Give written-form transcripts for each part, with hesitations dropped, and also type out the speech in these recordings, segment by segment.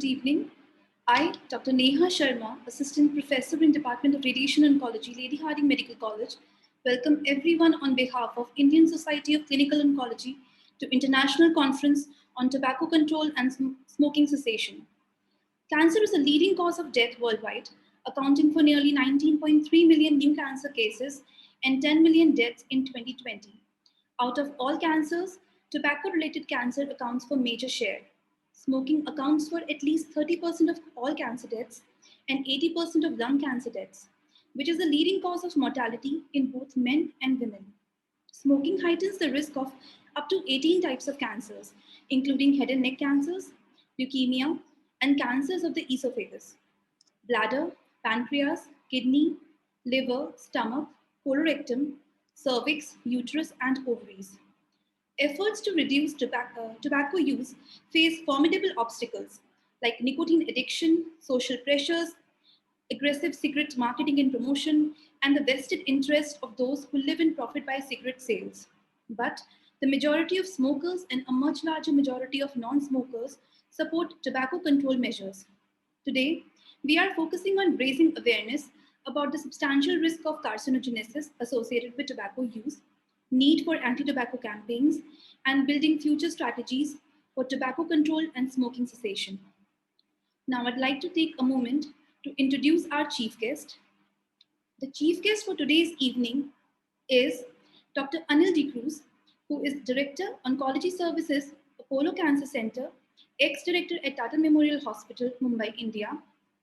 good evening. I, Dr. Neha Sharma, Assistant Professor in Department of Radiation Oncology, Lady Hardinge Medical College, welcome everyone on behalf of Indian Society of Clinical Oncology to International Conference on Tobacco Control and Smoking Cessation. Cancer is a leading cause of death worldwide, accounting for nearly 19.3 million new cancer cases and 10 million deaths in 2020. Out of all cancers, tobacco-related cancer accounts for major share. Smoking accounts for at least 30% of all cancer deaths and 80% of lung cancer deaths, which is the leading cause of mortality in both men and women. Smoking heightens the risk of up to 18 types of cancers, including head and neck cancers, leukemia, and cancers of the esophagus, bladder, pancreas, kidney, liver, stomach, colorectum, cervix, uterus, and ovaries. Efforts to reduce tobacco use face formidable obstacles like nicotine addiction, social pressures, aggressive cigarette marketing and promotion, and the vested interest of those who live and profit by cigarette sales. But the majority of smokers and a much larger majority of non smokers support tobacco control measures. Today, we are focusing on raising awareness about the substantial risk of carcinogenesis associated with tobacco use, need for anti tobacco campaigns, and building future strategies for tobacco control and smoking cessation. Now, I'd like to take a moment to introduce our chief guest. The chief guest for today's evening is Dr. Anil De Cruz, who is Director, Oncology Services, Apollo Cancer Center, ex-director at Tata Memorial Hospital, Mumbai, India,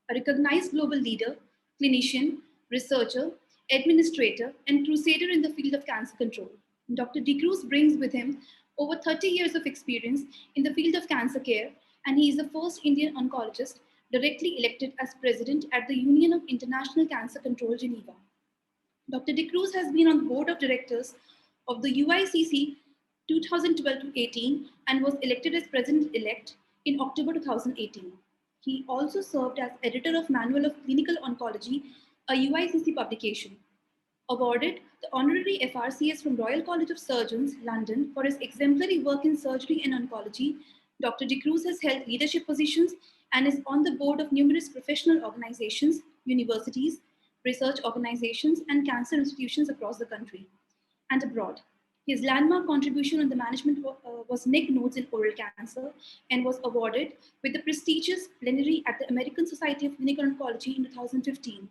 a recognized global leader, clinician, researcher, administrator, and crusader in the field of cancer control. Dr. De Cruz brings with him over 30 years of experience in the field of cancer care, and he is the first Indian oncologist directly elected as president at the Union of International Cancer Control, Geneva. Dr. De Cruz has been on the board of directors of the UICC 2012 to 18 and was elected as president-elect in October 2018. He also served as editor of Manual of Clinical Oncology, a UICC publication. Awarded the honorary FRCS from Royal College of Surgeons, London, for his exemplary work in surgery and oncology, Dr. De Cruz has held leadership positions and is on the board of numerous professional organizations, universities, research organizations, and cancer institutions across the country and abroad. His landmark contribution on the management was neck nodes in oral cancer and was awarded with the prestigious plenary at the American Society of Clinical Oncology in 2015.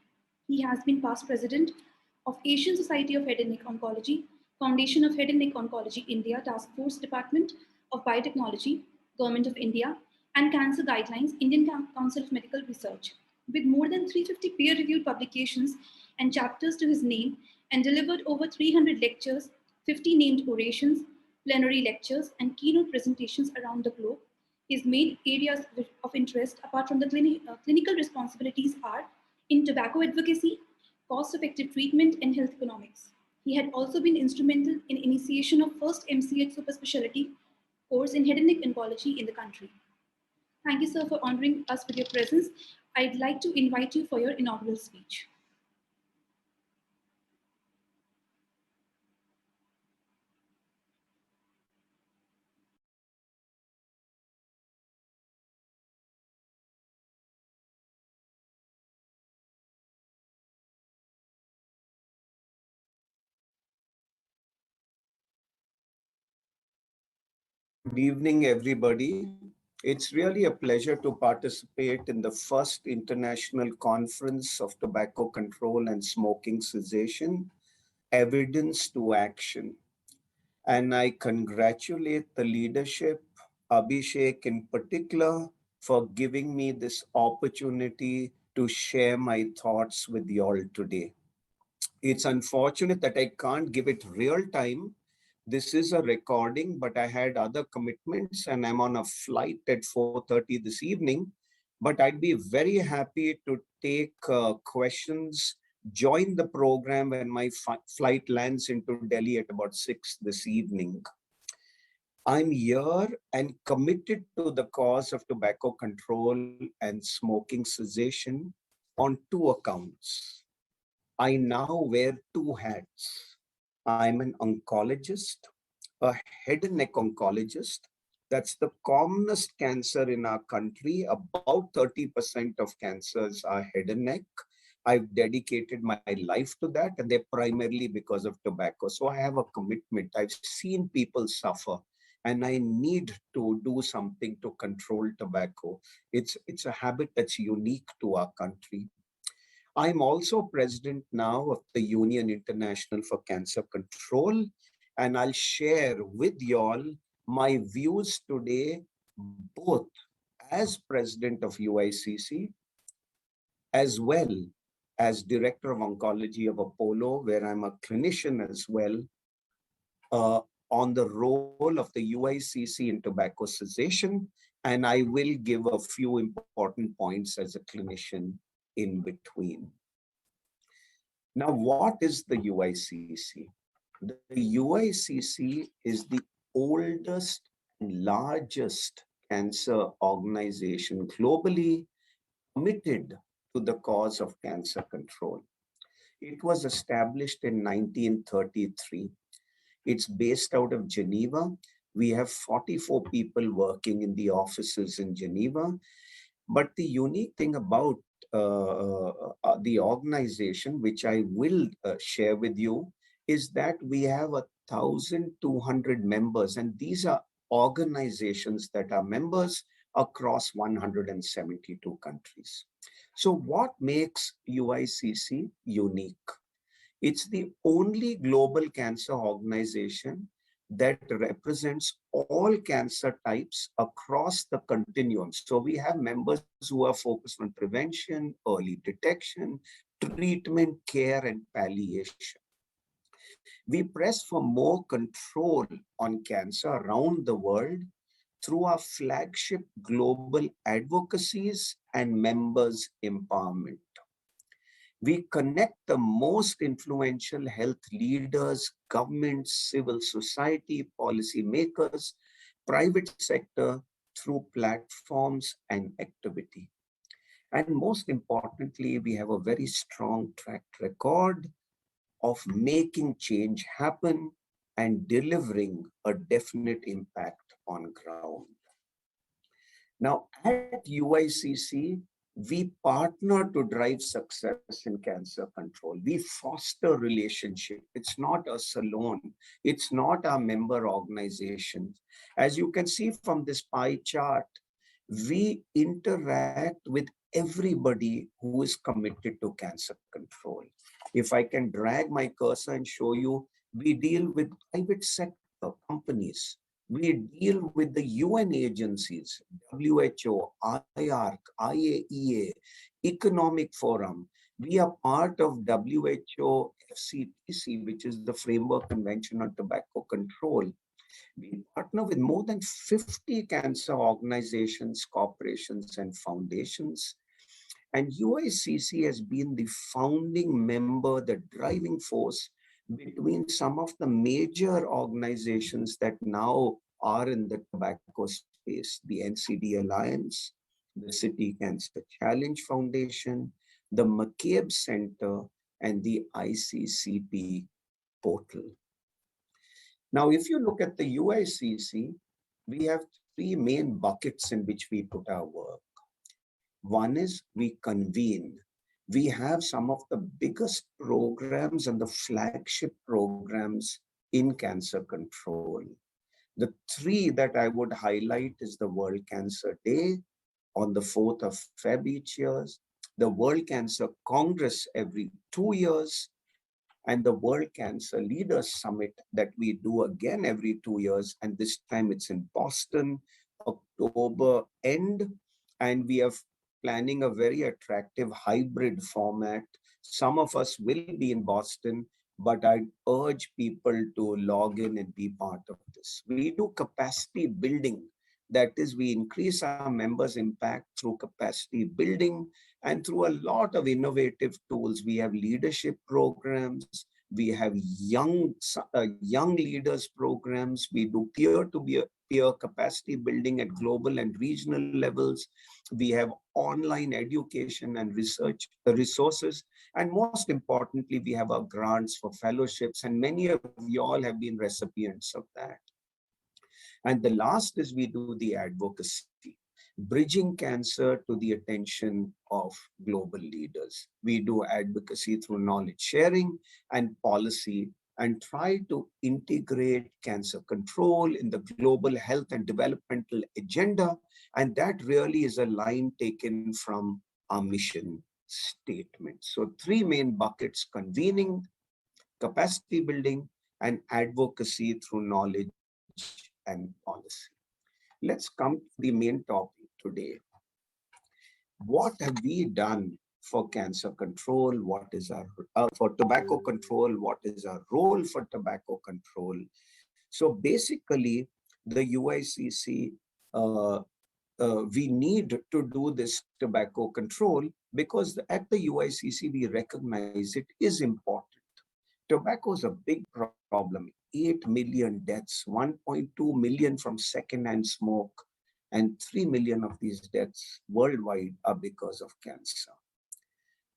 He has been past president of Asian Society of Head and Neck Oncology, Foundation of Head and Neck Oncology India Task Force Department of Biotechnology, Government of India, and Cancer Guidelines, Indian Council of Medical Research. With more than 350 peer-reviewed publications and chapters to his name, and delivered over 300 lectures, 50 named orations, plenary lectures, and keynote presentations around the globe, his main areas of interest, apart from the clinical responsibilities, are in tobacco advocacy, cost-effective treatment, and health economics. He had also been instrumental in initiation of first MCH super specialty course in head and neck oncology in the country. Thank you, sir, for honoring us with your presence. I'd like to invite you for your inaugural speech. Good evening, everybody. It's really a pleasure to participate in the first International Conference of Tobacco Control and Smoking Cessation, Evidence to Action. And I congratulate the leadership, Abhishek in particular, for giving me this opportunity to share my thoughts with you all today. It's unfortunate that I can't give it real time. This is a recording, but I had other commitments and I'm on a flight at 4:30 this evening. But I'd be very happy to take questions, join the program when my flight lands into Delhi at about 6 this evening. I'm here and committed to the cause of tobacco control and smoking cessation on two accounts. I now wear two hats. I'm an oncologist, a head and neck oncologist, That's the commonest cancer in our country. About 30% of cancers are head and neck. I've dedicated my life to that, and they're primarily because of tobacco. So I have a commitment. I've seen people suffer, and I need to do something to control tobacco. It's a habit that's unique to our country. I'm also president now of the Union International for Cancer Control, and I'll share with y'all my views today, both as president of UICC as well as director of oncology of Apollo, where I'm a clinician as well, uh, on the role of the UICC in tobacco cessation. And I will give a few important points as a clinician in between. Now, what is the UICC? The UICC is the oldest and largest cancer organization globally committed to the cause of cancer control. It was established in 1933. It's based out of Geneva. We have 44 people working in the offices in Geneva. But the unique thing about the organization, which I will share with you, is that we have 1,200 members, and these are organizations that are members across 172 countries. So, what makes UICC unique? It's the only global cancer organization that represents all cancer types across the continuum. So we have members who are focused on prevention, early detection, treatment, care, and palliation. We press for more control on cancer around the world through our flagship global advocacies and members empowerment. We connect the most influential health leaders, governments, civil society, policymakers, private sector through platforms and activity. And most importantly, we have a very strong track record of making change happen and delivering a definite impact on ground. Now, at UICC, we partner to drive success in cancer control. We foster relationship. It's not us alone. It's not our member organizations. As you can see from this pie chart, we interact with everybody who is committed to cancer control. If I can drag my cursor and show you, we deal with private sector companies. We deal with the UN agencies, WHO, IARC, IAEA, Economic Forum. We are part of WHO FCTC, which is the Framework Convention on Tobacco Control. We partner with more than 50 cancer organizations, corporations, and foundations. And UICC has been the founding member, the driving force between some of the major organizations that now are in the tobacco space, the NCD Alliance, the City Cancer Challenge Foundation, the McCabe Center, and the ICCP portal. Now, if you look at the UICC, we have three main buckets in which we put our work. One is we convene. We have some of the biggest programs and the flagship programs in cancer control. The three that I would highlight is the World Cancer Day on the 4th of Feb each year, the World Cancer Congress every 2 years, and the World Cancer Leaders Summit that we do again every 2 years. And this time it's in Boston, October end. And we are planning a very attractive hybrid format. Some of us will be in Boston, but I urge people to log in and be part of this. We do capacity building. That is, we increase our members' impact through capacity building and through a lot of innovative tools. We have leadership programs. We have young leaders programs. We do peer capacity building at global and regional levels. We have online education and research resources. And most importantly, we have our grants for fellowships. And many of you all have been recipients of that. And the last is we do the advocacy, bridging cancer to the attention of global leaders. We do advocacy through knowledge sharing and policy and try to integrate cancer control in the global health and developmental agenda. And that really is a line taken from our mission statement. So three main buckets: convening, capacity building, and advocacy through knowledge and policy. Let's come to the main topic today. What have we done for cancer control? What is our for tobacco control? What is our role for tobacco control? So basically, the UICC, we need to do this tobacco control because at the UICC we recognize it is important. Tobacco is a big problem. 8 million deaths, 1.2 million from second-hand smoke, and 3 million of these deaths worldwide are because of cancer.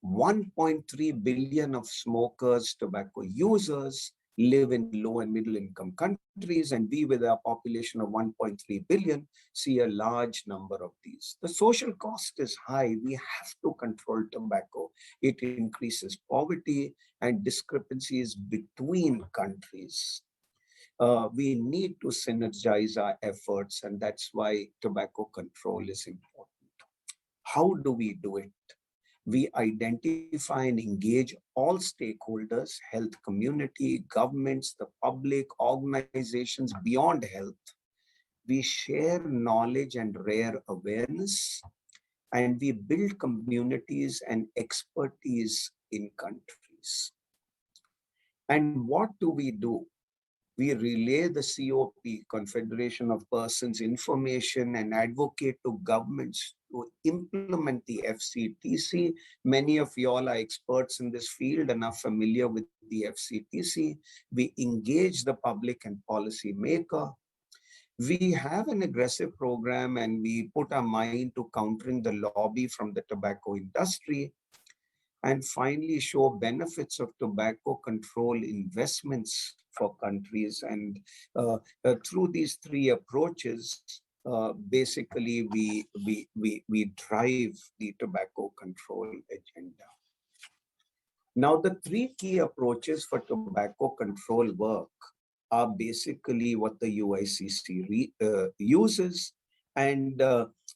1.3 billion of smokers, tobacco users live in low and middle income countries, and we, with our population of 1.3 billion, see a large number of these. The social cost is high. We have to control tobacco. It increases poverty and discrepancies between countries. We need to synergize our efforts, and that's why tobacco control is important. How do we do it? We identify and engage all stakeholders, health community, governments, the public, organizations beyond health. We share knowledge and rare awareness, and we build communities and expertise in countries. And what do? We relay the COP, Confederation of Persons, information and advocate to governments to implement the FCTC. Many of you all are experts in this field and are familiar with the FCTC. We engage the public and policy maker. We have an aggressive program and we put our mind to countering the lobby from the tobacco industry, and finally show benefits of tobacco control investments for countries. And through these three approaches, basically we drive the tobacco control agenda. Now, the three key approaches for tobacco control work are basically what the UICC uses, and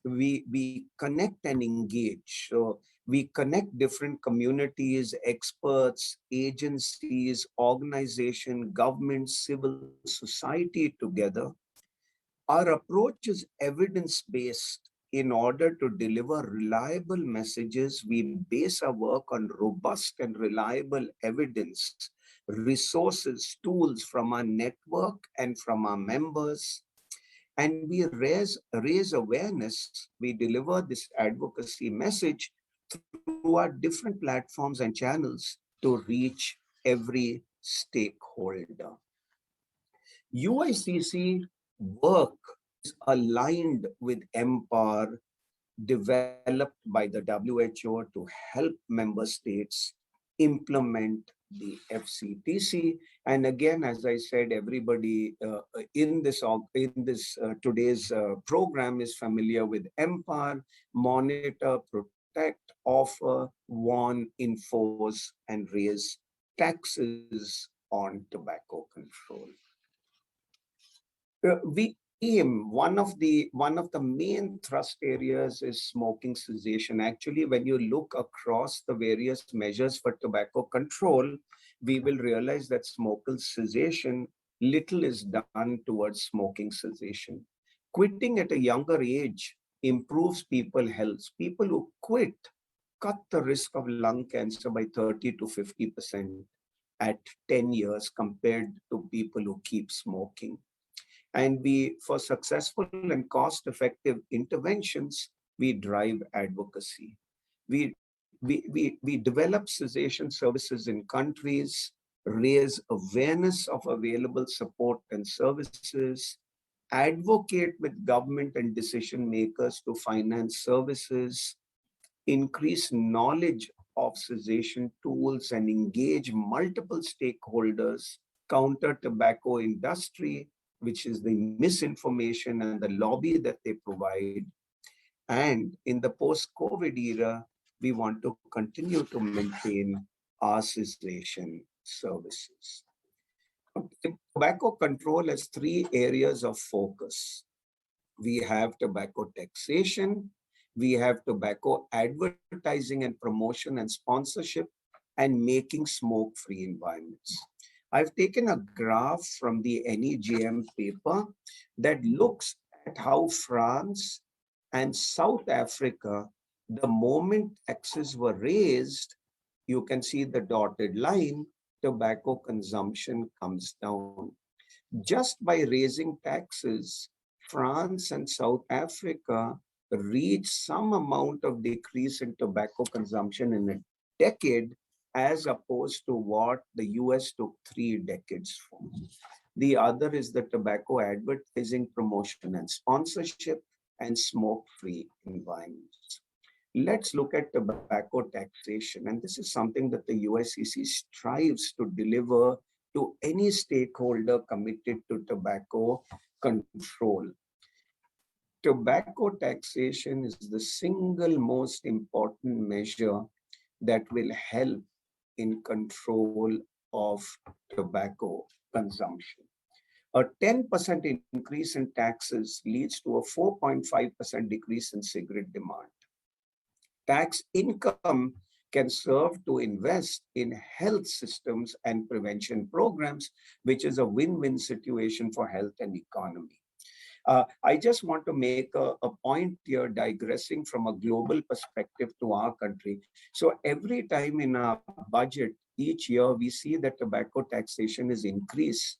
we connect and engage. So we connect different communities, experts, agencies, organization, governments, civil society together. Our approach is evidence-based. In order to deliver reliable messages, we base our work on robust and reliable evidence, resources, tools from our network and from our members. And we raise awareness. We deliver this advocacy message through our different platforms and channels to reach every stakeholder. UICC work is aligned with MPAR, developed by the WHO to help member states implement the FCTC. And again, as I said, everybody in this today's program is familiar with MPAR: monitor, protect, offer, warn, enforce, and raise taxes on tobacco control. We aim, one of the main thrust areas is smoking cessation. Actually, when you look across the various measures for tobacco control, we will realize that smoking cessation, little is done towards smoking cessation. Quitting at a younger age improves people's health. People who quit cut the risk of lung cancer by 30 to 50% at 10 years compared to people who keep smoking. And for successful and cost-effective interventions, we drive advocacy. We develop cessation services in countries, raise awareness of available support and services, advocate with government and decision makers to finance services, increase knowledge of cessation tools, and engage multiple stakeholders, counter tobacco industry, which is the misinformation and the lobby that they provide. And in the post-COVID era, we want to continue to maintain our cessation services. Tobacco control has three areas of focus. We have tobacco taxation, we have tobacco advertising and promotion and sponsorship, and making smoke-free environments. I've taken a graph from the NEJM paper that looks at how France and South Africa, the moment taxes were raised, you can see the dotted line, tobacco consumption comes down. Just by raising taxes, France and South Africa reached some amount of decrease in tobacco consumption in a decade, as opposed to what the US took 3 decades for. The other is the tobacco advertising, promotion, and sponsorship, and smoke free environments. Let's look at tobacco taxation. And this is something that the USCC strives to deliver to any stakeholder committed to tobacco control. Tobacco taxation is the single most important measure that will help in control of tobacco consumption. A 10% increase in taxes leads to a 4.5% decrease in cigarette demand. Tax income can serve to invest in health systems and prevention programs, which is a win-win situation for health and economy. I just want to make a point here, digressing from a global perspective to our country. So every time in our budget, each year, we see that tobacco taxation is increased,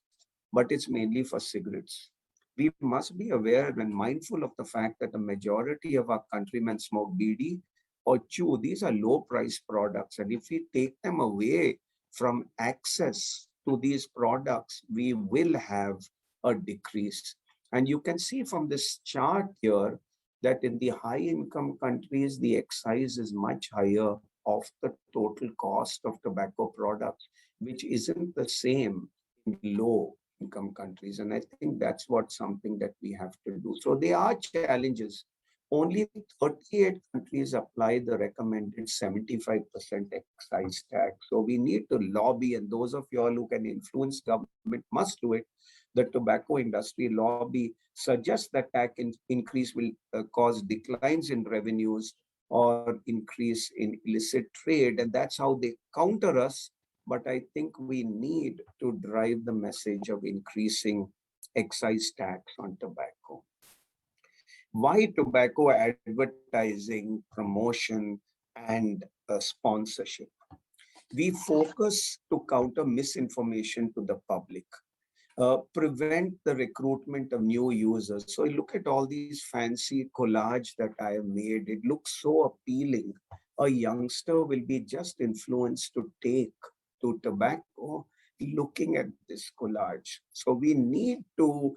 but it's mainly for cigarettes. We must be aware and mindful of the fact that the majority of our countrymen smoke BD or chew. These are low price products. And if we take them away from access to these products, we will have a decrease. And you can see from this chart here that in the high income countries, the excise is much higher of the total cost of tobacco products, which isn't the same in low income countries. And I think that's what something that we have to do. So there are challenges. Only 38 countries apply the recommended 75% excise tax. So we need to lobby, and those of you all who can influence government must do it. The tobacco industry lobby suggests that tax increase will cause declines in revenues or increase in illicit trade, and that's how they counter us. But I think we need to drive the message of increasing excise tax on tobacco. Why tobacco advertising, promotion, and sponsorship? We focus to counter misinformation to the public, prevent the recruitment of new users. So look at all these fancy collage that I have made. It looks so appealing. A youngster will be just influenced to take to tobacco looking at this collage. So we need to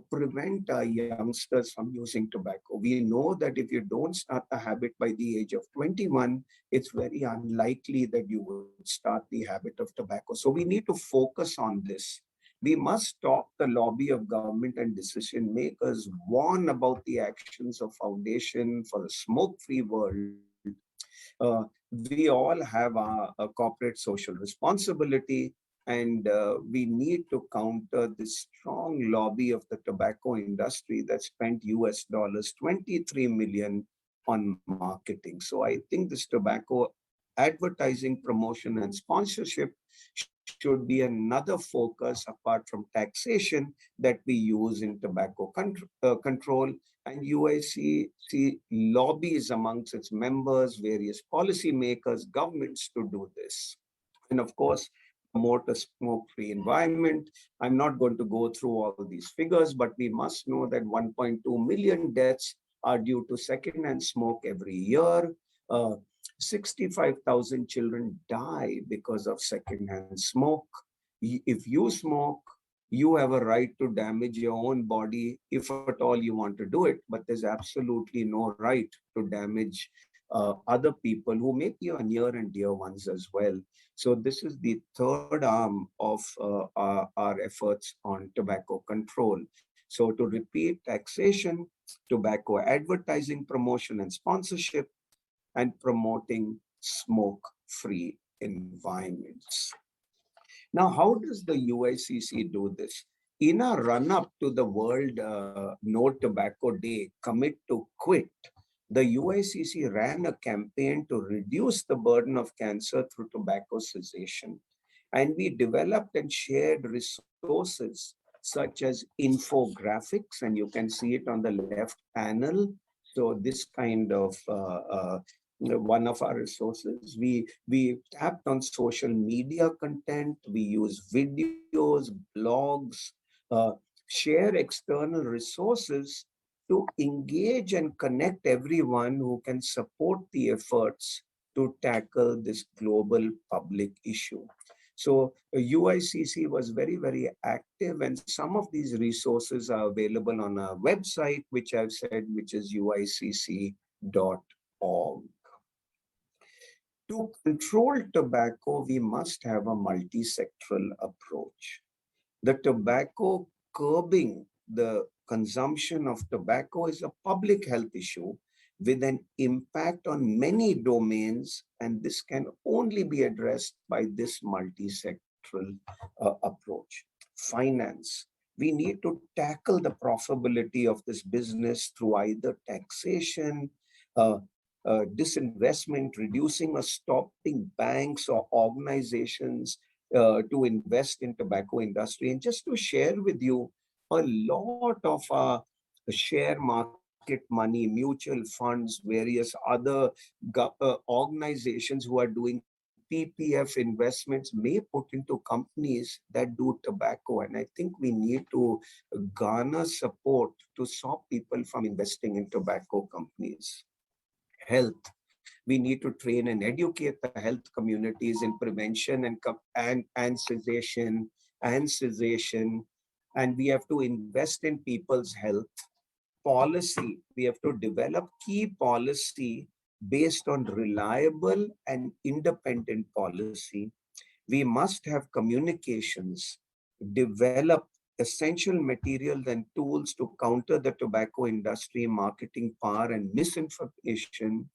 prevent our youngsters from using tobacco. We know that if you don't start the habit by the age of 21, it's very unlikely that you would start the habit of tobacco. So we need to focus on this. We must stop the lobby of government and decision makers, warn about the actions of Foundation for a Smoke-Free World. We all have a corporate social responsibility, and we need to counter this strong lobby of the tobacco industry that spent US dollars 23 million on marketing. So I think this tobacco advertising, promotion, and sponsorship should be another focus apart from taxation that we use in tobacco control. And UIC lobbies amongst its members, various policymakers, governments to do this. And of course, promote a smoke-free environment. I'm not going to go through all these figures, but we must know that 1.2 million deaths are due to secondhand smoke every year. 65,000 children die because of secondhand smoke. If you smoke, you have a right to damage your own body if at all you want to do it, but there's absolutely no right to damage other people who may be your near and dear ones as well. So this is the third arm of our efforts on tobacco control. So to repeat, taxation, tobacco advertising, promotion and sponsorship, and promoting smoke-free environments. Now, how does the UICC do this? In a run-up to the World No Tobacco Day, Commit to Quit, the UICC ran a campaign to reduce the burden of cancer through tobacco cessation. And we developed and shared resources such as infographics, and you can see it on the left panel. So this kind of one of our resources. We tapped on social media content. We use videos, blogs, uh, share external resources to engage and connect everyone who can support the efforts to tackle this global public issue. So UICC was very, very active, and some of these resources are available on our website, which I've said, which is uicc.org. To control tobacco, we must have a multi-sectoral approach. The tobacco curbing the consumption of tobacco is a public health issue with an impact on many domains, and this can only be addressed by this multi-sectoral approach. Finance. We need to tackle the profitability of this business through either taxation, disinvestment, reducing or stopping banks or organizations to invest in tobacco industry. And just to share with you, a lot of share market money, mutual funds, various other organizations who are doing PPF investments may put into companies that do tobacco. And I think we need to garner support to stop people from investing in tobacco companies. Health. We need to train and educate the health communities in prevention and cessation, and we have to invest in people's health. Policy. We have to develop key policy based on reliable and independent policy. We must have communications, develop essential materials and tools to counter the tobacco industry marketing power and misinformation.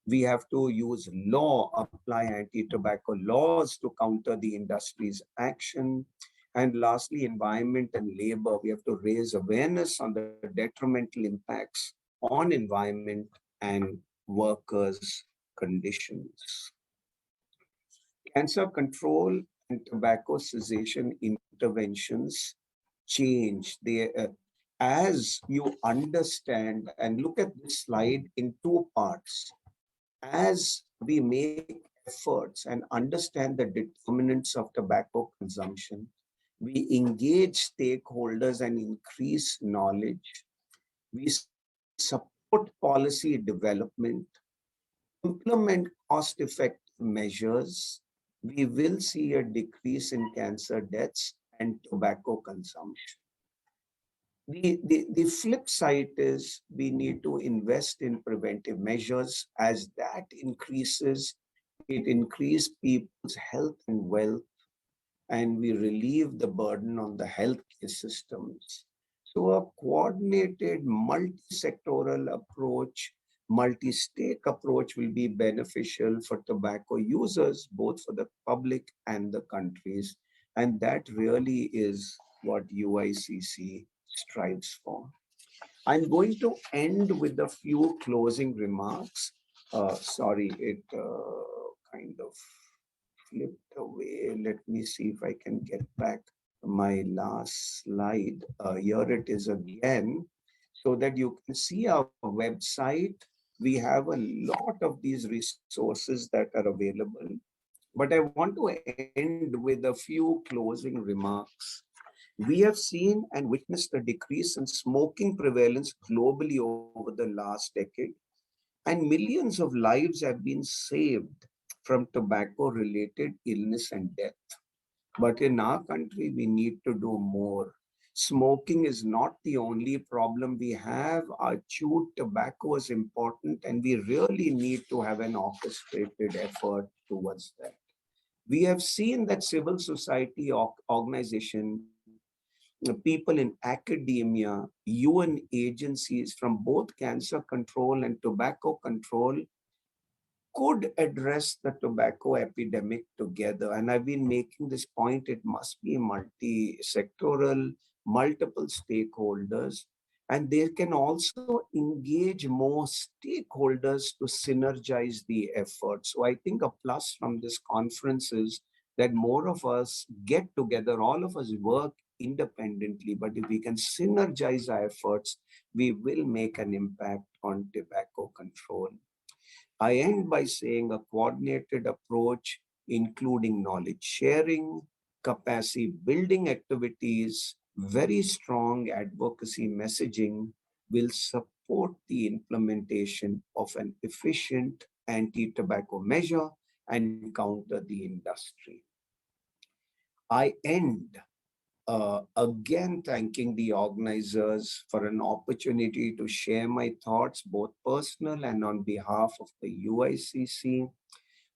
We have to use law, apply anti-tobacco laws to counter the industry's action. And lastly, environment and labor. We have to raise awareness on the detrimental impacts on environment and workers' conditions. Cancer control and tobacco cessation interventions change. As you understand, and look at this slide in two parts. As we make efforts and understand the determinants of tobacco consumption, we engage stakeholders and increase knowledge. We support policy development, implement cost-effective measures. We will see a decrease in cancer deaths and tobacco consumption. The flip side is we need to invest in preventive measures. As that increases, it increases people's health and wealth, and we relieve the burden on the healthcare systems. So a coordinated multi-sectoral approach, multi-stake approach will be beneficial for tobacco users, both for the public and the countries. And that really is what UICC strives for. I'm going to end with a few closing remarks. Sorry, it kind of flipped away. Let me see if I can get back my last slide. Here it is again, so that you can see our website. We have a lot of these resources that are available. But I want to end with a few closing remarks. We have seen and witnessed a decrease in smoking prevalence globally over the last decade, and millions of lives have been saved from tobacco-related illness and death. But in our country, we need to do more. Smoking is not the only problem we have. Our chewed tobacco is important, and we really need to have an orchestrated effort towards that. We have seen that civil society organization, people in academia, UN agencies from both cancer control and tobacco control could address the tobacco epidemic together. And I've been making this point, it must be multi-sectoral, multiple stakeholders, and they can also engage more stakeholders to synergize the effort. So I think a plus from this conference is that more of us get together, all of us work independently, but if we can synergize our efforts, we will make an impact on tobacco control. I end by saying a coordinated approach, including knowledge sharing, capacity building activities, very strong advocacy messaging, will support the implementation of an efficient anti tobacco measure and counter the industry. I end again thanking the organizers for an opportunity to share my thoughts, both personal and on behalf of the UICC.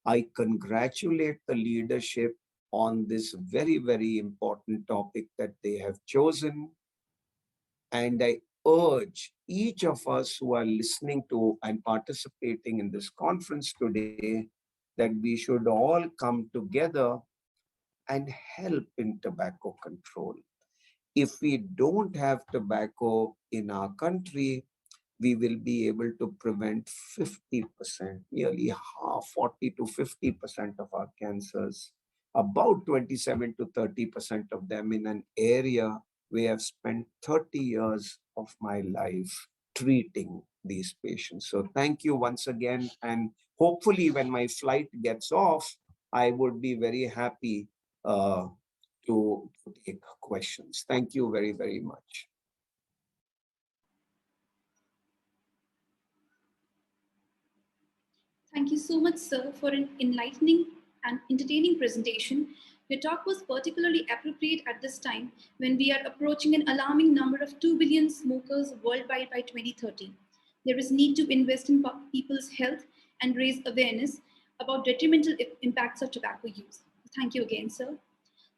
I congratulate the leadership on this very, very important topic that they have chosen. And I urge each of us who are listening to and participating in this conference today that we should all come together and help in tobacco control. If we don't have tobacco in our country, we will be able to prevent 50%, nearly half, 40 to 50% of our cancers, about 27 to 30% of them in an area where I've spent 30 years of my life treating these patients. So thank you once again. And hopefully when my flight gets off, I would be very happy uh, to take questions. Thank you very, very much. Thank you so much, sir, for an enlightening and entertaining presentation. Your talk was particularly appropriate at this time when we are approaching an alarming number of 2 billion smokers worldwide by 2030. There is need to invest in people's health and raise awareness about detrimental impacts of tobacco use. Thank you again, sir.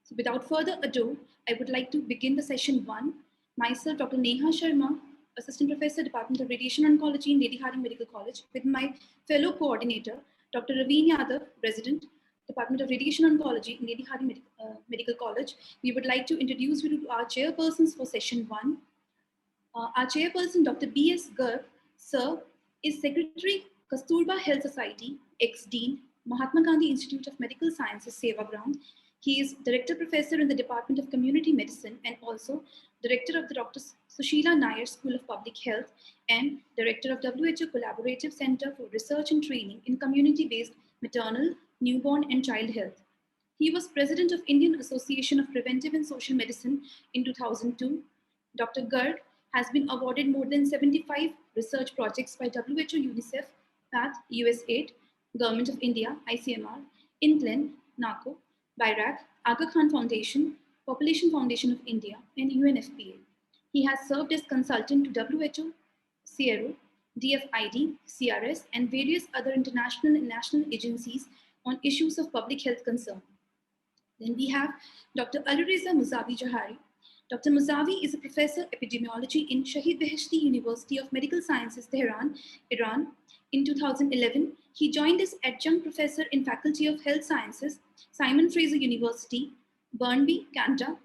So without further ado, I would like to begin the session one. Myself, Dr. Neha Sharma, Assistant Professor, Department of Radiation Oncology in Lady Harding Medical College, with my fellow coordinator, Dr. Raveen Yadav, Resident, Department of Radiation Oncology in Lady Harding Medical College. We would like to introduce you to our chairpersons for session one. Our chairperson, Dr. B.S. Garg, sir, is Secretary, Kasturba Health Society, ex-Dean, Mahatma Gandhi Institute of Medical Sciences, Sevagram. He is Director Professor in the Department of Community Medicine and also Director of the Dr. Sushila Nair School of Public Health and Director of WHO Collaborative Center for Research and Training in Community-Based Maternal, Newborn and Child Health. He was President of Indian Association of Preventive and Social Medicine in 2002. Dr. Garg has been awarded more than 75 research projects by WHO, UNICEF, PATH, USAID, Government of India, ICMR, INCLEN, NACO, BIRAC, Aga Khan Foundation, Population Foundation of India, and UNFPA. He has served as consultant to WHO, CRO, DFID, CRS, and various other international and national agencies on issues of public health concern. Then we have Dr. Alireza Muzavi Johari. Dr. Muzavi is a professor of epidemiology in Shahid Beheshti University of Medical Sciences, Tehran, Iran. In 2011, he joined as adjunct professor in Faculty of Health Sciences, Simon Fraser University, Burnby, Canada.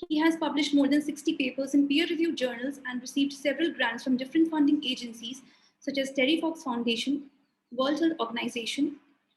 He has published more than 60 papers in peer-reviewed journals and received several grants from different funding agencies such as Terry Fox Foundation, World Health Organization.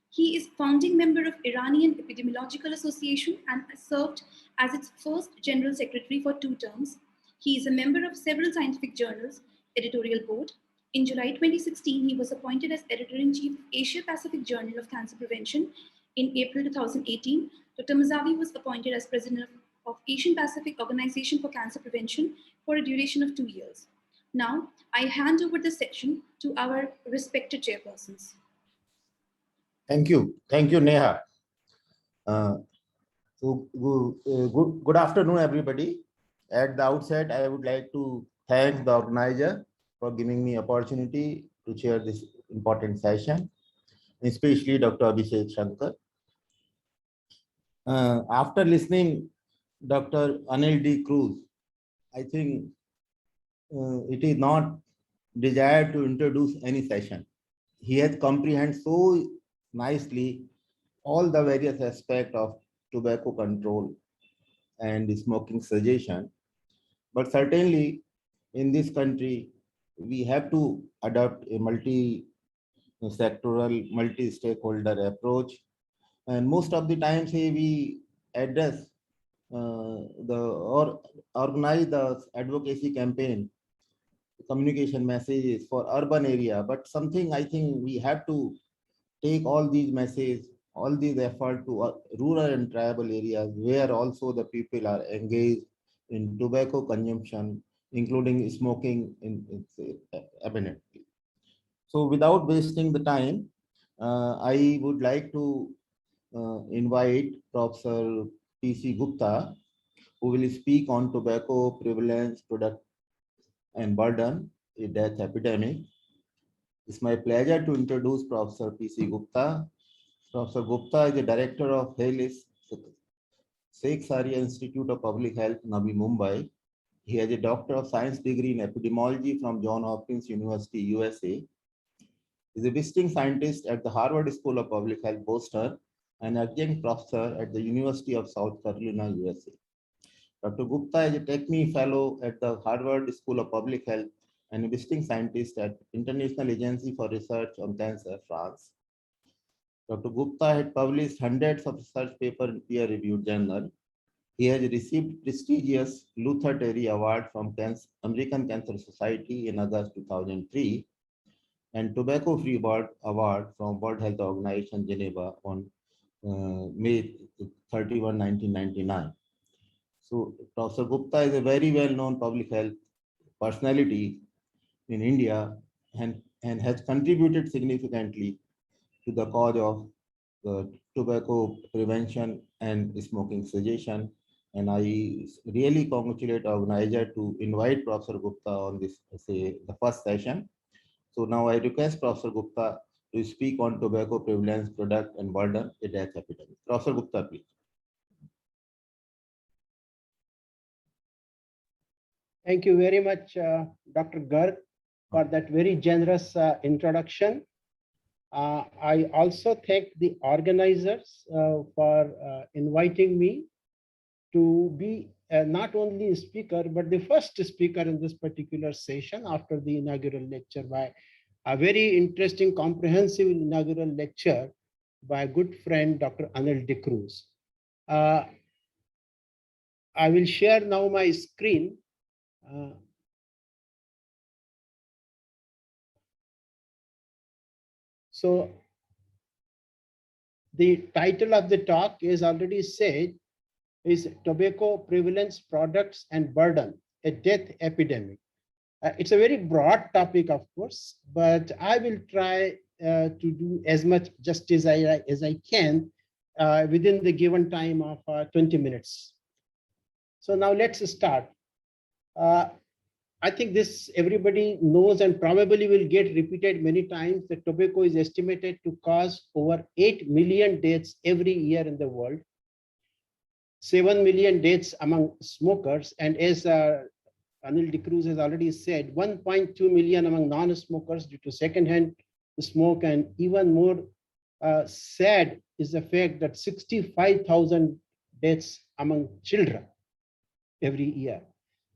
He is founding member of Iranian Epidemiological Association and has served as its first general secretary for 2 terms. He is a member of several scientific journals, editorial board. In July 2016, he was appointed as editor-in-chief of Asia Pacific Journal of Cancer Prevention. In April 2018, Dr. Muzavi was appointed as president of Asian Pacific Organization for Cancer Prevention for a duration of 2 years. Now, I hand over the session to our respected chairpersons. Thank you. Thank you, Neha. Good afternoon, everybody. At the outset, I would like to thank the organizer for giving me opportunity to chair this important session, especially Dr. Abhishek Shankar. After listening Dr. Anil D. Cruz, I think it is not desired to introduce any session. He has comprehended so nicely all the various aspects of tobacco control and smoking cessation. But certainly in this country, we have to adopt a multi-sectoral, multi-stakeholder approach. And most of the time, say we address or organize the advocacy campaign, communication messages for urban area. But something I think we have to take all these messages, all these effort to rural and tribal areas where also the people are engaged in tobacco consumption, including smoking abundantly. So without wasting the time, I would like to invite Professor P.C. Gupta, who will speak on tobacco prevalence, product and burden, a death epidemic. It's my pleasure to introduce Professor P.C. Gupta. Professor Gupta is the director of HALIS, Cessation Institute of Public Health, Navi Mumbai. He has a Doctor of Science degree in epidemiology from Johns Hopkins University, USA. He is a visiting scientist at the Harvard School of Public Health, Boston, and adjunct professor at the University of South Carolina, USA. Dr. Gupta is a Techme Fellow at the Harvard School of Public Health and a visiting scientist at International Agency for Research on Cancer, France. Dr. Gupta had published hundreds of research papers in peer-reviewed journals. He has received prestigious Luther Terry Award from American Cancer Society in August 2003 and Tobacco Free World Award from World Health Organization, Geneva on May 31, 1999. So Professor Gupta is a very well-known public health personality in India and has contributed significantly to the cause of the tobacco prevention and smoking cessation. And I really congratulate the organizer to invite Professor Gupta on this, say, the first session. So now I request Professor Gupta to speak on tobacco prevalence, product and burden, a death epidemic. Professor Gupta, please. Thank you very much, Dr. Garg, for that very generous introduction. I also thank the organizers for inviting me to be not only a speaker, but the first speaker in this particular session after the inaugural lecture by a very interesting, comprehensive inaugural lecture by a good friend, Dr. Anil De Cruz. I will share now my screen. So the title of the talk is already said, is Tobacco Prevalence, Products and Burden, a Death Epidemic. It's a very broad topic, of course, but I will try to do as much justice as I can within the given time of 20 minutes. So now let's start. I think this everybody knows and probably will get repeated many times that tobacco is estimated to cause over 8 million deaths every year in the world, 7 million deaths among smokers, and as Anil De Cruz has already said, 1.2 million among non-smokers due to secondhand smoke, and even more sad is the fact that 65,000 deaths among children every year.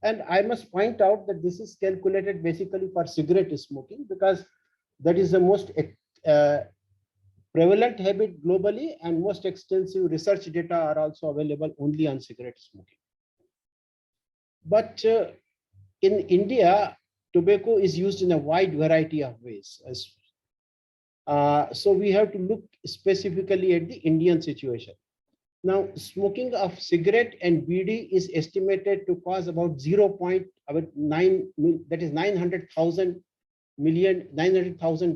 And I must point out that this is calculated basically for cigarette smoking because that is the most prevalent habit globally, and most extensive research data are also available only on cigarette smoking. But in India, tobacco is used in a wide variety of ways. So we have to look specifically at the Indian situation. Now, smoking of cigarette and BD is estimated to cause about 0.9, that is 900,000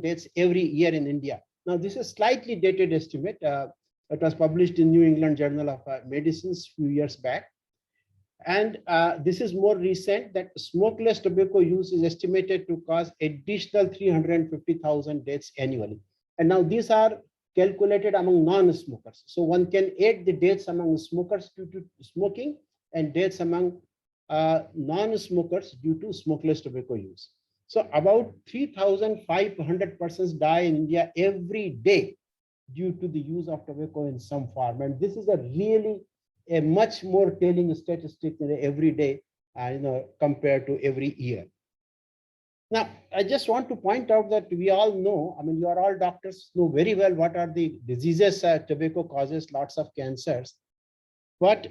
deaths every year in India. Now, this is slightly dated estimate. It was published in New England Journal of Medicine a few years back. And this is more recent, that smokeless tobacco use is estimated to cause additional 350,000 deaths annually. And now these are calculated among non-smokers. So one can add the deaths among smokers due to smoking and deaths among non-smokers due to smokeless tobacco use. So about 3,500 persons die in India every day due to the use of tobacco in some form. And this is a really a much more telling statistic than every day, compared to every year. Now, I just want to point out that we all know, I mean, you are all doctors, know very well what are the diseases tobacco causes, lots of cancers. But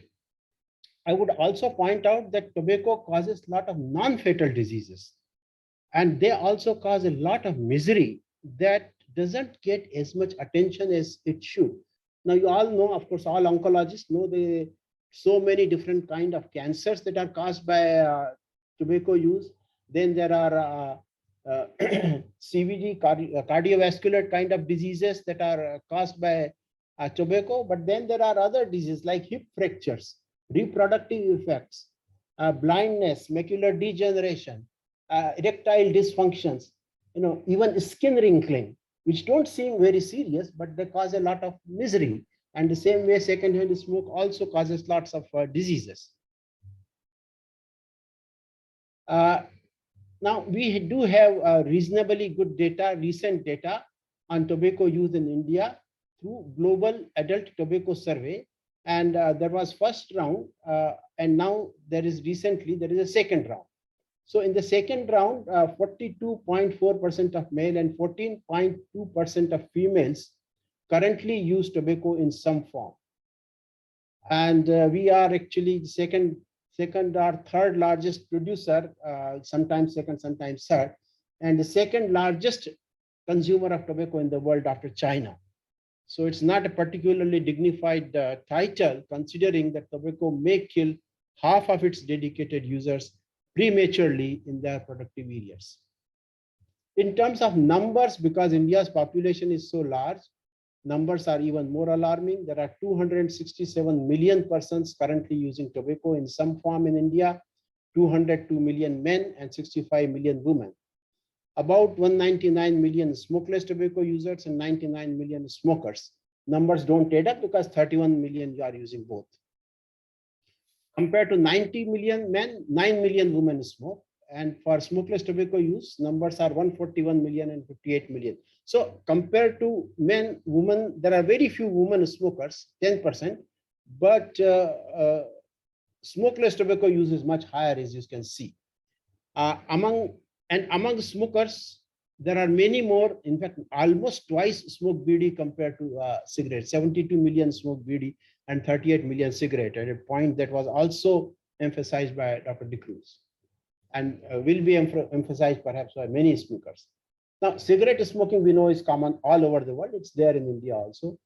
I would also point out that tobacco causes a lot of non-fatal diseases. And they also cause a lot of misery that doesn't get as much attention as it should. Now, you all know, of course, all oncologists know the so many different kind of cancers that are caused by tobacco use. Then there are CVD, cardiovascular kind of diseases that are caused by tobacco. But then there are other diseases like hip fractures, reproductive effects, blindness, macular degeneration, erectile dysfunctions, even skin wrinkling, which don't seem very serious, but they cause a lot of misery. And the same way, secondhand smoke also causes lots of diseases. Now, we do have reasonably good data, recent data on tobacco use in India through Global Adult Tobacco Survey. And there was first round, and now there is a second round. So in the second round, 42.4% of male and 14.2% of females currently use tobacco in some form. And we are actually the second or third largest producer, sometimes second, sometimes third, and the second largest consumer of tobacco in the world after China. So it's not a particularly dignified title, considering that tobacco may kill half of its dedicated users prematurely in their productive years. In terms of numbers, because India's population is so large, numbers are even more alarming. There are 267 million persons currently using tobacco in some form in India, 202 million men and 65 million women. About 199 million smokeless tobacco users and 99 million smokers. Numbers don't add up because 31 million are using both. Compared to 90 million men, 9 million women smoke. And for smokeless tobacco use, numbers are 141 million and 58 million. So compared to men, women, there are very few women smokers, 10%, but smokeless tobacco use is much higher, as you can see. Among smokers, there are many more, in fact, almost twice smoke bidi compared to cigarettes. 72 million smoke bidi and 38 million cigarette, at a point that was also emphasized by Dr. De Cruz, and will be emphasized perhaps by many smokers. Now, cigarette smoking we know is common all over the world. It's there in India also.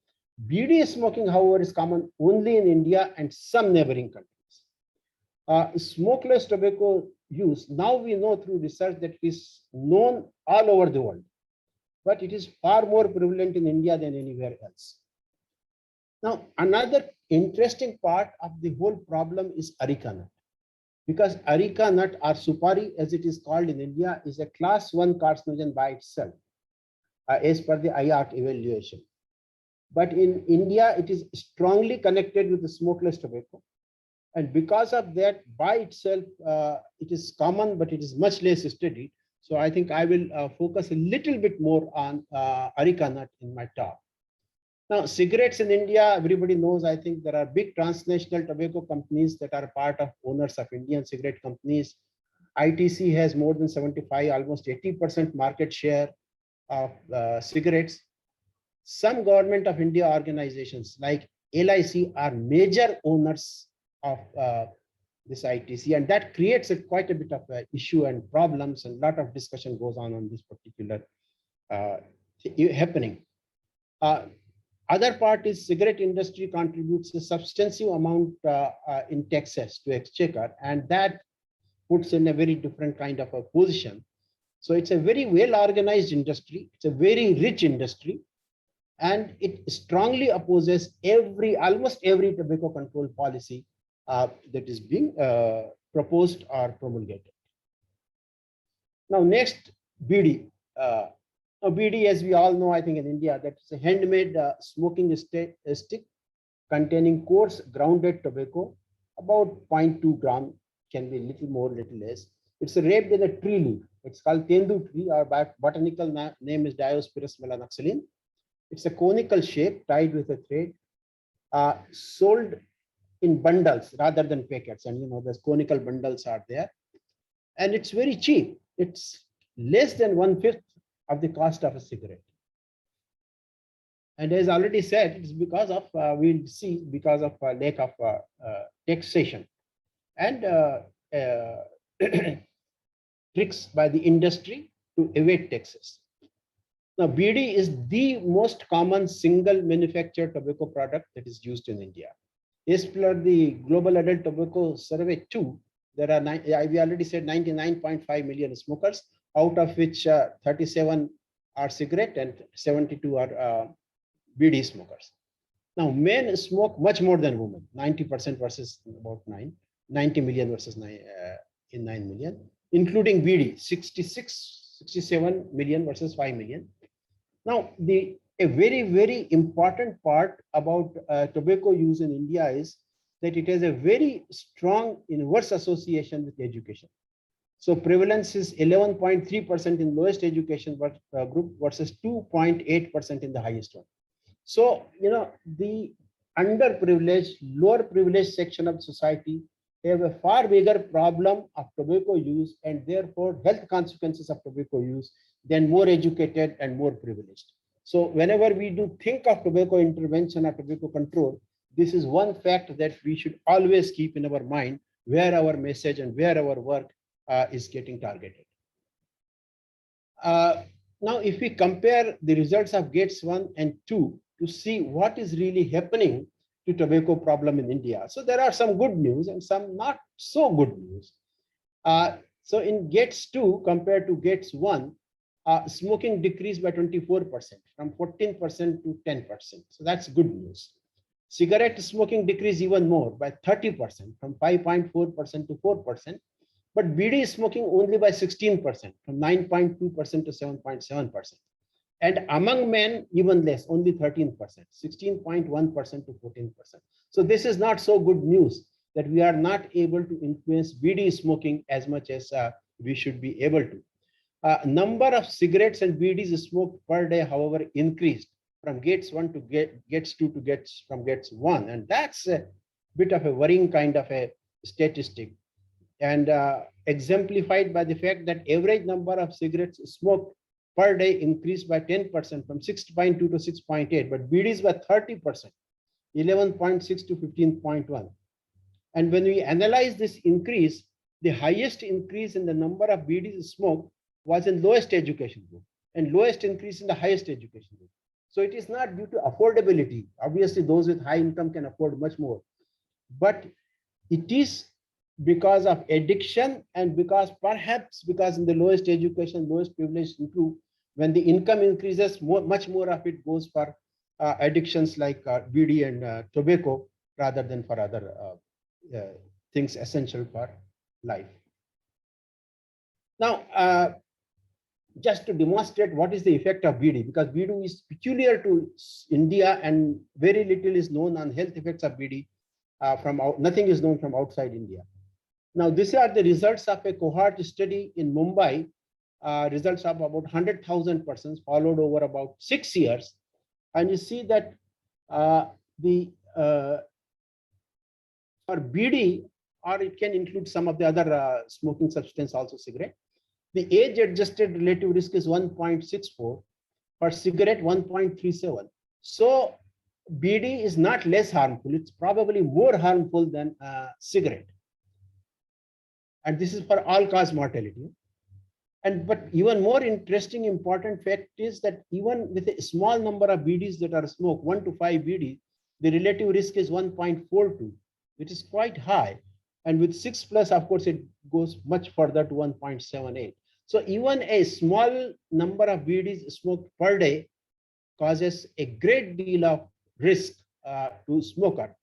Bidi smoking, however, is common only in India and some neighboring countries. Smokeless tobacco use, now we know through research that it is known all over the world, but it is far more prevalent in India than anywhere else. Now, another interesting part of the whole problem is areca nut, because areca nut, or supari as it is called in India, is a class 1 carcinogen by itself, as per the IARC evaluation. But in India, it is strongly connected with the smokeless tobacco. And because of that, by itself, it is common, but it is much less studied. So I think I will focus a little bit more on areca nut in my talk. Now, cigarettes in India, everybody knows, I think there are big transnational tobacco companies that are part of owners of Indian cigarette companies. ITC has more than 75, almost 80% market share of cigarettes. Some government of India organizations like LIC are major owners of this ITC, and that creates quite a bit of issue and problems, and a lot of discussion goes on this particular happening. Other part is cigarette industry contributes a substantial amount in taxes to exchequer, and that puts in a very different kind of a position. So it's a very well organized industry. It's a very rich industry, and it strongly opposes almost every tobacco control policy that is being proposed or promulgated. Now, next, BD. Now, BD, as we all know, I think in India, that's a handmade smoking stick containing coarse grounded tobacco, about 0.2 gram, can be a little more, little less. It's wrapped in a tree leaf. It's called tendu tree, or botanical name is Diospyros melanoxylon. It's a conical shape tied with a thread, sold in bundles rather than packets. And those conical bundles are there. And it's very cheap. It's less than 1/5 of the cost of a cigarette. And as already said, it's because of, we'll see, because of lack of taxation and tricks by the industry to evade taxes. Now, BD is the most common single manufactured tobacco product that is used in India. As per the Global Adult Tobacco Survey 2, there are, we already said, 99.5 million smokers, out of which 37 are cigarette and 72 are BD smokers. Now, men smoke much more than women, 90% versus about 90 million versus 9 million, including BD, 67 million versus 5 million. Now, a very, very important part about tobacco use in India is that it has a very strong inverse association with education. So prevalence is 11.3% in lowest education group versus 2.8% in the highest one. So, the underprivileged, lower privileged section of society have a far bigger problem of tobacco use and therefore health consequences of tobacco use than more educated and more privileged. So whenever we do think of tobacco intervention or tobacco control, this is one fact that we should always keep in our mind, where our message and where our work is getting targeted. Now, if we compare the results of Gates 1 and 2 to see what is really happening to tobacco problem in India. So there are some good news and some not so good news. So in Gates 2 compared to Gates 1, smoking decreased by 24%, from 14% to 10%. So that's good news. Cigarette smoking decreased even more by 30%, from 5.4% to 4%. But BD smoking only by 16%, from 9.2% to 7.7%. And among men, even less, only 13%, 16.1% to 14%. So this is not so good news that we are not able to influence BD smoking as much as we should be able to. Number of cigarettes and BDs smoked per day, however, increased from Gates 1 to Gates 2 to Gates 1. And that's a bit of a worrying kind of a statistic. And exemplified by the fact that average number of cigarettes smoked per day increased by 10%, from 6.2 to 6.8, but BDs by 30%, 11.6 to 15.1. And when we analyze this increase, the highest increase in the number of BDs smoked was in lowest education group, and lowest increase in the highest education group. So it is not due to affordability. Obviously, those with high income can afford much more, but it is because of addiction, and perhaps because in the lowest education, lowest privilege improve, when the income increases, much more of it goes for addictions like BD and tobacco, rather than for other things essential for life. Now, just to demonstrate what is the effect of BD, because BD is peculiar to India and very little is known on health effects of BD. Nothing is known from outside India. Now, these are the results of a cohort study in Mumbai, results of about 100,000 persons followed over about 6 years. And you see that for BD, or it can include some of the other smoking substance, also cigarette, the age-adjusted relative risk is 1.64, for cigarette 1.37. So BD is not less harmful, it's probably more harmful than cigarette. And this is for all-cause mortality. But even more interesting, important fact is that even with a small number of BDs that are smoked, 1 to 5 BD, the relative risk is 1.42, which is quite high. And with 6+, of course, it goes much further to 1.78. So even a small number of BDs smoked per day causes a great deal of risk to smoker.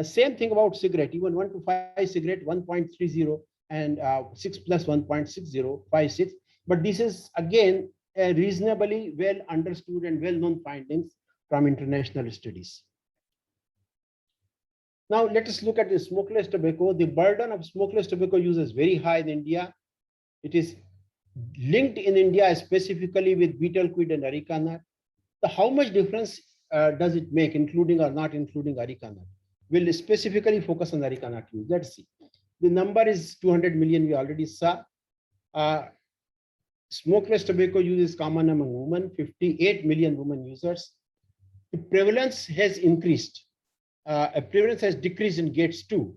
Same thing about cigarette, even 1 to 5 cigarette, 1.30 and 6 plus 1.60, 56. But this is again a reasonably well understood and well known findings from international studies. Now let us look at the smokeless tobacco. The burden of smokeless tobacco use is very high in India. It is linked in India specifically with betel quid and areca nut. So how much difference does it make, including or not including areca nut? We'll specifically focus on areca nut use. Let's see. The number is 200 million, we already saw. Smokeless tobacco use is common among women, 58 million women users. The prevalence has increased. Prevalence has decreased in GATES 2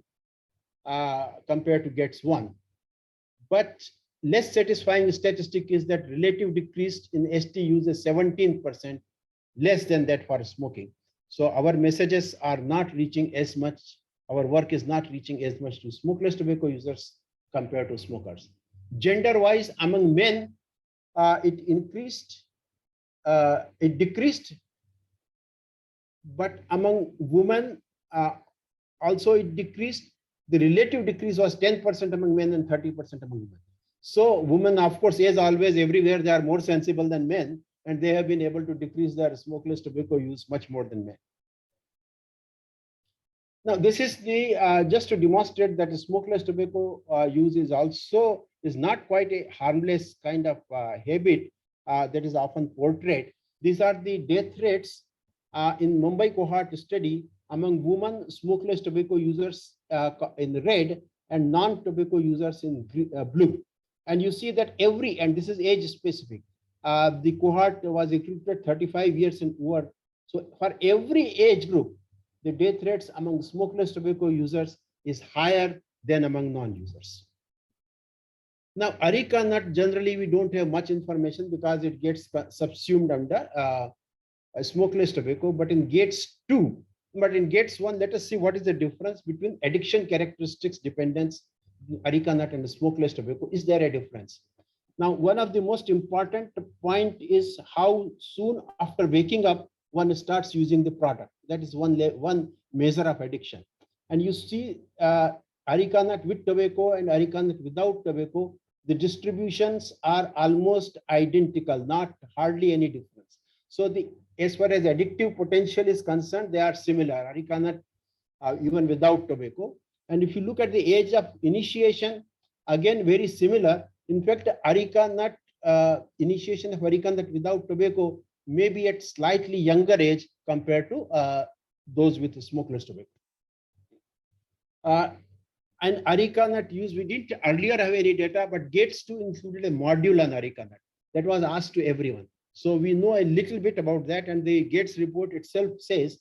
compared to GATES 1. But less satisfying statistic is that relative decrease in ST use is 17%, less than that for smoking. So our messages are not reaching as much, our work is not reaching as much to smokeless tobacco users compared to smokers. Gender-wise, among men, it decreased, but among women, also it decreased. The relative decrease was 10% among men and 30% among women. So women, of course, as always, everywhere, they are more sensible than men, and they have been able to decrease their smokeless tobacco use much more than men. Now, this is the just to demonstrate that the smokeless tobacco use is not quite a harmless kind of habit that is often portrayed. These are the death rates in Mumbai cohort study among women smokeless tobacco users in red and non-tobacco users in blue. And you see that and this is age specific, the cohort was recruited 35 years and over. So for every age group, the death rates among smokeless tobacco users is higher than among non-users. Now, areca nut, generally we don't have much information because it gets subsumed under smokeless tobacco, but in GATES 2, but in GATES 1, let us see what is the difference between addiction characteristics, dependence, areca nut and smokeless tobacco. Is there a difference? Now, one of the most important point is how soon after waking up one starts using the product. That is one measure of addiction. And you see areca nut with tobacco and areca nut without tobacco, the distributions are almost identical, not hardly any difference. So as far as addictive potential is concerned, they are similar, areca nut even without tobacco. And if you look at the age of initiation, again, very similar. In fact, areca nut, initiation of areca nut without tobacco may be at slightly younger age compared to those with smokeless tobacco. And areca nut use, we didn't earlier have any data, but GATES 2 included a module on areca nut that was asked to everyone. So we know a little bit about that, and the GATES report itself says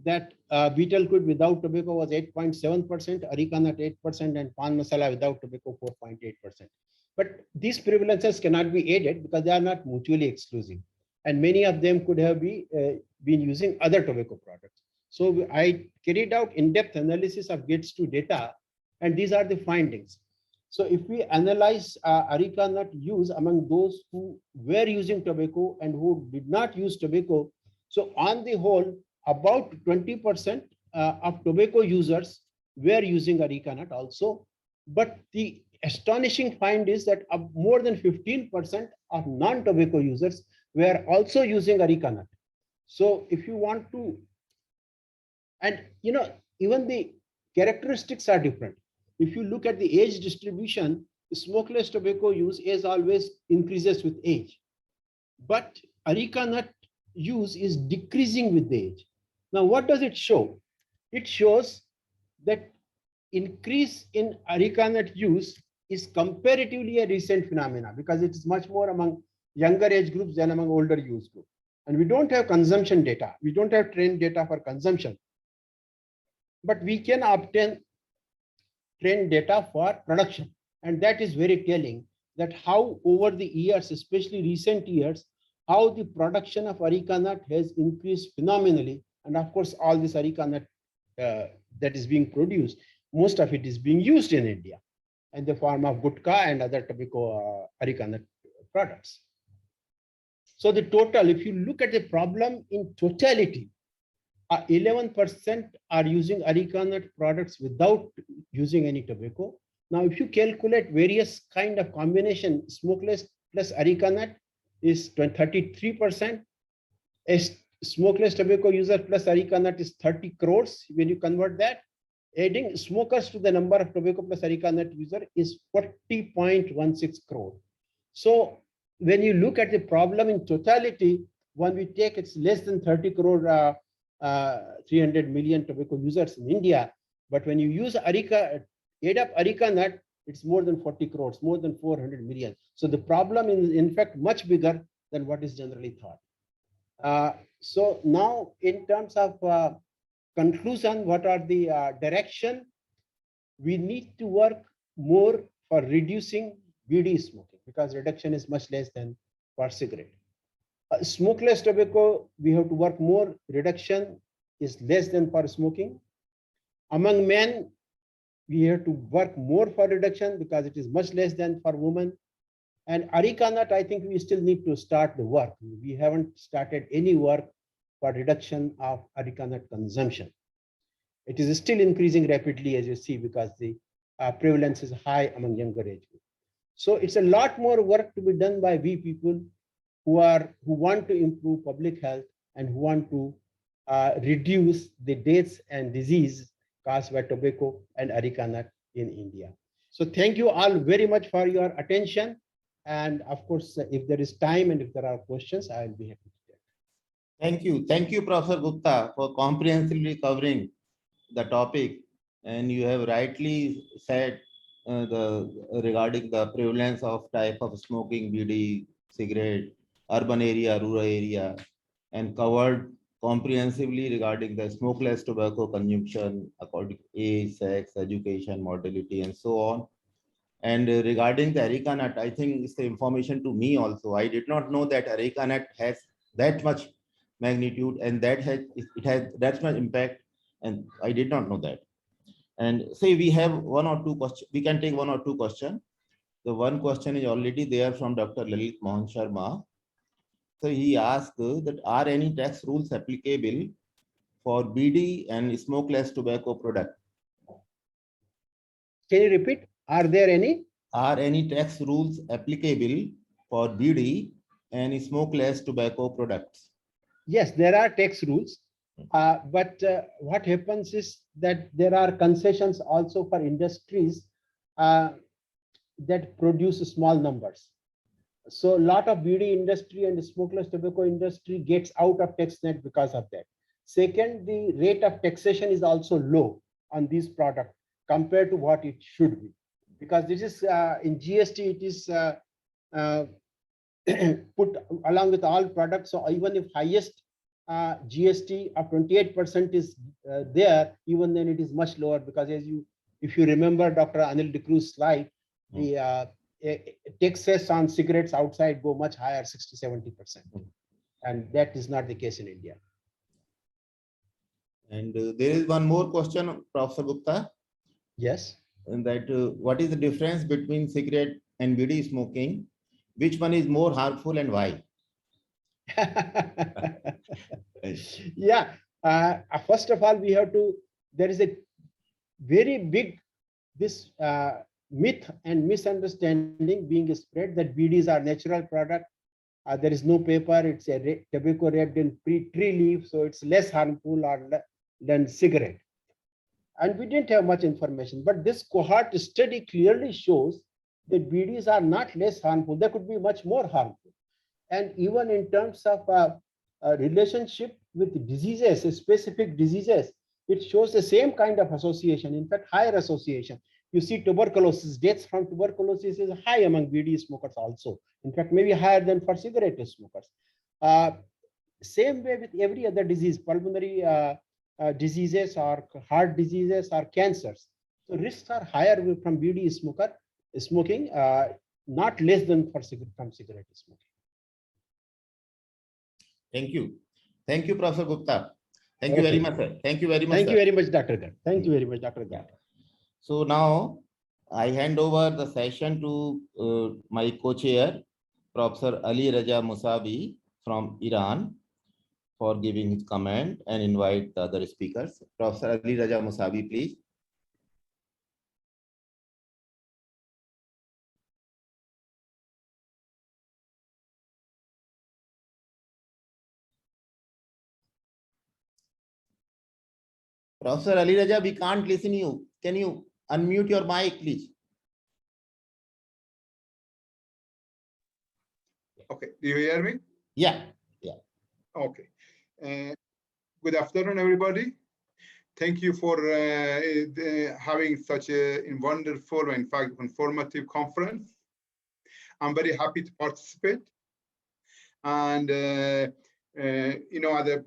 that betel quid without tobacco was 8.7%, areca nut 8%, and pan masala without tobacco 4.8%. But these prevalences cannot be aided because they are not mutually exclusive, and many of them could have been using other tobacco products. So I carried out in-depth analysis of GATES 2 data, and these are the findings. So if we analyze areca nut use among those who were using tobacco and who did not use tobacco, so on the whole, about 20% of tobacco users were using areca nut also. But the astonishing find is that more than 15% of non-tobacco users were also using areca nut. So if you want to, and even the characteristics are different. If you look at the age distribution, smokeless tobacco use as always increases with age, but areca nut use is decreasing with the age. Now, what does it show? It shows that increase in areca nut use is comparatively a recent phenomena because it is much more among younger age groups than among older use group. And we don't have consumption data. We don't have trend data for consumption, but we can obtain trend data for production. And that is very telling that how over the years, especially recent years, how the production of areca nut has increased phenomenally. And of course, all this areca nut that is being produced, most of it is being used in India in the form of gutka and other tobacco areca nut products. So the total, if you look at the problem in totality, 11% are using areca nut products without using any tobacco. Now, if you calculate various kind of combination, smokeless plus areca nut is 33%. A smokeless tobacco user plus areca nut is 30 crores. When you convert that, adding smokers to the number of tobacco plus areca nut user is 40.16 crore. So when you look at the problem in totality, when we take it's less than 30 crore, 300 million tobacco users in India. But when you use areca, add up areca nut, it's more than 40 crores, more than 400 million. So the problem is in fact much bigger than what is generally thought. So now in terms of conclusion, what are the direction? We need to work more for reducing BD smoking because reduction is much less than for cigarette. Smokeless tobacco, we have to work more. Reduction is less than for smoking. Among men, we have to work more for reduction because it is much less than for women. And areca nut, I think we still need to start the work. We haven't started any work for reduction of areca nut consumption. It is still increasing rapidly, as you see, because the prevalence is high among younger age group. So it's a lot more work to be done by we people who want to improve public health and who want to reduce the deaths and disease caused by tobacco and areca nut in India. So thank you all very much for your attention. And of course, if there is time and if there are questions, I will be happy to take. Thank you. Thank you, Professor Gupta, for comprehensively covering the topic. And you have rightly said regarding the prevalence of type of smoking, BD, cigarette, urban area, rural area, and covered comprehensively regarding the smokeless tobacco consumption according to age, sex, education, mortality, and so on. And regarding the areca nut, I think it's the information to me also. I did not know that areca nut has that much magnitude and that it has that much impact, and I did not know that. And say we have one or two questions, we can take one or two questions. The one question is already there from Dr. Lalit Mohan Sharma. So he asked that are any tax rules applicable for BD and smokeless tobacco product? Can you repeat? Are there any? Are any tax rules applicable for BD and smokeless tobacco products? Yes, there are tax rules. But what happens is that there are concessions also for industries that produce small numbers. So a lot of BD industry and smokeless tobacco industry gets out of tax net because of that. Second, the rate of taxation is also low on these products compared to what it should be. Because this is in GST, it is put along with all products. So even if highest GST of 28% is there, even then it is much lower because if you remember Dr. Anil Dicru's slide, the taxes on cigarettes outside go much higher, 60-70%. And that is not the case in India. And there is one more question, Professor Gupta. Yes. And that what is the difference between cigarette and BD smoking? Which one is more harmful and why? Yeah. First of all, we have to, there is a very big, this myth and misunderstanding being spread that BDs are natural product. There is no paper, it's a tobacco wrapped in tree leaf, so it's less harmful than cigarette. And we didn't have much information, but this cohort study clearly shows that BDs are not less harmful. They could be much more harmful. And even in terms of relationship with diseases, specific diseases, it shows the same kind of association, in fact, higher association. You see tuberculosis, deaths from tuberculosis is high among BD smokers also. In fact, maybe higher than for cigarette smokers. Same way with every other disease, pulmonary diseases or heart diseases or cancers. So risks are higher from BD smoking, not less than from cigarette smoking. Thank you. Thank you, Professor Gupta. Thank you very much, sir. Thank you very much. Thank you very much, Dr. Garg. Thank you very much, Dr. Garg. So now I hand over the session to my co-chair, Professor Ali Raja Musavi from Iran. for giving his comment and invite the other speakers. Professor Ali Raja Musavi, please. Professor Ali Raja, we can't listen to you. Can you unmute your mic, please? Okay, do you hear me? Yeah, yeah. Okay. Good afternoon, everybody. Thank you for having such a wonderful, in fact, informative conference. I'm very happy to participate. And, you know, as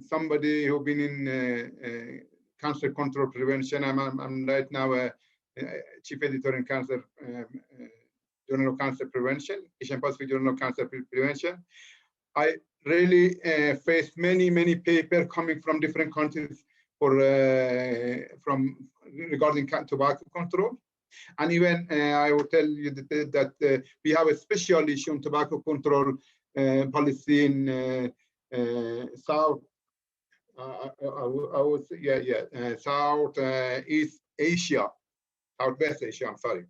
somebody who's been in cancer control prevention, I'm right now a chief editor in cancer, Journal of Cancer Prevention, Asian Pacific Journal of Cancer Prevention. I really faced many papers coming from different countries for regarding tobacco control, and even I will tell you that we have a special issue on tobacco control policy in South. I would say, Southeast Asia, Southwest Asia. I'm sorry,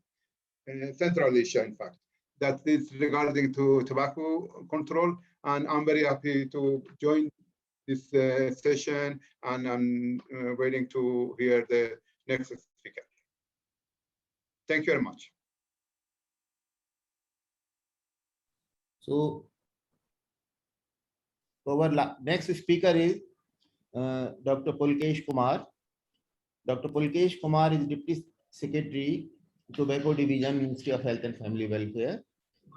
Central Asia, in fact. That is regarding to tobacco control, and I'm very happy to join this session, and I'm waiting to hear the next speaker. Thank you very much. So our next speaker is Dr. Pulkesh Kumar. Dr. Pulkesh Kumar is Deputy Secretary, Tobacco Division, Ministry of Health and Family Welfare.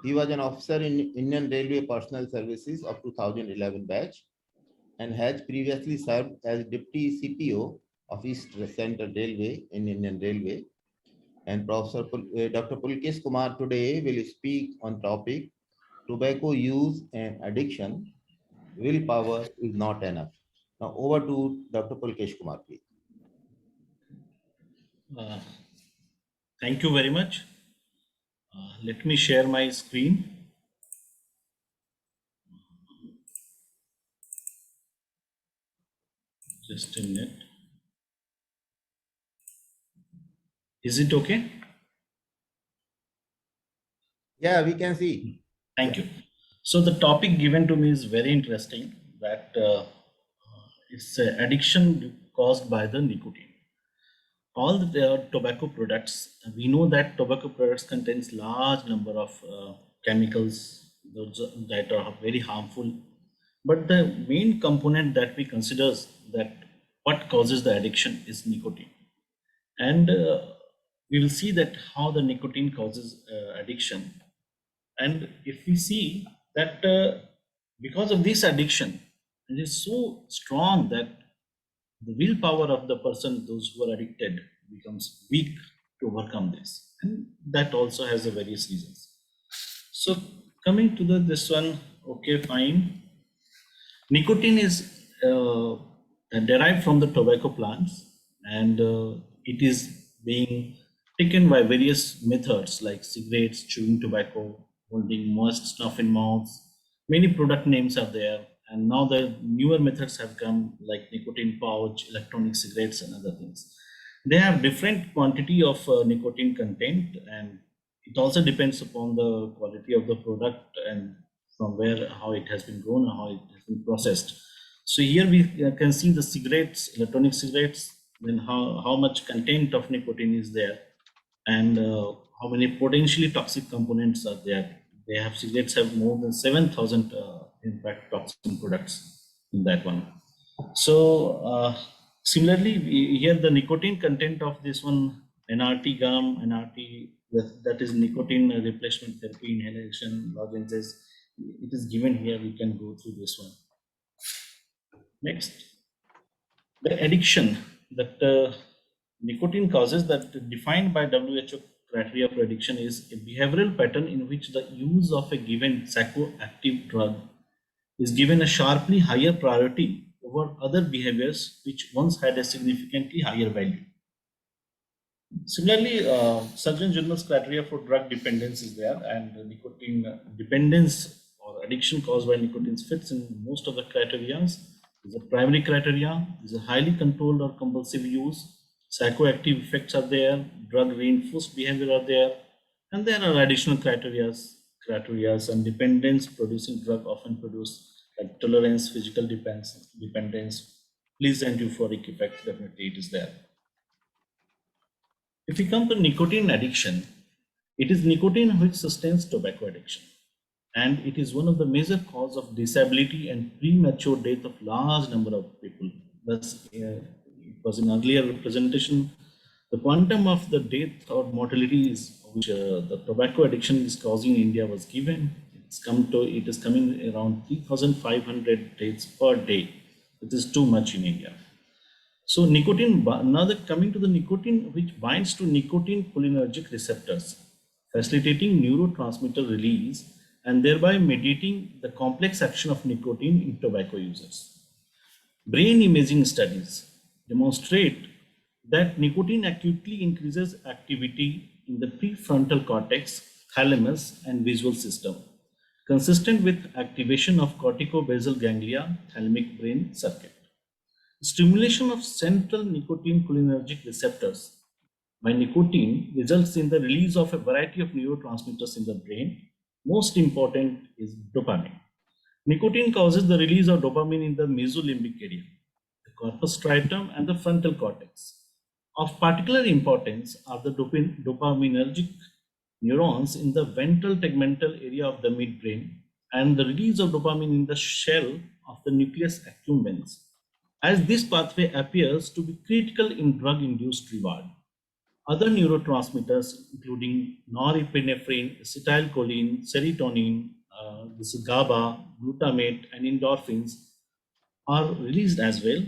He was an officer in Indian Railway Personnel Services of 2011 batch and has previously served as Deputy CPO of East Central Railway in Indian Railway. And Professor Dr. Pulkesh Kumar today will speak on topic tobacco use and addiction. Willpower is not enough. Now over to Dr. Pulkesh Kumar, please. Thank you very much. Let me share my screen. Just a minute. Is it okay? Yeah, we can see. Thank you. So the topic given to me is very interesting, that it's addiction caused by the nicotine. All the tobacco products, we know that tobacco products contains large number of chemicals that are very harmful. But the main component that we consider that what causes the addiction is nicotine. And we will see that how the nicotine causes addiction. And if we see that because of this addiction, it is so strong that the willpower of the person, those who are addicted, becomes weak to overcome this. And that also has a various reasons. So coming to this one, okay, fine. Nicotine is derived from the tobacco plants, and it is being taken by various methods like cigarettes, chewing tobacco, holding moist snuff in mouths. Many product names are there, and now the newer methods have come like nicotine pouch, electronic cigarettes, and other things. They have different quantity of nicotine content, and it also depends upon the quality of the product and from where, how it has been grown or how it has been processed. So here we can see the cigarettes, electronic cigarettes, then how much content of nicotine is there, and how many potentially toxic components are there. They have cigarettes have more than 7,000 in fact toxic products in that one. So similarly, here the nicotine content of this one, NRT gum, NRT, that is nicotine replacement therapy, inhalation, lozenges, it is given here. We can go through this one. Next, the addiction that nicotine causes, that defined by WHO criteria for addiction, is a behavioral pattern in which the use of a given psychoactive drug is given a sharply higher priority over other behaviors which once had a significantly higher value. Similarly, Surgeon General's criteria for drug dependence is there, and nicotine dependence or addiction caused by nicotine fits in most of the criteria. Is a primary criteria, is a highly controlled or compulsive use, psychoactive effects are there, drug reinforced behavior are there, and there are additional criteria and dependence producing drug often produce like tolerance, physical dependence, pleasant euphoric effect, definitely it is there. If we come to nicotine addiction, it is nicotine which sustains tobacco addiction, and it is one of the major cause of disability and premature death of large number of people. Thus, it was in earlier presentation, the quantum of the death or mortality is which the tobacco addiction is causing in India was given. It is coming around 3,500 deaths per day. It is too much in India. So nicotine, now coming to the nicotine, which binds to nicotine cholinergic receptors, facilitating neurotransmitter release and thereby mediating the complex action of nicotine in tobacco users. Brain imaging studies demonstrate that nicotine acutely increases activity in the prefrontal cortex, thalamus, and visual system, consistent with activation of corticobasal ganglia, thalamic brain circuit. Stimulation of central nicotine cholinergic receptors by nicotine results in the release of a variety of neurotransmitters in the brain. Most important is dopamine. Nicotine causes the release of dopamine in the mesolimbic area, the corpus striatum, and the frontal cortex. Of particular importance are the dopaminergic neurons in the ventral tegmental area of the midbrain and the release of dopamine in the shell of the nucleus accumbens, as this pathway appears to be critical in drug-induced reward. Other neurotransmitters, including norepinephrine, acetylcholine, serotonin, this is GABA, glutamate, and endorphins, are released as well,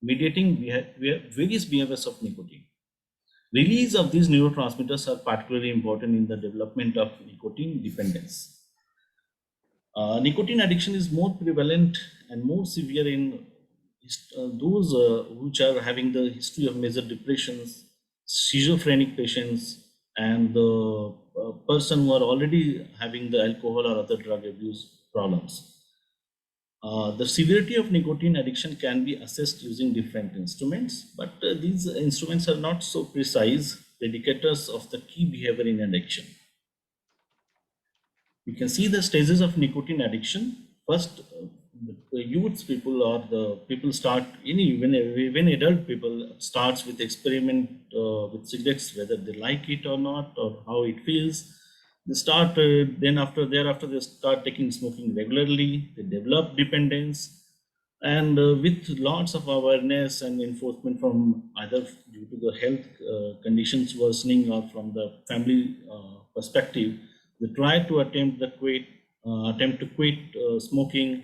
mediating various behaviors of nicotine. Release of these neurotransmitters are particularly important in the development of nicotine dependence. Nicotine addiction is more prevalent and more severe in those which are having the history of major depressions, schizophrenic patients, and the person who are already having the alcohol or other drug abuse problems. The severity of nicotine addiction can be assessed using different instruments, but these instruments are not so precise indicators of the key behavior in addiction. You can see the stages of nicotine addiction. First, the youths people or the people start, when adult people starts with experiment with cigarettes, whether they like it or not, or how it feels. They start, thereafter they start taking smoking regularly, they develop dependence, and with lots of awareness and enforcement from either due to the health conditions worsening or from the family perspective, they try to attempt to quit smoking,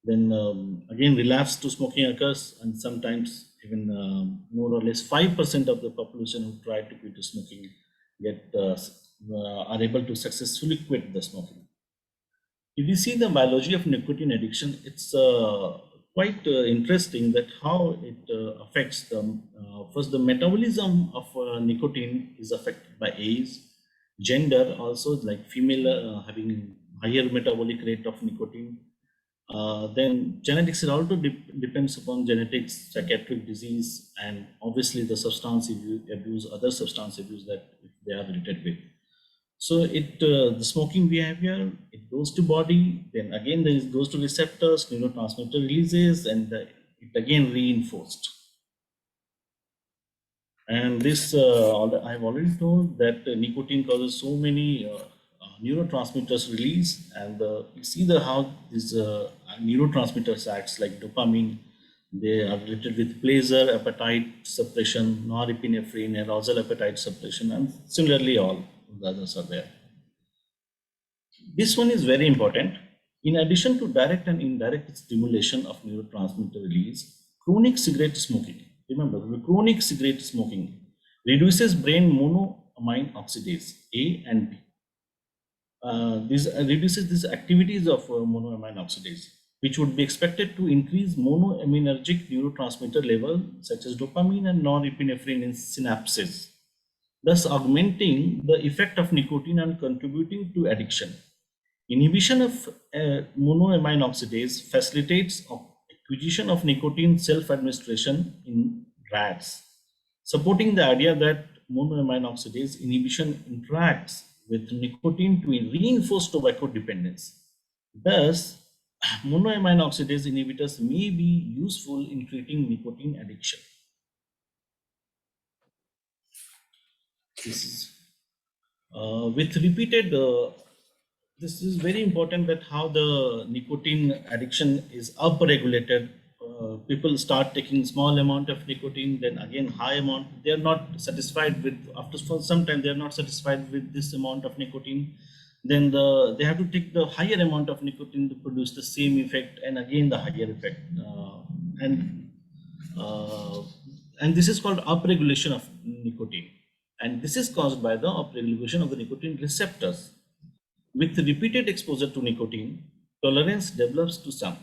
then again relapse to smoking occurs, and sometimes even more or less 5% of the population who try to quit smoking are able to successfully quit the smoking. If you see the biology of nicotine addiction, it's quite interesting that how it affects them. First, the metabolism of nicotine is affected by age, gender, also like female having higher metabolic rate of nicotine. Then genetics also depends upon genetics, psychiatric disease, and obviously the substance abuse, other substance abuse that they are related with. So the smoking behavior, it goes to body, then again goes to receptors, neurotransmitter releases, and it again reinforced. And this, I've already told that nicotine causes so many neurotransmitters release, and you see how these neurotransmitters acts like dopamine. They are related with pleasure, appetite suppression, norepinephrine, arousal appetite suppression, and similarly all the others are there. This one is very important. In addition to direct and indirect stimulation of neurotransmitter release, chronic cigarette smoking, remember, the chronic cigarette smoking reduces brain monoamine oxidase A and B. This reduces these activities of monoamine oxidase, which would be expected to increase monoaminergic neurotransmitter level such as dopamine and norepinephrine in synapses, thus augmenting the effect of nicotine and contributing to addiction. Inhibition of monoamine oxidase facilitates acquisition of nicotine self-administration in rats, supporting the idea that monoamine oxidase inhibition interacts with nicotine to reinforce tobacco dependence. Thus, monoamine oxidase inhibitors may be useful in treating nicotine addiction. This is with repeated this is very important, that how the nicotine addiction is upregulated. People start taking small amount of nicotine, then again high amount. They are not satisfied with, after for some time they are not satisfied with this amount of nicotine. Then they have to take the higher amount of nicotine to produce the same effect, and again the higher effect. And uh, and this is called upregulation of nicotine. And this is caused by the upregulation of the nicotine receptors. With repeated exposure to nicotine, tolerance develops to some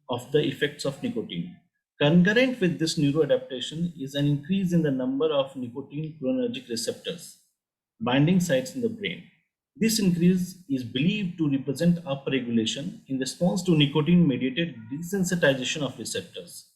of the effects of nicotine. Concurrent with this neuroadaptation is an increase in the number of nicotine cholinergic receptors, binding sites in the brain. This increase is believed to represent upregulation in response to nicotine-mediated desensitization of receptors.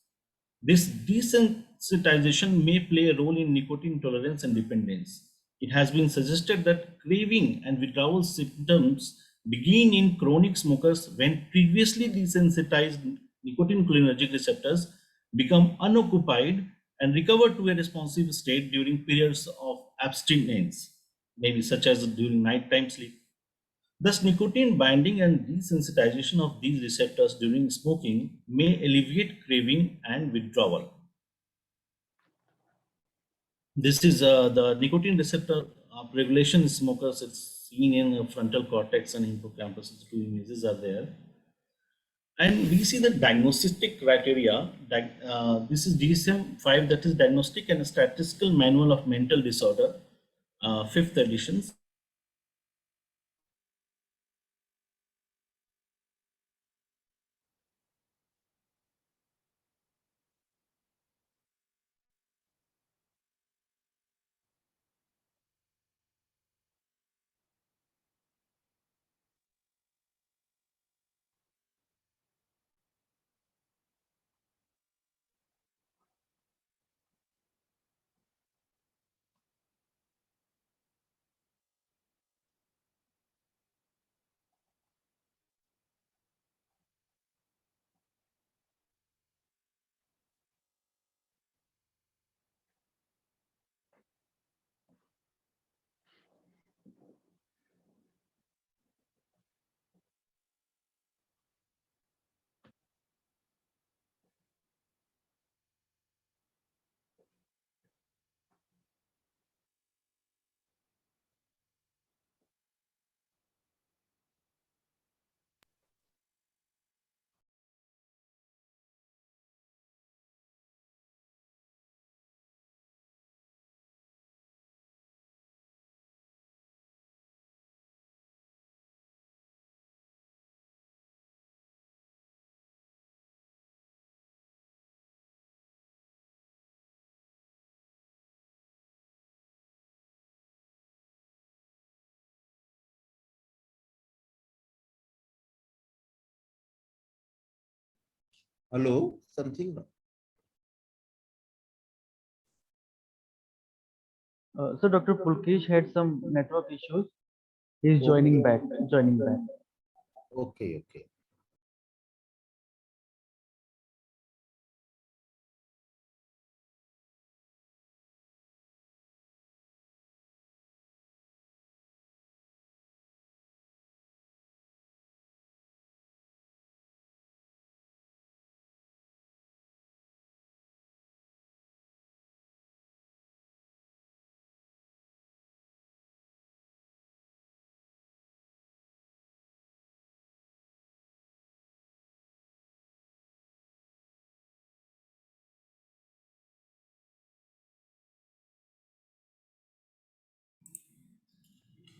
This desensitization may play a role in nicotine tolerance and dependence. It has been suggested that craving and withdrawal symptoms begin in chronic smokers when previously desensitized nicotine cholinergic receptors become unoccupied and recover to a responsive state during periods of abstinence, maybe such as during nighttime sleep. Thus, nicotine binding and desensitization of these receptors during smoking may alleviate craving and withdrawal. This is the nicotine receptor upregulation in smokers. It's seen in frontal cortex and hippocampus. The two images are there. And we see the diagnostic criteria. This is DSM-5, that is Diagnostic and Statistical Manual of Mental Disorder, 5th edition. Hello, something. So Dr. Pulkesh had some network issues. He's joining back. Joining back. Okay, okay.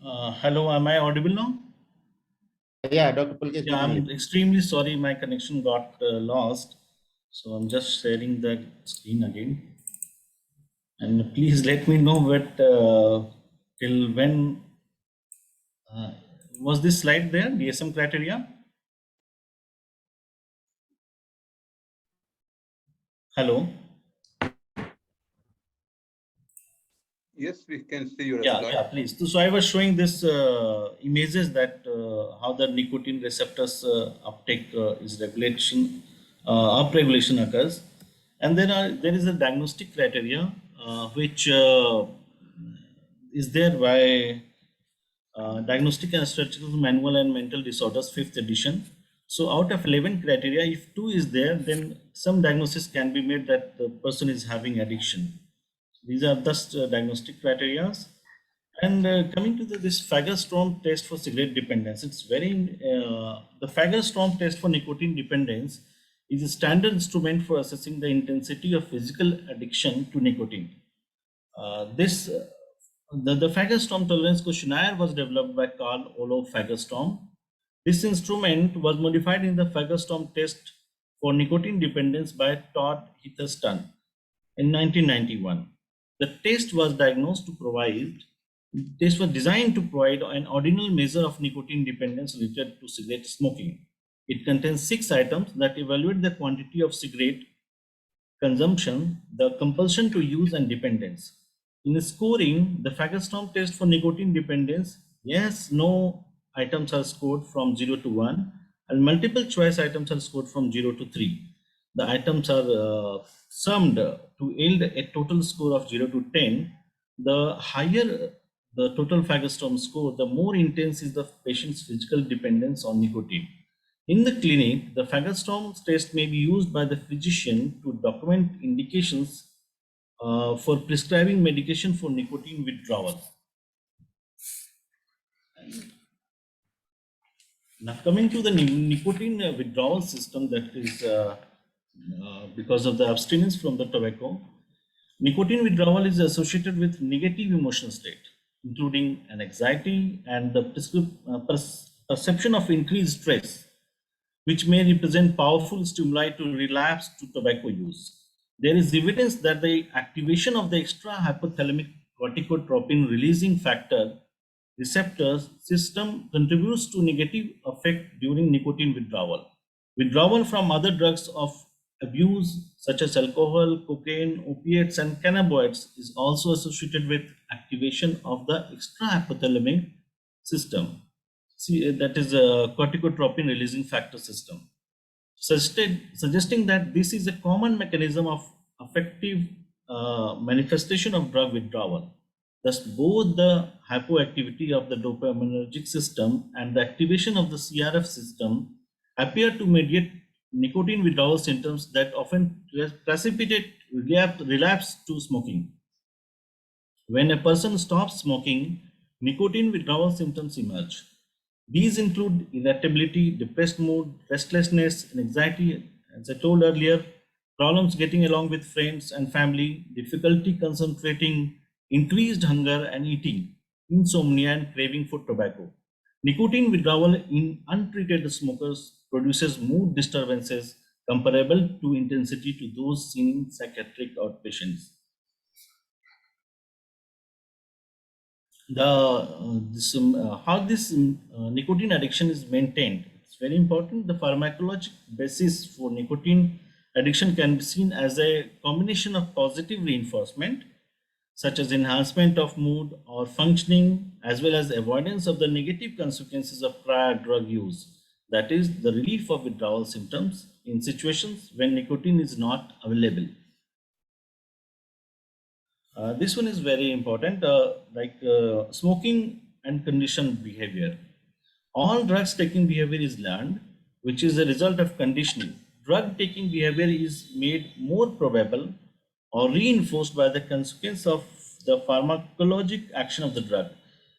Hello, am I audible now? Yeah, Dr. Pulkesh, we Yeah, can hear I'm extremely sorry, my connection got lost. So I'm just sharing the screen again. And please let me know what till when uh, Was this slide there, DSM criteria? Hello? Yes, we can see your Yeah, slide. yeah, please. So I was showing this images that how the nicotine receptors uptake is regulation, upregulation occurs, and there is a diagnostic criteria which is there by Diagnostic and Statistical Manual and Mental Disorders, 5th edition. So out of 11 criteria, if 2 is there, then some diagnosis can be made that the person is having addiction. These are thus diagnostic criteria. And coming to this Fagerstrom test for cigarette dependence, it's the Fagerstrom test for nicotine dependence is a standard instrument for assessing the intensity of physical addiction to nicotine. The Fagerstrom tolerance questionnaire was developed by Carl Olof Fagerstrom. This instrument was modified in the Fagerstrom test for nicotine dependence by Todd Hitherston in 1991. The test was designed to provide an ordinal measure of nicotine dependence related to cigarette smoking. It contains 6 items that evaluate the quantity of cigarette consumption, the compulsion to use, and dependence. In scoring, the Fagerstrom test for nicotine dependence, yes, no items are scored from 0 to 1, and multiple choice items are scored from 0 to 3. The items are summed to yield a total score of 0 to 10. The higher the total Fagerstrom score, the more intense is the patient's physical dependence on nicotine. In the clinic, the Fagerstrom test may be used by the physician to document indications for prescribing medication for nicotine withdrawal. Now, coming to the nicotine withdrawal system, that is because of the abstinence from the tobacco, nicotine withdrawal is associated with negative emotional state, including an anxiety and the perception of increased stress, which may represent powerful stimuli to relapse to tobacco use. There is evidence that the activation of the extra hypothalamic corticotropin releasing factor receptor system contributes to negative effect during nicotine withdrawal. Withdrawal from other drugs of abuse such as alcohol, cocaine, opiates, and cannabinoids is also associated with activation of the extra hypothalamic system. See, that is a corticotropin releasing factor system, suggesting that this is a common mechanism of effective manifestation of drug withdrawal. Thus, both the hypoactivity of the dopaminergic system and the activation of the CRF system appear to mediate nicotine withdrawal symptoms that often precipitate relapse to smoking. When a person stops smoking, nicotine withdrawal symptoms emerge. These include irritability, depressed mood, restlessness, and anxiety, as I told earlier, problems getting along with friends and family, difficulty concentrating, increased hunger and eating, insomnia, and craving for tobacco. Nicotine withdrawal in untreated smokers produces mood disturbances comparable to intensity to those seen in psychiatric outpatients. How this nicotine addiction is maintained, it's very important. The pharmacologic basis for nicotine addiction can be seen as a combination of positive reinforcement such as enhancement of mood or functioning, as well as avoidance of the negative consequences of prior drug use, that is the relief of withdrawal symptoms in situations when nicotine is not available. This one is very important, smoking and conditioned behavior. All drugs taking behavior is learned, which is a result of conditioning. Drug taking behavior is made more probable or reinforced by the consequence of the pharmacologic action of the drug,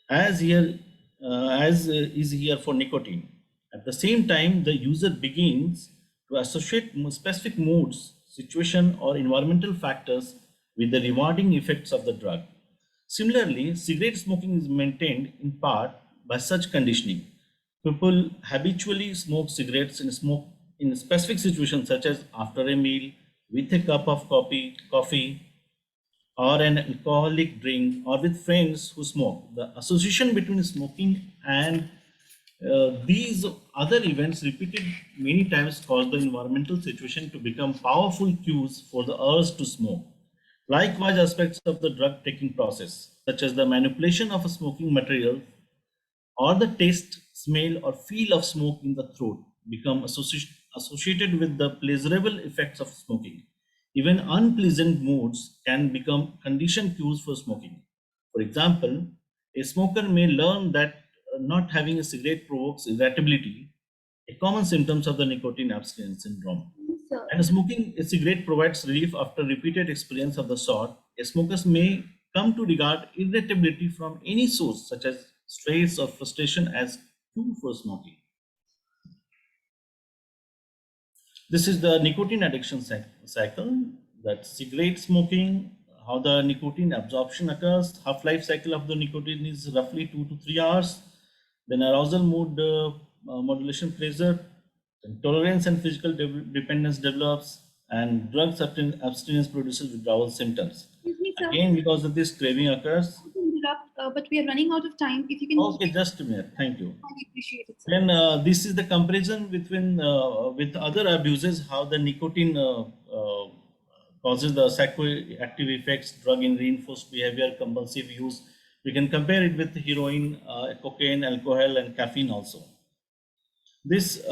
as is here for nicotine. At the same time, the user begins to associate specific moods, situation, or environmental factors with the rewarding effects of the drug. Similarly, cigarette smoking is maintained in part by such conditioning. People habitually smoke cigarettes in specific situations such as after a meal, with a cup of coffee, or an alcoholic drink, or with friends who smoke. The association between smoking and These other events repeated many times cause the environmental situation to become powerful cues for the urge to smoke. Likewise, aspects of the drug taking process, such as the manipulation of a smoking material or the taste, smell, or feel of smoke in the throat, become associated with the pleasurable effects of smoking. Even unpleasant moods can become conditioned cues for smoking. For example, a smoker may learn that not having a cigarette provokes irritability, a common symptom of the nicotine abstinence syndrome. So, And smoking a cigarette provides relief after repeated experience of the sort. A smokers may come to regard irritability from any source, such as stress or frustration, as cue for smoking. This is the nicotine addiction cycle, that cigarette smoking, how the nicotine absorption occurs. Half-life cycle of the nicotine is roughly 2 to 3 hours. Then arousal mood modulation pleasure, then tolerance and physical dependence develops, and drug abstinence produces withdrawal symptoms. excuse me, sir. Again, because of this, craving occurs. To interrupt, but we are running out of time. If you can Okay, just a minute. Thank you. highly appreciate it, sir. Then this is the comparison between with other abuses, how the nicotine causes the psychoactive effects, drug in reinforced behavior, compulsive use. We can compare it with heroin, cocaine, alcohol, and caffeine also. This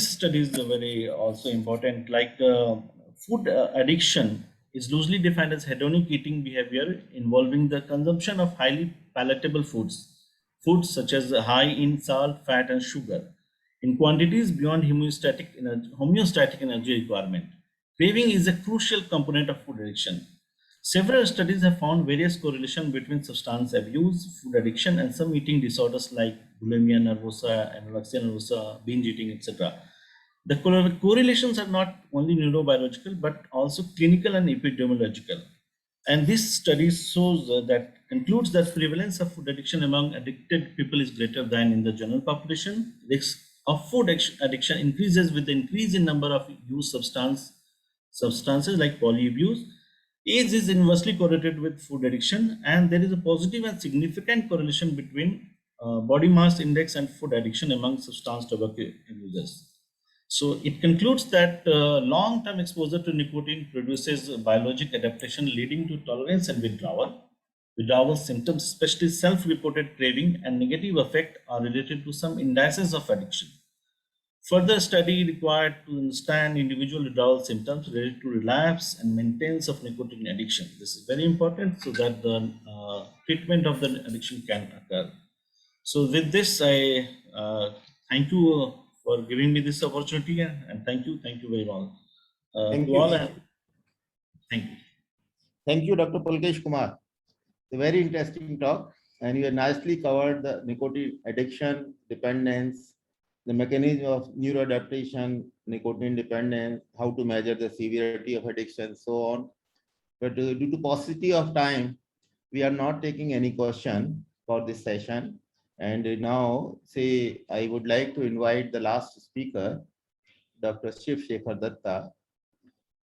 study is very also important. Like food addiction is loosely defined as hedonic eating behavior involving the consumption of highly palatable foods such as high in salt, fat, and sugar, in quantities beyond homeostatic energy requirement. Craving is a crucial component of food addiction. Several studies have found various correlation between substance abuse, food addiction, and some eating disorders like bulimia nervosa, anorexia nervosa, binge eating, etc. The correlations are not only neurobiological but also clinical and epidemiological. And this study shows that concludes that prevalence of food addiction among addicted people is greater than in the general population. Risk of food addiction increases with the increase in number of used substances like polyabuse. Age is inversely correlated with food addiction, and there is a positive and significant correlation between body mass index and food addiction among substance tobacco users. So it concludes that long-term exposure to nicotine produces biologic adaptation leading to tolerance and withdrawal. Withdrawal symptoms, especially self-reported craving and negative affect, are related to some indices of addiction. Further study required to understand individual withdrawal symptoms related to relapse and maintenance of nicotine addiction. This is very important so that the treatment of the addiction can occur. So with this, I thank you for giving me this opportunity, and thank you very much Thank to you. all. Thank you. Thank you, Dr. Pulkesh Kumar. It's a very interesting talk, and you have nicely covered the nicotine addiction, dependence, the mechanism of neuroadaptation, nicotine dependence, how to measure the severity of addiction, so on. But due to paucity of time, we are not taking any question for this session. And now, I would like to invite the last speaker, Dr. Shiv Shekhar Datta.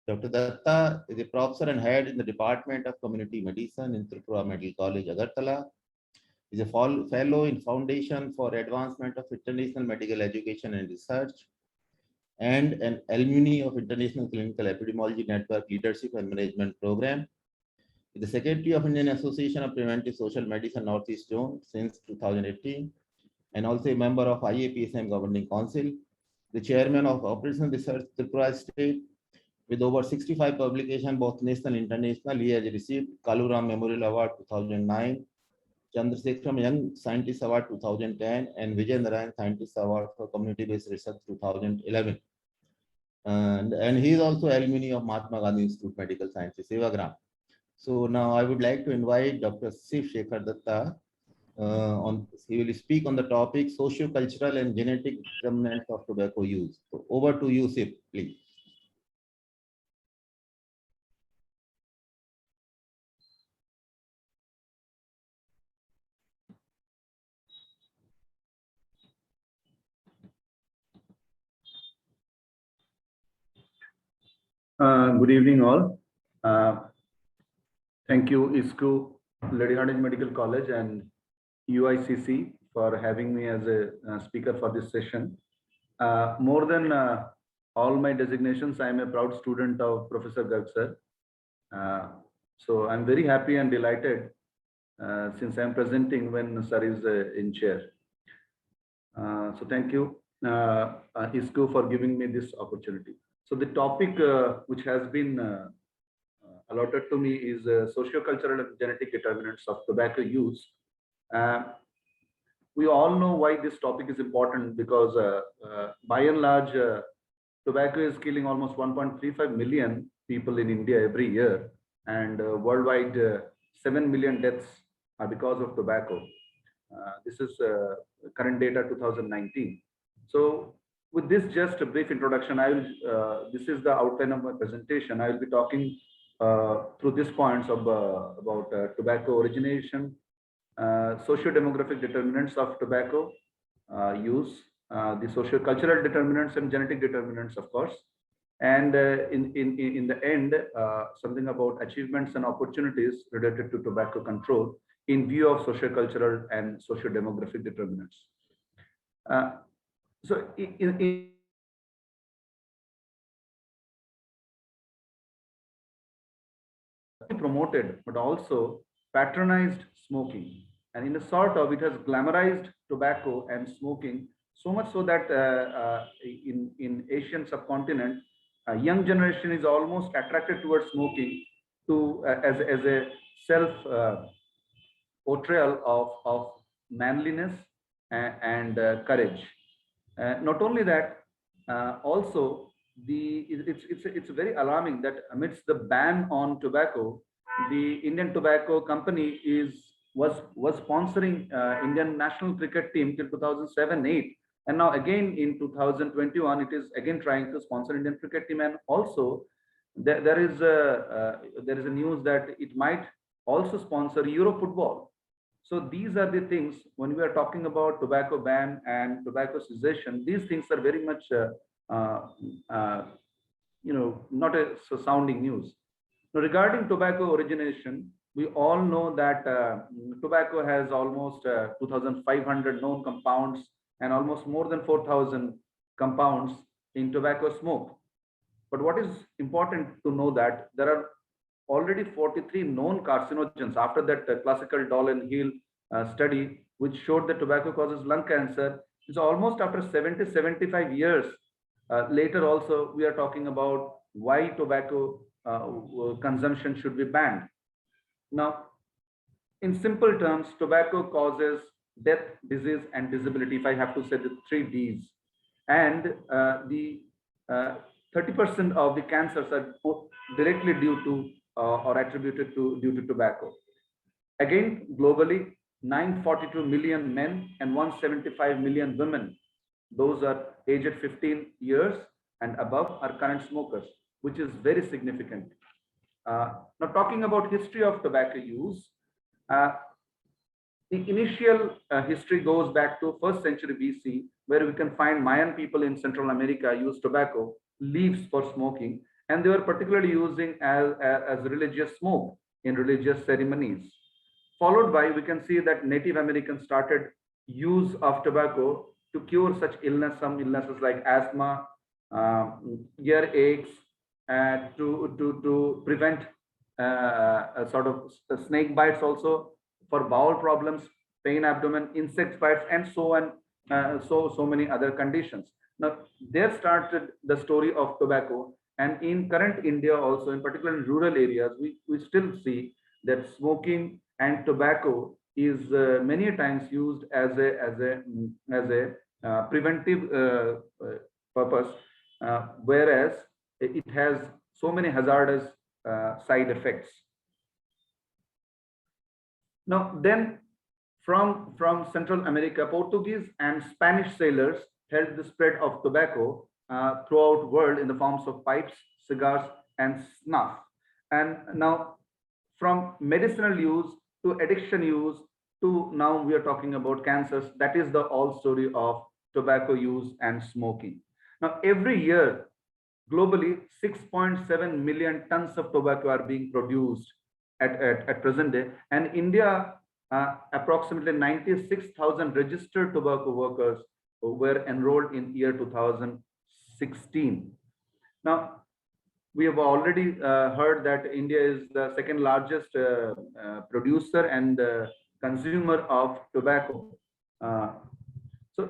Dr. Datta is a professor and head in the Department of Community Medicine in Tripura Medical College, Agartala. He is a fellow in Foundation for Advancement of International Medical Education and Research, and an alumni of International Clinical Epidemiology Network Leadership and Management Program. He is the Secretary of Indian Association of Preventive Social Medicine Northeast Zone since 2018, and also a member of IAPSM Governing Council, the chairman of Operational Research Tripura State. With over 65 publications, both national and international, he has received Kaluram Memorial Award 2009, Chandrasekharam Young Scientist Award 2010, and Vijay Narayan Scientist Award for Community-Based Research 2011. And he is also alumni of Mahatma Gandhi Institute of Medical Sciences, Sevagram. So now I would like to invite Dr. Shiv Shekhar Datta. He will speak on the topic socio-cultural and genetic determinants of tobacco use. So over to you, Shiv, please. Good evening, all. Thank you, ISCO, Lady Medical College, and UICC for having me as a speaker for this session. More than all my designations, I am a proud student of Professor Garg sir. So I'm very happy and delighted since I'm presenting when sir is in chair. So thank you, ISCO, for giving me this opportunity. So the topic which has been allotted to me is socio-cultural and genetic determinants of tobacco use. Uh, we all know why this topic is important because by and large, tobacco is killing almost 1.35 million people in India every year, and worldwide 7 million deaths are because of tobacco. This is current data 2019. So with this just a brief introduction, I will, this is the outline of my presentation. I will be talking through these points of, about tobacco origination, socio-demographic determinants of tobacco use, the socio-cultural determinants and genetic determinants, of course, and in the end, something about achievements and opportunities related to tobacco control in view of socio-cultural and socio-demographic determinants. So in promoted, but also patronized smoking. And in a sort of, it has glamorized tobacco and smoking so much so that in Asian subcontinent, a young generation is almost attracted towards smoking to as a self portrayal of manliness and courage. Not only that, also it's very alarming that amidst the ban on tobacco, the Indian Tobacco Company was sponsoring Indian national cricket team till 2007-8, and now again in 2021 it is again trying to sponsor Indian cricket team, and also there is a news that it might also sponsor Euro football. So these are the things when we are talking about tobacco ban and tobacco cessation. These things are very much, uh, uh, not a sounding news. Now, regarding tobacco origination, we all know that tobacco has almost 2,500 known compounds and almost more than 4,000 compounds in tobacco smoke. But what is important to know that there are already 43 known carcinogens after that classical Doll and Hill study, which showed that tobacco causes lung cancer. It's almost after 75 years later also, we are talking about why tobacco consumption should be banned. Now, in simple terms, tobacco causes death, disease, and disability, if I have to say the 3 Ds. And the 30% of the cancers are directly due to or attributed to due to tobacco. Again, globally, 942 million men and 175 million women, those are aged 15 years and above, are current smokers, which is very significant. Now, talking about history of tobacco use, the initial history goes back to 1st century BC, where we can find Mayan people in Central America use tobacco leaves for smoking, and they were particularly using as religious smoke in religious ceremonies. Followed by, we can see that Native Americans started use of tobacco to cure such illness, some illnesses like asthma, ear aches, to prevent a sort of snake bites also, for bowel problems, pain abdomen, insect bites, and so on, so many other conditions. Now, there started the story of tobacco, and in current India also, in particular in rural areas, we still see that smoking and tobacco is many times used as a preventive purpose, whereas it has so many hazardous side effects. Now, then from Central America, Portuguese and Spanish sailors helped the spread of tobacco throughout world in the forms of pipes, cigars, and snuff. And now, from medicinal use to addiction use to now we are talking about cancers, that is the all story of tobacco use and smoking. Now, every year, globally, 6.7 million tons of tobacco are being produced at present day, and India approximately 96,000 registered tobacco workers were enrolled in year 2016. Now, we have already heard that India is the second largest producer and consumer of tobacco. So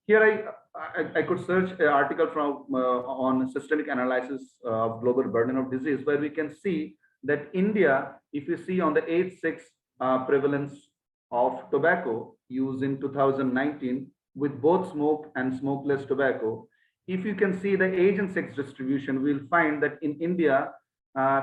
here I could search an article from on systemic analysis of global burden of disease, where we can see that India, if you see on the 8-6 prevalence of tobacco use in 2019 with both smoked and smokeless tobacco, if you can see the age and sex distribution, we'll find that in India,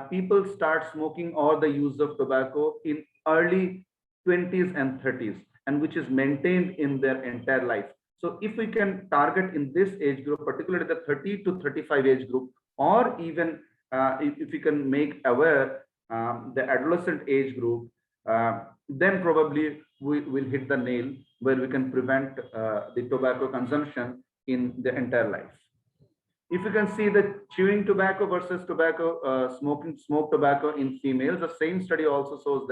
people start smoking or the use of tobacco in early 20s and 30s, and which is maintained in their entire life. So if we can target in this age group, particularly the 30 to 35 age group, or even if we can make aware the adolescent age group, then probably we will hit the nail where we can prevent the tobacco consumption in the entire life. If you can see the chewing tobacco versus tobacco, smoked tobacco in females, the same study also shows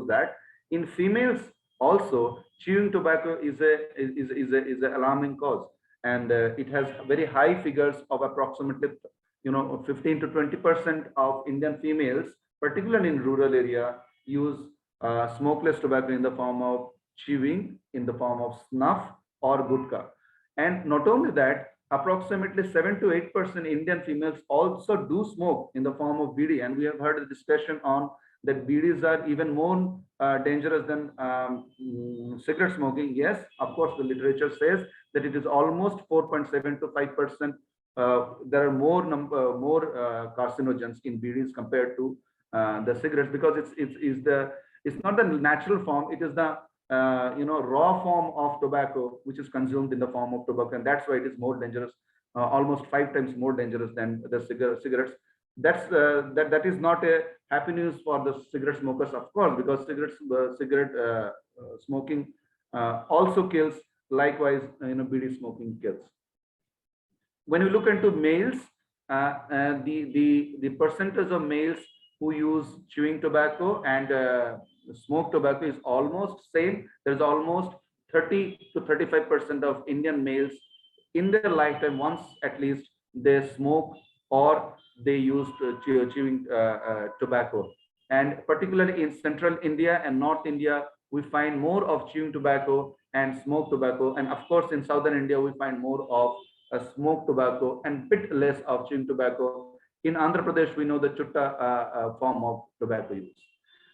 that in females also chewing tobacco is a alarming cause, and it has very high figures of approximately 15 to 20% of Indian females, particularly in rural area, use smokeless tobacco in the form of chewing, in the form of snuff or gutka. And not only that, approximately 7 to 8% Indian females also do smoke in the form of BD, and we have heard a discussion on that BDs are even more dangerous than cigarette smoking. Yes, of course, the literature says that it is almost 4.7 to 5%. There are more carcinogens in BDs compared to the cigarettes, because it's not the natural form. It is the raw form of tobacco, which is consumed in the form of tobacco, and that's why it is more dangerous, almost 5 times more dangerous than the cigarettes. That is not a happy news for the cigarette smokers, of course, because cigarette smoking also kills. Likewise, BD smoking kills. When we look into males, the percentage of males who use chewing tobacco and smoked tobacco is almost same. There's almost 30 to 35% of Indian males in their lifetime, once at least, they smoke or they use chewing tobacco. And particularly in central India and North India, we find more of chewing tobacco and smoked tobacco. And of course, in southern India, we find more of smoked tobacco and bit less of chewing tobacco. In Andhra Pradesh, we know the chutta form of tobacco use.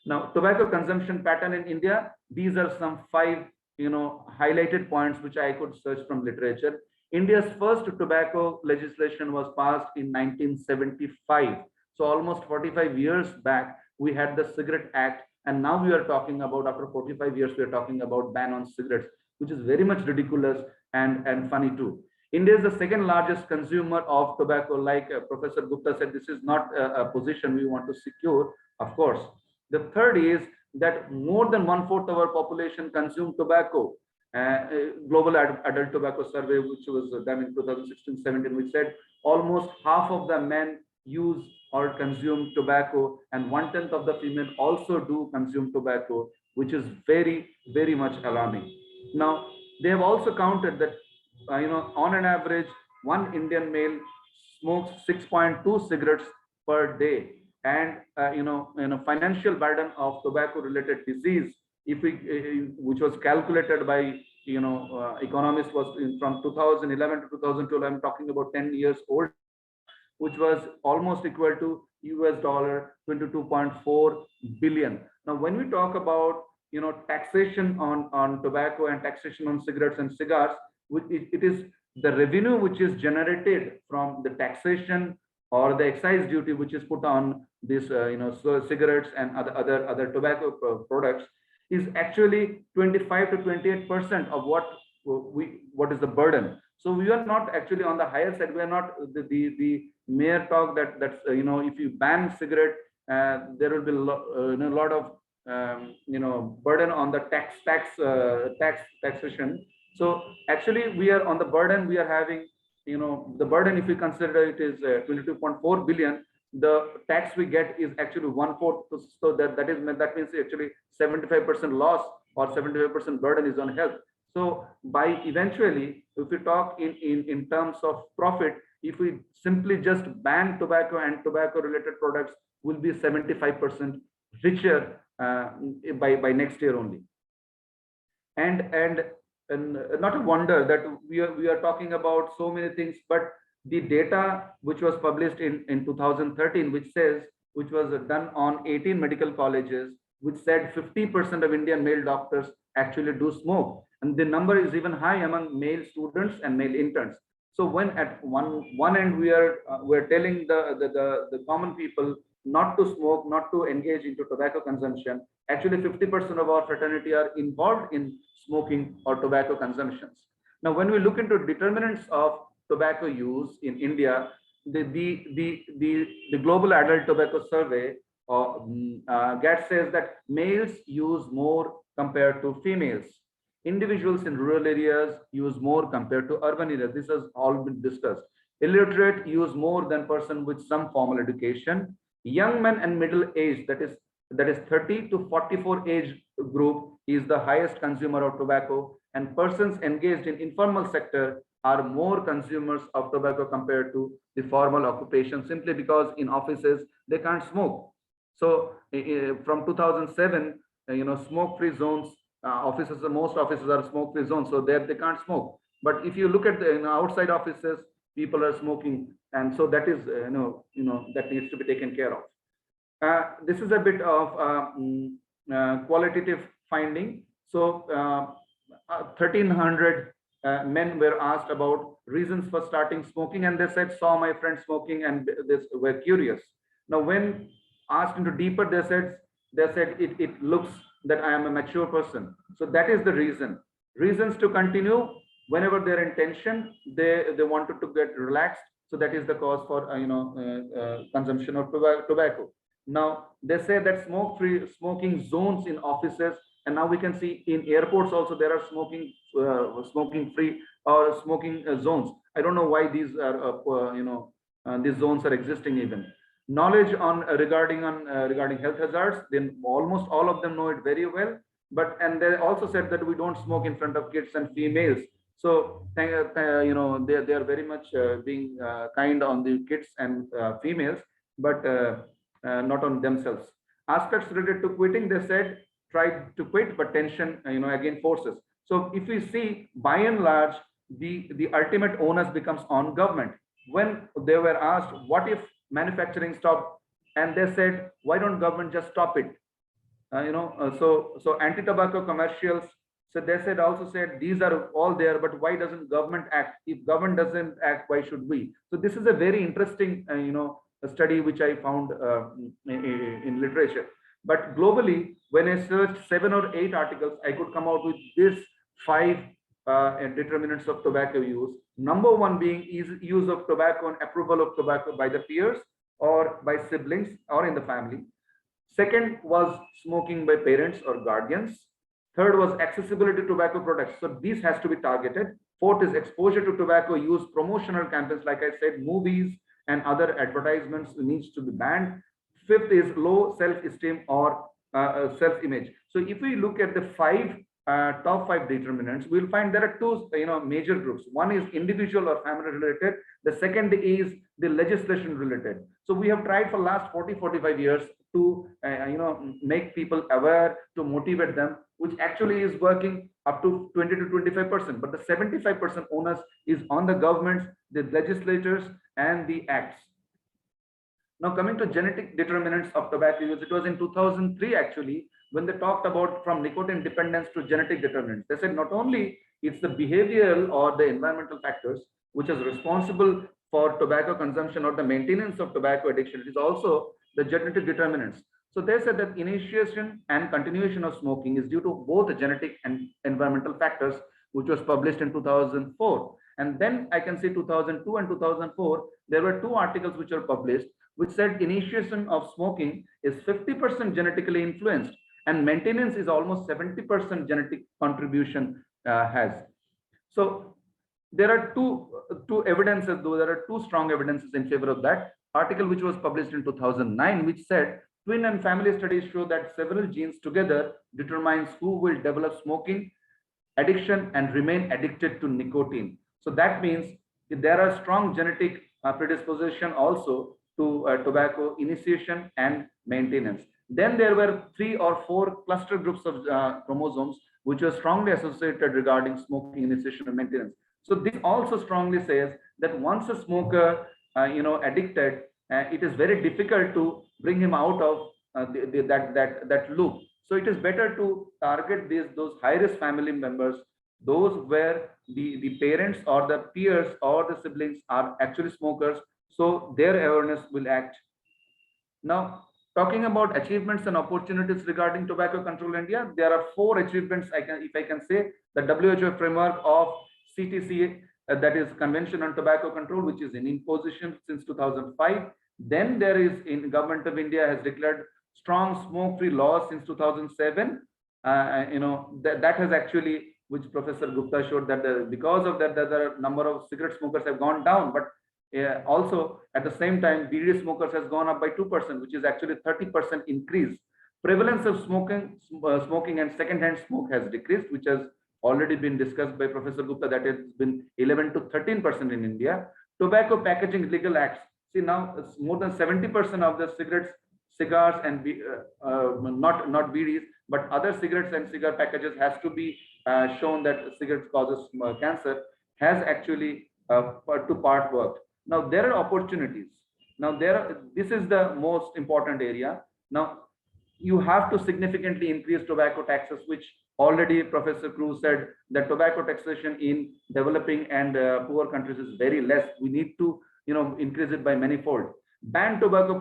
Now, tobacco consumption pattern in India, these are some 5 highlighted points which I could search from literature. India's first tobacco legislation was passed in 1975. So almost 45 years back, we had the Cigarette Act, and now we are talking about, after 45 years, we are talking about ban on cigarettes, which is very much ridiculous and funny too. India is the second largest consumer of tobacco. Like Professor Gupta said, this is not a position we want to secure, of course. The third is that more than 1/4 of our population consume tobacco. Global Adult Tobacco Survey, which was done in 2016-17, which said almost half of the men use or consume tobacco, and 1/10 of the female also do consume tobacco, which is very, very much alarming. Now, they have also counted that on an average, one Indian male smokes 6.2 cigarettes per day, and financial burden of tobacco-related disease, if we which was calculated by economists, was from 2011 to 2012. I'm talking about 10 years old data, which was almost equal to $22.4 billion. Now, when we talk about taxation on tobacco and taxation on cigarettes and cigars, it is the revenue which is generated from the taxation or the excise duty which is put on this cigarettes and other tobacco products, is actually 25 to 28% of what is the burden. So we are not actually on the higher side. We are not the mere talk that's if you ban cigarette, there will be a lot of burden on the taxation. So actually, we are on the burden. We are having the burden, if we consider it is 22.4 billion. the tax we get is actually 1/4. So that means actually 75% loss or 75% burden is on health. So by eventually, if we talk in terms of profit, if we simply just ban tobacco and tobacco related products, will be 75% richer by next year only. And not a wonder that we are talking about so many things, but the data which was published in 2013, which was done on 18 medical colleges, which said 50% of Indian male doctors actually do smoke, and the number is even high among male students and male interns. So when at one end we're telling the common people not to smoke, not to engage into tobacco consumption, actually 50% of our fraternity are involved in smoking or tobacco consumptions. Now, when we look into determinants of tobacco use in India, the Global Adult Tobacco Survey GATT says that males use more compared to females. Individuals in rural areas use more compared to urban areas. This has all been discussed. Illiterate use more than person with some formal education. Young men and middle age, that is 30 to 44 age group, is the highest consumer of tobacco, and persons engaged in informal sector are more consumers of tobacco compared to the formal occupation, simply because in offices they can't smoke. So from 2007, smoke-free zones, offices, most offices are smoke-free zones, so there they can't smoke. But if you look at the outside offices, people are smoking, and so that is that needs to be taken care of. This is a bit of qualitative finding. So 1,300 men were asked about reasons for starting smoking, and they said, saw my friend smoking, and they were curious. Now, when asked into deeper, they said it looks that I am a mature person. So that is the reason. Reasons to continue, whenever they're in tension, they wanted to get relaxed. So that is the cause for consumption of tobacco. Now they say that smoking zones in offices, and now we can see in airports also there are smoking free or smoking zones. I don't know why these are these zones are existing even. Knowledge on regarding health hazards, then almost all of them know it very well. And they also said that we don't smoke in front of kids and females. So they are very much being kind on the kids and females, but not on themselves. Aspects related to quitting, they said try to quit, but tension again forces. So if we see, by and large, the ultimate onus becomes on government. When they were asked what if manufacturing stopped, and they said, why don't government just stop it? So anti-tobacco commercials, so they said these are all there, but why doesn't government act? If government doesn't act, why should we? So this is a very interesting a study which I found in literature. But globally, when I searched 7 or 8 articles, I could come out with this 5 determinants of tobacco use. Number 1 being use of tobacco and approval of tobacco by the peers or by siblings or in the family. Second was smoking by parents or guardians. Third was accessibility to tobacco products. So this has to be targeted. Fourth is exposure to tobacco use, promotional campaigns, like I said, movies and other advertisements needs to be banned. Fifth is low self-esteem or self-image. So if we look at the top 5 determinants, we'll find there are 2 major groups. One is individual or family related. The second is the legislation related. So we have tried for last 40-45 years to make people aware, to motivate them, which actually is working up to 20 to 25%. But the 75% onus is on the governments, the legislators, and the acts. Now coming to genetic determinants of tobacco use, it was in 2003 actually when they talked about from nicotine dependence to genetic determinants. They said not only it's the behavioral or the environmental factors which is responsible for tobacco consumption or the maintenance of tobacco addiction, it is also the genetic determinants. So they said that initiation and continuation of smoking is due to both the genetic and environmental factors, which was published in 2004. And then I can see 2002 and 2004, there were 2 articles which were published, which said initiation of smoking is 50% genetically influenced and maintenance is almost 70% genetic contribution has. So there are two evidences, though there are 2 strong evidences in favor of that. article which was published in 2009, which said twin and family studies show that several genes together determines who will develop smoking addiction and remain addicted to nicotine. So that means there are strong genetic predisposition also to tobacco initiation and maintenance. Then there were 3 or 4 cluster groups of chromosomes which were strongly associated regarding smoking initiation and maintenance. So this also strongly says that once a smoker, addicted, it is very difficult to bring him out of that loop. So it is better to target those high-risk family members, those where the parents or the peers or the siblings are actually smokers, so their awareness will act. Now, talking about achievements and opportunities regarding tobacco control in India, there are 4 achievements if I can say. The WHO framework of CTC, that is Convention on Tobacco Control, which is in imposition since 2005. Then there is in Government of India has declared strong smoke-free laws since 2007. That has actually, which Professor Gupta showed, that because of that, the number of cigarette smokers have gone down, but also at the same time, BD smokers has gone up by 2%, which is actually 30% increase. Prevalence of smoking and secondhand smoke has decreased, which has already been discussed by Professor Gupta, that has been 11 to 13% in India. Tobacco packaging legal acts. See, now more than 70% of the cigarettes, cigars, and not BDs, but other cigarettes and cigar packages has to be shown that cigarettes causes cancer, has actually to part worked. Now there are opportunities. Now this is the most important area. Now you have to significantly increase tobacco taxes, which already Professor Cruz said that tobacco taxation in developing and poor countries is very less. We need to increase it by many-fold. Ban tobacco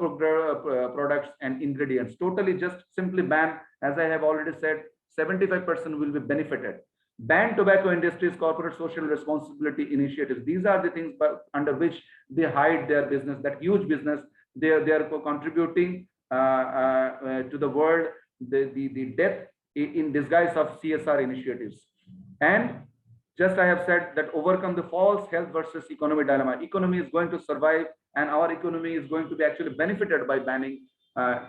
products and ingredients. Totally just simply ban, as I have already said, 75% will be benefited. Ban tobacco industries corporate social responsibility initiatives. These are the things under which they hide their business, that huge business. They are contributing to the world the death in disguise of CSR initiatives. And just I have said that overcome the false health versus economy dilemma. Economy is going to survive, and our economy is going to be actually benefited by banning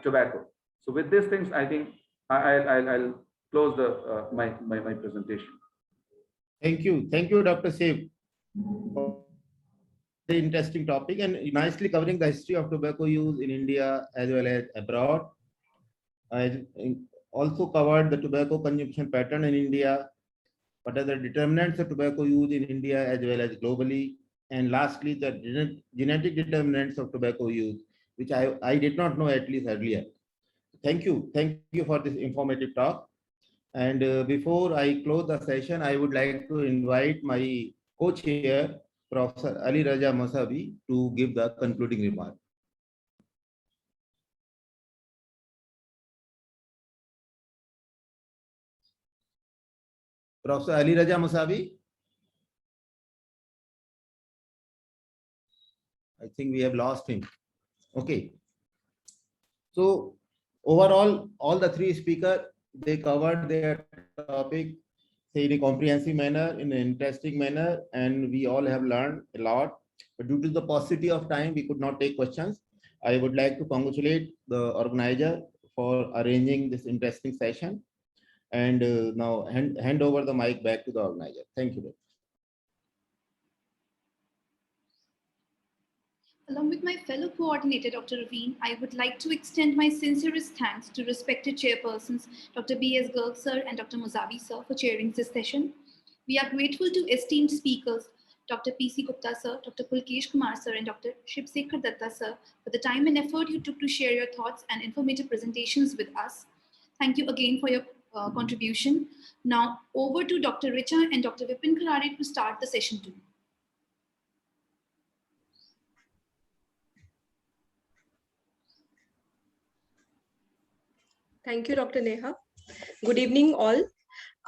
tobacco. So with these things, I think I'll close my presentation. Thank you, Dr. Seb. Very interesting topic and nicely covering the history of tobacco use in India as well as abroad. I also covered the tobacco consumption pattern in India, what are the determinants of tobacco use in India as well as globally, and lastly, the genetic determinants of tobacco use, which I did not know at least earlier. Thank you for this informative talk. And before I close the session, I would like to invite my co-chair, Professor Ali Raja Masabi, to give the concluding remark. Professor Ali Raja Masabi. I think we have lost him. Okay. So overall, all the 3 speakers, they covered their topic in a comprehensive manner, in an interesting manner, and we all have learned a lot. But due to the paucity of time, we could not take questions. I would like to congratulate the organizer for arranging this interesting session. And now hand over the mic back to the organizer. Thank you. Along with my fellow coordinator, Dr. Raveen, I would like to extend my sincerest thanks to respected chairpersons, Dr. B.S. Garg sir and Dr. Muzavi sir, for chairing this session. We are grateful to esteemed speakers, Dr. P.C. Gupta sir, Dr. Pulkesh Kumar sir, and Dr. Shivsekhar Datta sir, for the time and effort you took to share your thoughts and informative presentations with us. Thank you again for your contribution. Now over to Dr. Richa and Dr. Vipin Kharare to start the session 2. Thank you, Dr. Neha. Good evening, all.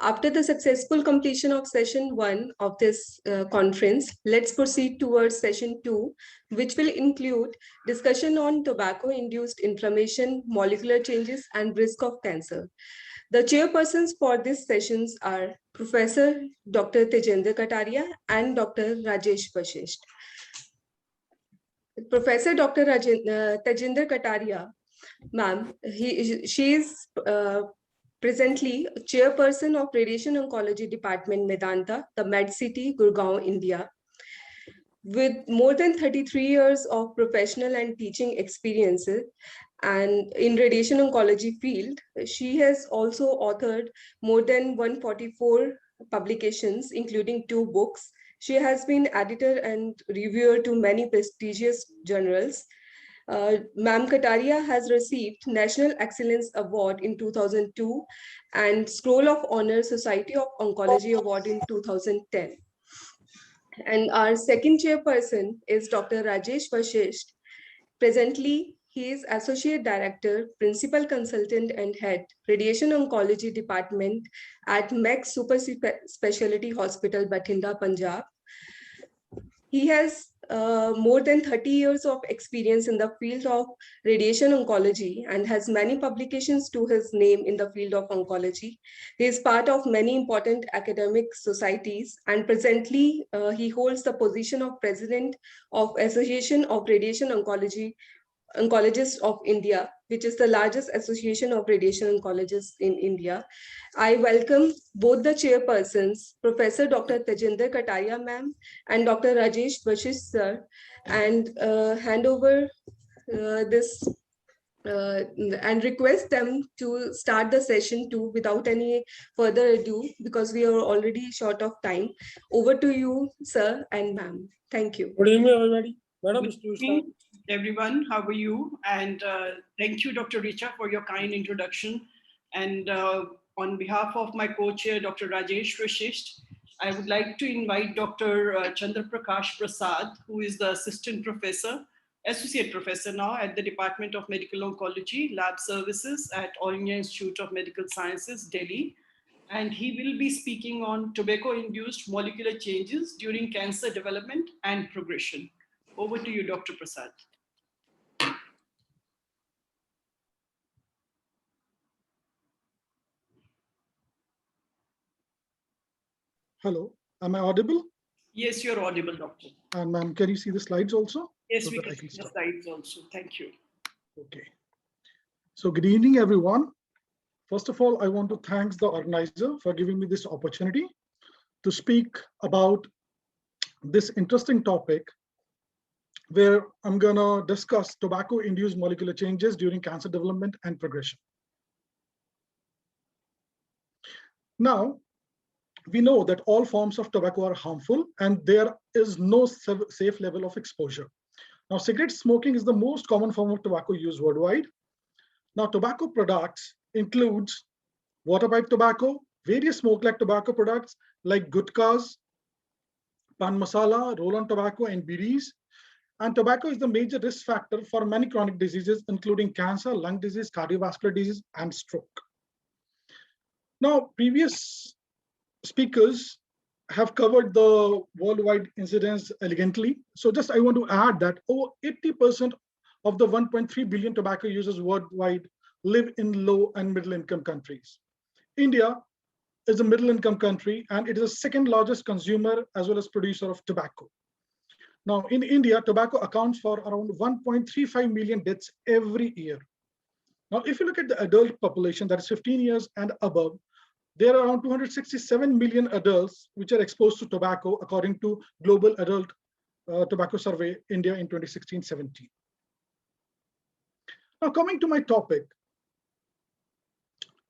After the successful completion of session 1 of this conference, let's proceed towards session 2, which will include discussion on tobacco-induced inflammation, molecular changes, and risk of cancer. The chairpersons for these sessions are Professor Dr. Tejendra Kataria and Dr. Rajesh Vashisht. Professor Dr. Tajinder Kataria, ma'am, she is presently chairperson of Radiation Oncology Department, Medanta, the Med City, Gurgaon, India. With more than 33 years of professional and teaching experiences and in radiation oncology field, she has also authored more than 144 publications, including 2 books. She has been editor and reviewer to many prestigious journals. Ma'am Kataria has received National Excellence Award in 2002 and Scroll of Honor Society of Oncology Award in 2010. And our second chairperson is Dr. Rajesh Vashisht. Presently, he is Associate Director, Principal Consultant and Head, Radiation Oncology Department at MEX Super Speciality Hospital, Bathinda, Punjab. He has more than 30 years of experience in the field of radiation oncology and has many publications to his name in the field of oncology. He is part of many important academic societies, and presently he holds the position of President of Association of Radiation Oncologists of India, which is the largest association of radiation oncologists in India. I welcome both the chairpersons, Professor Dr. Tajinder Kataria ma'am and Dr. Rajesh Vashisht sir, and hand over this and request them to start the session 2 without any further ado, because we are already short of time. Over to you, sir and ma'am. Thank you. Good evening, everybody. Madam, Good evening, everyone. How are you? And thank you, Dr. Richa, for your kind introduction. And on behalf of my co-chair, Dr. Rajesh Vashisht, I would like to invite Dr. Chandra Prakash Prasad, who is the assistant professor, associate professor now at the Department of Medical Oncology, Lab Services at All India Institute of Medical Sciences, Delhi. And he will be speaking on tobacco-induced molecular changes during cancer development and progression. Over to you, Dr. Prasad. hello, am I audible? Yes, you're audible, doctor. And ma'am, can you see the slides also? Yes, so we that can I can see the start. slides also. Thank you. Okay. So good evening, everyone. First of all, I want to thank the organizer for giving me this opportunity to speak about this interesting topic, where I'm gonna discuss tobacco-induced molecular changes during cancer development and progression. Now, we know that all forms of tobacco are harmful and there is no safe level of exposure. Now, cigarette smoking is the most common form of tobacco used worldwide. Now, tobacco products includes water pipe tobacco, various smoke-like tobacco products like gutkhas, pan masala, roll-on tobacco, and bidis. And tobacco is the major risk factor for many chronic diseases, including cancer, lung disease, cardiovascular disease, and stroke. Now, previous speakers have covered the worldwide incidence elegantly. So just I want to add that over 80% of the 1.3 billion tobacco users worldwide live in low and middle income countries. India is a middle income country and it is the second largest consumer as well as producer of tobacco. Now in India, tobacco accounts for around 1.35 million deaths every year. Now, if you look at the adult population, that is 15 years and above, there are around 267 million adults which are exposed to tobacco, according to Global Adult Tobacco Survey India in 2016-17. Now, coming to my topic.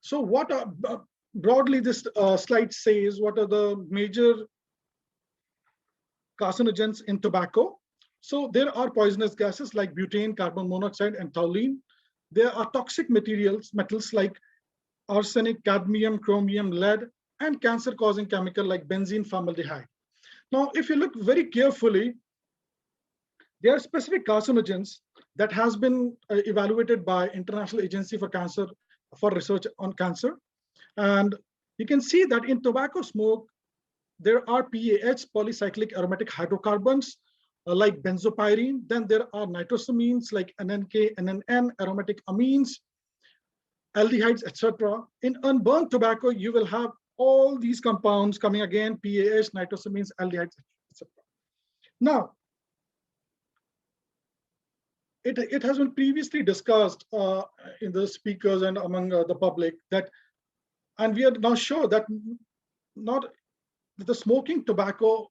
So what are, broadly this slide says, what are the major carcinogens in tobacco? So there are poisonous gases like butane, carbon monoxide, and toluene. There are toxic metals like arsenic, cadmium, chromium, lead, and cancer-causing chemical like benzene, formaldehyde. Now, if you look very carefully, there are specific carcinogens that has been evaluated by International Agency for Cancer for Research on Cancer. And you can see that in tobacco smoke, there are PAH, polycyclic aromatic hydrocarbons, like benzopyrene. Then there are nitrosamines like NNK, NNN, aromatic amines, aldehydes, etc. In unburned tobacco, you will have all these compounds coming again, PAH, nitrosamines, aldehydes, etc. Now, it has been previously discussed in the speakers and among the public that, and we are now sure that not the smoking tobacco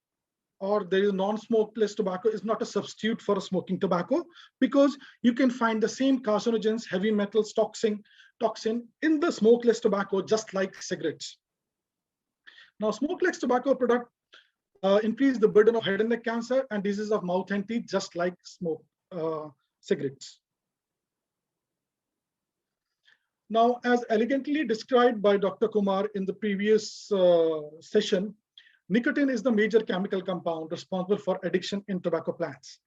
or there is non-smokeless tobacco is not a substitute for a smoking tobacco, because you can find the same carcinogens, heavy metals, toxin in the smokeless tobacco, just like cigarettes. Now, smokeless tobacco product increase the burden of head and neck cancer and diseases of mouth and teeth, just like cigarettes. Now, as elegantly described by Dr. Kumar in the previous session, nicotine is the major chemical compound responsible for addiction in tobacco plants.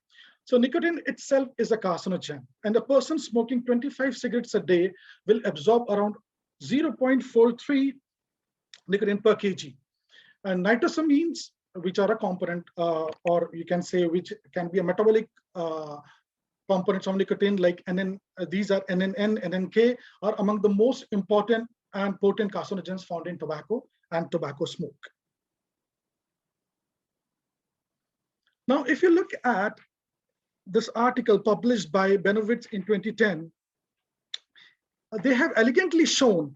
So nicotine itself is a carcinogen, and a person smoking 25 cigarettes a day will absorb around 0.43 nicotine per kg. And nitrosamines, which are a component, or you can say which can be a metabolic components of nicotine, like these are NNN, NNK, are among the most important and potent carcinogens found in tobacco and tobacco smoke. Now, if you look at this article published by Benowitz in 2010, they have elegantly shown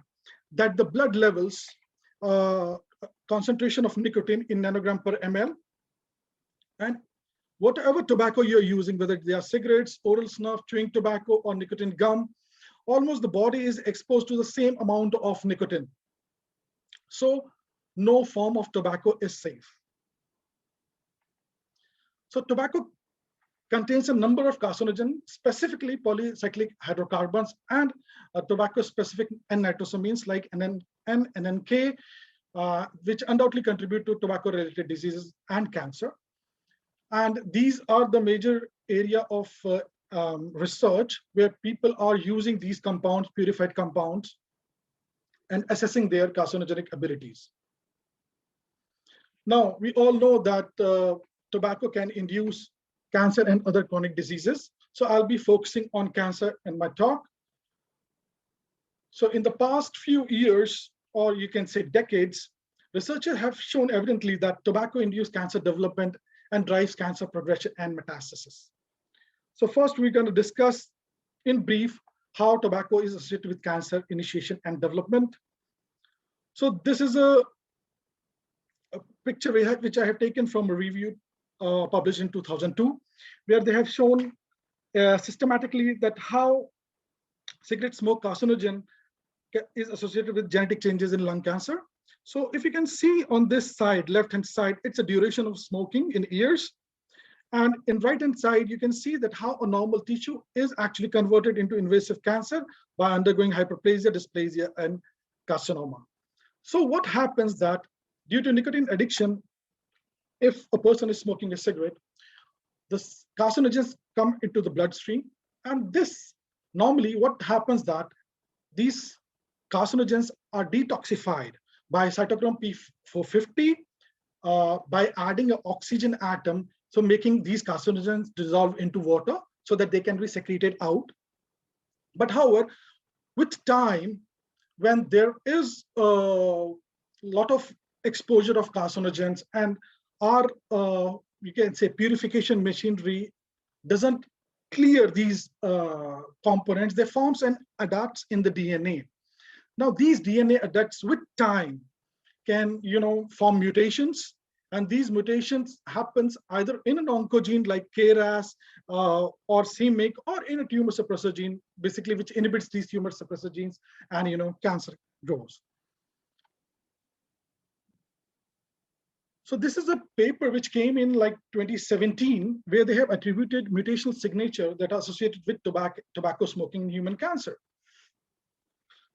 that the blood levels, concentration of nicotine in nanogram per ml, and whatever tobacco you're using, whether they are cigarettes, oral snuff, chewing tobacco, or nicotine gum, almost the body is exposed to the same amount of nicotine. So no form of tobacco is safe. So tobacco contains a number of carcinogens, specifically polycyclic hydrocarbons and tobacco-specific N-nitrosamines like NN, NNK, which undoubtedly contribute to tobacco-related diseases and cancer. And these are the major area of research where people are using these compounds, purified compounds, and assessing their carcinogenic abilities. Now, we all know that tobacco can induce cancer and other chronic diseases. So I'll be focusing on cancer in my talk. So in the past few years, or you can say decades, researchers have shown evidently that tobacco-induced cancer development and drives cancer progression and metastasis. So first, we're going to discuss in brief how tobacco is associated with cancer initiation and development. So this is a picture which I have taken from a review published in 2002, where they have shown systematically that how cigarette smoke carcinogen is associated with genetic changes in lung cancer. So if you can see on this side, left-hand side, it's a duration of smoking in years. And in right-hand side, you can see that how a normal tissue is actually converted into invasive cancer by undergoing hyperplasia, dysplasia, and carcinoma. So what happens that due to nicotine addiction, if a person is smoking a cigarette, the carcinogens come into the bloodstream. And this normally what happens that these carcinogens are detoxified by cytochrome P450 by adding an oxygen atom, so making these carcinogens dissolve into water so that they can be secreted out. But however, with time, when there is a lot of exposure of carcinogens and our, you can say, purification machinery doesn't clear these components, they forms and adapts in the DNA. Now, these DNA adapts with time can, form mutations, and these mutations happens either in an oncogene like KRAS or c-MYC, or in a tumor suppressor gene, basically, which inhibits these tumor suppressor genes, and cancer grows. So this is a paper which came in like 2017, where they have attributed mutational signature that are associated with tobacco smoking in human cancer.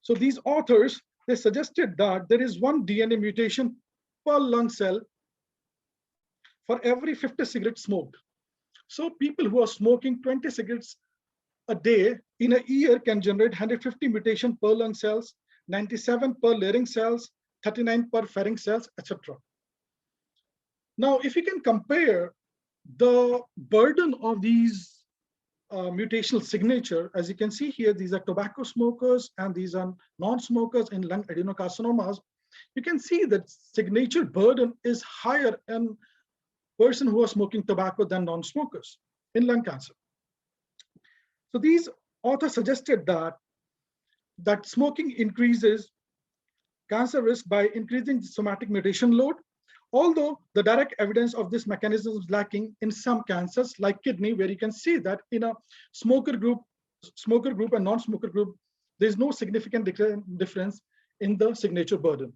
So these authors, they suggested that there is one DNA mutation per lung cell for every 50 cigarettes smoked. So people who are smoking 20 cigarettes a day in a year can generate 150 mutation per lung cells, 97 per larynx cells, 39 per pharynx cells, etc. Now, if you can compare the burden of these mutational signature, as you can see here, these are tobacco smokers and these are non-smokers in lung adenocarcinomas. You can see that signature burden is higher in person who are smoking tobacco than non-smokers in lung cancer. So these authors suggested that smoking increases cancer risk by increasing somatic mutation load, although the direct evidence of this mechanism is lacking in some cancers like kidney, where you can see that in a smoker group and non-smoker group, there's no significant difference in the signature burden.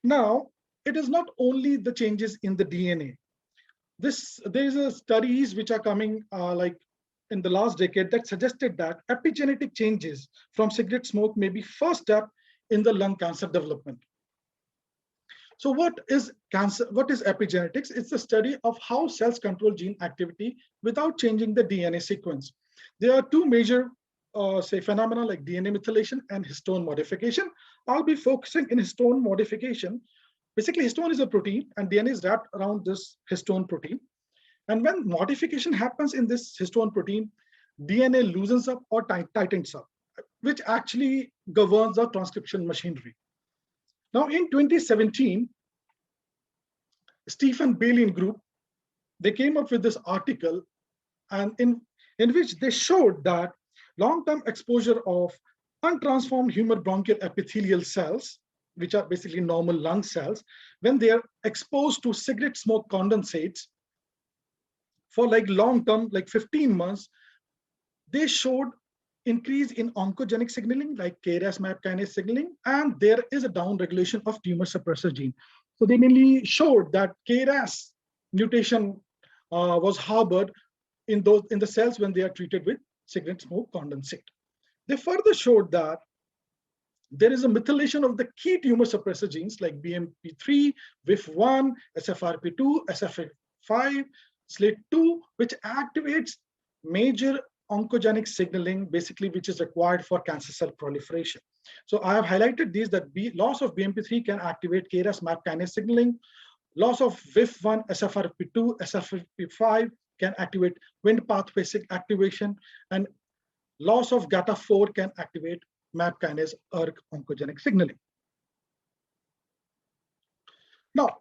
Now, it is not only the changes in the DNA. There's a studies which are coming like in the last decade that suggested that epigenetic changes from cigarette smoke may be first step in the lung cancer development. So what is cancer? What is epigenetics? It's the study of how cells control gene activity without changing the DNA sequence. There are two major phenomena like DNA methylation and histone modification. I'll be focusing in histone modification. Basically, histone is a protein and DNA is wrapped around this histone protein. And when modification happens in this histone protein, DNA loosens up or tightens up, which actually governs the transcription machinery. Now, in 2017, Stephen Bailey group, they came up with this article, and in which they showed that long-term exposure of untransformed human bronchial epithelial cells, which are basically normal lung cells, when they are exposed to cigarette smoke condensates for like long-term, like 15 months, they showed increase in oncogenic signaling like KRAS MAP kinase signaling, and there is a downregulation of tumor suppressor gene. So they mainly showed that KRAS mutation was harbored in the cells when they are treated with cigarette smoke condensate. They further showed that there is a methylation of the key tumor suppressor genes like BMP3, WIF1, SFRP2, SF5, SLATE2, which activates major oncogenic signaling, basically, which is required for cancer cell proliferation. So I have highlighted these, that loss of BMP3 can activate KRAS MAP kinase signaling. Loss of WIF1, SFRP2, SFRP5 can activate Wind pathway activation, and loss of GATA4 can activate MAP kinase ERK oncogenic signaling. Now,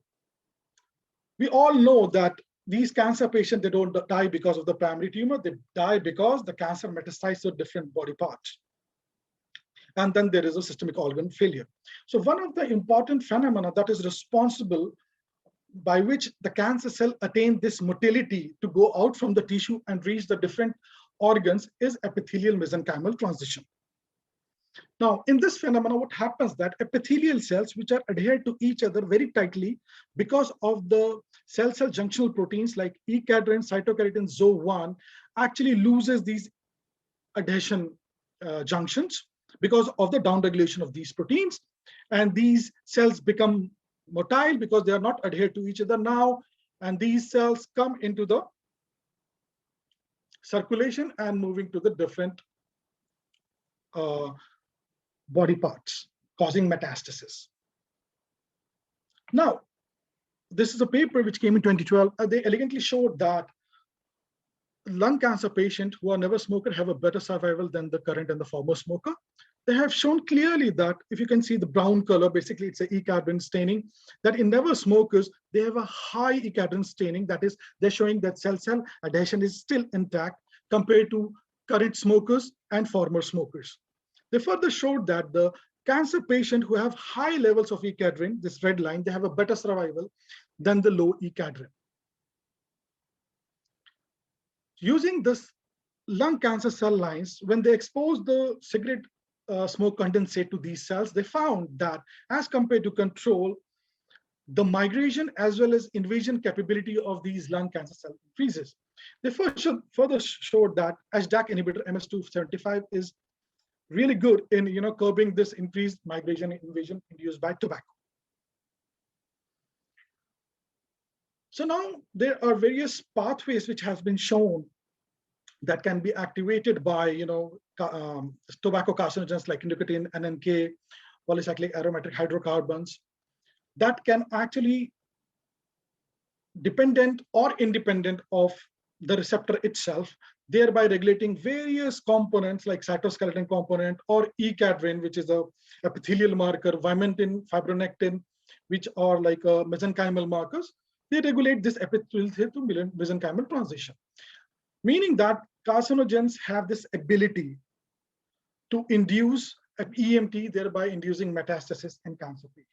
we all know that these cancer patients, they don't die because of the primary tumor, they die because the cancer metastasizes to different body parts. And then there is a systemic organ failure. So one of the important phenomena that is responsible by which the cancer cell attain this motility to go out from the tissue and reach the different organs is epithelial mesenchymal transition. Now, in this phenomena, what happens that epithelial cells, which are adhered to each other very tightly because of the cell-cell junctional proteins like E-cadherin, cytokeratin, ZO1, actually loses these adhesion junctions because of the downregulation of these proteins. And these cells become motile because they are not adhered to each other now. And these cells come into the circulation and moving to the different body parts, causing metastasis. Now, this is a paper which came in 2012. They elegantly showed that lung cancer patients who are never smokers have a better survival than the current and the former smoker. They have shown clearly that if you can see the brown color, basically it's a E-cadherin staining, that in never smokers, they have a high E-cadherin staining. That is, they're showing that cell-cell adhesion is still intact compared to current smokers and former smokers. They further showed that the cancer patient who have high levels of E-cadherin, this red line, they have a better survival than the low E-cadherin. Using this lung cancer cell lines, when they expose the cigarette smoke condensate to these cells, they found that as compared to control, the migration as well as invasion capability of these lung cancer cells increases. They further showed that HDAC inhibitor MS275 is really good in curbing this increased migration and invasion induced by tobacco. So now there are various pathways which have been shown that can be activated by tobacco carcinogens like nicotine, NNK, polycyclic aromatic hydrocarbons, that can actually dependent or independent of the receptor itself, thereby regulating various components like cytoskeleton component or E-cadherin, which is a epithelial marker, vimentin, fibronectin, which are like mesenchymal markers. they regulate this epithelial to mesenchymal transition, meaning that carcinogens have this ability to induce EMT, thereby inducing metastasis in cancer patients.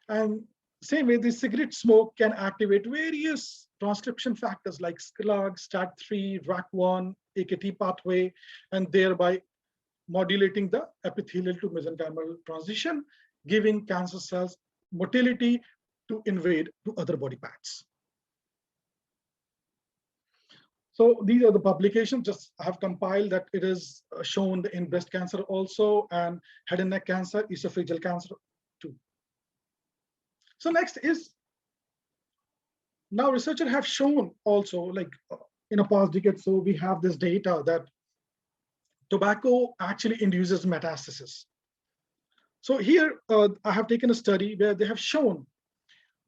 And same way, the cigarette smoke can activate various transcription factors like SCLAG, STAT3, RAC1, AKT pathway, and thereby modulating the epithelial to mesenchymal transition, giving cancer cells motility to invade to other body parts. So these are the publications. Just I have compiled that it is shown in breast cancer also, and head and neck cancer, esophageal cancer too. So next is, now researchers have shown also, like in a past decade, so we have this data that tobacco actually induces metastasis. So here I have taken a study where they have shown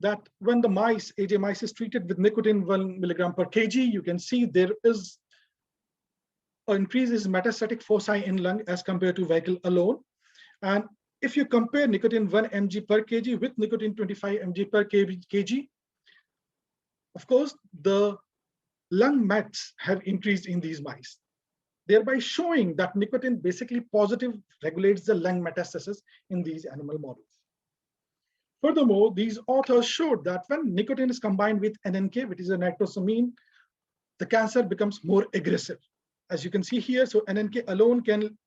that when the mice, AJ mice, is treated with nicotine 1 milligram per kg, you can see there is an increase in metastatic foci in lung as compared to vehicle alone. And if you compare nicotine 1 mg per kg with nicotine 25 mg per kg, of course, the lung mets have increased in these mice, thereby showing that nicotine basically positive regulates the lung metastasis in these animal models. Furthermore, these authors showed that when nicotine is combined with NNK, which is a nitrosamine, the cancer becomes more aggressive. As you can see here, so NNK alone can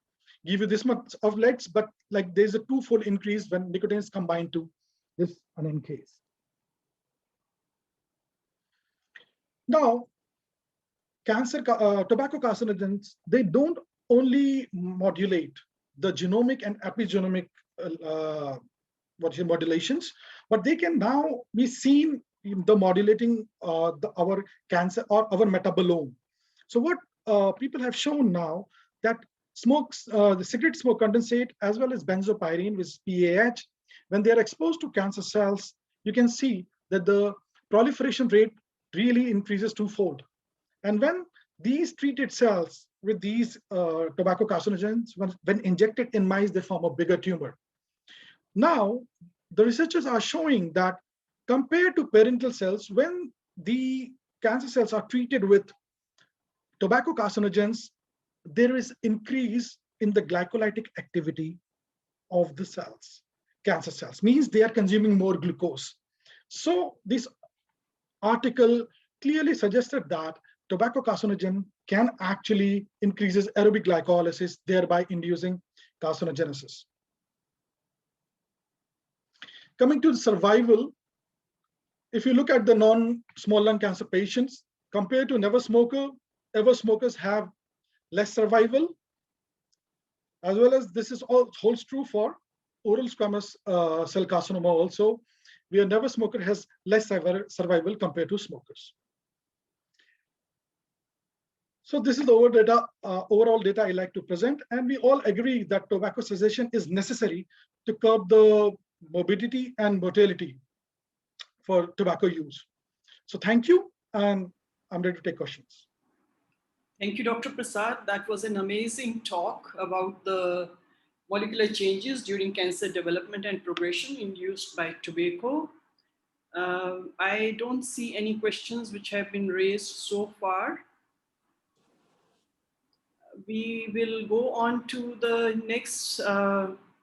give you this much of legs, but like there's a twofold increase when nicotine is combined to this NNKs. Now, tobacco carcinogens, they don't only modulate the genomic and epigenomic modulations, but they can now be seen in the modulating our cancer or our metabolome. So what people have shown now that the cigarette smoke condensate as well as benzopyrene with PAH, when they are exposed to cancer cells, you can see that the proliferation rate really increases twofold. And when these treated cells with these tobacco carcinogens, when injected in mice, they form a bigger tumor. Now, the researchers are showing that compared to parenchymal cells, when the cancer cells are treated with tobacco carcinogens, there is increase in the glycolytic activity of the cells. Cancer cells means they are consuming more glucose. So this article clearly suggested that tobacco carcinogen can actually increases aerobic glycolysis, thereby inducing carcinogenesis. Coming to the survival, if you look at the non-small lung cancer patients, compared to never smoker, ever smokers have less survival, as well as this is all holds true for oral squamous cell carcinoma also, where never smoker has less survival compared to smokers. So this is the overall data I like to present, and we all agree that tobacco cessation is necessary to curb the morbidity and mortality for tobacco use. So thank you, and I'm ready to take questions. Thank you, Dr. Prasad. That was an amazing talk about the molecular changes during cancer development and progression induced by tobacco. I don't see any questions which have been raised so far. We will go on to the next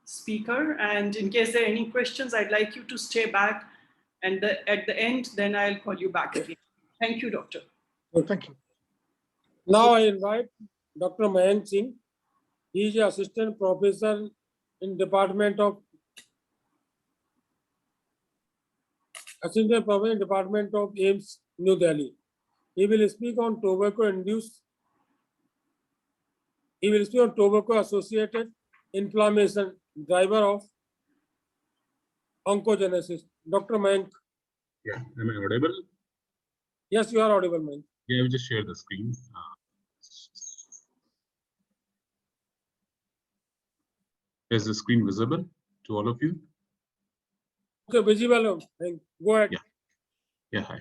speaker, and in case there are any questions, I'd like you to stay back, and at the end, then I'll call you back again. Thank you, Doctor. Well, thank you. Now I invite Dr. Mayank Singh. He is assistant professor in Department of AIMS, New Delhi. He will speak on tobacco-associated inflammation, driver of oncogenesis. Dr. Mayank. Yeah, am I audible? Yes, you are audible, Mayank. Yeah, I will just share the screen. Is the screen visible to all of you? Okay, visible. Go ahead. Yeah. Yeah, hi.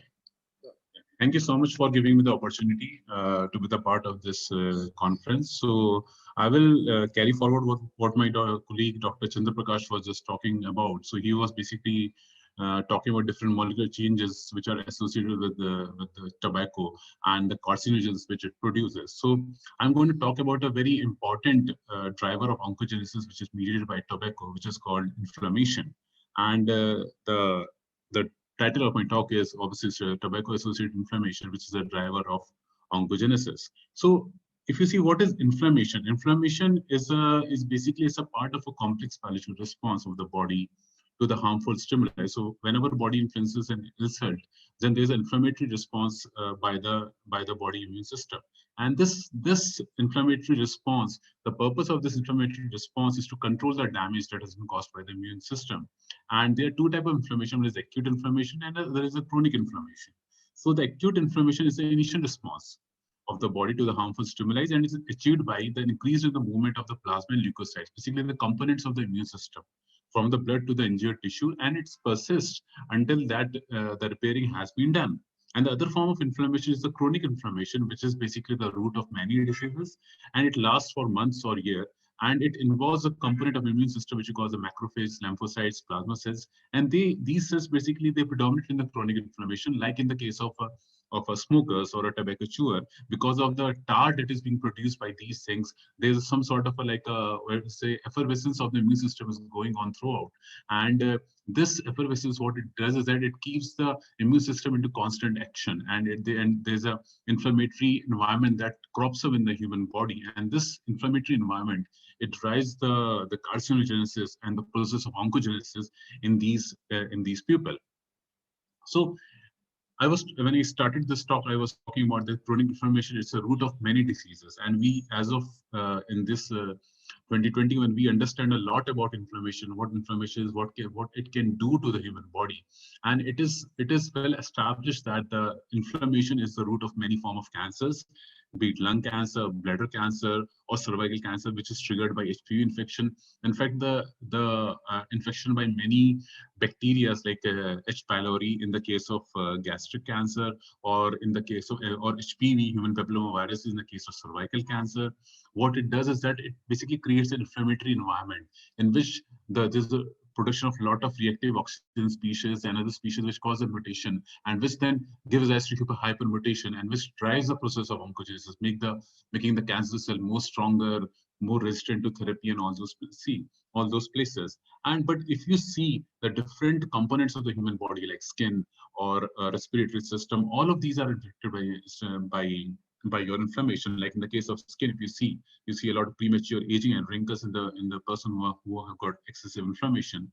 Thank you so much for giving me the opportunity to be the part of this conference. So I will carry forward what my colleague Dr. Chandra Prakash was just talking about. So he was basically talking about different molecular changes which are associated with the tobacco and the carcinogens which it produces. So I'm going to talk about a very important driver of oncogenesis, which is mediated by tobacco, which is called inflammation. And the title of my talk is obviously tobacco-associated inflammation, which is a driver of oncogenesis. So if you see what is inflammation, inflammation is basically a part of a complex biological response of the body to the harmful stimuli. So whenever body influences an insult, then there's an inflammatory response by the body immune system. And this inflammatory response, the purpose of this inflammatory response is to control the damage that has been caused by the immune system. And there are two types of inflammation. There is acute inflammation and there is a chronic inflammation. So the acute inflammation is the initial response of the body to the harmful stimuli, and is achieved by the increase in the movement of the plasma and leukocytes, basically the components of the immune system, from the blood to the injured tissue, and it persists until that the repairing has been done. And the other form of inflammation is the chronic inflammation, which is basically the root of many diseases, and it lasts for months or years. And it involves a component of the immune system, which we call the macrophages, lymphocytes, plasma cells. And these cells basically they predominate in the chronic inflammation, like in the case of a smokers or a tobacco chewer, because of the tar that is being produced by these things. There's some sort of say effervescence of the immune system is going on throughout. And this effervescence, what it does is that it keeps the immune system into constant action, and there's a inflammatory environment that crops up in the human body. And this inflammatory environment, it drives the carcinogenesis and the process of oncogenesis in these people. So when I started this talk, I was talking about the chronic inflammation. It's a root of many diseases. And we, as of in this 2020, when we understand a lot about inflammation, what inflammation is, what it can do to the human body. And it is well established that the inflammation is the root of many forms of cancers, be it lung cancer, bladder cancer, or cervical cancer, which is triggered by HPV infection. In fact, the infection by many bacteria like H. pylori in the case of gastric cancer, or in the case of or HPV, human papillomavirus, in the case of cervical cancer. What it does is that it basically creates an inflammatory environment in which there's a production of a lot of reactive oxygen species and other species which cause a mutation, and which then gives rise to hypermutation, and which drives the process of oncogenesis, making the cancer cell more stronger, more resistant to therapy, and all those places. But if you see the different components of the human body, like skin or respiratory system, all of these are affected by your inflammation. Like in the case of skin, if you see a lot of premature aging and wrinkles in the person who have got excessive inflammation.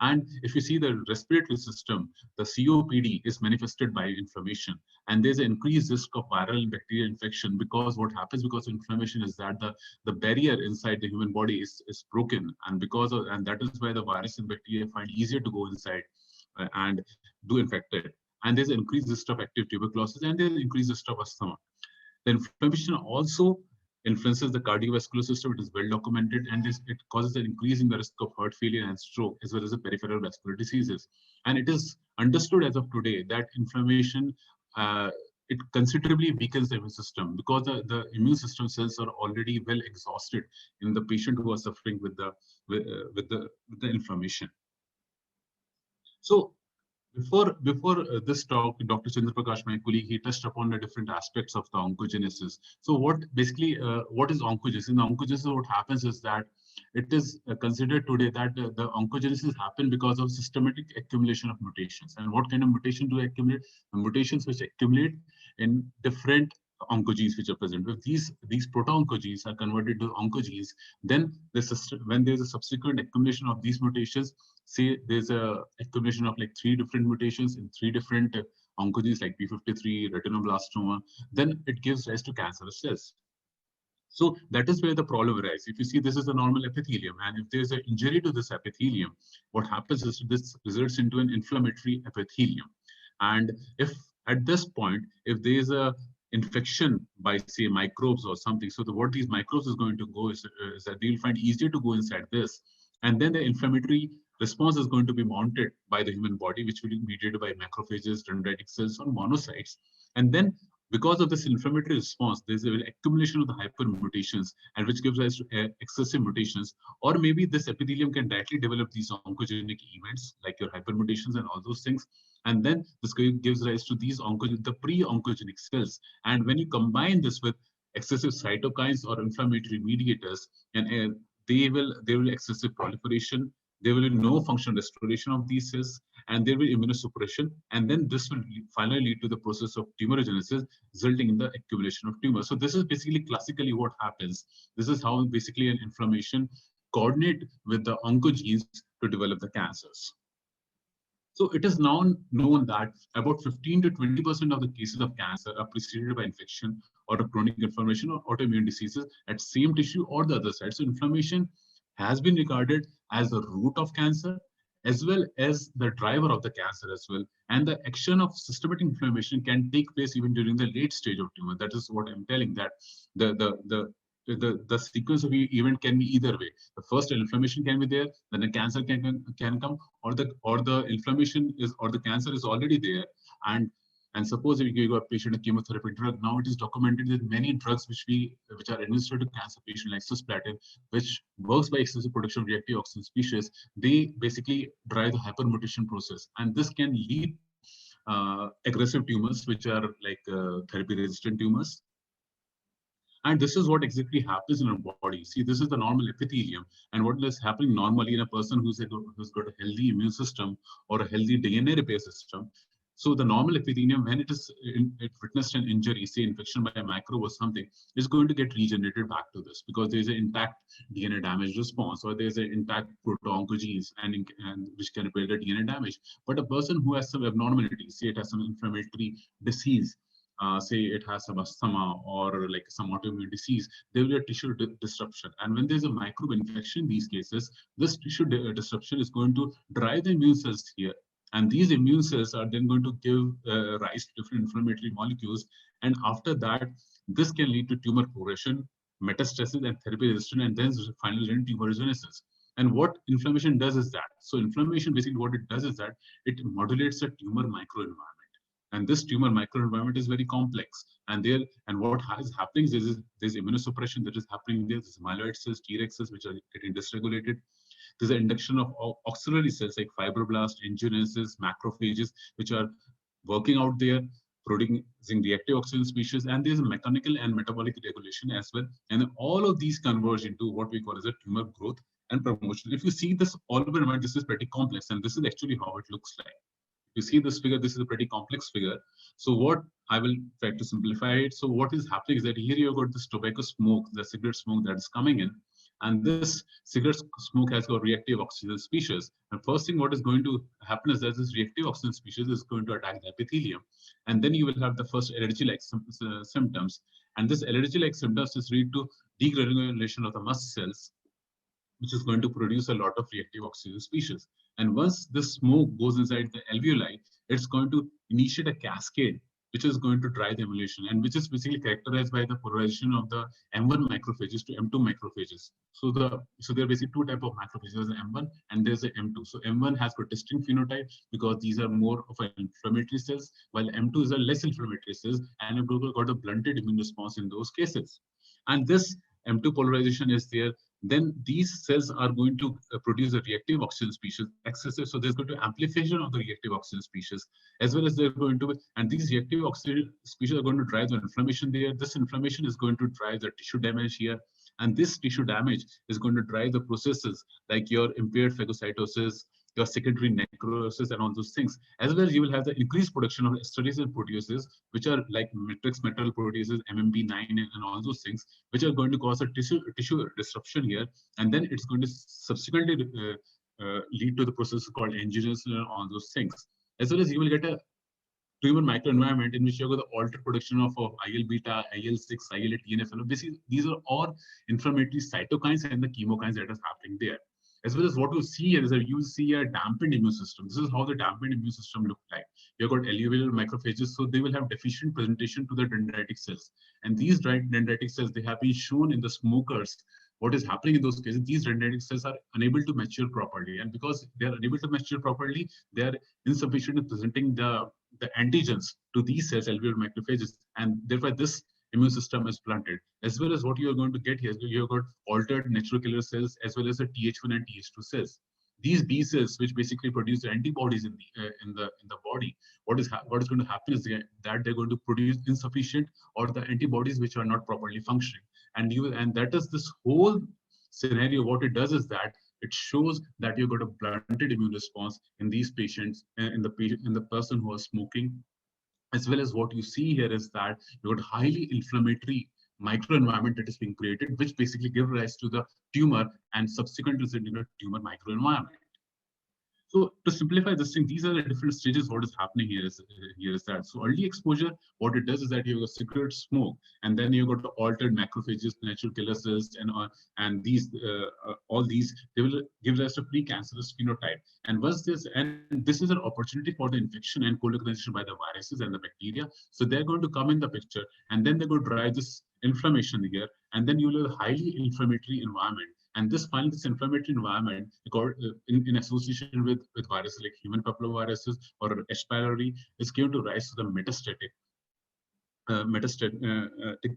And if you see the respiratory system, the COPD is manifested by inflammation, and there's an increased risk of viral and bacterial infection, because what happens because of inflammation is that the barrier inside the human body is broken, and that is why the virus and bacteria find easier to go inside and do infect it. And there's an increased risk of active tuberculosis, and there's increased risk of asthma. The inflammation also influences the cardiovascular system. It is well documented, and it causes an increase in the risk of heart failure and stroke, as well as the peripheral vascular diseases. And it is understood as of today that inflammation it considerably weakens the immune system, because the immune system cells are already well exhausted in the patient who are suffering with the inflammation. So before this talk, Dr. Chandra Prakash, my colleague, he touched upon the different aspects of the oncogenesis. So what is oncogenesis? In oncogenesis, what happens is that it is considered today that the oncogenesis happen because of systematic accumulation of mutations. And what kind of mutation do accumulate? The mutations which accumulate in different oncogenes which are present. If these proto-oncogenes are converted to oncogenes, then when there's a subsequent accumulation of these mutations, say there's a accumulation of like 3 different mutations in 3 different oncogenes like P53, retinoblastoma, then it gives rise to cancerous cells. So that is where the problem arises. If you see, this is a normal epithelium, and if there's an injury to this epithelium, what happens is this results into an inflammatory epithelium. And if at this point, if there is a infection by, say, microbes or something, so what these microbes is going to go is that they'll find easier to go inside this, and then the inflammatory response is going to be mounted by the human body, which will be mediated by macrophages, dendritic cells, or monocytes. And then Because of this inflammatory response, there's an accumulation of the hypermutations, and which gives rise to excessive mutations. Or maybe this epithelium can directly develop these oncogenic events, like your hypermutations and all those things. And then this gives rise to these the pre-oncogenic cells. And when you combine this with excessive cytokines or inflammatory mediators, and there will excessive proliferation, there will be no functional restoration of these cells, and there will be immunosuppression, and then this will finally lead to the process of tumorigenesis, resulting in the accumulation of tumors. So this is basically classically what happens. This is how basically an inflammation coordinate with the oncogenes to develop the cancers. So it is now known that about 15 to 20% of the cases of cancer are preceded by infection or a chronic inflammation or autoimmune diseases at same tissue or the other side. So inflammation has been regarded as the root of cancer as well as the driver of the cancer as well. And the action of systematic inflammation can take place even during the late stage of tumor. That is what I'm telling, that the sequence of event can be either way. The first inflammation can be there, then a cancer can come, or the inflammation is, or the cancer is already there. And suppose if you give a patient a chemotherapy drug, now it is documented that many drugs which are administered to cancer patients, like cisplatin, which works by excessive production of reactive oxygen species, they basically drive the hypermutation process, and this can lead to aggressive tumors, which are like therapy-resistant tumors. And this is what exactly happens in our body. See, this is the normal epithelium. And what is happening normally in a person who's got a healthy immune system or a healthy DNA repair system. So the normal epithelium, when it witnessed an injury, say infection by a microbe or something, is going to get regenerated back to this, because there's an intact DNA damage response, or there's an intact proto-oncogenes and which can repair the DNA damage. But a person who has some abnormality, say it has some inflammatory disease, say it has some asthma or like some autoimmune disease, there will be a tissue disruption. And when there's a microbe infection in these cases, this tissue disruption is going to drive the immune cells here. And these immune cells are then going to give rise to different inflammatory molecules. And after that, this can lead to tumor progression, metastasis, and therapy resistance, and then finally tumorigenesis. And what inflammation does is that, so inflammation basically what it does is that it modulates the tumor microenvironment. And this tumor microenvironment is very complex. And what is happening is there's immunosuppression that is happening there. There's myeloid cells, Treg cells, which are getting dysregulated. There's an induction of auxiliary cells like fibroblasts, angiogenesis, macrophages, which are working out there, producing reactive oxygen species. And there's a mechanical and metabolic regulation as well. And all of these converge into what we call as a tumor growth and promotion. If you see this all over environment, this is pretty complex. And this is actually how it looks like. You see this figure, this is a pretty complex figure. So what I will try to simplify it. So what is happening is that here you've got this tobacco smoke, the cigarette smoke that is coming in. And this cigarette smoke has got reactive oxygen species. And first thing what is going to happen is that this reactive oxygen species is going to attack the epithelium. And then you will have the first allergy-like symptoms. And this allergy-like symptoms is lead to degranulation of the mast cells, which is going to produce a lot of reactive oxygen species. And once this smoke goes inside the alveoli, it's going to initiate a cascade, which is going to drive the emulsion, and which is basically characterized by the polarization of the M1 macrophages to M2 macrophages. So there are basically two types of macrophages, there's an M1 and there's an M2. So M1 has got distinct phenotype because these are more of an inflammatory cells, while M2 is a less inflammatory cells, and you've got a blunted immune response in those cases. And this M2 polarization is there, then these cells are going to produce a reactive oxygen species excessive. So there's going to be amplification of the reactive oxygen species, as well as they're going to, and these reactive oxygen species are going to drive the inflammation there. This inflammation is going to drive the tissue damage here. And this tissue damage is going to drive the processes like your impaired phagocytosis, your secondary necrosis, and all those things. As well as you will have the increased production of esterases and proteases, which are like matrix metal proteases, MMP9, and all those things, which are going to cause a tissue disruption here. And then it's going to subsequently lead to the process called angiogenesis and all those things. As well as you will get a tumor microenvironment in which you have got the altered production of IL-beta, IL-6, IL-8, TNF. Basically, these are all inflammatory cytokines and the chemokines that is happening there. As well as what you see here is that you see a dampened immune system. This is how the dampened immune system looks like. You've got alveolar macrophages, so they will have deficient presentation to the dendritic cells. And these dendritic cells, they have been shown in the smokers. What is happening in those cases, these dendritic cells are unable to mature properly. And because they are unable to mature properly, they are insufficient in presenting the the antigens to these cells, alveolar macrophages, and therefore this immune system is blunted. As well as what you are going to get here, you've got altered natural killer cells as well as the Th1 and Th2 cells. These B cells, which basically produce the antibodies in the body, what is going to happen is that they're going to produce insufficient or the antibodies which are not properly functioning, and that is this whole scenario. What it does is that it shows that you've got a blunted immune response in these patients, in the person who are smoking. As well as what you see here is that you've got highly inflammatory microenvironment that is being created, which basically give rise to the tumor and subsequent result in a tumor microenvironment. So to simplify this thing, these are the different stages. What is happening here is that, so early exposure, what it does is that you have a cigarette smoke, and then you got altered macrophages, natural killer cells, and these all these, they will give rise to precancerous phenotype. And this is an opportunity for the infection and colonization by the viruses and the bacteria. So they're going to come in the picture, and then they're going to drive this inflammation here, and then you will have a highly inflammatory environment. And this inflammatory environment, in association with viruses like human papillomaviruses or H. pylori, is going to rise to the metastatic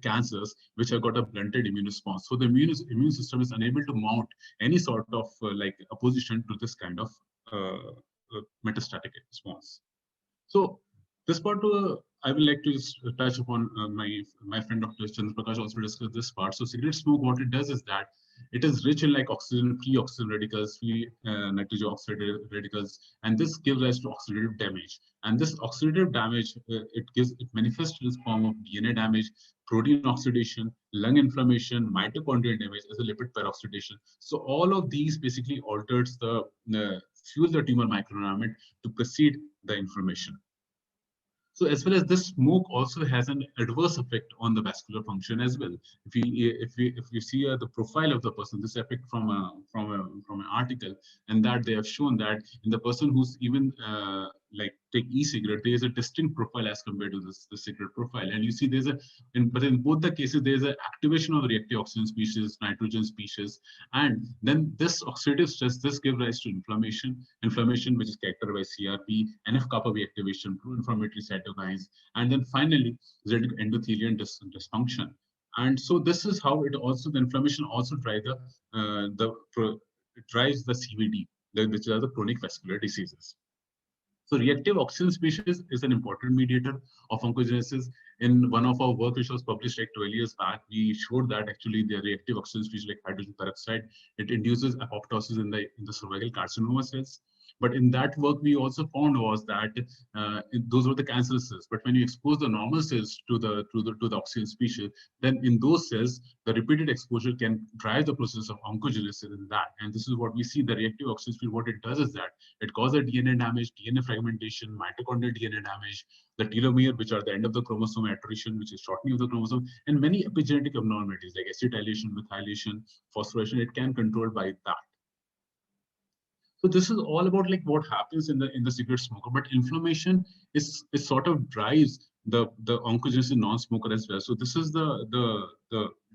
cancers, which have got a blunted immune response. So the immune system is unable to mount any sort of like opposition to this kind of metastatic response. So this part, I would like to just touch upon my friend Dr. Chandra Prakash also discussed this part. So cigarette smoke, what it does is that it is rich in like free oxygen radicals, free nitrogen oxide radicals, and this gives rise to oxidative damage. And this oxidative damage, it manifests in the form of DNA damage, protein oxidation, lung inflammation, mitochondrial damage, as a lipid peroxidation. So all of these basically alters fuel the tumor microenvironment to precede the inflammation. So as well as this smoke also has an adverse effect on the vascular function as well. If you see the profile of the person, this effect from an article, and that they have shown that in the person who's even like take e-cigarette, there is a distinct profile as compared to the cigarette profile. And you see but in both the cases, there's an activation of the reactive oxygen species, nitrogen species, and then this oxidative stress, this gives rise to inflammation which is characterized by CRP, NF-kappa activation, pro-inflammatory cytokines, and then finally endothelial dysfunction. And so this is how the inflammation also drives the CVD, which are the chronic vascular diseases. So reactive oxygen species is an important mediator of oncogenesis. In one of our work, which was published like 12 years back, we showed that actually the reactive oxygen species like hydrogen peroxide, it induces apoptosis in the cervical carcinoma cells. But in that work, we also found was that those were the cancerous cells. But when you expose the normal cells to the oxygen species, then in those cells, the repeated exposure can drive the process of oncogenesis in that. And this is what we see. The reactive oxygen species, what it does is that it causes DNA damage, DNA fragmentation, mitochondrial DNA damage, the telomere, which are the end of the chromosome attrition, which is shortening of the chromosome, and many epigenetic abnormalities like acetylation, methylation, phosphorylation. It can control by that. So this is all about like what happens in the cigarette smoker, but inflammation is sort of drives the oncogenesis in non-smoker as well. So this is the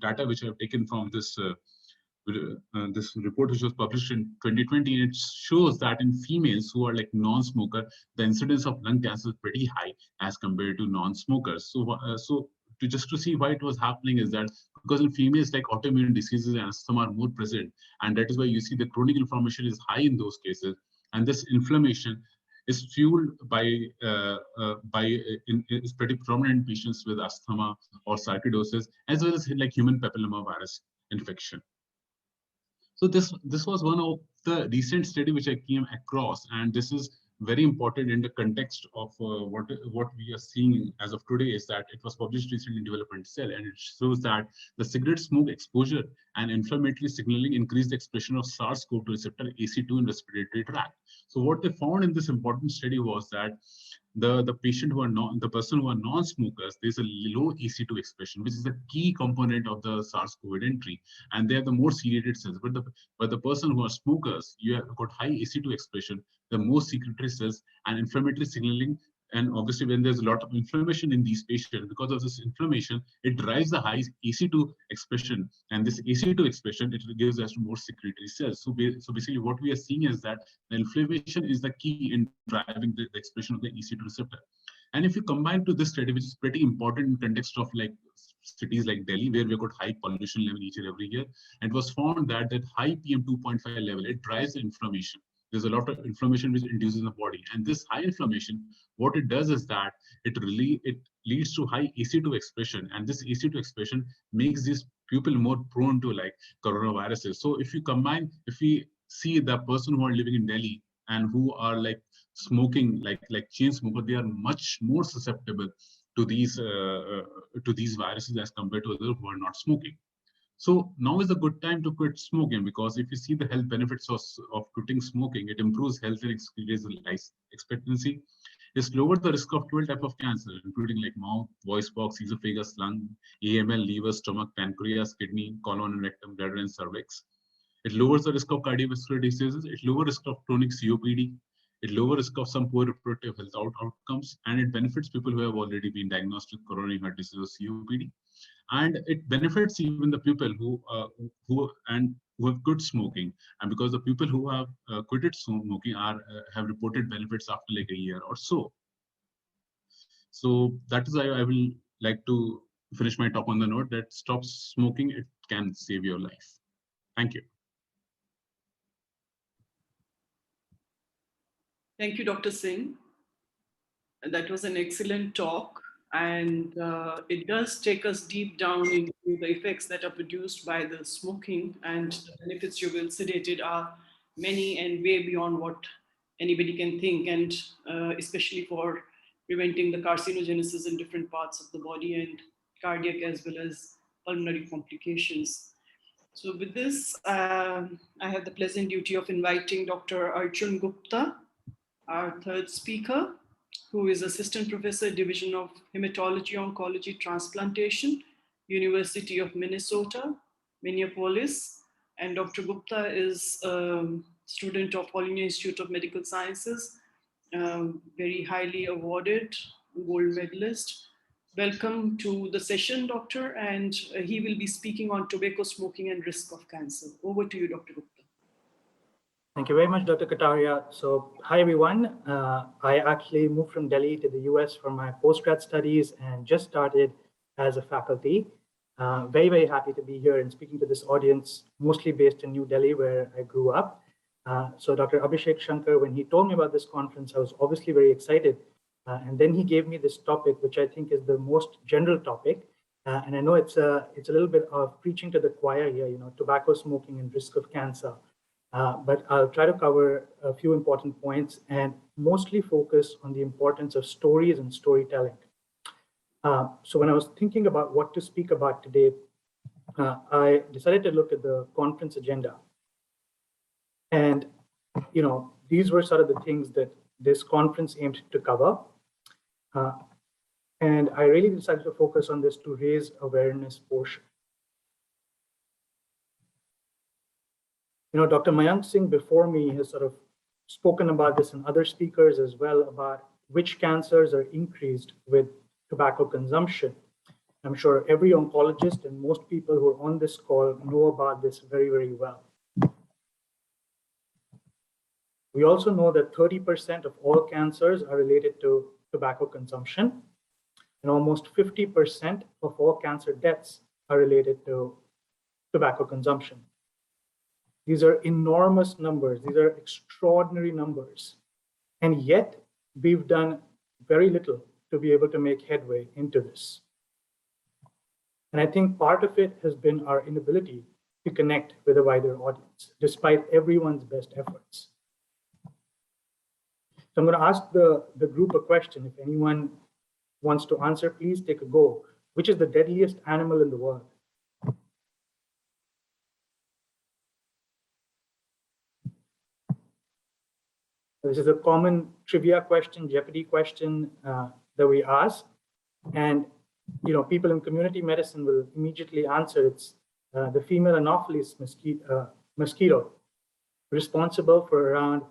data which I've taken from this this report, which was published in 2020. It shows that in females who are like non-smoker, the incidence of lung cancer is pretty high as compared to non-smokers. So just to see why it was happening is that because in females, like autoimmune diseases and asthma are more present, and that is why you see the chronic inflammation is high in those cases, and this inflammation is fueled is pretty prominent in patients with asthma or sarcoidosis, as well as like human papillomavirus infection. So this was one of the recent study which I came across, and this is very important in the context of what we are seeing as of today is that it was published recently in Development Cell, and it shows that the cigarette smoke exposure and inflammatory signaling increased the expression of SARS-CoV-2 receptor AC2 in respiratory tract. So what they found in this important study was that the person who are non-smokers, there's a low AC2 expression, which is a key component of the SARS-CoV entry, and they are the more secreted cells. But the person who are smokers, you have got high AC2 expression, the most secretory cells and inflammatory signaling. And obviously, when there's a lot of inflammation in these patients, because of this inflammation, it drives the high AC2 expression. And this AC2 expression, it gives us more secretory cells. So basically, what we are seeing is that the inflammation is the key in driving the expression of the AC2 receptor. And if you combine to this study, which is pretty important in context of like cities like Delhi, where we've got high pollution level each and every year, and it was found that that high PM 2.5 level, it drives inflammation. There's a lot of inflammation which induces in the body, and this high inflammation, what it does is that it leads to high EC2 expression, and this EC2 expression makes these people more prone to like coronaviruses. So if you combine, if we see the person who are living in Delhi and who are like smoking, like chain smoker, they are much more susceptible to these viruses as compared to others who are not smoking. So now is a good time to quit smoking, because if you see the health benefits of quitting smoking, it improves health and increases life expectancy. It lowers the risk of 12 types of cancer, including like mouth, voice box, esophagus, lung, AML, liver, stomach, pancreas, kidney, colon and rectum, bladder and cervix. It lowers the risk of cardiovascular diseases. It lowers risk of chronic COPD. It lowers risk of some poor reproductive health outcomes, and it benefits people who have already been diagnosed with coronary heart disease or COPD. And it benefits even the people who have quit smoking, and because the people who have quitted smoking have reported benefits after like a year or so. So that is why I will like to finish my talk on the note that stop smoking, it can save your life. Thank you. Thank you, Dr. Singh. And that was an excellent talk. And it does take us deep down into the effects that are produced by the smoking, and the benefits you elucidated are many and way beyond what anybody can think, and especially for preventing the carcinogenesis in different parts of the body and cardiac as well as pulmonary complications. So with this, I have the pleasant duty of inviting Dr. Arjun Gupta, our third speaker, who is Assistant Professor, Division of Hematology, Oncology, Transplantation, University of Minnesota, Minneapolis. And Dr. Gupta is a student of All India Institute of Medical Sciences, very highly awarded, gold medalist. Welcome to the session, Doctor, and he will be speaking on tobacco smoking and risk of cancer. Over to you, Dr. Gupta. Thank you very much, Dr. Kataria. So, hi everyone. I actually moved from Delhi to the US for my postgrad studies and just started as a faculty. Very, very happy to be here and speaking to this audience, mostly based in New Delhi, where I grew up. So Dr. Abhishek Shankar, when he told me about this conference, I was obviously very excited. And then he gave me this topic, which I think is the most general topic. And I know it's a little bit of preaching to the choir here, tobacco smoking and risk of cancer. But I'll try to cover a few important points and mostly focus on the importance of stories and storytelling. So when I was thinking about what to speak about today, I decided to look at the conference agenda. And, these were sort of the things that this conference aimed to cover. And I really decided to focus on this to raise awareness portion. Dr. Mayank Singh before me has sort of spoken about this, and other speakers as well, about which cancers are increased with tobacco consumption. I'm sure every oncologist and most people who are on this call know about this very, very well. We also know that 30% of all cancers are related to tobacco consumption, and almost 50% of all cancer deaths are related to tobacco consumption. These are enormous numbers. These are extraordinary numbers. And yet, we've done very little to be able to make headway into this. And I think part of it has been our inability to connect with a wider audience, despite everyone's best efforts. So I'm going to ask the group a question. If anyone wants to answer, please take a go. Which is the deadliest animal in the world? This is a common trivia question, Jeopardy question that we ask. And, people in community medicine will immediately answer it's the female Anopheles mosquito, responsible for around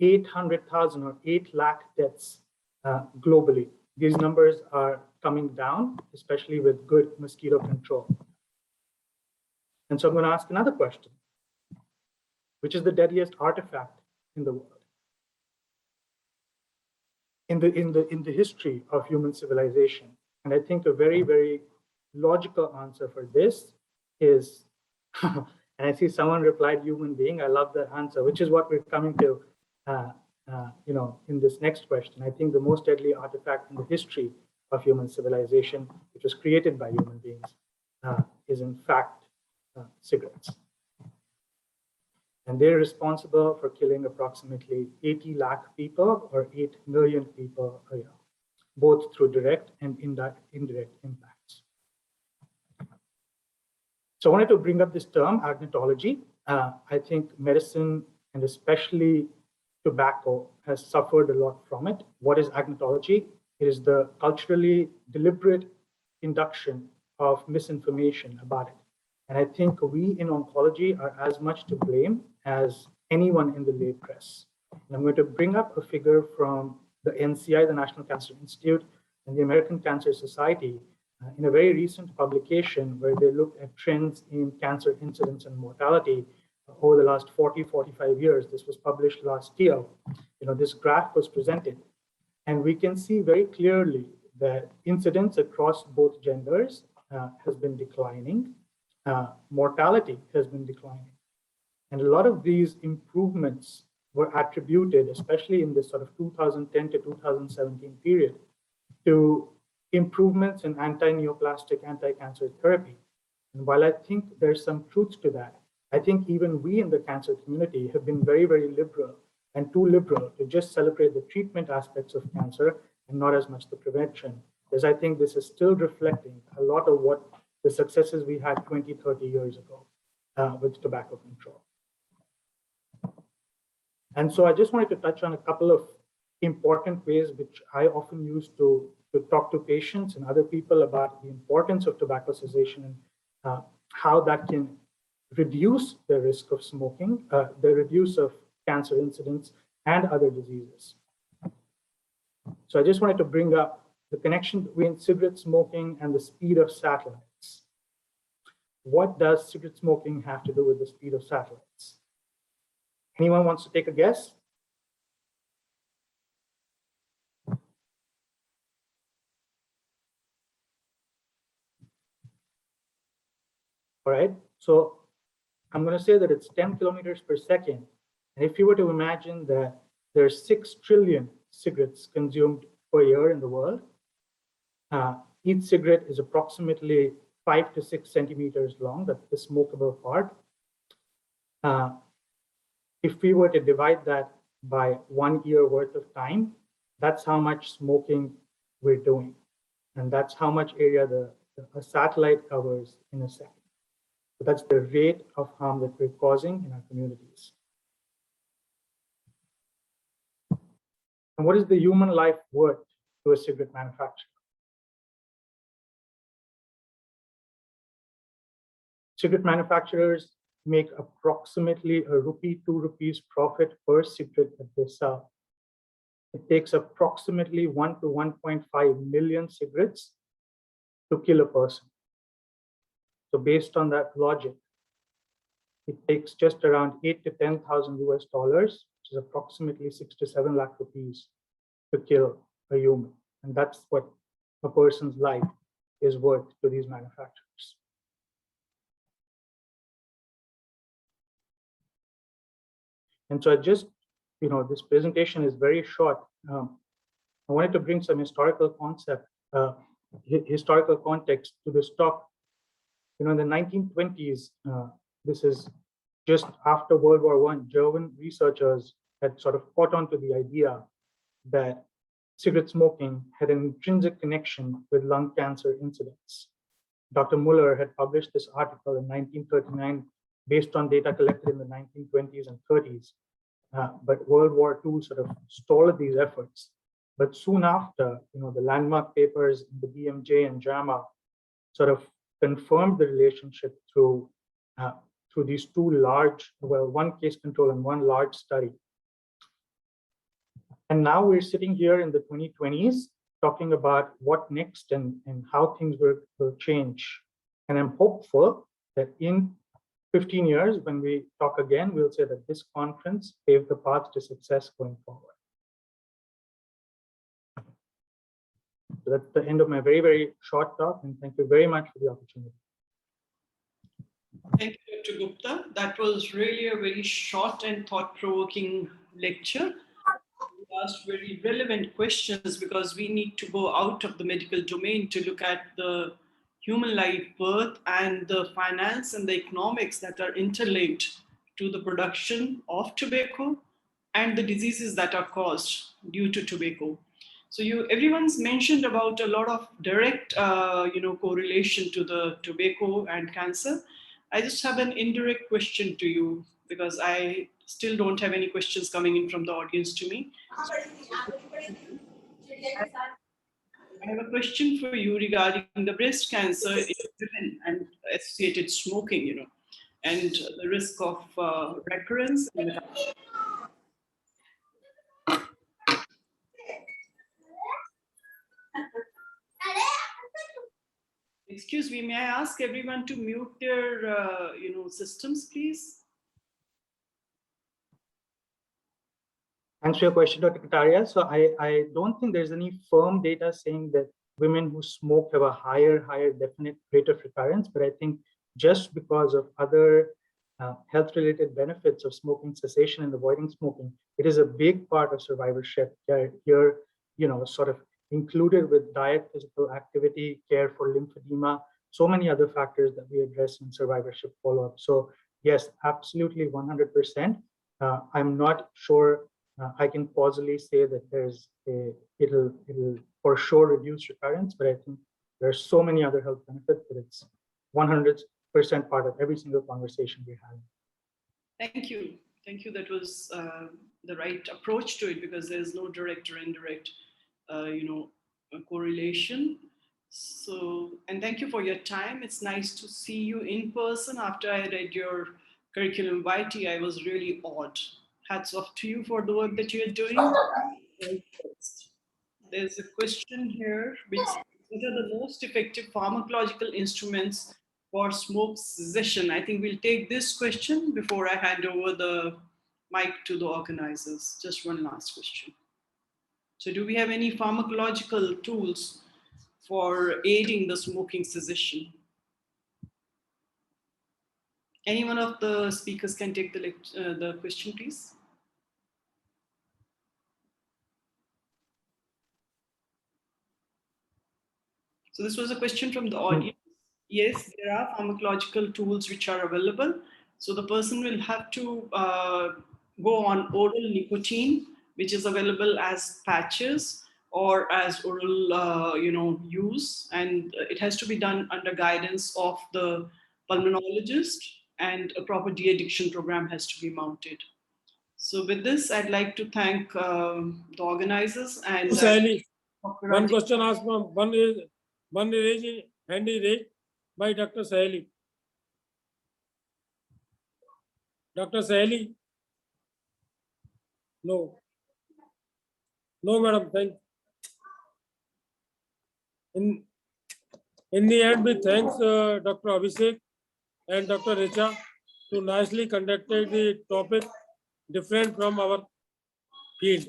800,000 or 8 lakh deaths globally. These numbers are coming down, especially with good mosquito control. And so I'm going to ask another question. Which is the deadliest artifact in the world? in the history of human civilization. And I think a very, very logical answer for this is, and I see someone replied human being. I love that answer, which is what we're coming to, in this next question. I think the most deadly artifact in the history of human civilization, which was created by human beings, is in fact cigarettes. And they're responsible for killing approximately 80 lakh people or 8 million people a year, both through direct and indirect impacts. So I wanted to bring up this term, agnotology. I think medicine, and especially tobacco, has suffered a lot from it. What is agnotology? It is the culturally deliberate induction of misinformation about it. And I think we in oncology are as much to blame as anyone in the lay press. And I'm going to bring up a figure from the NCI, the National Cancer Institute, and the American Cancer Society in a very recent publication where they looked at trends in cancer incidence and mortality over the last 40, 45 years. This was published last year. This graph was presented, and we can see very clearly that incidence across both genders has been declining. Mortality has been declining. And a lot of these improvements were attributed, especially in this sort of 2010 to 2017 period, to improvements in anti-neoplastic, anti-cancer therapy. And while I think there's some truth to that, I think even we in the cancer community have been very, very liberal, and too liberal to just celebrate the treatment aspects of cancer and not as much the prevention, because I think this is still reflecting a lot of what the successes we had 20, 30 years ago with tobacco control. And so I just wanted to touch on a couple of important ways which I often use to talk to patients and other people about the importance of tobacco cessation and how that can reduce the risk of smoking, the reduce of cancer incidence and other diseases. So I just wanted to bring up the connection between cigarette smoking and the speed of satellites. What does cigarette smoking have to do with the speed of satellites? Anyone wants to take a guess? All right, so I'm going to say that it's 10 kilometers per second. And if you were to imagine that there's 6 trillion cigarettes consumed per year in the world, each cigarette is approximately 5 to 6 centimeters long, that's the smokable part. If we were to divide that by 1 year worth of time, that's how much smoking we're doing. And that's how much area a satellite covers in a second. So that's the rate of harm that we're causing in our communities. And what is the human life worth to a cigarette manufacturer? Cigarette manufacturers make approximately ₹1, ₹2 profit per cigarette that they sell. It takes approximately 1 to 1.5 million cigarettes to kill a person. So based on that logic, it takes just around 8 to 10,000 US dollars, which is approximately 6 to 7 lakh rupees, to kill a human. And that's what a person's life is worth to these manufacturers. And so I just, this presentation is very short. I wanted to bring some historical context to this talk. In the 1920s, this is just after World War I, German researchers had sort of caught on to the idea that cigarette smoking had an intrinsic connection with lung cancer incidence. Dr. Muller had published this article in 1939 based on data collected in the 1920s and 30s. But World War II sort of stalled these efforts. But soon after, the landmark papers in the BMJ and JAMA sort of confirmed the relationship through these two large, one case control and one large study. And now we're sitting here in the 2020s talking about what next and how things will change. And I'm hopeful that in 15 years, when we talk again, we'll say that this conference paved the path to success going forward. So that's the end of my very, very short talk, and thank you very much for the opportunity. Thank you, Dr. Gupta. That was really a very short and thought-provoking lecture. You asked very relevant questions because we need to go out of the medical domain to look at the human life birth and the finance and the economics that are interlinked to the production of tobacco and the diseases that are caused due to tobacco. So everyone's mentioned about a lot of direct correlation to the tobacco and cancer. I just have an indirect question to you because I still don't have any questions coming in from the audience to me. I have a question for you regarding the breast cancer in women and associated smoking, and the risk of recurrence. Excuse me, may I ask everyone to mute their, systems, please? Thanks for your question, Dr. Kataria. So I don't think there's any firm data saying that women who smoke have a higher definite rate of recurrence, but I think just because of other health-related benefits of smoking cessation and avoiding smoking, it is a big part of survivorship. You're, sort of included with diet, physical activity, care for lymphedema, so many other factors that we address in survivorship follow-up. So yes, absolutely 100%. I'm not sure I can causally say that it'll for sure reduce recurrence, but I think there's so many other health benefits that it's 100% part of every single conversation we have. Thank you. Thank you. That was the right approach to it because there's no direct or indirect, correlation. So, and thank you for your time. It's nice to see you in person. After I read your curriculum vitae, I was really awed. Hats off to you for the work that you're doing. There's a question here, which is, what are the most effective pharmacological instruments for smoke cessation? I think we'll take this question before I hand over the mic to the organizers. Just one last question. So do we have any pharmacological tools for aiding the smoking cessation? Any one of the speakers can take the question, please. So this was a question from the audience. Yes, there are pharmacological tools which are available. So the person will have to go on oral nicotine, which is available as patches or as oral, use. And it has to be done under guidance of the pulmonologist, and a proper de-addiction program has to be mounted. So with this, I'd like to thank the organizers and Sally, one question asked from one hand is raised by Dr. Saheli. Dr. Saheli? No. No, madam. Thank you. In the end, we thanks Dr. Abhishek and Dr. Richa to nicely conducted the topic different from our field.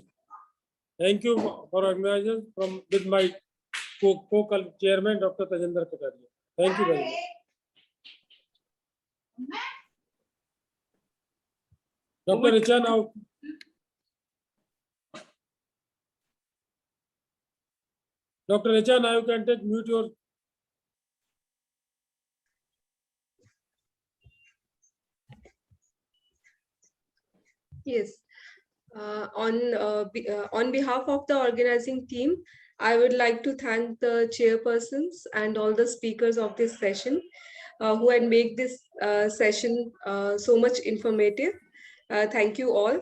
Thank you for organizing with my co-chairman, Dr. Tajendra Kataria. Thank you very much. Dr. Richa, now. Dr. Richa, now you can take mute your. Yes. On behalf of the organizing team, I would like to thank the chairpersons and all the speakers of this session who had made this session so much informative. Thank you all.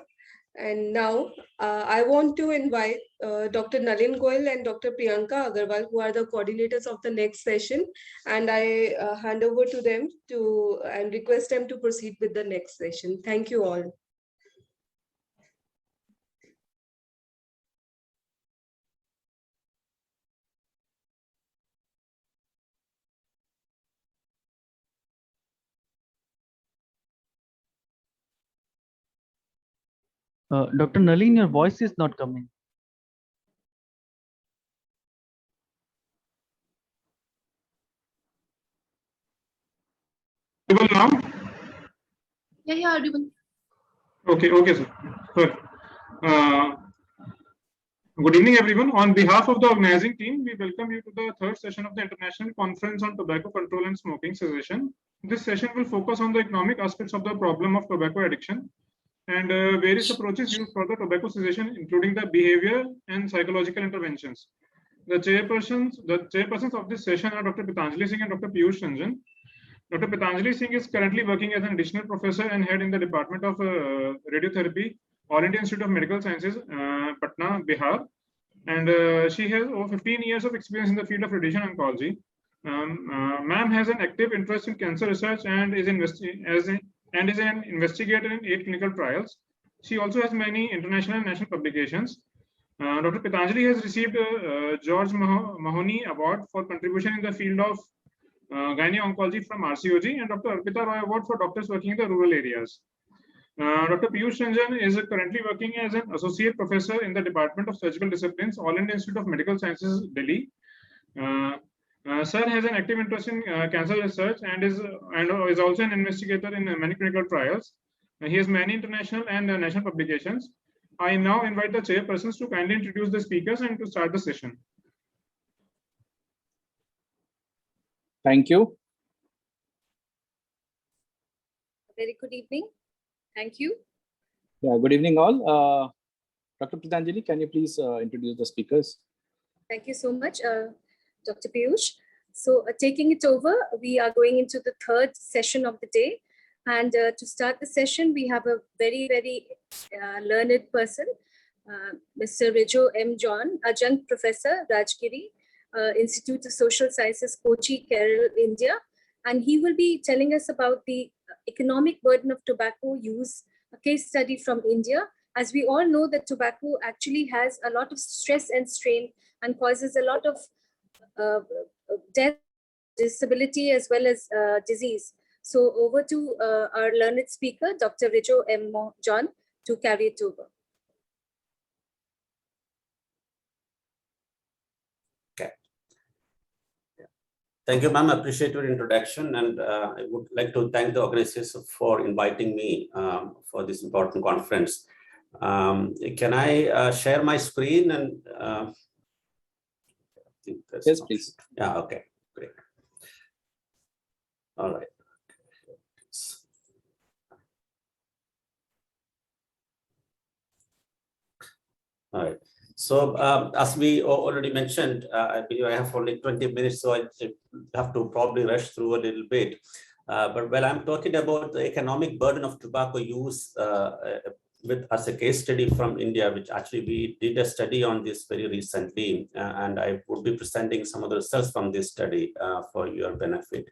And now I want to invite Dr. Nalin Goyal and Dr. Priyanka Agarwal, who are the coordinators of the next session. And I hand over to them and request them to proceed with the next session. Thank you all. Dr. Nalin, your voice is not coming. Audible now? Yeah, audible. Okay, sir. Good. Good evening, everyone. On behalf of the organizing team, we welcome you to the third session of the International Conference on Tobacco Control and Smoking Cessation. This session will focus on the economic aspects of the problem of tobacco addiction and various approaches used for the tobacco cessation, including the behavior and psychological interventions. The chairpersons of this session are Dr. Pitanjali Singh and Dr. Piyush Ranjan. Dr. Pitanjali Singh is currently working as an additional professor and head in the Department of Radiotherapy, All India Institute of Medical Sciences, Patna, Bihar. And she has over 15 years of experience in the field of radiation oncology. Ma'am has an active interest in cancer research and is an investigator in 8 clinical trials. She also has many international and national publications. Dr. Pitanjali has received a George Mahoney Award for contribution in the field of gynae-oncology from RCOG and Dr. Arpita Roy Award for doctors working in the rural areas. Dr. Piyush Ranjan is currently working as an associate professor in the Department of Surgical Disciplines, All India Institute of Medical Sciences, Delhi. Sir has an active interest in cancer research and is also an investigator in many clinical trials. He has many international and national publications. I now invite the chairpersons to kindly introduce the speakers and to start the session. Thank you. Very good evening. Thank you. Yeah, good evening all. Dr. Pitanjali, can you please introduce the speakers? Thank you so much, Dr. Piyush. So taking it over, we are going into the third session of the day. And to start the session, we have a very, very learned person, Mr. Rijo M. John, Adjunct Professor, Rajgiri, Institute of Social Sciences, Kochi, Kerala, India. And he will be telling us about the economic burden of tobacco use, a case study from India. As we all know that tobacco actually has a lot of stress and strain and causes a lot of death, disability, as well as disease. So over to our learned speaker, Dr. Rijo M. John, to carry it over. Okay. Thank you, ma'am. I appreciate your introduction, and I would like to thank the organizers for inviting me for this important conference. Can I share my screen? And I think that's yes, please. Yeah. Okay. Great. All right. All right. So as we already mentioned, I believe I have only 20 minutes, so I have to probably rush through a little bit. But when I'm talking about the economic burden of tobacco use as a case study from India, which actually we did a study on this very recently, and I would be presenting some of the results from this study for your benefit.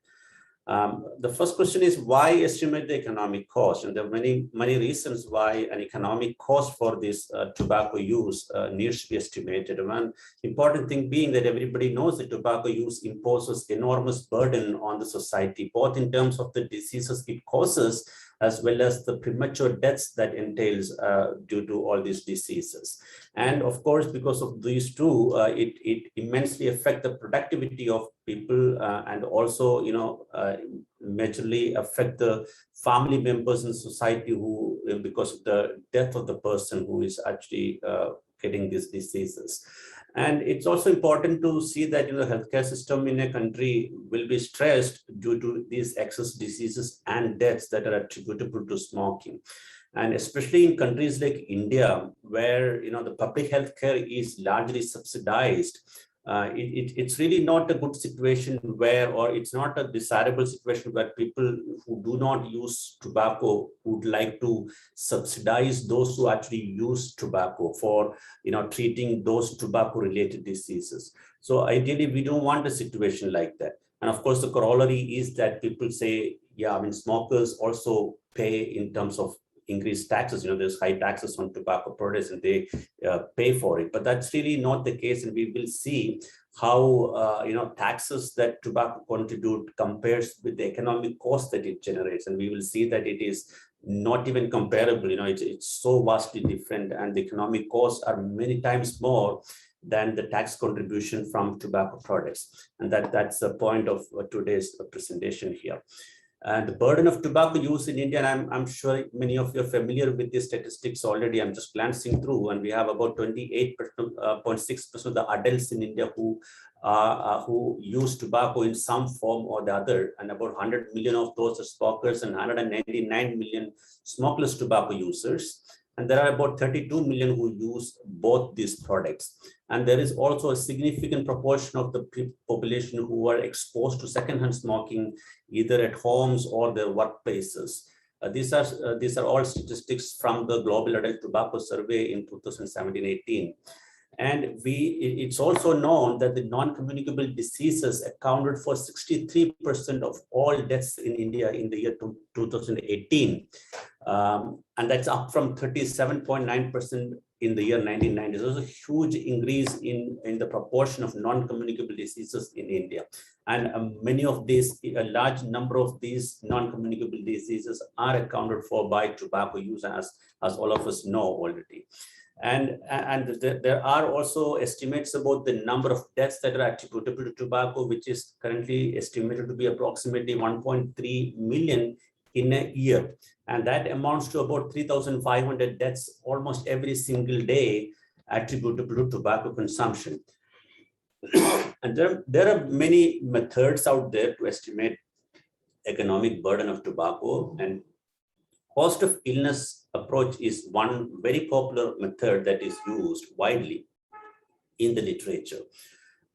The first question is, why estimate the economic cost? And there are many reasons why an economic cost for this tobacco use needs to be estimated. One important thing being that everybody knows that tobacco use imposes enormous burden on the society, both in terms of the diseases it causes, as well as the premature deaths that entails due to all these diseases. And of course, because of these two, it immensely affects the productivity of people and also, majorly affect the family members in society who, because of the death of the person who is actually getting these diseases. And it's also important to see that the healthcare system in a country will be stressed due to these excess diseases and deaths that are attributable to smoking. And especially in countries like India, where the public healthcare is largely subsidized, it's really not a good situation where, or it's not a desirable situation where people who do not use tobacco would like to subsidize those who actually use tobacco for treating those tobacco related diseases. So ideally, we don't want a situation like that. And of course, the corollary is that people say, yeah, I mean, smokers also pay in terms of increased taxes. There's high taxes on tobacco products and they pay for it. But that's really not the case. And we will see how, taxes that tobacco contribute compares with the economic cost that it generates. And we will see that it is not even comparable. It's so vastly different. And the economic costs are many times more than the tax contribution from tobacco products. And that's the point of today's presentation here. And the burden of tobacco use in India, and I'm sure many of you are familiar with these statistics already. I'm just glancing through, and we have about 28.6% of the adults in India who use tobacco in some form or the other, and about 100 million of those are smokers and 199 million smokeless tobacco users. And there are about 32 million who use both these products. And there is also a significant proportion of the population who are exposed to secondhand smoking, either at homes or their workplaces. These are all statistics from the Global Adult Tobacco Survey in 2017-18. And it's also known that the non-communicable diseases accounted for 63% of all deaths in India in the year 2018. And that's up from 37.9% in the year 1990. So there's a huge increase in the proportion of non-communicable diseases in India. And many of these, a large number of these non-communicable diseases are accounted for by tobacco use, as all of us know already. And there are also estimates about the number of deaths that are attributable to tobacco, which is currently estimated to be approximately 1.3 million in a year. And that amounts to about 3,500 deaths almost every single day attributable to tobacco consumption. And there are many methods out there to estimate economic burden of tobacco, and cost of illness approach is one very popular method that is used widely in the literature.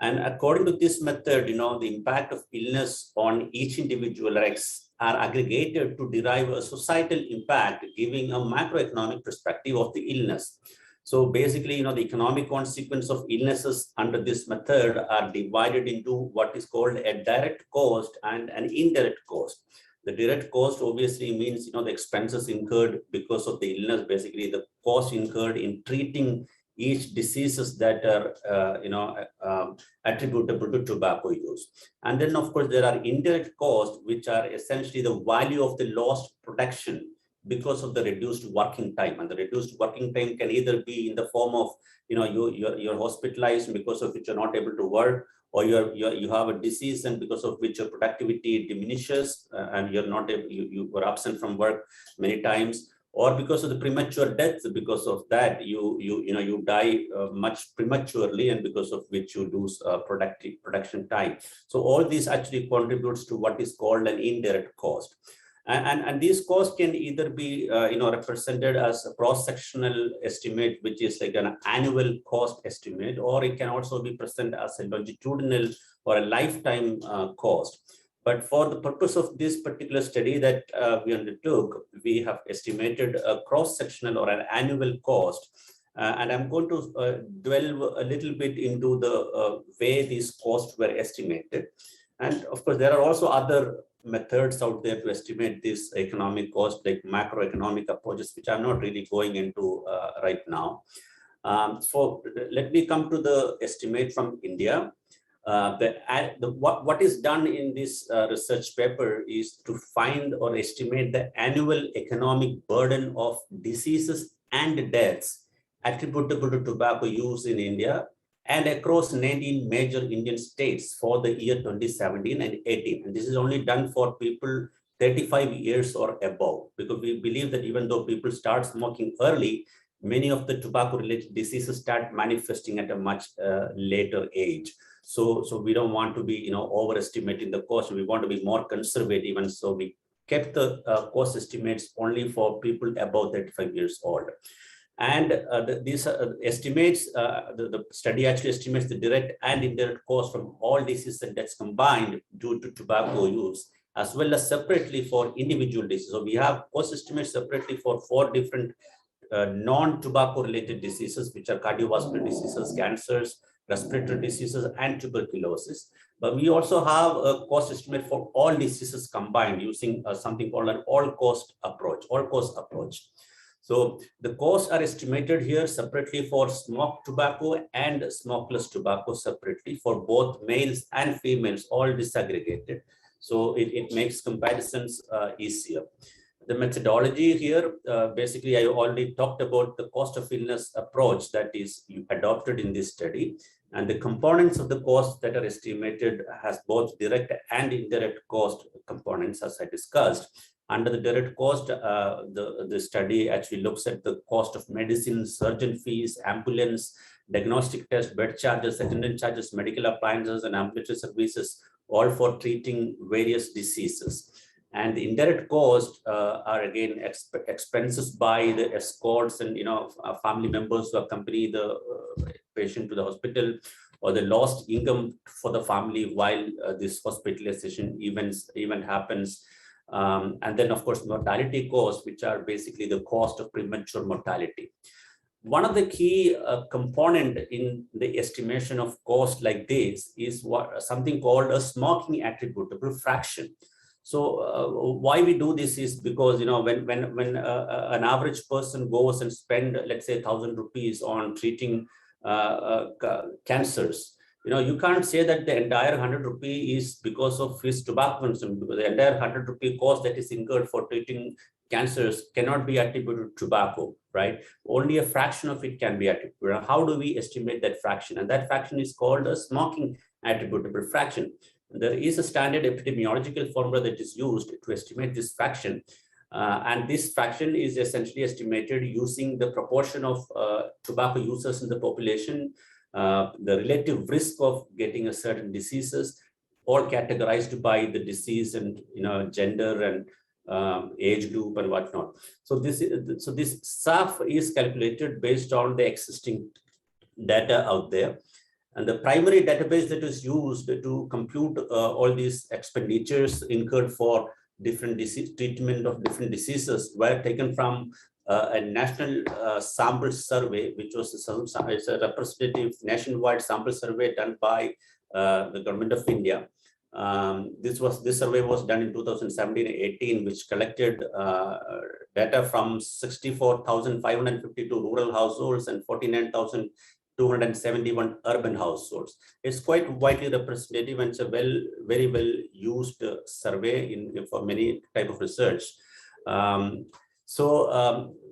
And according to this method, the impact of illness on each individual are aggregated to derive a societal impact, giving a macroeconomic perspective of the illness. So basically, the economic consequence of illnesses under this method are divided into what is called a direct cost and an indirect cost. The direct cost obviously means, the expenses incurred because of the illness, basically the cost incurred in treating each diseases that are, attributable to tobacco use. And then, of course, there are indirect costs, which are essentially the value of the lost production because of the reduced working time. And the reduced working time can either be in the form of, you're hospitalized because of which you're not able to work, or you have a disease and because of which your productivity diminishes and you're not able, you were absent from work many times, or because of the premature death, because of that you die much prematurely, and because of which you lose production time. So all these actually contributes to what is called an indirect cost. And these costs can either be represented as a cross-sectional estimate, which is like an annual cost estimate, or it can also be presented as a longitudinal or a lifetime cost. But for the purpose of this particular study that we undertook, we have estimated a cross-sectional or an annual cost. And I'm going to delve a little bit into the way these costs were estimated. And of course, there are also other methods out there to estimate this economic cost, like macroeconomic approaches, which I'm not really going into right now. So let me come to the estimate from India. What is done in this research paper is to find or estimate the annual economic burden of diseases and deaths attributable to tobacco use in India and across 19 major Indian states for the year 2017 and 18. And this is only done for people 35 years or above, because we believe that even though people start smoking early, many of the tobacco-related diseases start manifesting at a much later age. So we don't want to be, overestimating the cost. We want to be more conservative, and so we kept the cost estimates only for people above 35 years old. And these estimates, the study actually estimates the direct and indirect cost from all diseases and deaths combined due to tobacco use, as well as separately for individual diseases. So we have cost estimates separately for 4 different non-tobacco related diseases, which are cardiovascular diseases, cancers, respiratory diseases, and tuberculosis. But we also have a cost estimate for all diseases combined using something called an all-cost approach. So the costs are estimated here separately for smoked tobacco and smokeless tobacco separately for both males and females, all disaggregated. So it makes comparisons easier. The methodology here, basically, I already talked about the cost of illness approach that is adopted in this study. And the components of the cost that are estimated has both direct and indirect cost components, as I discussed. Under the direct cost, the study actually looks at the cost of medicine, surgeon fees, ambulance, diagnostic tests, bed charges, attendant charges, medical appliances, and ambulatory services, all for treating various diseases. And the indirect costs are again expenses by the escorts and family members who accompany the patient to the hospital, or the lost income for the family while this hospitalization event happens. And then, of course, mortality costs, which are basically the cost of premature mortality. One of the key component in the estimation of cost like this is something called a smoking attributable fraction. So why we do this is because when an average person goes and spend, let's say, 1,000 rupees on treating cancers, you can't say that the entire 100 rupee is because of his tobacco consumption, because the entire 100 rupee cost that is incurred for treating cancers cannot be attributed to tobacco, right? Only a fraction of it can be attributed. How do we estimate that fraction? And that fraction is called a smoking attributable fraction. There is a standard epidemiological formula that is used to estimate this fraction. And this fraction is essentially estimated using the proportion of tobacco users in the population, the relative risk of getting a certain diseases, all categorized by the disease and gender and age group and whatnot. So this SAF is calculated based on the existing data out there. And the primary database that is used to compute all these expenditures incurred for different treatment of different diseases were taken from a national sample survey, which was a representative nationwide sample survey done by the government of India. This survey was done in 2017-18, which collected data from 64,552 rural households and 49,271 urban households. It's quite widely representative, and it's a very well used survey for many type of research.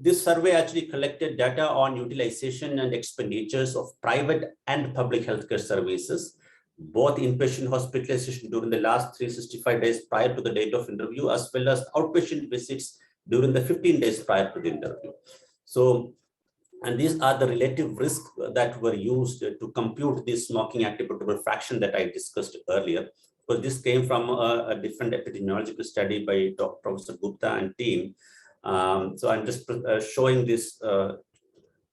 This survey actually collected data on utilization and expenditures of private and public healthcare services, both inpatient hospitalization during the last 365 days prior to the date of interview, as well as outpatient visits during the 15 days prior to the interview. And these are the relative risks that were used to compute this smoking attributable fraction that I discussed earlier. But this came from a different epidemiological study by Professor Gupta and team. So I'm just showing this,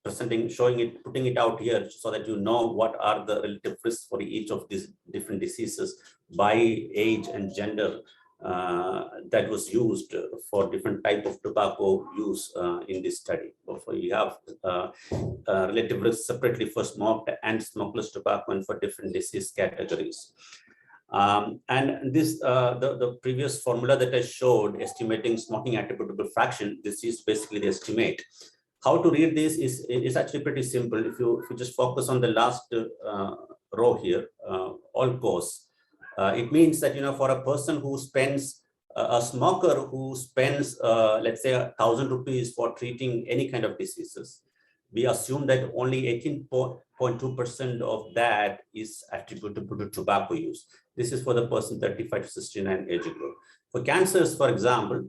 putting it out here so that you know what are the relative risks for each of these different diseases by age and gender that was used for different type of tobacco use in this study. So you have relative risks separately for smoked and smokeless tobacco and for different disease categories. And this, the previous formula that I showed, estimating smoking attributable fraction, this is basically the estimate. How to read this is actually pretty simple. If you just focus on the last row here, all costs. It means that, for a person who spends, a smoker who spends, let's say 1,000 rupees for treating any kind of diseases, we assume that only 18.2% of that is attributable to tobacco use. This is for the person 35 to 69 age group. For cancers, for example,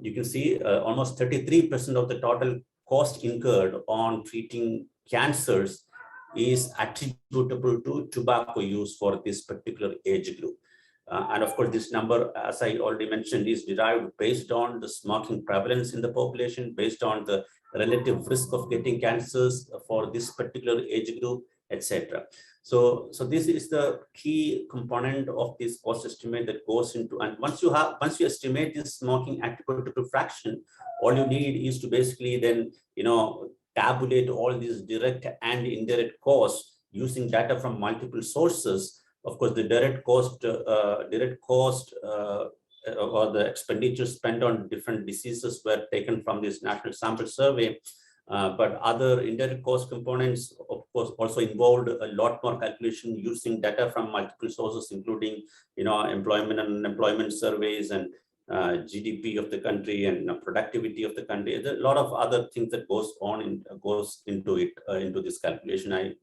you can see almost 33% of the total cost incurred on treating cancers is attributable to tobacco use for this particular age group. And of course, this number, as I already mentioned, is derived based on the smoking prevalence in the population, based on the relative risk of getting cancers for this particular age group, etc. So this is the key component of this cost estimate that goes into, and once you estimate this smoking attributable fraction, all you need is to basically then, tabulate all these direct and indirect costs using data from multiple sources. Of course, the direct cost or the expenditure spent on different diseases were taken from this national sample survey. But other indirect cost components, of course, also involved a lot more calculation using data from multiple sources, including, employment and unemployment surveys and GDP of the country and productivity of the country. There's a lot of other things that goes into it, into this calculation.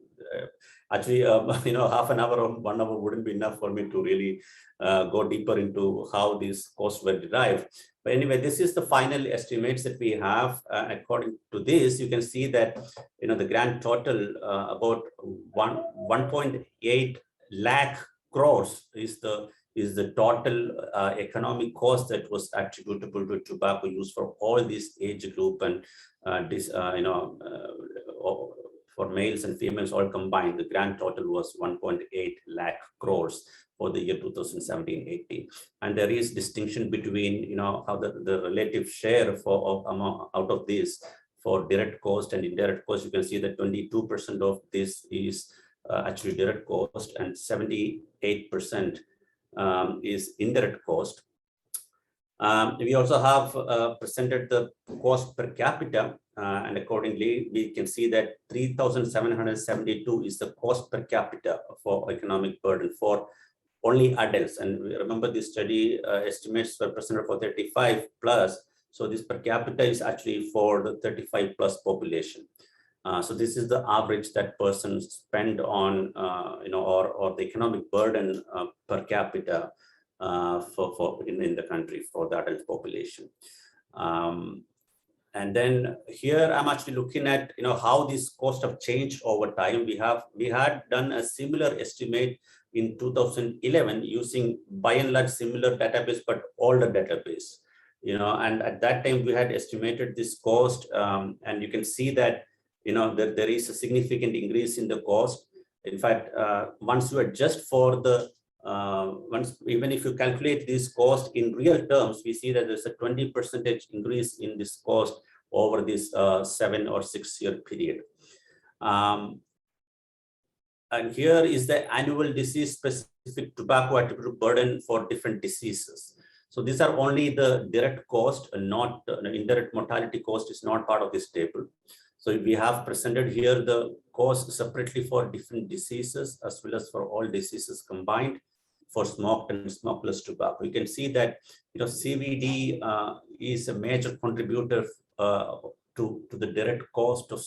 Actually, half an hour or 1 hour wouldn't be enough for me to really go deeper into how these costs were derived. But anyway, this is the final estimates that we have. According to this, you can see that the grand total about 1.8 lakh crores is the total economic cost that was attributable to tobacco use for all these age group and for males and females all combined. The grand total was 1.8 lakh crores for the year 2017-18. And there is distinction between how the relative share out of this for direct cost and indirect cost. You can see that 22% of this is actually direct cost and 78% is indirect cost. We also have presented the cost per capita, and accordingly, we can see that 3,772 is the cost per capita for economic burden for only adults. And remember, this study estimates were presented for 35 plus. So this per capita is actually for the 35 plus population. So this is the average that persons spend on, or the economic burden per capita in the country for the adult population. And then here I'm actually looking at how this cost have changed over time. We had done a similar estimate in 2011 using by and large similar database, but older database. And at that time we had estimated this cost, and you can see that there is a significant increase in the cost. In fact, once you adjust for the even if you calculate this cost in real terms, we see that there's a 20% increase in this cost over this 7 or 6 year period. And here is the annual disease specific tobacco attributable burden for different diseases. So these are only the direct cost, and not indirect mortality cost is not part of this table. So we have presented here the cost separately for different diseases as well as for all diseases combined for smoked and smokeless tobacco. You can see that CVD is a major contributor to the direct cost of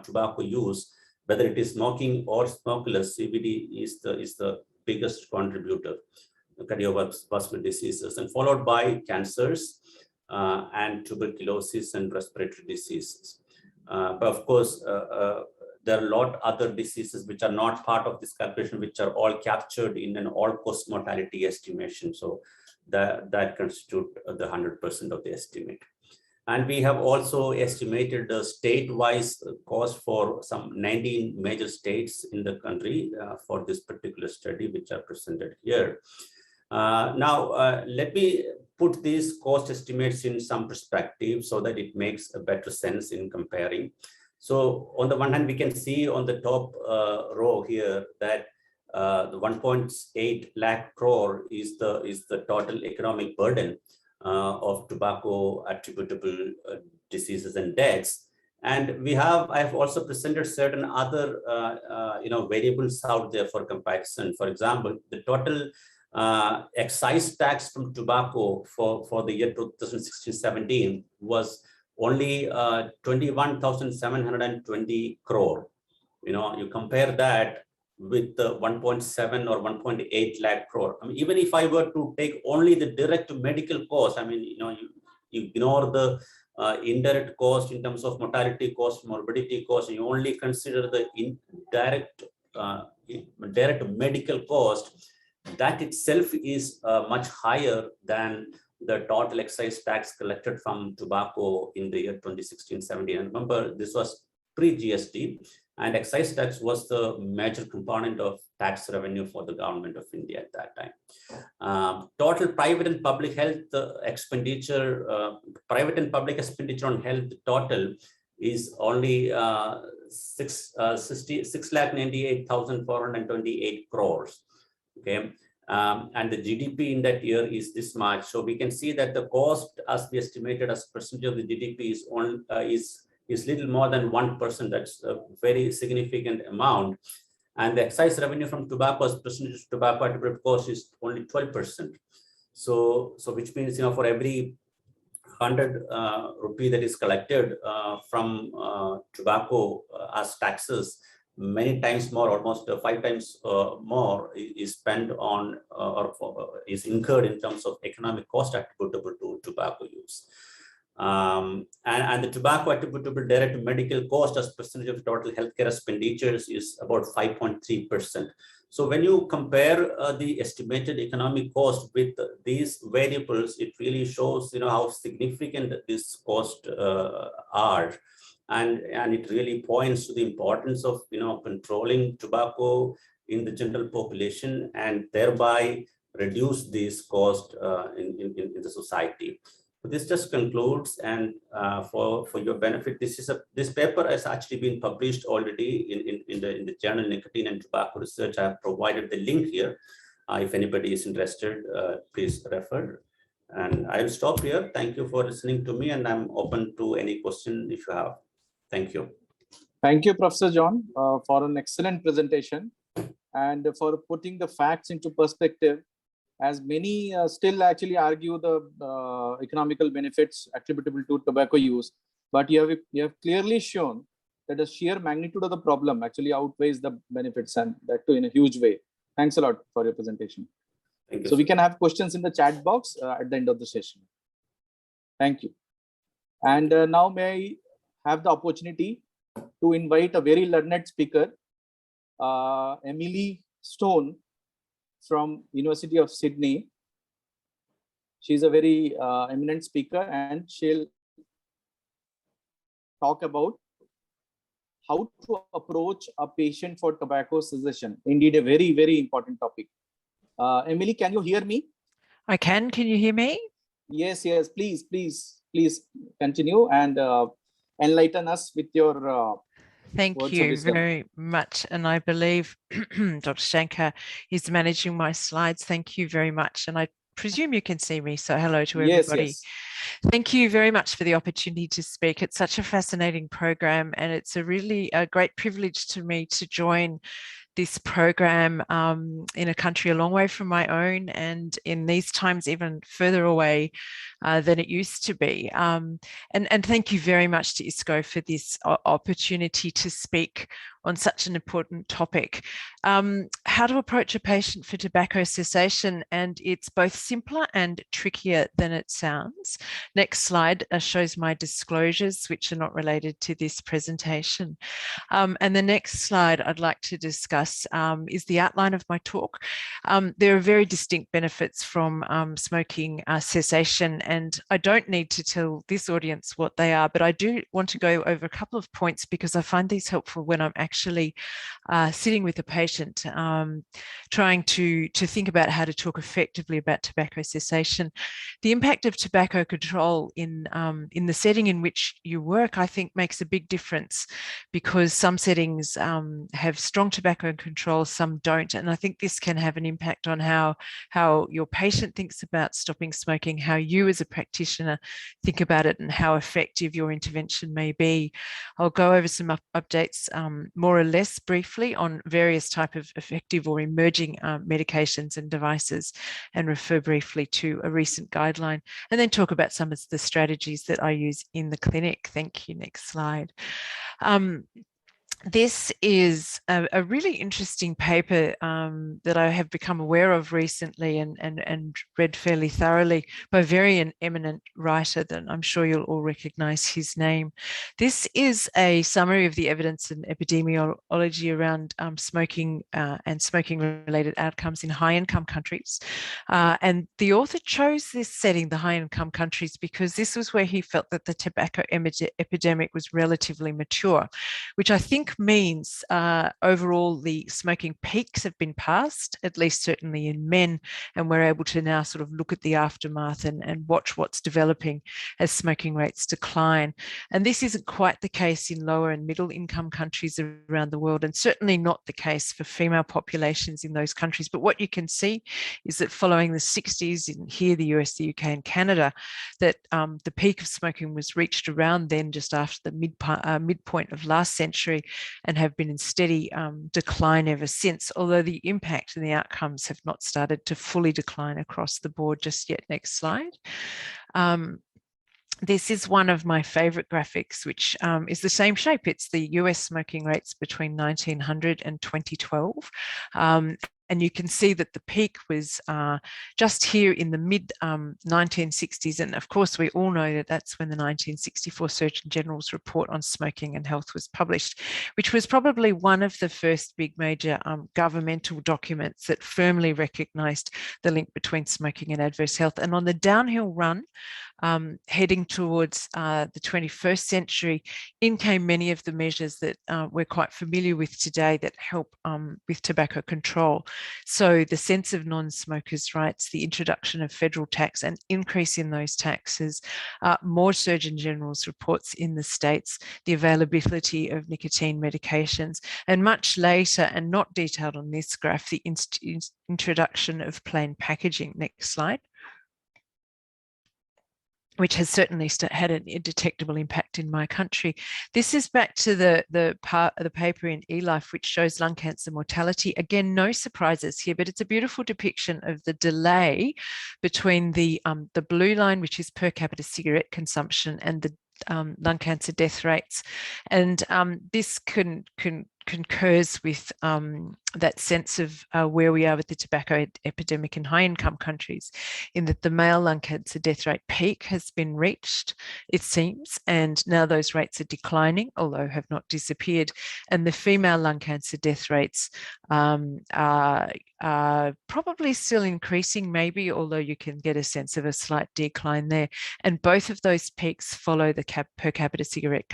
tobacco use, whether it is smoking or smokeless. CVD is the biggest contributor, cardiovascular diseases, and followed by cancers and tuberculosis and respiratory diseases. But of course, there are a lot of other diseases which are not part of this calculation, which are all captured in an all-cause mortality estimation. So that constitute the 100% of the estimate. And we have also estimated the state-wise cost for some 19 major states in the country for this particular study, which are presented here. Now, let me put these cost estimates in some perspective so that it makes a better sense in comparing. So on the one hand, we can see on the top row here that the 1.8 lakh crore is the total economic burden of tobacco attributable diseases and deaths. And I have also presented certain other variables out there for comparison. For example, the total excise tax from tobacco for the year 2016-17 was only 21,720 crore. You compare that with the 1.7 or 1.8 lakh crore. I mean, even if I were to take only the direct medical cost, I mean, you ignore the indirect cost in terms of mortality cost, morbidity cost, and you only consider the direct medical cost, that itself is much higher than the total excise tax collected from tobacco in the year 2016-17. And remember, this was pre-GST, and excise tax was the major component of tax revenue for the government of India at that time. Total private and public health expenditure, private and public expenditure on health total is only 6,98,428 crores. Okay. And the GDP in that year is this much. So we can see that the cost, as we estimated as percentage of the GDP, is little more than 1%. That's a very significant amount. And the excise revenue from tobacco as percentage of tobacco attributable cost is only 12%. So which means, for every 100 rupee that is collected from tobacco as taxes, many times more, almost 5 times more is spent on is incurred in terms of economic cost attributable to tobacco use. And the tobacco attributable direct medical cost as percentage of total healthcare expenditures is about 5.3%. So when you compare the estimated economic cost with these variables, it really shows, how significant these costs are. And it really points to the importance of, controlling tobacco in the general population and thereby reduce these costs in the society. So this just concludes, and for your benefit, this paper has actually been published already in the journal Nicotine and Tobacco Research. I have provided the link here. If anybody is interested, please refer. And I'll stop here. Thank you for listening to me, and I'm open to any question if you have. Thank you. Thank you, Professor John, for an excellent presentation and for putting the facts into perspective, as many still actually argue the economical benefits attributable to tobacco use. But you have clearly shown that the sheer magnitude of the problem actually outweighs the benefits, and that too in a huge way. Thanks a lot for your presentation. Thank you, so sir. we can have questions in the chat box at the end of the session. Thank you. And now may I have the opportunity to invite a very learned speaker, Emily Stone from University of Sydney. She's a very eminent speaker, and she'll talk about how to approach a patient for tobacco cessation. Indeed, a very, very important topic. Emily, can you hear me? I can. Can you hear me? Yes, yes. Please continue and enlighten us with your Thank you very much. And I believe Dr. Shankar is managing my slides. Thank you very much. And I presume you can see me. So hello to everybody. Yes. Thank you very much for the opportunity to speak. It's such a fascinating program, and it's a really great privilege to me to join this program in a country a long way from my own, and in these times even further away than it used to be. And thank you very much to ISCO for this opportunity to speak on such an important topic. How to approach a patient for tobacco cessation, and it's both simpler and trickier than it sounds. Next slide shows my disclosures, which are not related to this presentation. And the next slide I'd like to discuss is the outline of my talk. There are very distinct benefits from smoking cessation, and I don't need to tell this audience what they are, but I do want to go over a couple of points because I find these helpful when I'm actually sitting with a patient, trying to think about how to talk effectively about tobacco cessation. The impact of tobacco control in the setting in which you work, I think, makes a big difference, because some settings have strong tobacco control, some don't. And I think this can have an impact on how your patient thinks about stopping smoking, how you as a practitioner think about it, and how effective your intervention may be. I'll go over some updates more or less briefly on various types of effective or emerging medications and devices, and refer briefly to a recent guideline, and then talk about some of the strategies that I use in the clinic. Thank you. Next slide. This is a really interesting paper that I have become aware of recently and read fairly thoroughly by a very eminent writer that I'm sure you'll all recognize his name. This is a summary of the evidence and epidemiology around smoking and smoking-related outcomes in high-income countries. And the author chose this setting, the high-income countries, because this was where he felt that the tobacco epidemic was relatively mature, which I think means overall the smoking peaks have been passed, at least certainly in men, and we're able to now sort of look at the aftermath and watch what's developing as smoking rates decline. And this isn't quite the case in lower and middle income countries around the world, and certainly not the case for female populations in those countries. But what you can see is that following the 60s in here, the US, the UK and Canada, that the peak of smoking was reached around then, just after the midpoint of last century, and have been in steady decline ever since, although the impact and the outcomes have not started to fully decline across the board just yet. Next slide. this is one of my favorite graphics, which is the same shape. It's the US smoking rates between 1900 and 2012. And you can see that the peak was just here in the mid 1960s. And of course, we all know that that's when the 1964 Surgeon General's report on smoking and health was published, which was probably one of the first big major governmental documents that firmly recognized the link between smoking and adverse health. And on the downhill run, heading towards the 21st century, in came many of the measures that we're quite familiar with today that help with tobacco control. So the sense of non-smokers' rights, the introduction of federal tax and increase in those taxes, more Surgeon General's reports in the States, the availability of nicotine medications, and much later, and not detailed on this graph, the introduction of plain packaging. Next slide. Which has certainly had a detectable impact in my country. This is back to the paper in eLife, which shows lung cancer mortality. Again, no surprises here, but it's a beautiful depiction of the delay between the blue line, which is per capita cigarette consumption, and the lung cancer death rates. And this concurs with that sense of where we are with the tobacco epidemic in high-income countries, in that the male lung cancer death rate peak has been reached, it seems, and now those rates are declining, although have not disappeared. And the female lung cancer death rates are probably still increasing, maybe, although you can get a sense of a slight decline there. And both of those peaks follow the per capita cigarette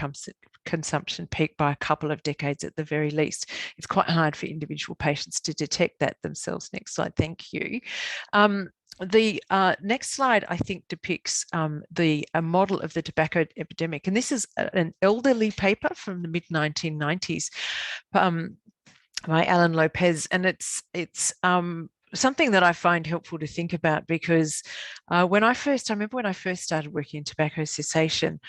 consumption peak by a couple of decades at the very least. It's quite hard for individual patients to detect that themselves. Next slide, thank you. The next slide, I think, depicts a model of the tobacco epidemic. And this is an elderly paper from the mid-1990s by Alan Lopez. And it's something that I find helpful to think about, because I remember when I first started working in tobacco cessation,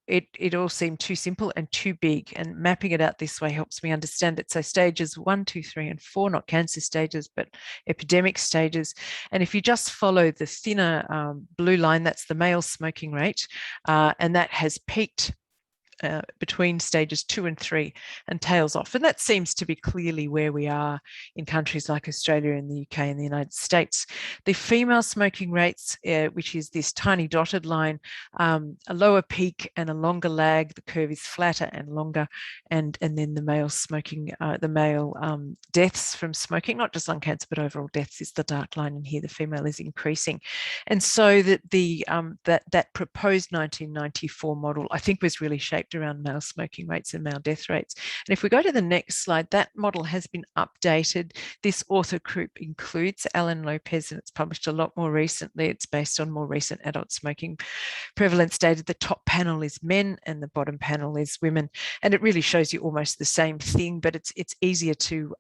it all seemed too simple and too big, and mapping it out this way helps me understand it. So stages 1, 2, 3, and 4, not cancer stages, but epidemic stages. And if you just follow the thinner blue line, that's the male smoking rate, and that has peaked between stages 2 and 3 and tails off. And that seems to be clearly where we are in countries like Australia and the UK and the United States. The female smoking rates, which is this tiny dotted line, a lower peak and a longer lag. The curve is flatter and longer. And then the male smoking, deaths from smoking, not just lung cancer, but overall deaths, is the dark line. And here the female is increasing. And so that that proposed 1994 model, I think, was really shaped around male smoking rates and male death rates. And if we go to the next slide, that model has been updated. This author group includes Alan Lopez, and it's published a lot more recently. It's based on more recent adult smoking prevalence data. The top panel is men and the bottom panel is women. And it really shows you almost the same thing, but it's easier to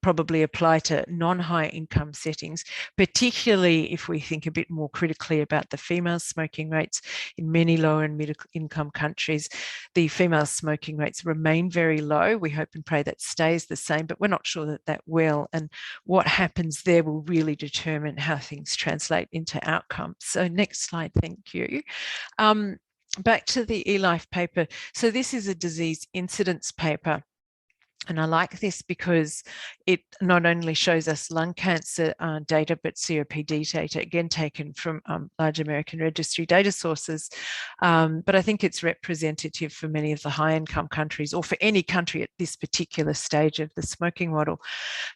probably apply to non-high income settings, particularly if we think a bit more critically about the female smoking rates. In many lower and middle income countries, the female smoking rates remain very low. We hope and pray that stays the same, but we're not sure that that will. And what happens there will really determine how things translate into outcomes. So next slide, thank you. Back to the eLife paper. So this is a disease incidence paper. And I like this because it not only shows us lung cancer data, but COPD data, again, taken from large American registry data sources. But I think it's representative for many of the high-income countries, or for any country at this particular stage of the smoking model.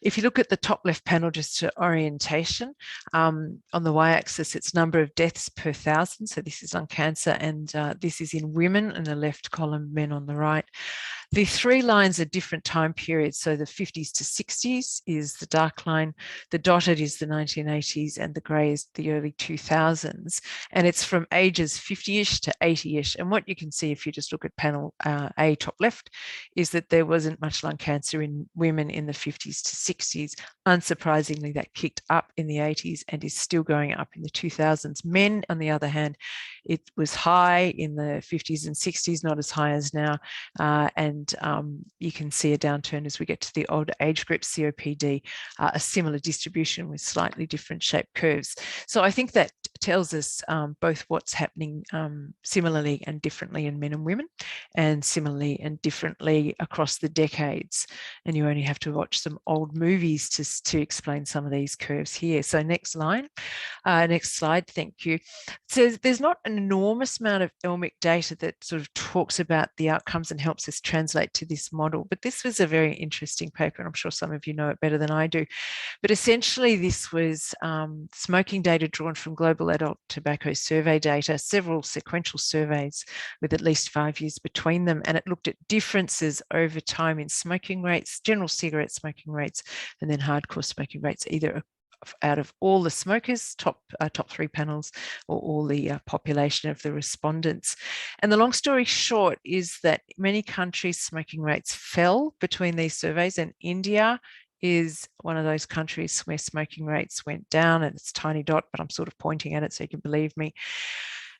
If you look at the top left panel, just to orientation, on the y-axis, it's number of deaths per 1,000. So this is lung cancer, and this is in women in the left column, men on the right. The three lines are different time periods. So the 50s to 60s is the dark line, the dotted is the 1980s, and the grey is the early 2000s. And it's from ages 50-ish to 80-ish. And what you can see if you just look at panel A, top left, is that there wasn't much lung cancer in women in the 50s to 60s. Unsurprisingly, that kicked up in the 80s and is still going up in the 2000s. Men, on the other hand, it was high in the 50s and 60s, not as high as now, and and you can see a downturn as we get to the older age groups, COPD, a similar distribution with slightly different shaped curves. So I think that tells us both what's happening similarly and differently in men and women, and similarly and differently across the decades. And you only have to watch some old movies to explain some of these curves here. So next slide, thank you. So there's not an enormous amount of ELMIC data that sort of talks about the outcomes and helps us translate to this model, but this was a very interesting paper, and I'm sure some of you know it better than I do. But essentially this was smoking data drawn from global adult tobacco survey data, several sequential surveys with at least 5 years between them, and it looked at differences over time in smoking rates, general cigarette smoking rates, and then hardcore smoking rates, either out of all the smokers, top 3 panels, or all the population of the respondents. And the long story short is that many countries' smoking rates fell between these surveys, and India is one of those countries where smoking rates went down, and it's a tiny dot, but I'm sort of pointing at it so you can believe me.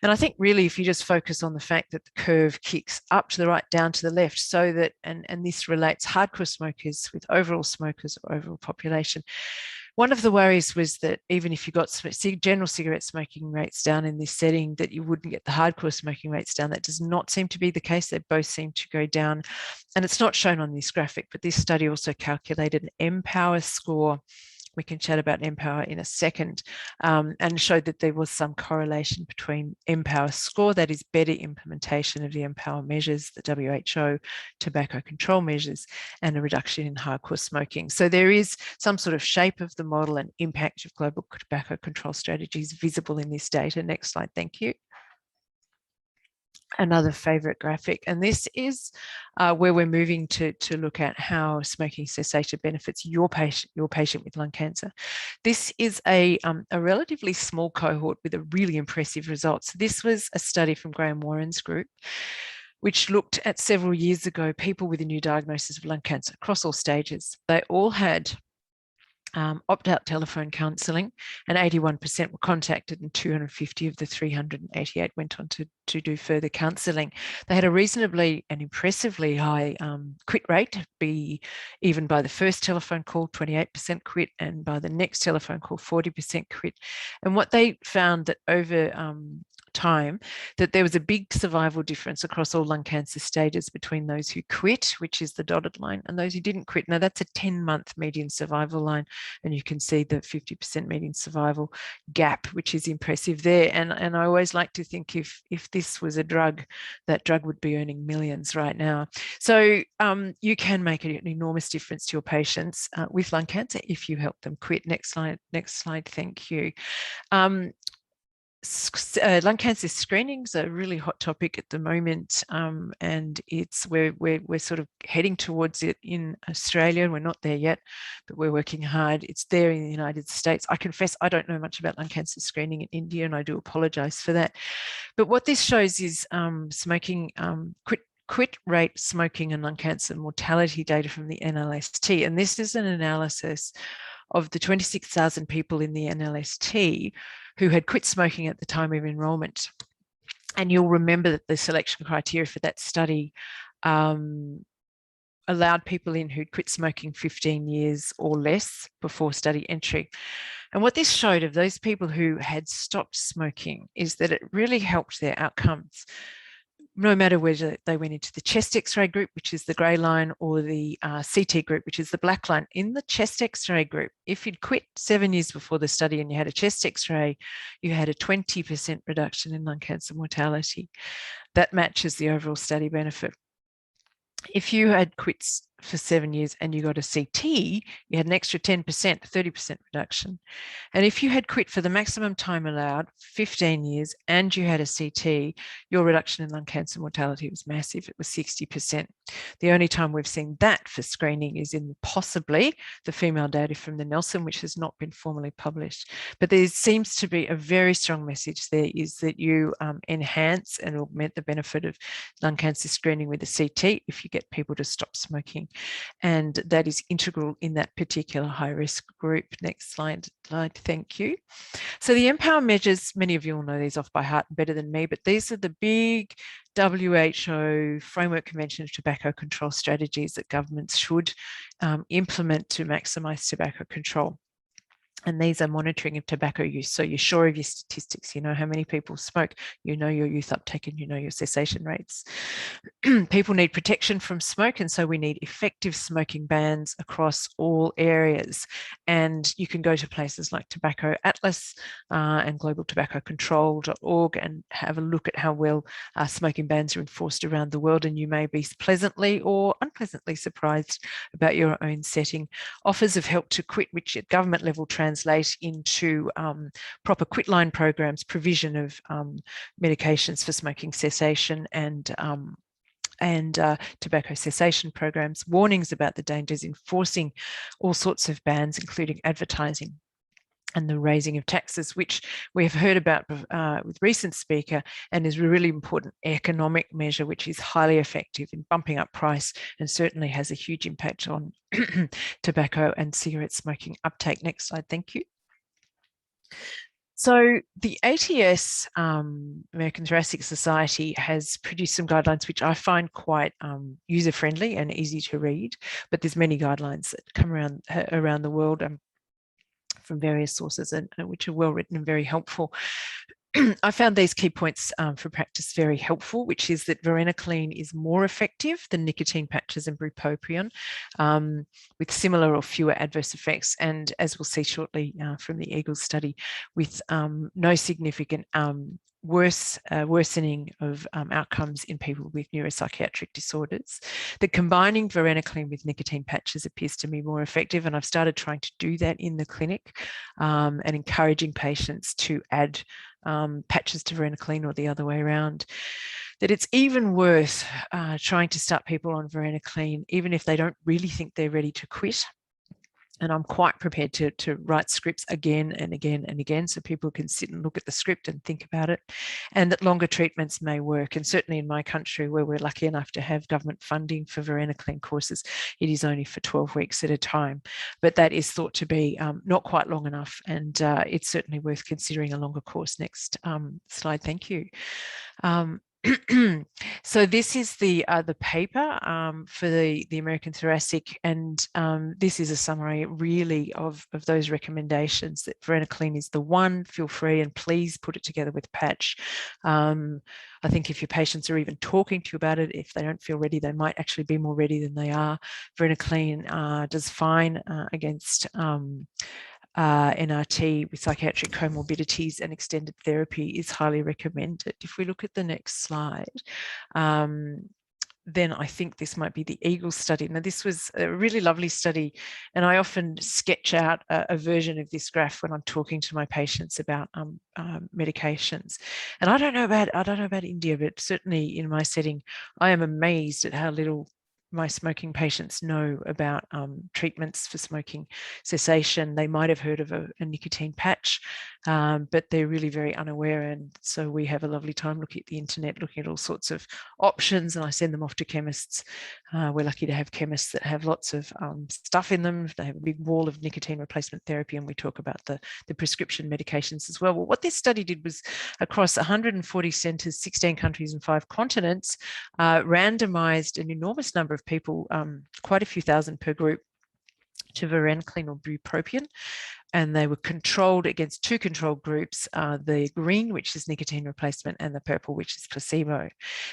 And I think really if you just focus on the fact that the curve kicks up to the right, down to the left, so that, and this relates hardcore smokers with overall smokers or overall population. One of the worries was that even if you got general cigarette smoking rates down in this setting, that you wouldn't get the hardcore smoking rates down. That does not seem to be the case. They both seem to go down. And it's not shown on this graphic, but this study also calculated an mPower score. We can chat about mPower in a second, and showed that there was some correlation between mPower score, that is better implementation of the mPower measures, the WHO tobacco control measures, and a reduction in hardcore smoking. So there is some sort of shape of the model and impact of global tobacco control strategies visible in this data. Next slide, thank you. Another favorite graphic, and this is where we're moving to look at how smoking cessation benefits your patient with lung cancer. This is a relatively small cohort with a really impressive results. This was a study from Graham Warren's group, which looked at several years ago people with a new diagnosis of lung cancer across all stages. They all had opt-out telephone counselling, and 81% were contacted, and 250 of the 388 went on to do further counselling. They had a reasonably and impressively high quit rate, even by the first telephone call, 28% quit, and by the next telephone call, 40% quit. And what they found that over time, that there was a big survival difference across all lung cancer stages between those who quit, which is the dotted line, and those who didn't quit. Now that's a 10-month median survival line, and you can see the 50% median survival gap, which is impressive there. And I always like to think if this was a drug, that drug would be earning millions right now. So you can make an enormous difference to your patients with lung cancer if you help them quit. Next slide, thank you. Lung cancer screening is a really hot topic at the moment, and we're sort of heading towards it in Australia. We're not there yet, but we're working hard. It's there in the United States. I confess I don't know much about lung cancer screening in India, and I do apologise for that. But what this shows is smoking quit rate, smoking, and lung cancer mortality data from the NLST, and this is an analysis of the 26,000 people in the NLST who had quit smoking at the time of enrolment. And you'll remember that the selection criteria for that study allowed people in who'd quit smoking 15 years or less before study entry. And what this showed of those people who had stopped smoking is that it really helped their outcomes, no matter whether they went into the chest X-ray group, which is the grey line, or the CT group, which is the black line. In the chest X-ray group, if you'd quit 7 years before the study and you had a chest X-ray, you had a 20% reduction in lung cancer mortality. That matches the overall study benefit. If you had quit for 7 years and you got a CT, you had an extra 10%, 30% reduction. And if you had quit for the maximum time allowed, 15 years, and you had a CT, your reduction in lung cancer mortality was massive. It was 60%. The only time we've seen that for screening is in possibly the female data from the Nelson, which has not been formally published. But there seems to be a very strong message there, is that you enhance and augment the benefit of lung cancer screening with a CT if you get people to stop smoking and that is integral in that particular high-risk group. Next slide, thank you. So the Empower measures, many of you will know these off by heart better than me, but these are the big WHO Framework Convention of Tobacco Control strategies that governments should implement to maximise tobacco control. And these are monitoring of tobacco use. So you're sure of your statistics, you know how many people smoke, you know your youth uptake, and you know your cessation rates. People need protection from smoke, and so we need effective smoking bans across all areas. And you can go to places like Tobacco Atlas and globaltobaccocontrol.org and have a look at how well smoking bans are enforced around the world, and you may be pleasantly or unpleasantly surprised about your own setting. Offers of help to quit, which at government level translate into proper quit line programs, provision of medications for smoking cessation and tobacco cessation programs, warnings about the dangers, enforcing all sorts of bans, including advertising, and the raising of taxes, which we have heard about with recent speaker, and is a really important economic measure, which is highly effective in bumping up price and certainly has a huge impact on tobacco and cigarette smoking uptake. Next slide, thank you. So the ATS, American Thoracic Society, has produced some guidelines which I find quite user-friendly and easy to read, but there's many guidelines that come around the world from various sources, and which are well written and very helpful. I found these key points for practice very helpful, which is that varenicline is more effective than nicotine patches and bupropion, with similar or fewer adverse effects, and as we'll see shortly from the Eagles study, with no significant worsening of outcomes in people with neuropsychiatric disorders. That combining varenicline with nicotine patches appears to me more effective, and I've started trying to do that in the clinic and encouraging patients to add patches to varenicline or the other way around. That it's even worth trying to start people on varenicline even if they don't really think they're ready to quit. And I'm quite prepared to write scripts again and again and again so people can sit and look at the script and think about it, and that longer treatments may work. And certainly in my country, where we're lucky enough to have government funding for varenicline courses, it is only for 12 weeks at a time. But that is thought to be not quite long enough, and it's certainly worth considering a longer course. Next slide, thank you. So this is the paper for the American Thoracic, and this is a summary really of those recommendations, that varenicline is the one. Feel free and please put it together with patch. I think if your patients are even talking to you about it, if they don't feel ready, they might actually be more ready than they are. Varenicline does fine against NRT with psychiatric comorbidities, and extended therapy is highly recommended. If we look at the next slide, then I think this might be the Eagles study. Now, this was a really lovely study, and I often sketch out a version of this graph when I'm talking to my patients about medications. And I don't know about India, but certainly in my setting, I am amazed at how little my smoking patients know about treatments for smoking cessation. They might have heard of a nicotine patch, but they're really very unaware. And so we have a lovely time looking at the internet, looking at all sorts of options, and I send them off to chemists. We're lucky to have chemists that have lots of stuff in them. They have a big wall of nicotine replacement therapy, and we talk about the prescription medications as well. Well, what this study did was across 140 centres, 16 countries and 5 continents, randomised an enormous number of people, quite a few thousand per group, to varenicline or bupropion, and they were controlled against 2 control groups, the green, which is nicotine replacement, and the purple, which is placebo.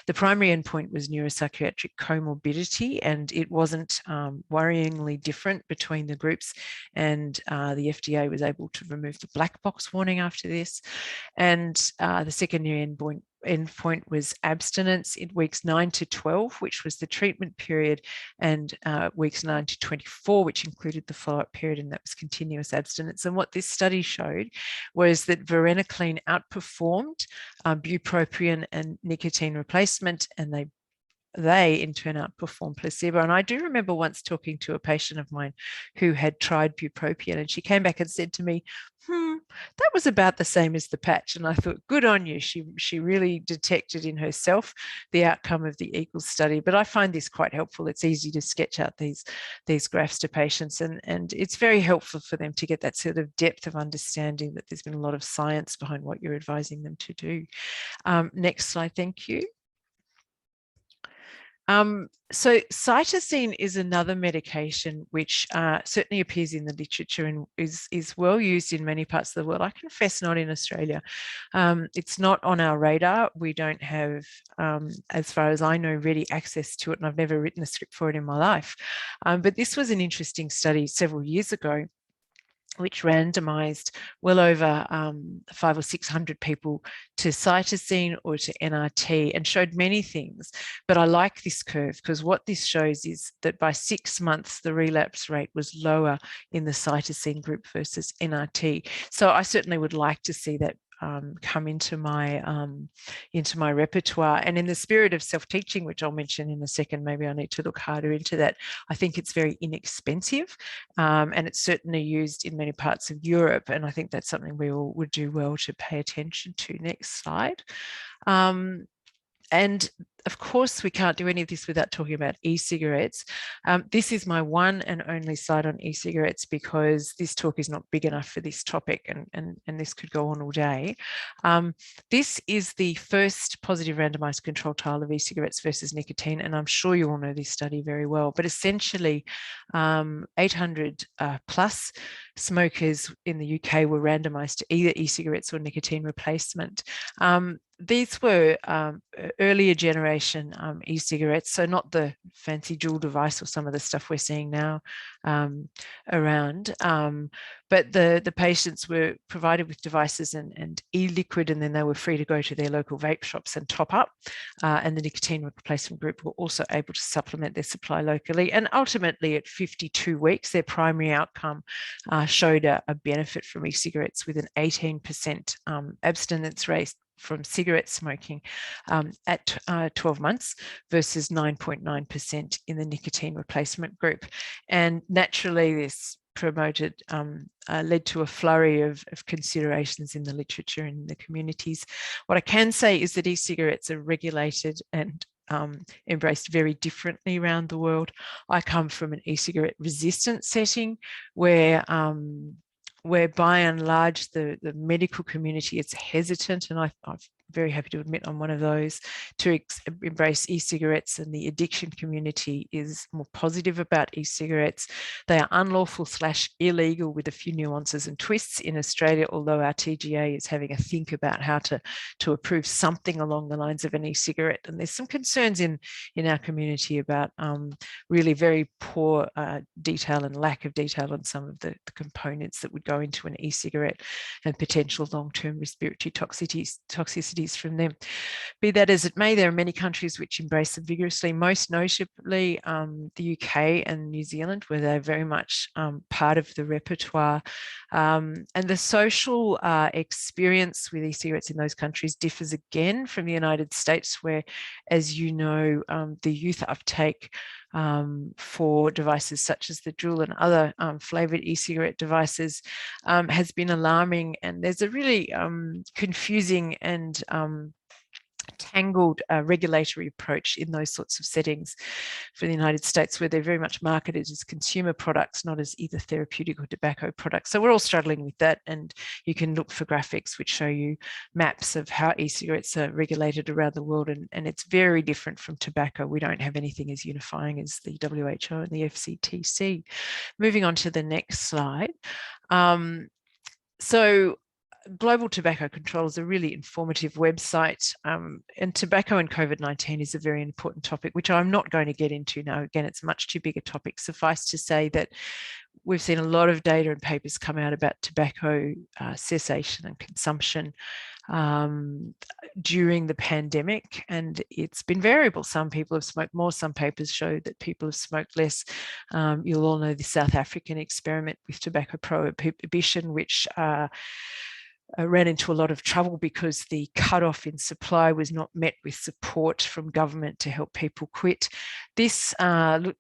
The primary endpoint was neuropsychiatric comorbidity, and it wasn't worryingly different between the groups, and the FDA was able to remove the black box warning after this. And the secondary endpoint was abstinence in weeks 9 to 12, which was the treatment period, and weeks 9 to 24, which included the follow-up period, and that was continuous abstinence. And what this study showed was that varenicline outperformed bupropion and nicotine replacement, and they they in turn outperform placebo. And I do remember once talking to a patient of mine who had tried bupropion, and she came back and said to me, that was about the same as the patch. And I thought, good on you. She really detected in herself the outcome of the EAGLE study. But I find this quite helpful. It's easy to sketch out these graphs to patients, and it's very helpful for them to get that sort of depth of understanding that there's been a lot of science behind what you're advising them to do. Next slide, thank you. So cytosine is another medication which certainly appears in the literature and is well used in many parts of the world. I confess not in Australia. It's not on our radar. We don't have, as far as I know, ready access to it, and I've never written a script for it in my life. But this was an interesting study several years ago, which randomized well over 500 or 600 people to cytosine or to NRT and showed many things. But I like this curve because what this shows is that by 6 months, the relapse rate was lower in the cytosine group versus NRT. So I certainly would like to see that come into my repertoire. And in the spirit of self-teaching, which I'll mention in a second, maybe I need to look harder into that. I think it's very inexpensive, and it's certainly used in many parts of Europe. And I think that's something we all would do well to pay attention to. Next slide. And of course, we can't do any of this without talking about e-cigarettes. This is my one and only slide on e-cigarettes because this talk is not big enough for this topic, and this could go on all day. This is the first positive randomized control trial of e-cigarettes versus nicotine, and I'm sure you all know this study very well, but essentially 800 plus smokers in the UK were randomized to either e-cigarettes or nicotine replacement. These were earlier generation e-cigarettes, so not the fancy dual device or some of the stuff we're seeing now around. But the patients were provided with devices and e-liquid, and then they were free to go to their local vape shops and top up. And the nicotine replacement group were also able to supplement their supply locally. And ultimately, at 52 weeks, their primary outcome showed a benefit from e-cigarettes with an 18% abstinence rate from cigarette smoking at 12 months versus 9.9% in the nicotine replacement group. And naturally, this promoted, led to a flurry of considerations in the literature and in the communities. What I can say is that e-cigarettes are regulated and embraced very differently around the world. I come from an e-cigarette resistant setting where by and large the medical community is hesitant, and I'm very happy to admit I'm one of those, to embrace e-cigarettes, and the addiction community is more positive about e-cigarettes. They are unlawful / illegal with a few nuances and twists in Australia, although our TGA is having a think about how to approve something along the lines of an e-cigarette. And there's some concerns in our community about really very poor detail and lack of detail on some of the components that would go into an e-cigarette and potential long-term respiratory toxicities from them. Be that as it may, there are many countries which embrace them vigorously, most notably the UK and New Zealand, where they're very much part of the repertoire. And the social experience with e-cigarettes in those countries differs again from the United States, where, as you know, the youth uptake for devices such as the Juul and other flavored e-cigarette devices has been alarming. And there's a really confusing and tangled regulatory approach in those sorts of settings for the United States, where they're very much marketed as consumer products, not as either therapeutic or tobacco products. So we're all struggling with that, and you can look for graphics which show you maps of how e-cigarettes are regulated around the world, and it's very different from tobacco. We don't have anything as unifying as the WHO and the FCTC. Moving on to the next slide. So Global Tobacco Control is a really informative website, and tobacco and COVID-19 is a very important topic, which I'm not going to get into now. Again, it's much too big a topic. Suffice to say that we've seen a lot of data and papers come out about tobacco cessation and consumption during the pandemic, and it's been variable. Some people have smoked more, some papers show that people have smoked less. You'll all know the South African experiment with tobacco prohibition, which ran into a lot of trouble because the cutoff in supply was not met with support from government to help people quit. This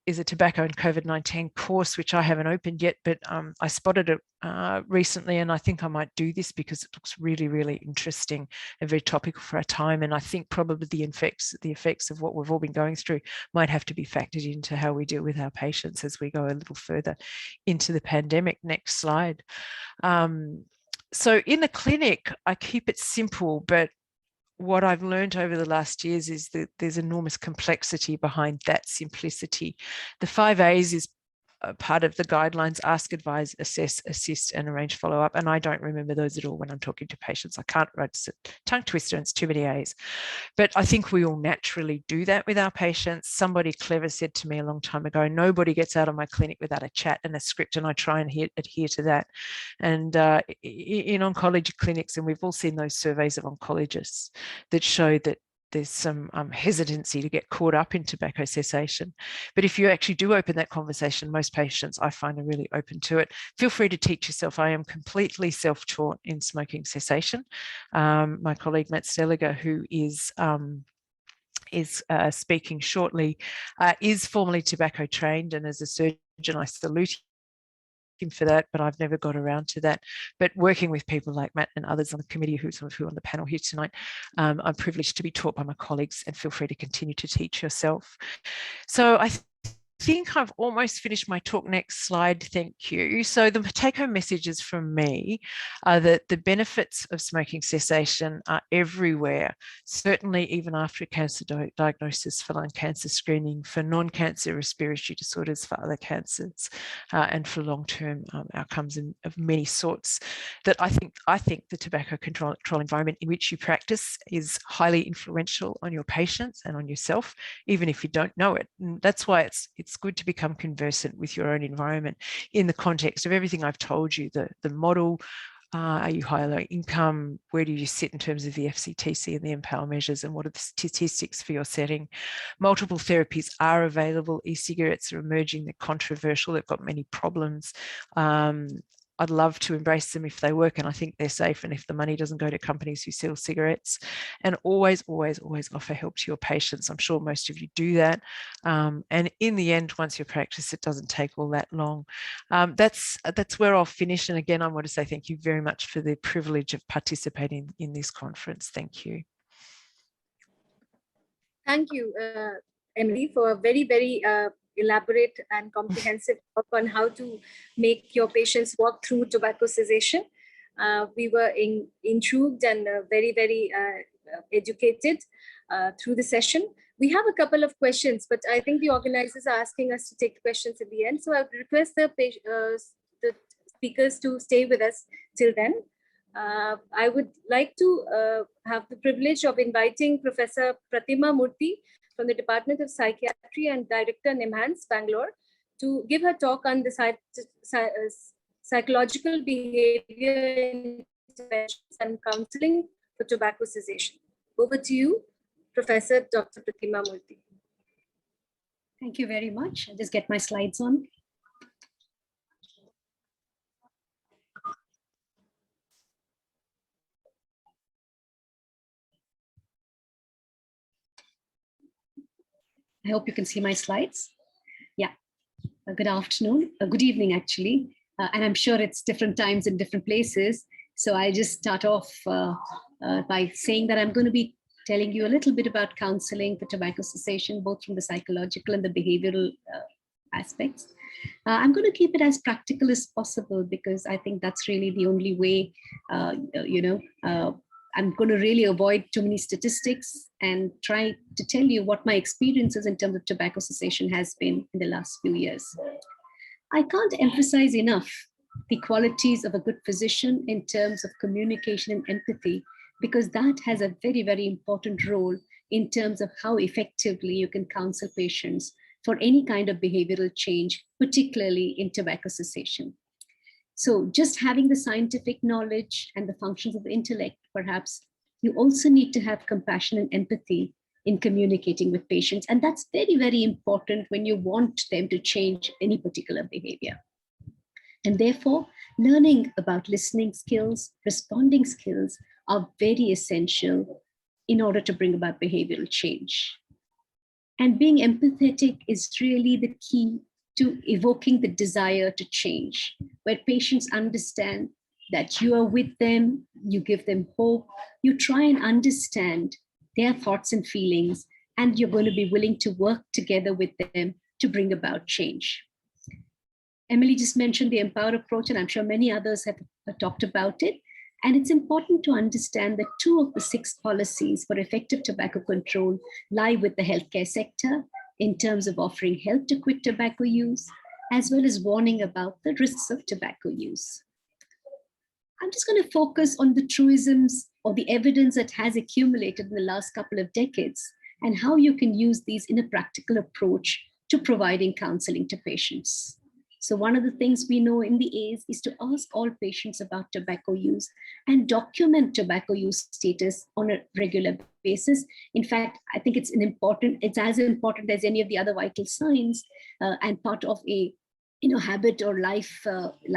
is a tobacco and COVID-19 course, which I haven't opened yet, but I spotted it recently, and I think I might do this because it looks really, really interesting and very topical for our time. And I think probably the effects of what we've all been going through might have to be factored into how we deal with our patients as we go a little further into the pandemic. Next slide. So in the clinic, I keep it simple, but what I've learned over the last years is that there's enormous complexity behind that simplicity. The 5 A's is part of the guidelines: ask, advise, assess, assist, and arrange follow-up. And I don't remember those at all when I'm talking to patients. I can't write a tongue twister, and it's too many A's. But I think we all naturally do that with our patients. Somebody clever said to me a long time ago, nobody gets out of my clinic without a chat and a script, and I try and adhere to that. And in oncology clinics, and we've all seen those surveys of oncologists that show that there's some hesitancy to get caught up in tobacco cessation. But if you actually do open that conversation, most patients I find are really open to it. Feel free to teach yourself. I am completely self-taught in smoking cessation. My colleague Matt Seliger, who is speaking shortly, is formerly tobacco trained, and as a surgeon, I salute him for that, but I've never got around to that. But working with people like Matt and others on the committee, some of who are on the panel here tonight, I'm privileged to be taught by my colleagues, and feel free to continue to teach yourself. So I think I've almost finished my talk. Next slide, thank you. So the take-home messages from me are that the benefits of smoking cessation are everywhere, certainly even after cancer diagnosis, for lung cancer screening, for non-cancer respiratory disorders, for other cancers, and for long-term outcomes of many sorts. That I think the tobacco control environment in which you practice is highly influential on your patients and on yourself, even if you don't know it. And that's why it's good to become conversant with your own environment in the context of everything I've told you, the model. Are you high or low income? Where do you sit in terms of the FCTC and the Empower measures, and what are the statistics for your setting? Multiple therapies are available. E-cigarettes are emerging. They're controversial. They've got many problems. I'd love to embrace them if they work, and I think they're safe, and if the money doesn't go to companies who sell cigarettes. And always, always, always offer help to your patients. I'm sure most of you do that. And in the end, once you practice, it doesn't take all that long. That's where I'll finish. And again, I want to say thank you very much for the privilege of participating in this conference. Thank you. Thank you, Emily, for a very, very elaborate and comprehensive talk on how to make your patients walk through tobacco cessation. We were intrigued and very, very educated through the session. We have a couple of questions, but I think the organizers are asking us to take questions at the end. So I would request the speakers to stay with us till then. I would like to have the privilege of inviting Professor Pratima Murthy from the Department of Psychiatry and Director NIMHANS, Bangalore, to give her talk on the psychological behavior interventions and counseling for tobacco cessation. Over to you, Professor Dr. Pratima Murthy. Thank you very much. I'll just get my slides on. I hope you can see my slides. Yeah, good afternoon, good evening actually. And I'm sure it's different times in different places. So I just start off by saying that I'm going to be telling you a little bit about counseling for tobacco cessation, both from the psychological and the behavioral aspects. I'm going to keep it as practical as possible because I think that's really the only way, I'm going to really avoid too many statistics and try to tell you what my experiences in terms of tobacco cessation has been in the last few years. I can't emphasize enough the qualities of a good physician in terms of communication and empathy, because that has a very, very important role in terms of how effectively you can counsel patients for any kind of behavioral change, particularly in tobacco cessation. So just having the scientific knowledge and the functions of the intellect, perhaps, you also need to have compassion and empathy in communicating with patients. And that's very, very important when you want them to change any particular behavior. And therefore, Learning about listening skills, responding skills are very essential in order to bring about behavioral change. And being empathetic is really the key to evoking the desire to change, where patients understand that you are with them, you give them hope, you try and understand their thoughts and feelings, and you're going to be willing to work together with them to bring about change. Emily just mentioned the Empower approach, and I'm sure many others have talked about it. And it's important to understand that 2 of the 6 policies for effective tobacco control lie with the healthcare sector in terms of offering help to quit tobacco use, as well as warning about the risks of tobacco use. I'm just going to focus on the truisms or the evidence that has accumulated in the last couple of decades and how you can use these in a practical approach to providing counseling to patients. So one of the things we know in the A's is to ask all patients about tobacco use and document tobacco use status on a regular basis. In fact, I think it's as important as any of the other vital signs and part of a habit or life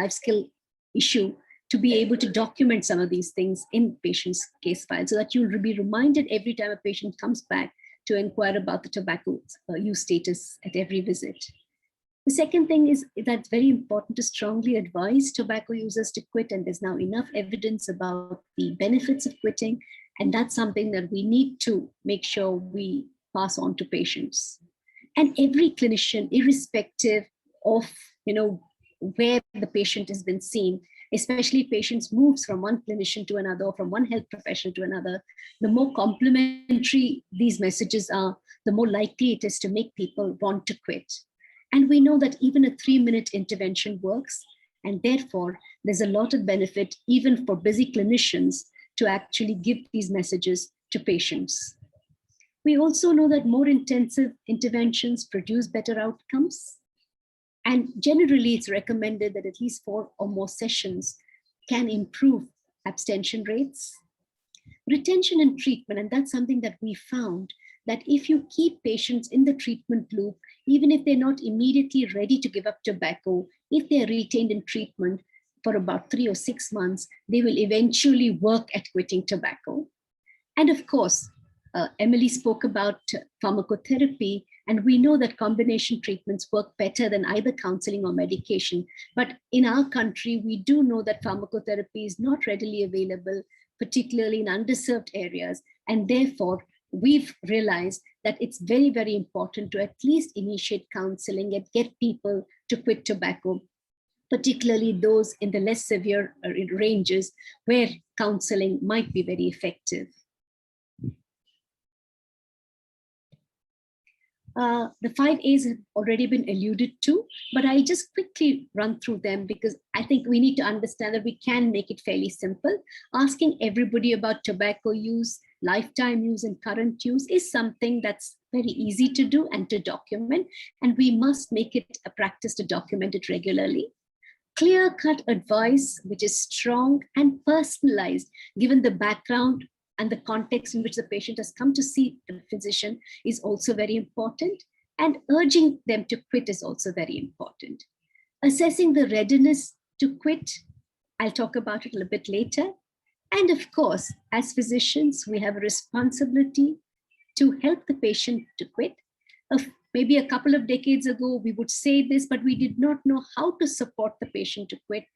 skill issue to be able to document some of these things in patients' case files so that you'll be reminded every time a patient comes back to inquire about the tobacco use status at every visit. The second thing is that it's very important to strongly advise tobacco users to quit, and there's now enough evidence about the benefits of quitting, and that's something that we need to make sure we pass on to patients. And every clinician, irrespective of where the patient has been seen, especially if patients moves from one clinician to another or from one health professional to another, the more complementary these messages are, the more likely it is to make people want to quit. And we know that even a 3-minute intervention works, and therefore there's a lot of benefit even for busy clinicians to actually give these messages to patients. We also know that more intensive interventions produce better outcomes. And generally, it's recommended that at least 4 or more sessions can improve abstention rates. Retention and treatment, and that's something that we found, that if you keep patients in the treatment loop, even if they're not immediately ready to give up tobacco, if they're retained in treatment for about 3 or 6 months, they will eventually work at quitting tobacco. And of course, Emily spoke about pharmacotherapy, and we know that combination treatments work better than either counseling or medication. But in our country, we do know that pharmacotherapy is not readily available, particularly in underserved areas. And therefore, we've realized that it's very, very important to at least initiate counseling and get people to quit tobacco, particularly those in the less severe ranges where counseling might be very effective. The 5 A's have already been alluded to, but I'll just quickly run through them because I think we need to understand that we can make it fairly simple. Asking everybody about tobacco use, lifetime use, and current use is something that's very easy to do and to document, and we must make it a practice to document it regularly. Clear-cut advice, which is strong and personalized, given the background and the context in which the patient has come to see the physician, is also very important. And urging them to quit is also very important. Assessing the readiness to quit, I'll talk about it a little bit later. And of course, as physicians, we have a responsibility to help the patient to quit. Maybe a couple of decades ago, we would say this, but we did not know how to support the patient to quit.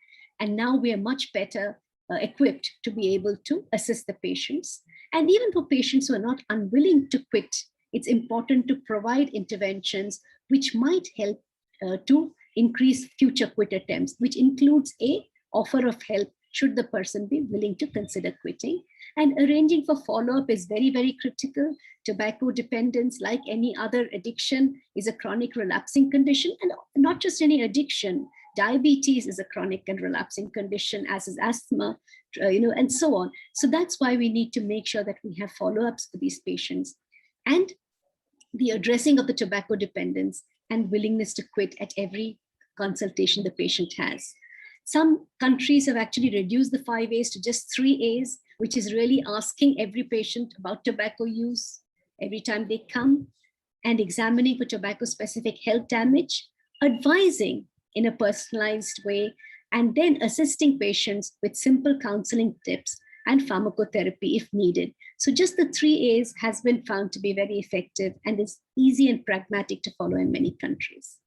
And now we are much better equipped to be able to assist the patients. And even for patients who are not unwilling to quit, it's important to provide interventions which might help to increase future quit attempts, which includes a offer of help should the person be willing to consider quitting. And arranging for follow-up is very, very critical. Tobacco dependence, like any other addiction, is a chronic relapsing condition, and not just any addiction. Diabetes is a chronic and relapsing condition, as is asthma, and so on. So that's why we need to make sure that we have follow-ups for these patients. And the addressing of the tobacco dependence and willingness to quit at every consultation the patient has. Some countries have actually reduced the 5 A's to just 3 A's, which is really asking every patient about tobacco use every time they come, and examining for tobacco-specific health damage, advising in a personalized way and then assisting patients with simple counseling tips and pharmacotherapy if needed. So just the 3 A's has been found to be very effective and is easy and pragmatic to follow in many countries.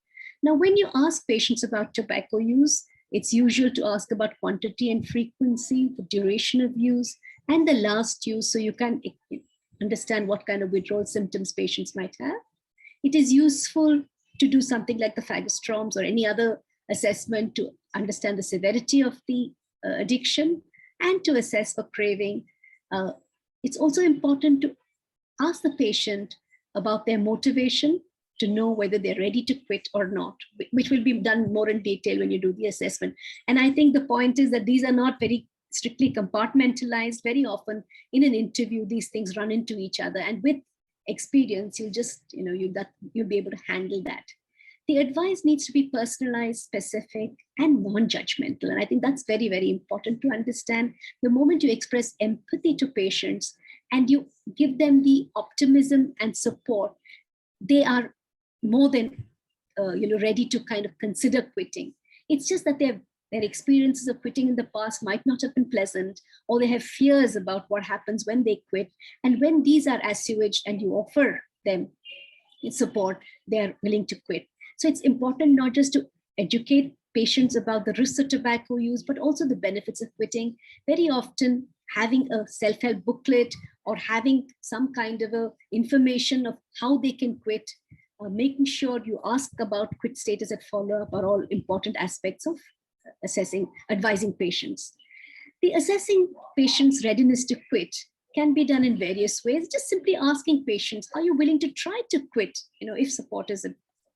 Now, when you ask patients about tobacco use, it's usual to ask about quantity and frequency, the duration of use, and the last use, so you can understand what kind of withdrawal symptoms patients might have. It is useful to do something like the phagostroms or any other assessment to understand the severity of the addiction and to assess for craving. It's also important to ask the patient about their motivation to know whether they're ready to quit or not, which will be done more in detail when you do the assessment. And I think the point is that these are not very strictly compartmentalized. Very often in an interview, these things run into each other. And with experience, you'll just, you'll be able to handle that. The advice needs to be personalized, specific, and non-judgmental. And I think that's very, very important to understand. The moment you express empathy to patients and you give them the optimism and support, they are more than ready to kind of consider quitting. It's just that their experiences of quitting in the past might not have been pleasant, or they have fears about what happens when they quit. And when these are assuaged and you offer them support, they're willing to quit. So it's important not just to educate patients about the risks of tobacco use, but also the benefits of quitting. Very often having a self-help booklet or having some kind of a information of how they can quit, making sure you ask about quit status and follow-up are all important aspects of advising patients. The assessing patients' readiness to quit can be done in various ways. Just simply asking patients, are you willing to try to quit, if support is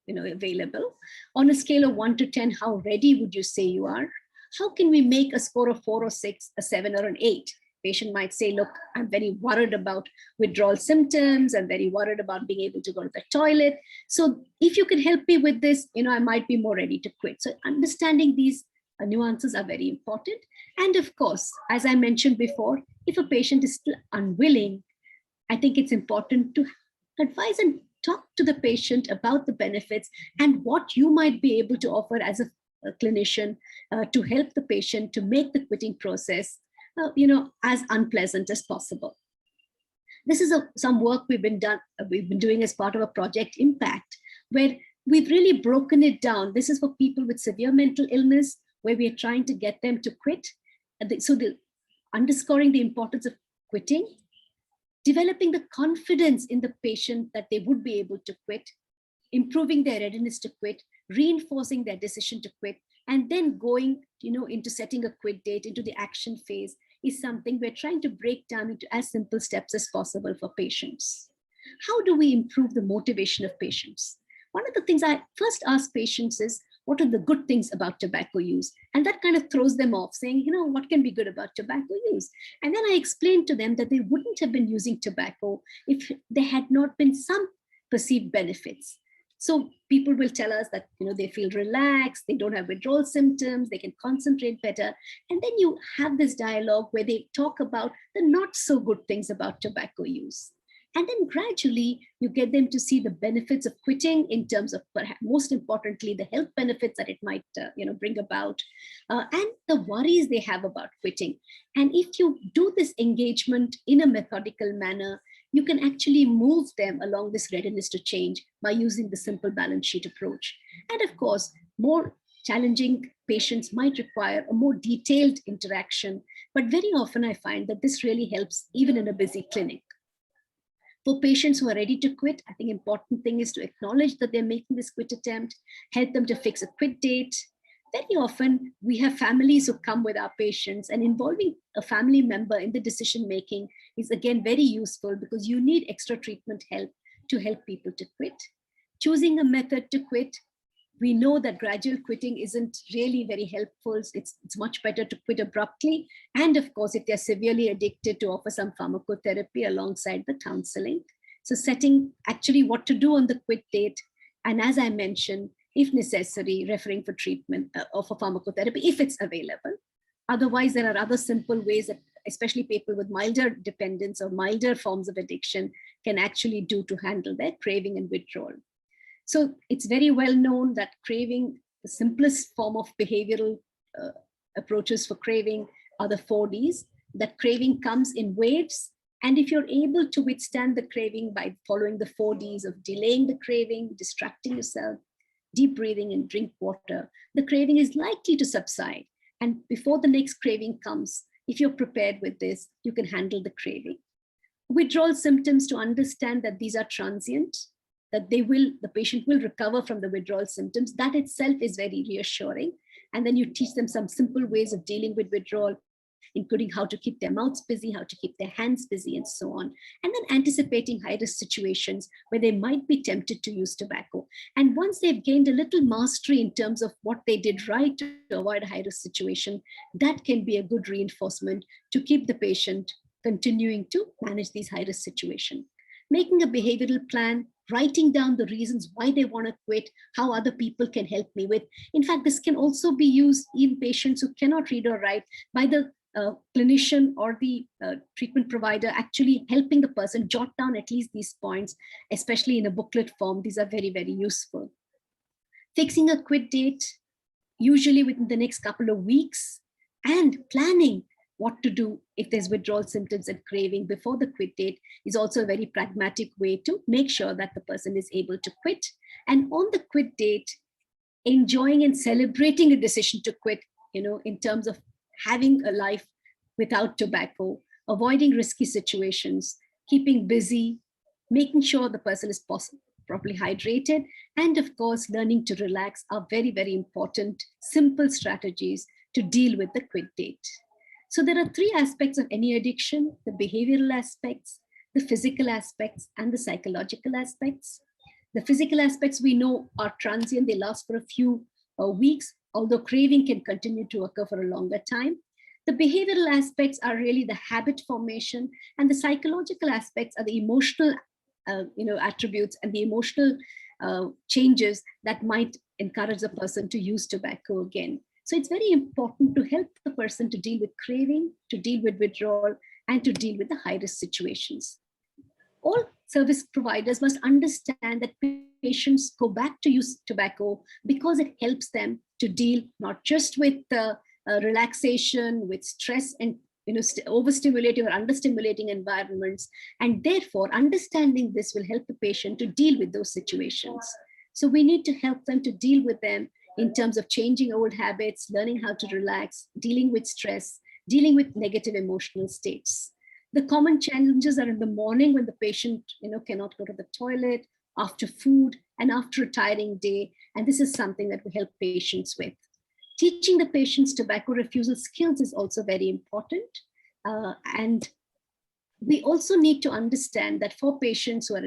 available? On a scale of 1 to 10, how ready would you say you are? How can we make a score of 4 or 6, a 7 or an 8? Patient might say, look, I'm very worried about withdrawal symptoms. I'm very worried about being able to go to the toilet. So if you can help me with this, I might be more ready to quit. So understanding these nuances are very important. And of course, as I mentioned before, if a patient is still unwilling, I think it's important to advise and talk to the patient about the benefits and what you might be able to offer as a clinician to help the patient to make the quitting process as unpleasant as possible. This is some work we've been doing as part of a project Impact, where we've really broken it down. This is for people with severe mental illness, where we are trying to get them to quit. So underscoring the importance of quitting, developing the confidence in the patient that they would be able to quit, improving their readiness to quit, reinforcing their decision to quit, and then going into setting a quit date, into the action phase, is something we're trying to break down into as simple steps as possible for patients. How do we improve the motivation of patients? One of the things I first ask patients is, what are the good things about tobacco use? And that kind of throws them off, saying, what can be good about tobacco use? And then I explain to them that they wouldn't have been using tobacco if there had not been some perceived benefits. So people will tell us that they feel relaxed, they don't have withdrawal symptoms, they can concentrate better. And then you have this dialogue where they talk about the not so good things about tobacco use. And then gradually you get them to see the benefits of quitting in terms of, perhaps most importantly, the health benefits that it might bring about, and the worries they have about quitting. And if you do this engagement in a methodical manner, you can actually move them along this readiness to change by using the simple balance sheet approach. And of course, more challenging patients might require a more detailed interaction, but very often I find that this really helps even in a busy clinic. For patients who are ready to quit, I think important thing is to acknowledge that they're making this quit attempt, help them to fix a quit date. Very often we have families who come with our patients, and involving a family member in the decision-making is again very useful, because you need extra treatment help to help people to quit. Choosing a method to quit, we know that gradual quitting isn't really very helpful. It's much better to quit abruptly. And of course, if they're severely addicted, to offer some pharmacotherapy alongside the counseling. So setting actually what to do on the quit date. And as I mentioned, if necessary, referring for treatment or for pharmacotherapy, if it's available. Otherwise, there are other simple ways that especially people with milder dependence or milder forms of addiction can actually do to handle their craving and withdrawal. So it's very well known that craving, the simplest form of behavioral approaches for craving are the 4Ds. That craving comes in waves. And if you're able to withstand the craving by following the 4Ds of delaying the craving, distracting yourself, deep breathing and drink water, the craving is likely to subside. And before the next craving comes, if you're prepared with this, you can handle the craving. Withdrawal symptoms, to understand that these are transient, that the patient will recover from the withdrawal symptoms. That itself is very reassuring. And then you teach them some simple ways of dealing with withdrawal, including how to keep their mouths busy, how to keep their hands busy, and so on. And then anticipating high-risk situations where they might be tempted to use tobacco. And once they've gained a little mastery in terms of what they did right to avoid a high-risk situation, that can be a good reinforcement to keep the patient continuing to manage these high-risk situations. Making a behavioral plan, writing down the reasons why they want to quit, how other people can help me with. In fact, this can also be used in patients who cannot read or write by the clinician or the treatment provider actually helping the person jot down at least these points, especially in a booklet form. These are very, very useful. Fixing a quit date, usually within the next couple of weeks, and planning what to do if there's withdrawal symptoms and craving before the quit date is also a very pragmatic way to make sure that the person is able to quit. And on the quit date, enjoying and celebrating a decision to quit, in terms of having a life without tobacco, avoiding risky situations, keeping busy, making sure the person is properly hydrated, and of course, learning to relax are very, very important, simple strategies to deal with the quit date. So there are three aspects of any addiction: the behavioral aspects, the physical aspects, and the psychological aspects. The physical aspects we know are transient, they last for a few weeks, although craving can continue to occur for a longer time. The behavioral aspects are really the habit formation, and the psychological aspects are the emotional attributes and the emotional changes that might encourage the person to use tobacco again. So it's very important to help the person to deal with craving, to deal with withdrawal, and to deal with the high-risk situations. All service providers must understand that patients go back to use tobacco because it helps them to deal not just with relaxation, with stress and overstimulating or understimulating environments. And therefore, understanding this will help the patient to deal with those situations. So we need to help them to deal with them in terms of changing old habits, learning how to relax, dealing with stress, dealing with negative emotional states. The common challenges are in the morning when the patient cannot go to the toilet, after food, and after a tiring day. And this is something that we help patients with. Teaching the patients tobacco refusal skills is also very important. And we also need to understand that for patients who are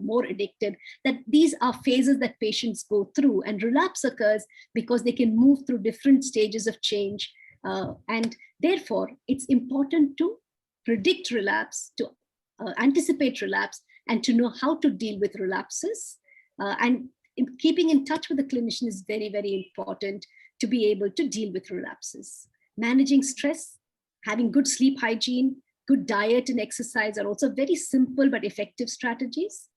more addicted, that these are phases that patients go through, and relapse occurs because they can move through different stages of change. And therefore, it's important to predict relapse, to anticipate relapse, and to know how to deal with relapses. And keeping in touch with the clinician is very, very important to be able to deal with relapses. Managing stress, having good sleep hygiene, good diet and exercise are also very simple but effective strategies.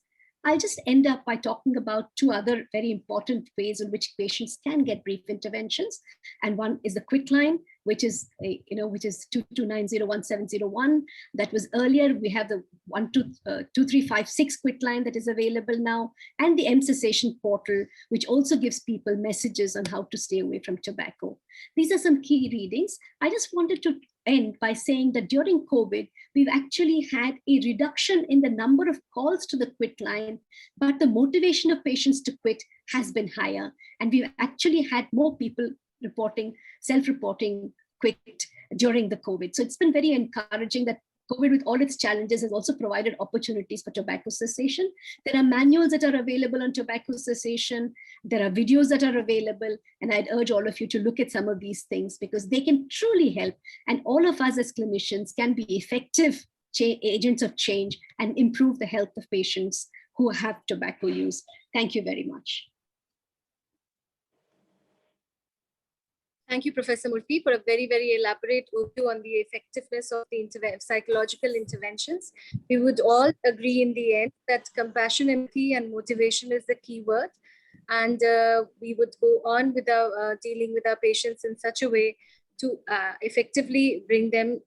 I'll just end up by talking about two other very important ways in which patients can get brief interventions. And one is the quick line, which is 22901701. That was earlier. We have the 2356 quick line that is available now, and the Cessation portal, which also gives people messages on how to stay away from tobacco. These are some key readings. I just wanted to end by saying that during COVID, we've actually had a reduction in the number of calls to the quit line, but the motivation of patients to quit has been higher. And we've actually had more people self-reporting quit during the COVID. So it's been very encouraging that COVID, with all its challenges, has also provided opportunities for tobacco cessation. There are manuals that are available on tobacco cessation. There are videos that are available. And I'd urge all of you to look at some of these things because they can truly help. And all of us as clinicians can be effective agents of change and improve the health of patients who have tobacco use. Thank you very much. Thank you, Professor Murthy, for a very, very elaborate overview on the effectiveness of the psychological interventions. We would all agree in the end that compassion, empathy, and motivation is the key word. and we would go on with our dealing with our patients in such a way to effectively bring them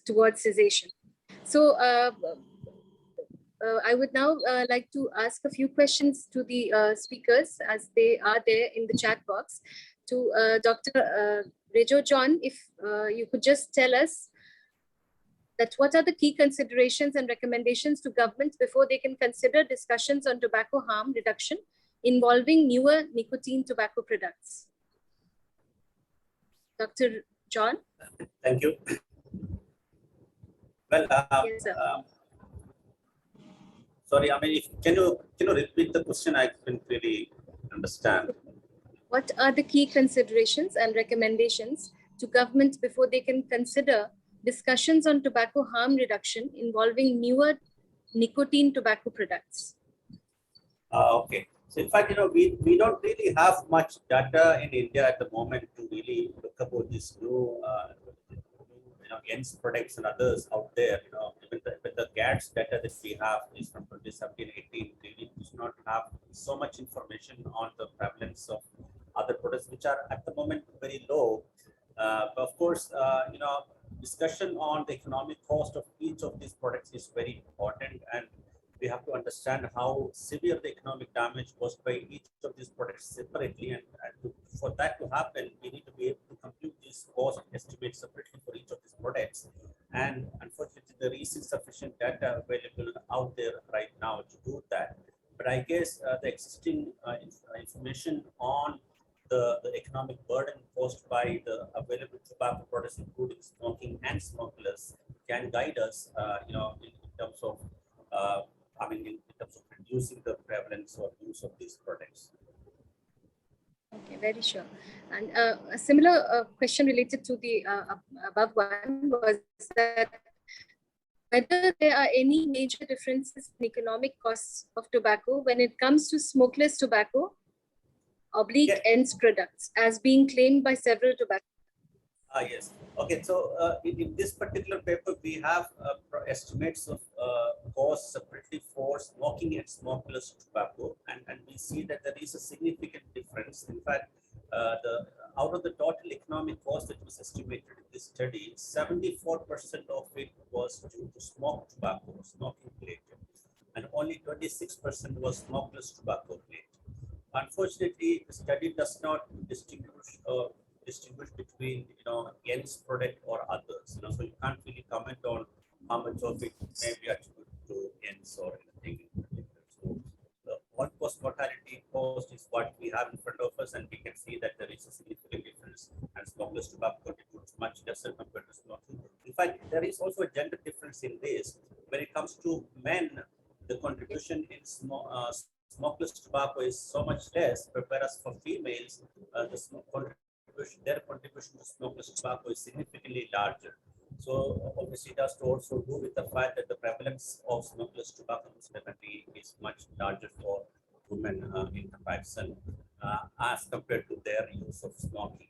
towards cessation. So I would now like to ask a few questions to the speakers as they are there in the chat box. To Dr. Rejo John, if you could just tell us that what are the key considerations and recommendations to governments before they can consider discussions on tobacco harm reduction involving newer nicotine tobacco products. Dr. John? Thank you. Well, yes, sir. Sorry, I mean, can you repeat the question? I couldn't really understand. What are the key considerations and recommendations to governments before they can consider discussions on tobacco harm reduction involving newer nicotine tobacco products? Okay. So in fact, we don't really have much data in India at the moment to really look about this new, ENS products and others out there. Even the GATS data that we have is from 2017-18. Really does not have so much information on the prevalence of other products, which are at the moment very low. But of course, discussion on the economic cost of each of these products is very important, and we have to understand how severe the economic damage caused by each of these products separately. And for that to happen, we need to be able to compute these cost estimates separately for each of these products. And unfortunately, there is insufficient data available out there right now to do that. But I guess the existing information on the economic burden caused by the available tobacco products, including smoking and smokeless, can guide us, in terms of in terms of reducing the prevalence or use of these products. Okay, very sure. And a similar question related to the above one was that whether there are any major differences in economic costs of tobacco when it comes to smokeless tobacco / ENS products as being claimed by several tobacco. Yes. Okay. So in this particular paper, we have estimates of costs separately for smoking and smokeless tobacco, and we see that there is a significant difference. In fact, out of the total economic cost that was estimated in this study, 74% of it was due to smoked tobacco, smoking related, and only 26% was smokeless tobacco related. Unfortunately, the study does not distinguish between ENS product or others. So you can't really comment on how much of it may be attributed to ENS or anything. So the on-cost mortality cost is what we have in front of us, and we can see that there is a significant difference, and smokeless tobacco contributes much lesser compared to smoking. In fact, there is also a gender difference in this. When it comes to men, the contribution in smokeless tobacco is so much less, whereas for females, their contribution to smokeless tobacco is significantly larger. So obviously it has to also do with the fact that the prevalence of smokeless tobacco is much larger for women in comparison as compared to their use of smoking.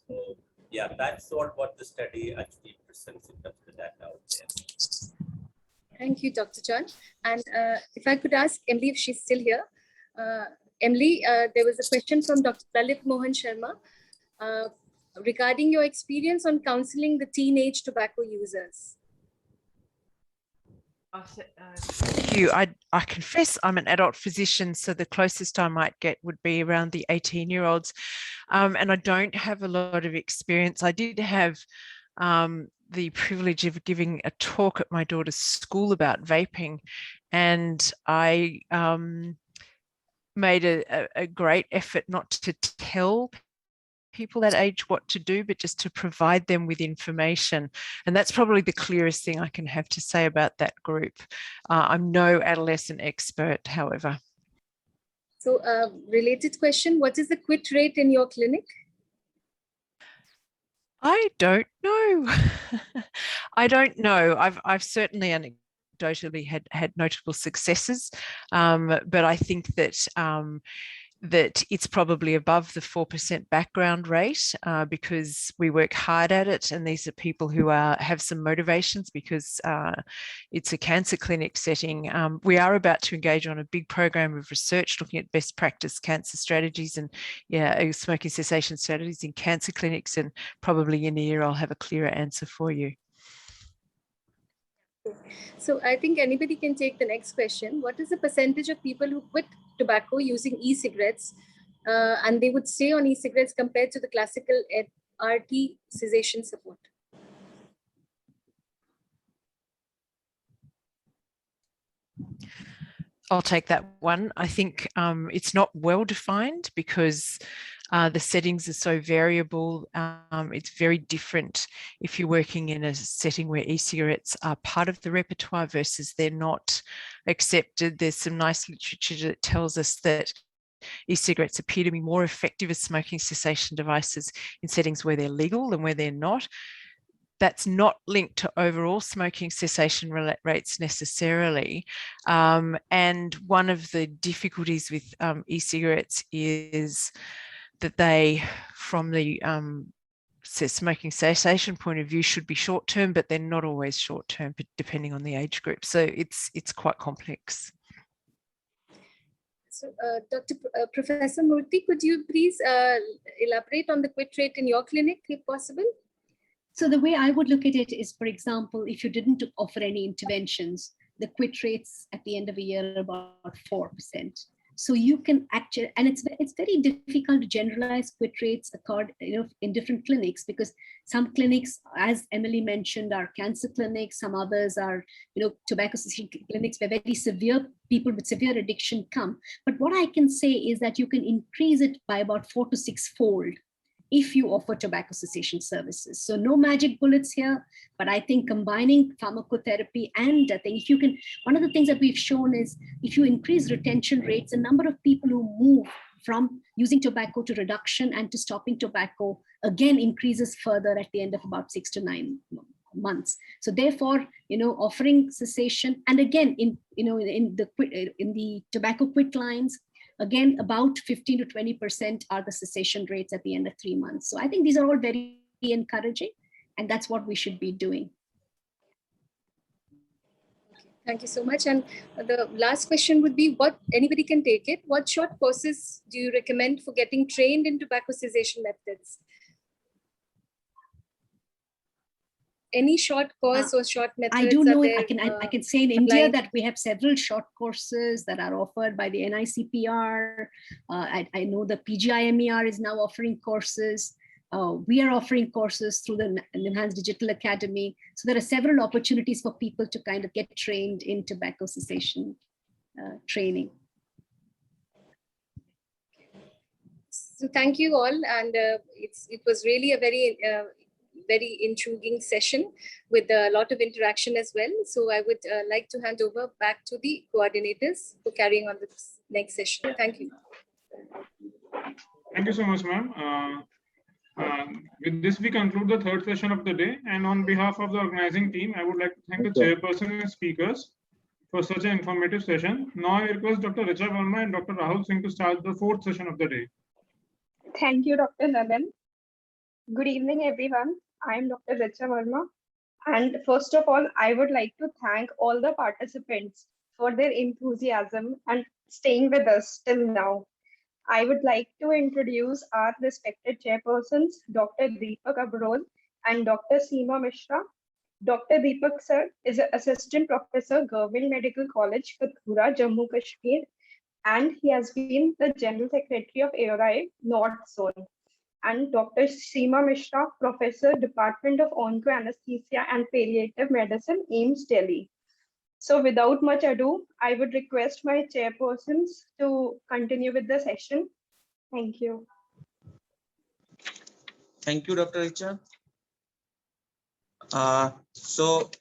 So yeah, that's all what the study actually presents in terms of the data out there. Thank you, Dr. John. And if I could ask Emily if she's still here. Emily, there was a question from Dr. Lalit Mohan Sharma regarding your experience on counseling the teenage tobacco users. Thank you. I confess I'm an adult physician, so the closest I might get would be around the 18-year-olds. And I don't have a lot of experience. I did have the privilege of giving a talk at my daughter's school about vaping, and I made a great effort not to tell people that age what to do, but just to provide them with information. And that's probably the clearest thing I can have to say about that group. I'm no adolescent expert, however. So related question, what is the quit rate in your clinic? I don't know. I don't know. I've certainly anecdotally had notable successes, but I think that that it's probably above the 4% background rate because we work hard at it, and these are people who have some motivations because it's a cancer clinic setting. We are about to engage on a big program of research looking at best practice cancer strategies and smoking cessation strategies in cancer clinics, and probably in a year I'll have a clearer answer for you. So I think anybody can take the next question. What is the percentage of people who quit tobacco using e-cigarettes and they would stay on e-cigarettes compared to the classical RT cessation support? I'll take that one. I think it's not well defined because the settings are so variable. It's very different if you're working in a setting where e-cigarettes are part of the repertoire versus they're not accepted. There's some nice literature that tells us that e-cigarettes appear to be more effective as smoking cessation devices in settings where they're legal than where they're not. That's not linked to overall smoking cessation rates necessarily. And one of the difficulties with e-cigarettes is that they, from the smoking cessation point of view, should be short-term, but they're not always short-term depending on the age group. So it's quite complex. So, Professor Murthy, could you please elaborate on the quit rate in your clinic, if possible? So the way I would look at it is, for example, if you didn't offer any interventions, the quit rates at the end of a year are about 4%. So you can actually, and it's very difficult to generalize quit rates in different clinics, because some clinics, as Emily mentioned, are cancer clinics, some others are tobacco cessation clinics where very severe people with severe addiction come. But what I can say is that you can increase it by about 4 to 6 fold if you offer tobacco cessation services. So no magic bullets here, but I think combining pharmacotherapy and I think if you can, one of the things that we've shown is if you increase retention rates, the number of people who move from using tobacco to reduction and to stopping tobacco again increases further at the end of about 6 to 9 months. So therefore, offering cessation, and again in the tobacco quit lines, again, about 15 to 20% are the cessation rates at the end of 3 months. So I think these are all very encouraging, and that's what we should be doing. Okay, thank you so much. And the last question would be, anybody can take it. What short courses do you recommend for getting trained in tobacco cessation methods? Any short course or short methods? I do know it. I can say in India that we have several short courses that are offered by the NICPR. I know the PGIMER is now offering courses. We are offering courses through the Enhanced Digital Academy. So there are several opportunities for people to kind of get trained in tobacco cessation training. So thank you all, and it was really a very intriguing session with a lot of interaction as well. So I would like to hand over back to the coordinators for carrying on this next session. Thank you. Thank you so much, ma'am. With this, we conclude the third session of the day. And on behalf of the organizing team, I would like to thank the chairperson and speakers for such an informative session. Now I request Dr. Richa Verma and Dr. Rahul Singh to start the fourth session of the day. Thank you, Dr. Nadan. Good evening, everyone. I am Dr. Richa Verma. And first of all, I would like to thank all the participants for their enthusiasm and staying with us till now. I would like to introduce our respected chairpersons, Dr. Deepak Abrol and Dr. Seema Mishra. Dr. Deepak sir is an assistant professor, Government Medical College, Kathura, Jammu Kashmir, and he has been the General Secretary of ARI North Zone. And Dr. Seema Mishra, Professor, Department of Onco Anesthesia and Palliative Medicine, AIIMS, Delhi. So without much ado, I would request my chairpersons to continue with the session. Thank you. Thank you, Dr. Richa. So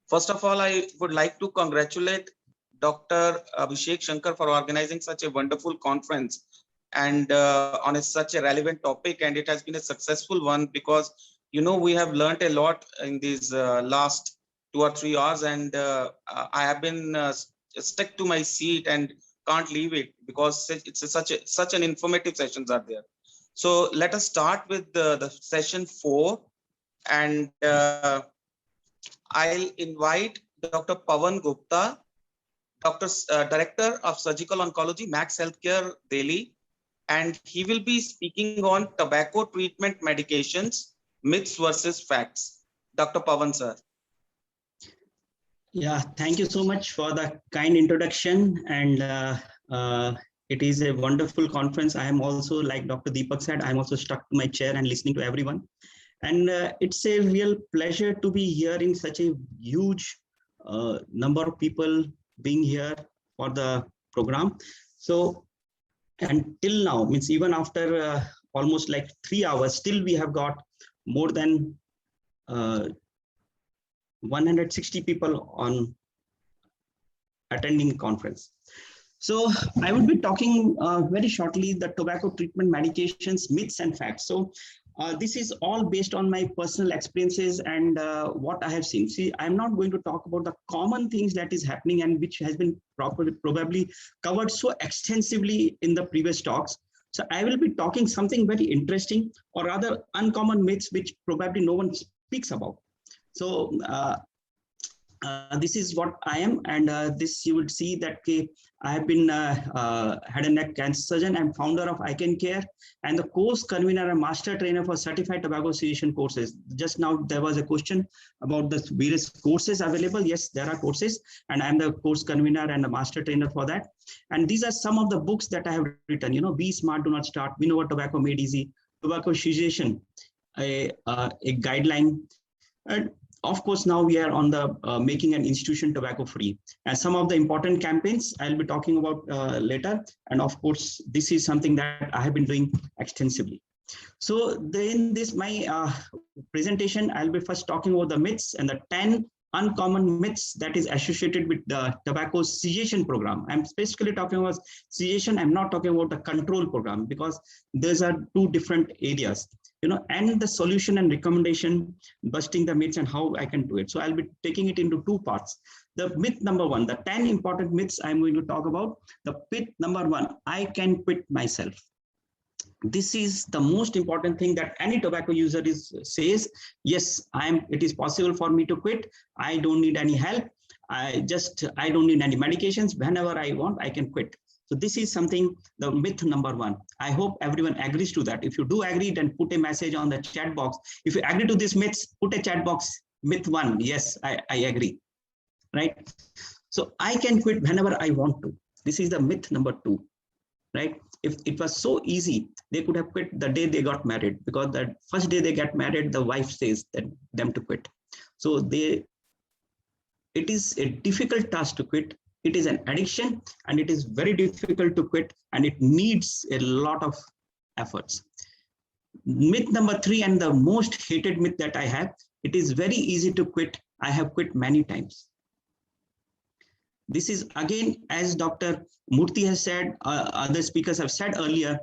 first of all, I would like to congratulate Dr. Abhishek Shankar for organizing such a wonderful conference and on such a relevant topic, and it has been a successful one because we have learned a lot in these last 2 or 3 hours, and I have been stuck to my seat and can't leave it because it's such an informative sessions are there. So let us start with the session 4, and I'll invite Dr. Pawan Gupta, Director of Surgical Oncology, Max Healthcare, Delhi, and he will be speaking on tobacco treatment medications, myths versus facts. Dr. Pawan, sir. Yeah, thank you so much for the kind introduction, and it is a wonderful conference. I am also, like Dr. Deepak said, I'm also stuck to my chair and listening to everyone. And it's a real pleasure to be here in such a huge number of people being here for the program. So, and till now, means even after almost like 3 hours, still we have got more than 160 people on attending conference. So I will be talking very shortly the tobacco treatment medications, myths and facts. So this is all based on my personal experiences and what I have seen. See, I'm not going to talk about the common things that is happening and which has been probably covered so extensively in the previous talks. So I will be talking something very interesting or rather uncommon myths which probably no one speaks about. So this is what I am, and this you would see that I have been head and neck cancer surgeon. I'm founder of ICAN Care and the course convener and master trainer for certified tobacco cessation courses. Just now there was a question about the various courses available. Yes, there are courses, and I'm the course convener and the master trainer for that. And these are some of the books that I have written. You know, Be Smart, Do Not Start, We Know What Tobacco Made Easy, Tobacco Cessation, a guideline. And of course, now we are on the making an institution tobacco free, and some of the important campaigns I'll be talking about later. And of course, this is something that I have been doing extensively. So in this my presentation, I'll be first talking about the myths and the 10 uncommon myths that is associated with the tobacco cessation program. I'm specifically talking about cessation. I'm not talking about the control program because those are two different areas. You know, and the solution and recommendation, busting the myths and how I can do it. So I'll be taking it into two parts. The myth number 1, the 10 important myths I'm going to talk about. The myth number 1, I can quit myself. This is the most important thing that any tobacco user says, yes, it is possible for me to quit. I don't need any help. I don't need any medications. Whenever I want, I can quit. So this is something, the myth number 1. I hope everyone agrees to that. If you do agree, then put a message on the chat box. If you agree to this myths, put a chat box, myth 1. Yes, I agree, right? So I can quit whenever I want to. This is the myth number 2, right? If it was so easy, they could have quit the day they got married, because the first day they get married, the wife says that them to quit. So it is a difficult task to quit. It is an addiction and it is very difficult to quit, and it needs a lot of efforts. Myth number 3, and the most hated myth that I have, it is very easy to quit. I have quit many times. This is again, as Dr. Murthy has said, other speakers have said earlier,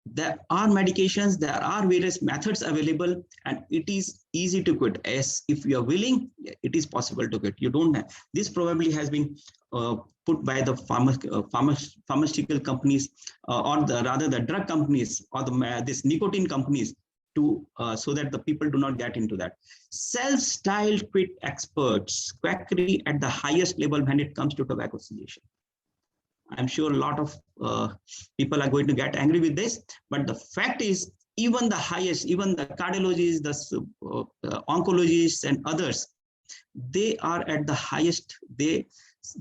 there are medications, there are various methods available, and it is easy to quit. As if you are willing, it is possible to quit. You don't have. This probably has been put by the pharmaceutical companies, or rather the drug companies, or this nicotine companies, to so that the people do not get into that. Self-styled quit experts, quackery at the highest level when it comes to tobacco cessation. I'm sure a lot of people are going to get angry with this, but the fact is, even the highest, even the cardiologists, the oncologists and others, they are at the highest. They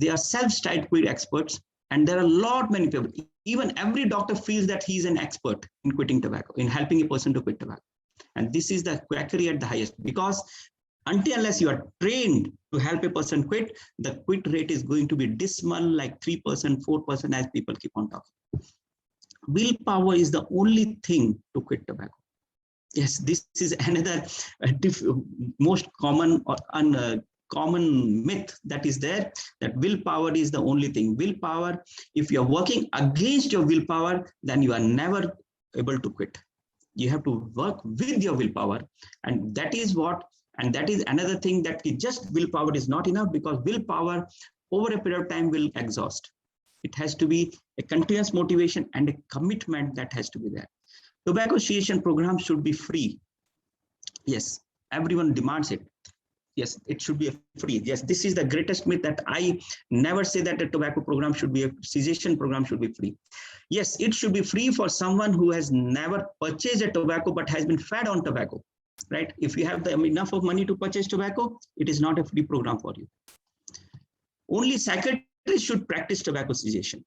are self-styled quit experts, and there are a lot many people. Even every doctor feels that he's an expert in quitting tobacco, in helping a person to quit tobacco. And this is the quackery at the highest, because unless you are trained to help a person quit, the quit rate is going to be dismal, like 3%, 4%, as people keep on talking. Willpower is the only thing to quit tobacco. Yes, this is another most common or common myth that is there, that willpower is the only thing. Willpower, if you're working against your willpower, then you are never able to quit. You have to work with your willpower, and that is what. And that is another thing, that just willpower is not enough, because willpower over a period of time will exhaust. It has to be a continuous motivation and a commitment that has to be there. Tobacco cessation program should be free. Yes, everyone demands it. Yes, it should be free. Yes, this is the greatest myth, that I never say that a tobacco program should be, a cessation program should be free. Yes, it should be free for someone who has never purchased a tobacco but has been fed on tobacco, right? If you have enough of money to purchase tobacco, it is not a free program for you. Only psychiatrists should practice tobacco cessation.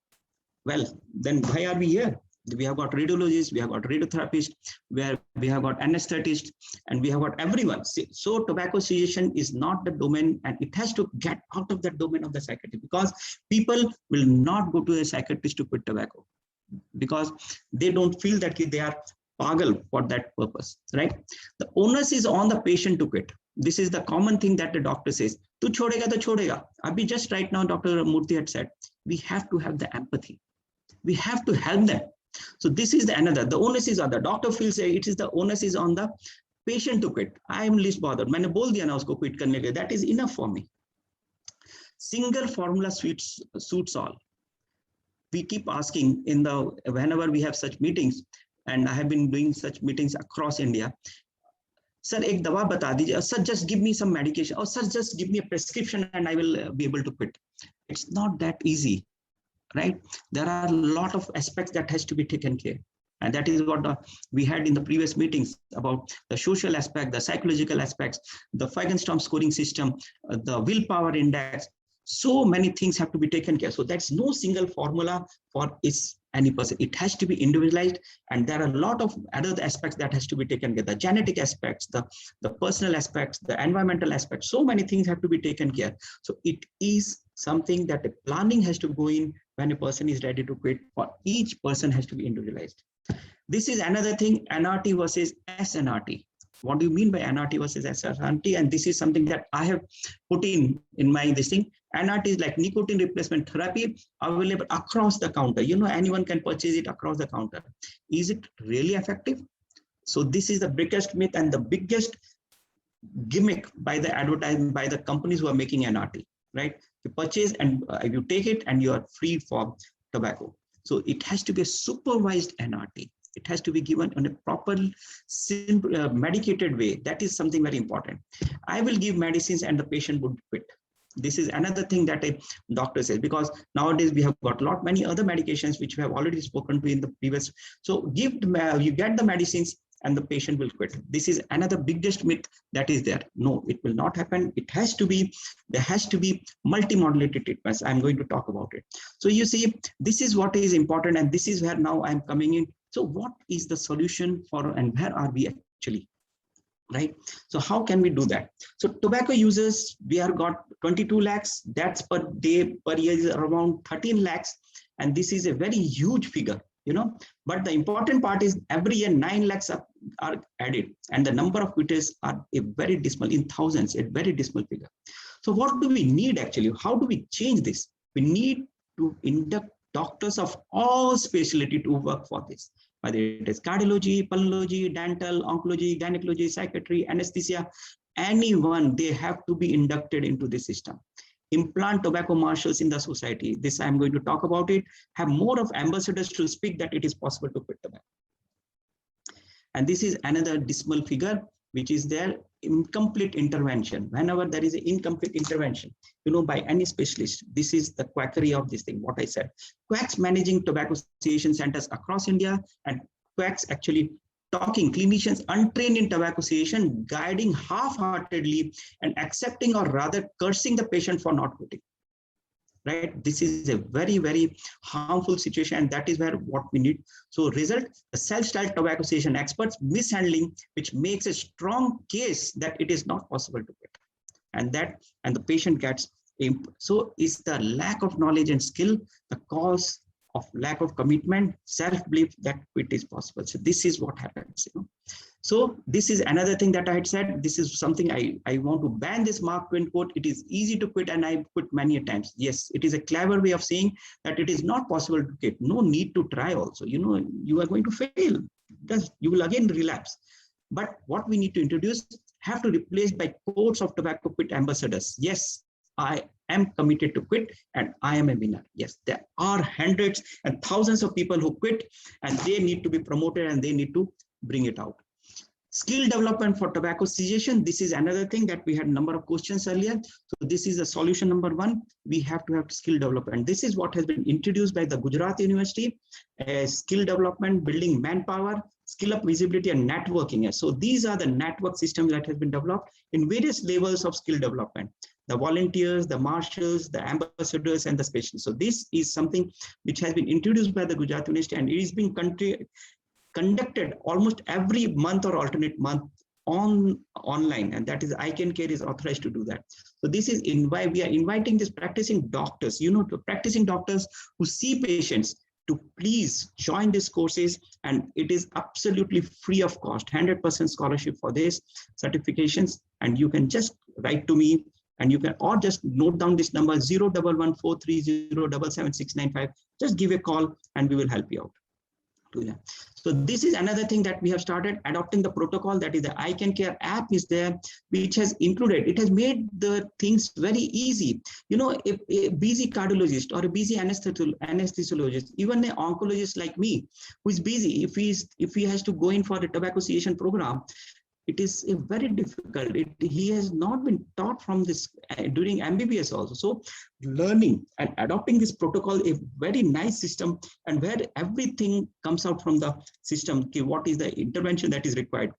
Well, then why are we here? We have got radiologists, we have got radiotherapists, we have got anesthetists, and we have got everyone. So tobacco cessation is not the domain, and it has to get out of that domain of the psychiatry, because people will not go to a psychiatrist to quit tobacco because they don't feel that they are pagal for that purpose, right? The onus is on the patient to quit. This is the common thing that the doctor says, tu chodega to chodega. Abhi just right now, Dr. Murthy had said, we have to have the empathy. We have to help them. So this is the another. The onus is on the doctor feels it is the onus is on the patient to quit. I am least bothered. मैंने बोल दिया ना उसको quit करने के. That is enough for me. Single formula suits all. We keep asking whenever we have such meetings, and I have been doing such meetings across India. Sir, एक दवा बता दीजिए. Sir, just give me some medication. Or sir, just give me a prescription and I will be able to quit. It's not that easy, right? There are a lot of aspects that has to be taken care. And that is what we had in the previous meetings about the social aspect, the psychological aspects, the Feigenbaum scoring system, the willpower index. So many things have to be taken care. So that's no single formula for any person. It has to be individualized, and there are a lot of other aspects that has to be taken care. The genetic aspects, the personal aspects, the environmental aspects. So many things have to be taken care. So it is something that the planning has to go in when a person is ready to quit. For each person has to be individualized. This is another thing, NRT versus SNRT. What do you mean by NRT versus SNRT? And this is something that I have put in my this thing. NRT is like nicotine replacement therapy, available across the counter. You know, anyone can purchase it across the counter. Is it really effective? So this is the biggest myth and the biggest gimmick by the advertising, by the companies who are making NRT, right? You purchase and you take it and you are free from tobacco. So it has to be a supervised NRT. It has to be given in a proper, simple, medicated way. That is something very important. I will give medicines and the patient would quit. This is another thing that a doctor says, because nowadays we have got many other medications which we have already spoken to in the previous. So you get the medicines and the patient will quit. This is another biggest myth that is there. No, it will not happen. It has to be, there has to be multimodality treatments. I'm going to talk about it. So you see, this is what is important, and this is where now I'm coming in. So what is the solution for, and where are we actually? Right? So how can we do that? So tobacco users, we have got 22 lakhs. That's per day, per year is around 13 lakhs. And this is a very huge figure, you know. But the important part is every year 9 lakhs are added, and the number of quitters are a very dismal, in thousands, a very dismal figure. So what do we need actually? How do we change this? We need to induct doctors of all specialty to work for this. Whether it is cardiology, pulmonology, dental, oncology, gynecology, psychiatry, anesthesia, anyone, they have to be inducted into the system. Implant tobacco marshals in the society. This I'm going to talk about it. Have more of ambassadors to speak that it is possible to quit tobacco. And this is another dismal figure, which is their incomplete intervention. Whenever there is an incomplete intervention, you know, by any specialist, this is the quackery of this thing, what I said. Quacks managing tobacco cessation centers across India, and quacks actually talking, clinicians untrained in tobacco cessation, guiding half-heartedly and accepting or rather cursing the patient for not quitting. Right? This is a very, very harmful situation, and that is where what we need. So result, the self-styled tobacco cessation experts mishandling, which makes a strong case that it is not possible to quit. And the patient gets, so is the lack of knowledge and skill the cause of lack of commitment, self-belief that quit is possible. So this is what happens, you know. So this is another thing that I had said. This is something I want to ban this Mark Twain quote. It is easy to quit, and I quit many times. Yes, it is a clever way of saying that it is not possible to quit. No need to try also. You know, you are going to fail. You will again relapse. But what we need to introduce have to replace by quotes of tobacco quit ambassadors. Yes, am committed to quit and I am a winner. Yes, there are hundreds and thousands of people who quit and they need to be promoted and they need to bring it out. Skill development for tobacco cessation. This is another thing that we had a number of questions earlier. So this is the solution number one. We have to have skill development. This is what has been introduced by the Gujarat University, skill development, building manpower, skill up visibility and networking. So these are the network systems that has been developed in various levels of skill development. The volunteers, the marshals, the ambassadors, and the specialists. So this is something which has been introduced by the Gujarat University and it is being conducted almost every month or alternate month online, and that is ICANN-CARE is authorized to do that. So this is we are inviting these practicing doctors, the practicing doctors who see patients to please join these courses, and it is absolutely free of cost, 100% scholarship for this certifications, and you can just write to me and you can or just note down this number 01143077695. Just give a call and we will help you out. So this is another thing that we have started adopting the protocol, that is the ICANN-CARE app is there, which has included, it has made the things very easy. If a busy cardiologist or a busy anesthesiologist, even an oncologist like me, who is busy, if he has to go in for the tobacco cessation program, it is very difficult. He has not been taught from this during MBBS also. So learning and adopting this protocol, a very nice system, and where everything comes out from the system, okay, what is the intervention that is required.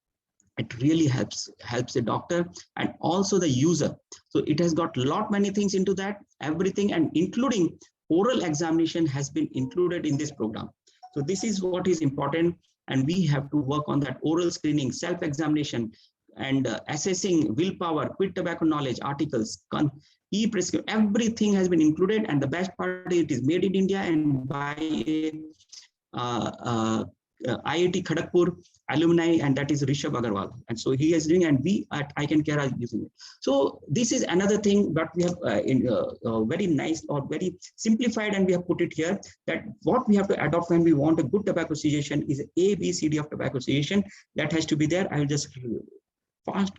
It really helps the doctor and also the user. So it has got many things into that, everything, and including oral examination has been included in this program. So this is what is important. And we have to work on that oral screening, self-examination, and assessing willpower, quit tobacco knowledge, articles, e-prescription, everything has been included. And the best part, it is made in India and by IIT Kharagpur alumni, and that is Rishabh Agarwal. And so he is doing, and we at ICANN-CARE are using it. So this is another thing that we have very nice or very simplified, and we have put it here, that what we have to adopt when we want a good tobacco cessation is A, B, C, D of tobacco cessation. That has to be there. I will just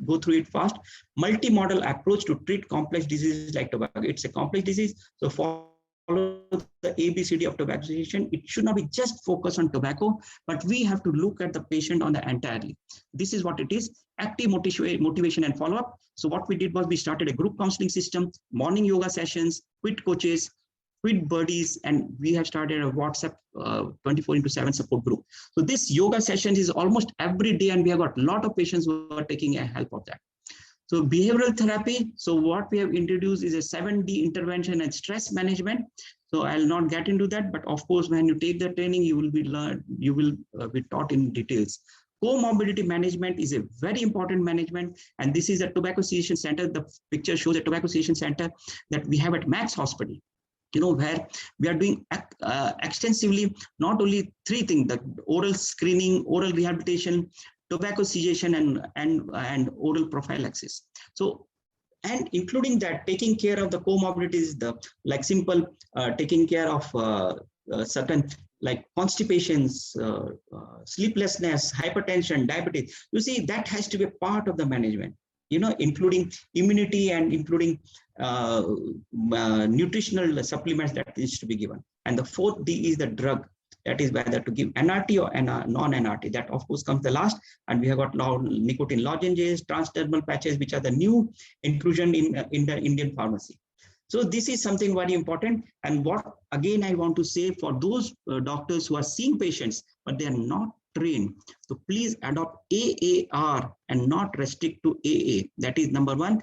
go through it fast. Multi-modal approach to treat complex diseases like tobacco. It's a complex disease, so follow the ABCD of tobacco cessation. It should not be just focused on tobacco, but we have to look at the patient on the entirely. This is what it is: active motivation and follow-up. So what we did was we started a group counseling system, morning yoga sessions, quit coaches, quit buddies, and we have started a WhatsApp 24/7 support group. So this yoga session is almost every day, and we have got a lot of patients who are taking a help of that. So behavioral therapy. So what we have introduced is a 7D intervention and stress management. So I'll not get into that, but of course, when you take the training, you will be taught in details. Comorbidity management is a very important management, and this is a tobacco cessation center. The picture shows a tobacco cessation center that we have at Max Hospital. Where we are doing extensively, not only three things: the oral screening, oral rehabilitation, tobacco cessation, and oral prophylaxis. So, and including that, taking care of the comorbidities, taking care of certain like constipations, sleeplessness, hypertension, diabetes. You see, that has to be a part of the management, including immunity and including nutritional supplements that needs to be given. And the fourth D is the drug. That is whether to give NRT or non-NRT. That of course comes the last. And we have got now nicotine lozenges, transdermal patches, which are the new inclusion in the Indian pharmacy. So this is something very important. And what again I want to say, for those doctors who are seeing patients but they are not trained, so please adopt AAR and not restrict to AA. That is number one.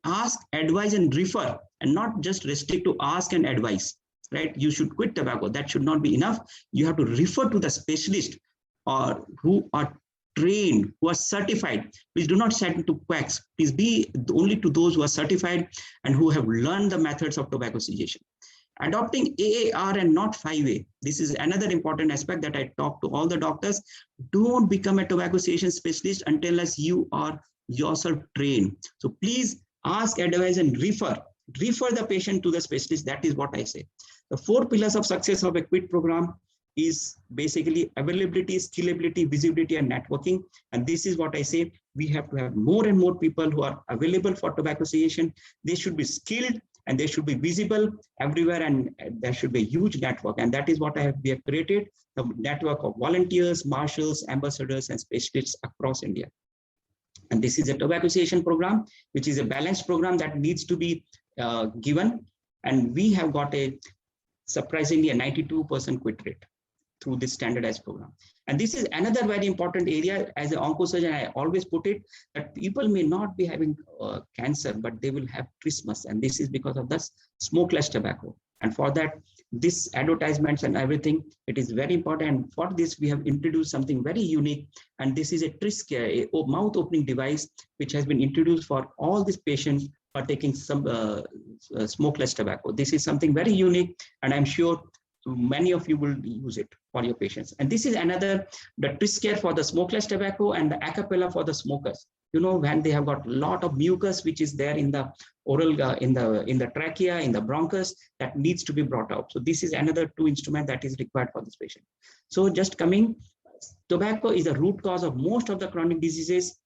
Ask, advise, and refer, and not just restrict to ask and advise. Right? You should quit tobacco. That should not be enough. You have to refer to the specialist or who are trained, who are certified. Please do not send to quacks. Please be only to those who are certified and who have learned the methods of tobacco cessation. Adopting AAR and not 5A. This is another important aspect that I talk to all the doctors. Don't become a tobacco cessation specialist unless you are yourself trained. So please ask, advise, and refer the patient to the specialist. That is what I say. The 4 pillars of success of a quit program is basically availability, scalability, visibility, and networking. And this is what I say. We have to have more and more people who are available for tobacco cessation. They should be skilled and they should be visible everywhere, and there should be a huge network. And that is what we have created, the network of volunteers, marshals, ambassadors, and specialists across India. And this is a tobacco cessation program, which is a balanced program that needs to be given. And we have got a surprisingly a 92% quit rate through this standardized program. And this is another very important area. As an oncosurgeon, I always put it that people may not be having cancer, but they will have trismus. And this is because of the smokeless tobacco. And for that, this advertisements and everything, it is very important. And for this, we have introduced something very unique. And this is a Triscare, a mouth opening device, which has been introduced for all these patients who are taking some smokeless tobacco. This is something very unique, and I'm sure many of you will use it for your patients. And this is another, the Triscare for the smokeless tobacco and the Acapella for the smokers. You know, when they have got a lot of mucus, which is there in the oral, in the trachea, in the bronchus, that needs to be brought out. So this is another 2 instrument that is required for this patient. So just coming, tobacco is the root cause of most of the chronic diseases.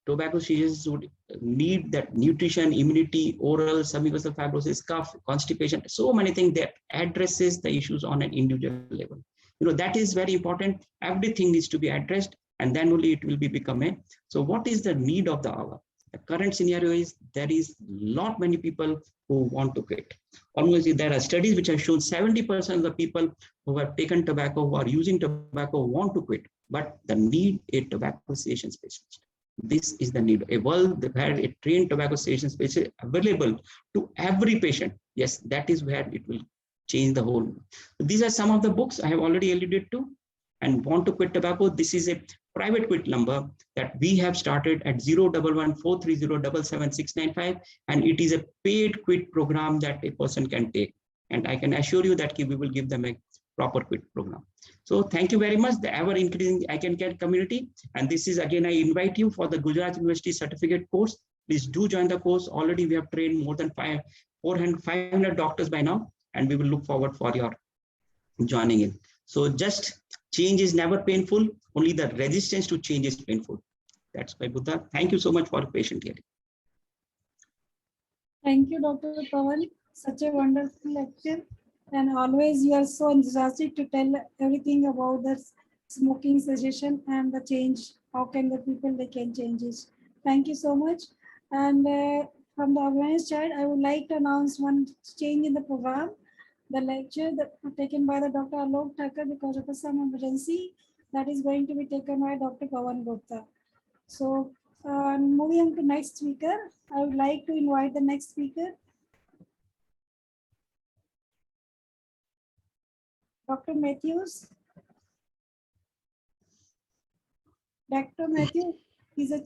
Tobacco seizures would need that nutrition, immunity, oral, submucosal fibrosis, cough, constipation, so many things that addresses the issues on an individual level. You know, that is very important. Everything needs to be addressed, and then only it will be become a. So what is the need of the hour? The current scenario is there is not many people who want to quit. Almost there are studies which have shown 70% of the people who have taken tobacco, who are using tobacco, want to quit, but the need a tobacco cessation specialist. This is the need. A world where a trained tobacco cessation specialist available to every patient. Yes, that is where it will change the whole. These are some of the books I have already alluded to. And want to quit tobacco, this is a private quit number that we have started at 011-430-77695, and it is a paid quit program that a person can take. And I can assure you that we will give them a proper quit program. So thank you very much, the ever increasing I Can Care community. And this is again, I invite you for the Gujarat University certificate course. Please do join the course. Already we have trained more than 500 doctors by now, and we will look forward for your joining in. So just change is never painful, only the resistance to change is painful. That's why, Buddha. Thank you so much for patient hearing. Thank you, Dr. Pawan. Such a wonderful lecture. And always you are so enthusiastic to tell everything about the smoking cessation and the change. How can the people, they can change it. Thank you so much. And from the organized side, I would like to announce one change in the program. The lecture that taken by the Dr. Alok Thakur because of some emergency, that is going to be taken by Dr. Pawan Gupta. So moving on to next speaker, I would like to invite the next speaker, Dr. Matthews. Dr. Matthews is a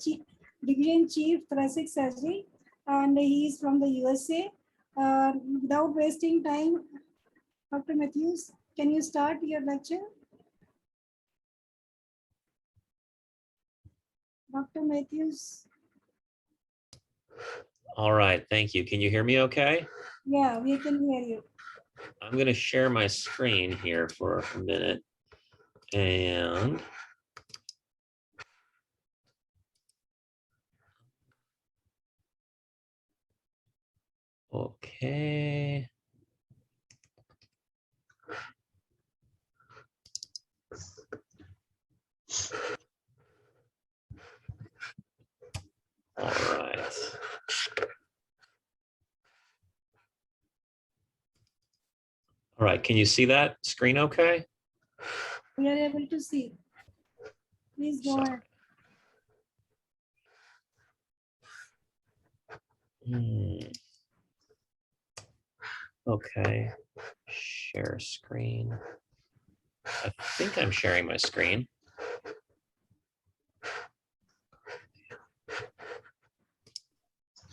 Division Chief Thoracic Surgery, and he is from the USA. Without wasting time, Dr. Matthews, can you start your lecture? Dr. Matthews. All right, thank you. Can you hear me okay? Yeah, we can hear you. I'm going to share my screen here for a minute. And okay. All right. All right, can you see that screen okay? We are able to see. Please go ahead. Okay, share screen. I think I'm sharing my screen.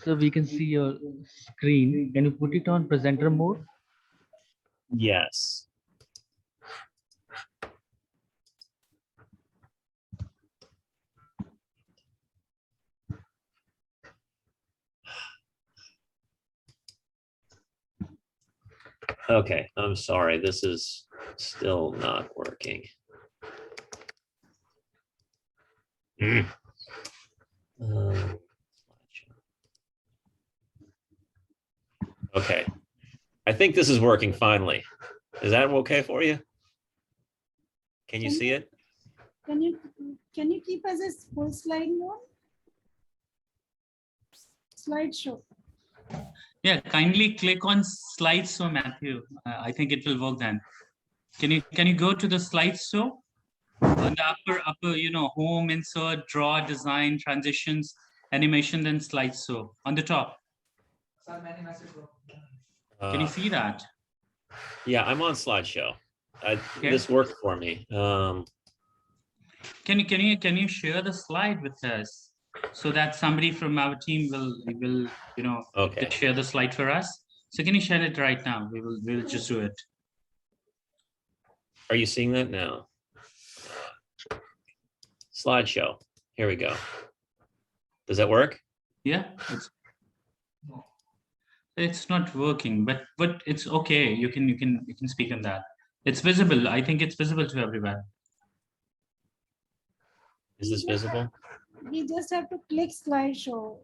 So we can see your screen. Can you put it on presenter mode? Yes. Okay, I'm sorry, this is still not working. Okay. I think this is working finally. Is that okay for you? Can you see it? Can you keep us a full slide mode? Slideshow. Yeah, kindly click on slideshow, Matthew. I think it will work then. Can you go to the slideshow? On the upper, home, insert, draw, design, transitions, animation, then slideshow on the top. Can you see that? Yeah, I'm on slideshow. Okay. This worked for me. Can you share the slide with us so that somebody from our team will Okay. share the slide for us? So can you share it right now? We'll just do it. Are you seeing that now? Slideshow. Here we go. Does that work? Yeah, it's not working, but it's okay. You can speak on that. It's visible. I think it's visible to everyone. Is this visible? We just have to click slideshow. I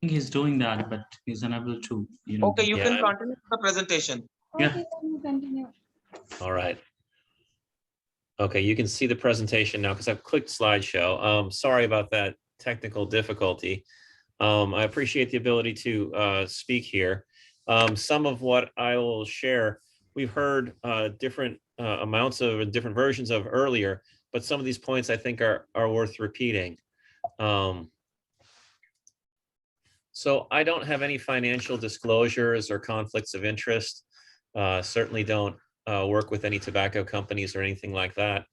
think he's doing that, but he's unable to. Okay, you can continue the presentation. Yeah. Okay, then we continue. All right. Okay, you can see the presentation now because I've clicked slideshow. Sorry about that technical difficulty. I appreciate the ability to speak here. Some of what I will share, we've heard different amounts of different versions of earlier, but some of these points I think are worth repeating. So I don't have any financial disclosures or conflicts of interest. Certainly don't work with any tobacco companies or anything like that.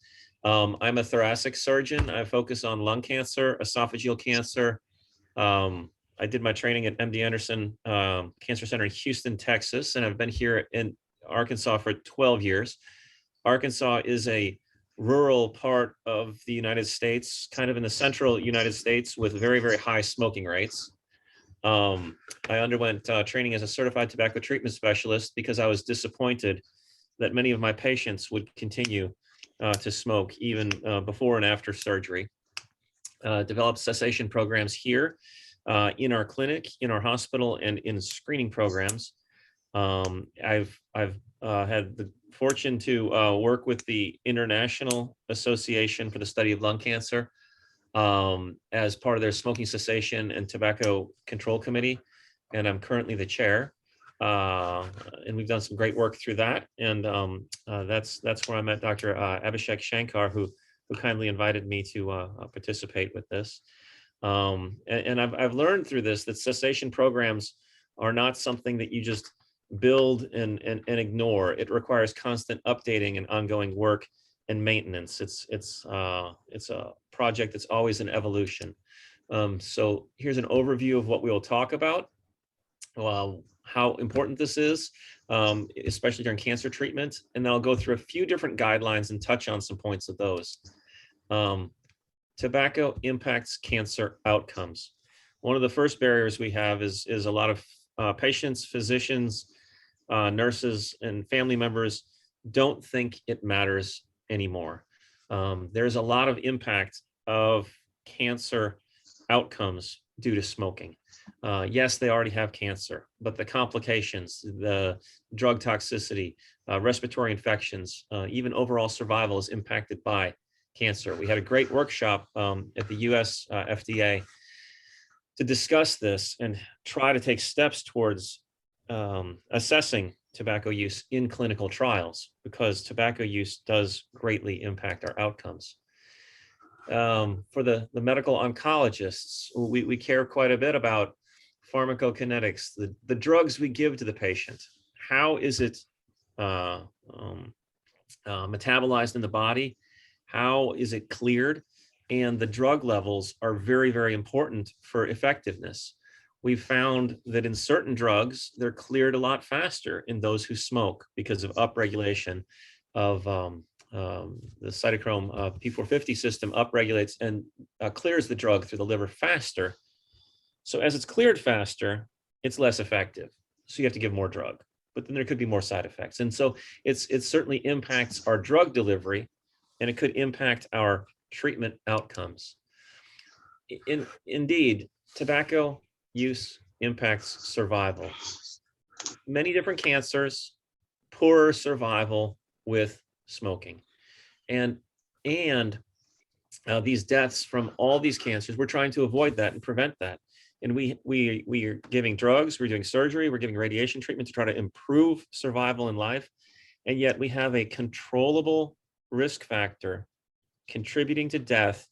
I'm a thoracic surgeon. I focus on lung cancer, esophageal cancer. I did my training at MD Anderson Cancer Center in Houston, Texas, and I've been here in Arkansas for 12 years. Arkansas is a rural part of the United States, kind of in the central United States with very, very high smoking rates. I underwent training as a certified tobacco treatment specialist because I was disappointed that many of my patients would continue to smoke even before and after surgery. Developed cessation programs here in our clinic, in our hospital, and in screening programs. I've had the fortune to work with the International Association for the Study of Lung Cancer as part of their smoking cessation and tobacco control committee, and I'm currently the chair. And we've done some great work through that, and that's where I met Dr. Abhishek Shankar, who kindly invited me to participate with this. And I've learned through this that cessation programs are not something that you just build and ignore. It requires constant updating and ongoing work and maintenance. It's a project that's always an evolution. So here's an overview of what we will talk about. How important this is, especially during cancer treatment. And then I'll go through a few different guidelines and touch on some points of those. Tobacco impacts cancer outcomes. One of the first barriers we have is a lot of patients, physicians, nurses, and family members don't think it matters anymore. There's a lot of impact of cancer outcomes due to smoking. Yes, they already have cancer, but the complications, the drug toxicity, respiratory infections, even overall survival is impacted by cancer. We had a great workshop at the US FDA to discuss this and try to take steps towards assessing tobacco use in clinical trials, because tobacco use does greatly impact our outcomes. For the medical oncologists, we care quite a bit about pharmacokinetics, the drugs we give to the patient. How is it metabolized in the body? How is it cleared? And the drug levels are very, very important for effectiveness. We've found that in certain drugs, they're cleared a lot faster in those who smoke because of upregulation of the cytochrome P450 system upregulates and clears the drug through the liver faster. So as it's cleared faster, it's less effective. So you have to give more drug, but then there could be more side effects. And so it certainly impacts our drug delivery, and it could impact our treatment outcomes. Indeed, tobacco use impacts survival. many different cancers, poorer survival with smoking. And these deaths from all these cancers, we're trying to avoid that and prevent that. And we are giving drugs, we're doing surgery, we're giving radiation treatment to try to improve survival in life. And yet we have a controllable risk factor contributing to death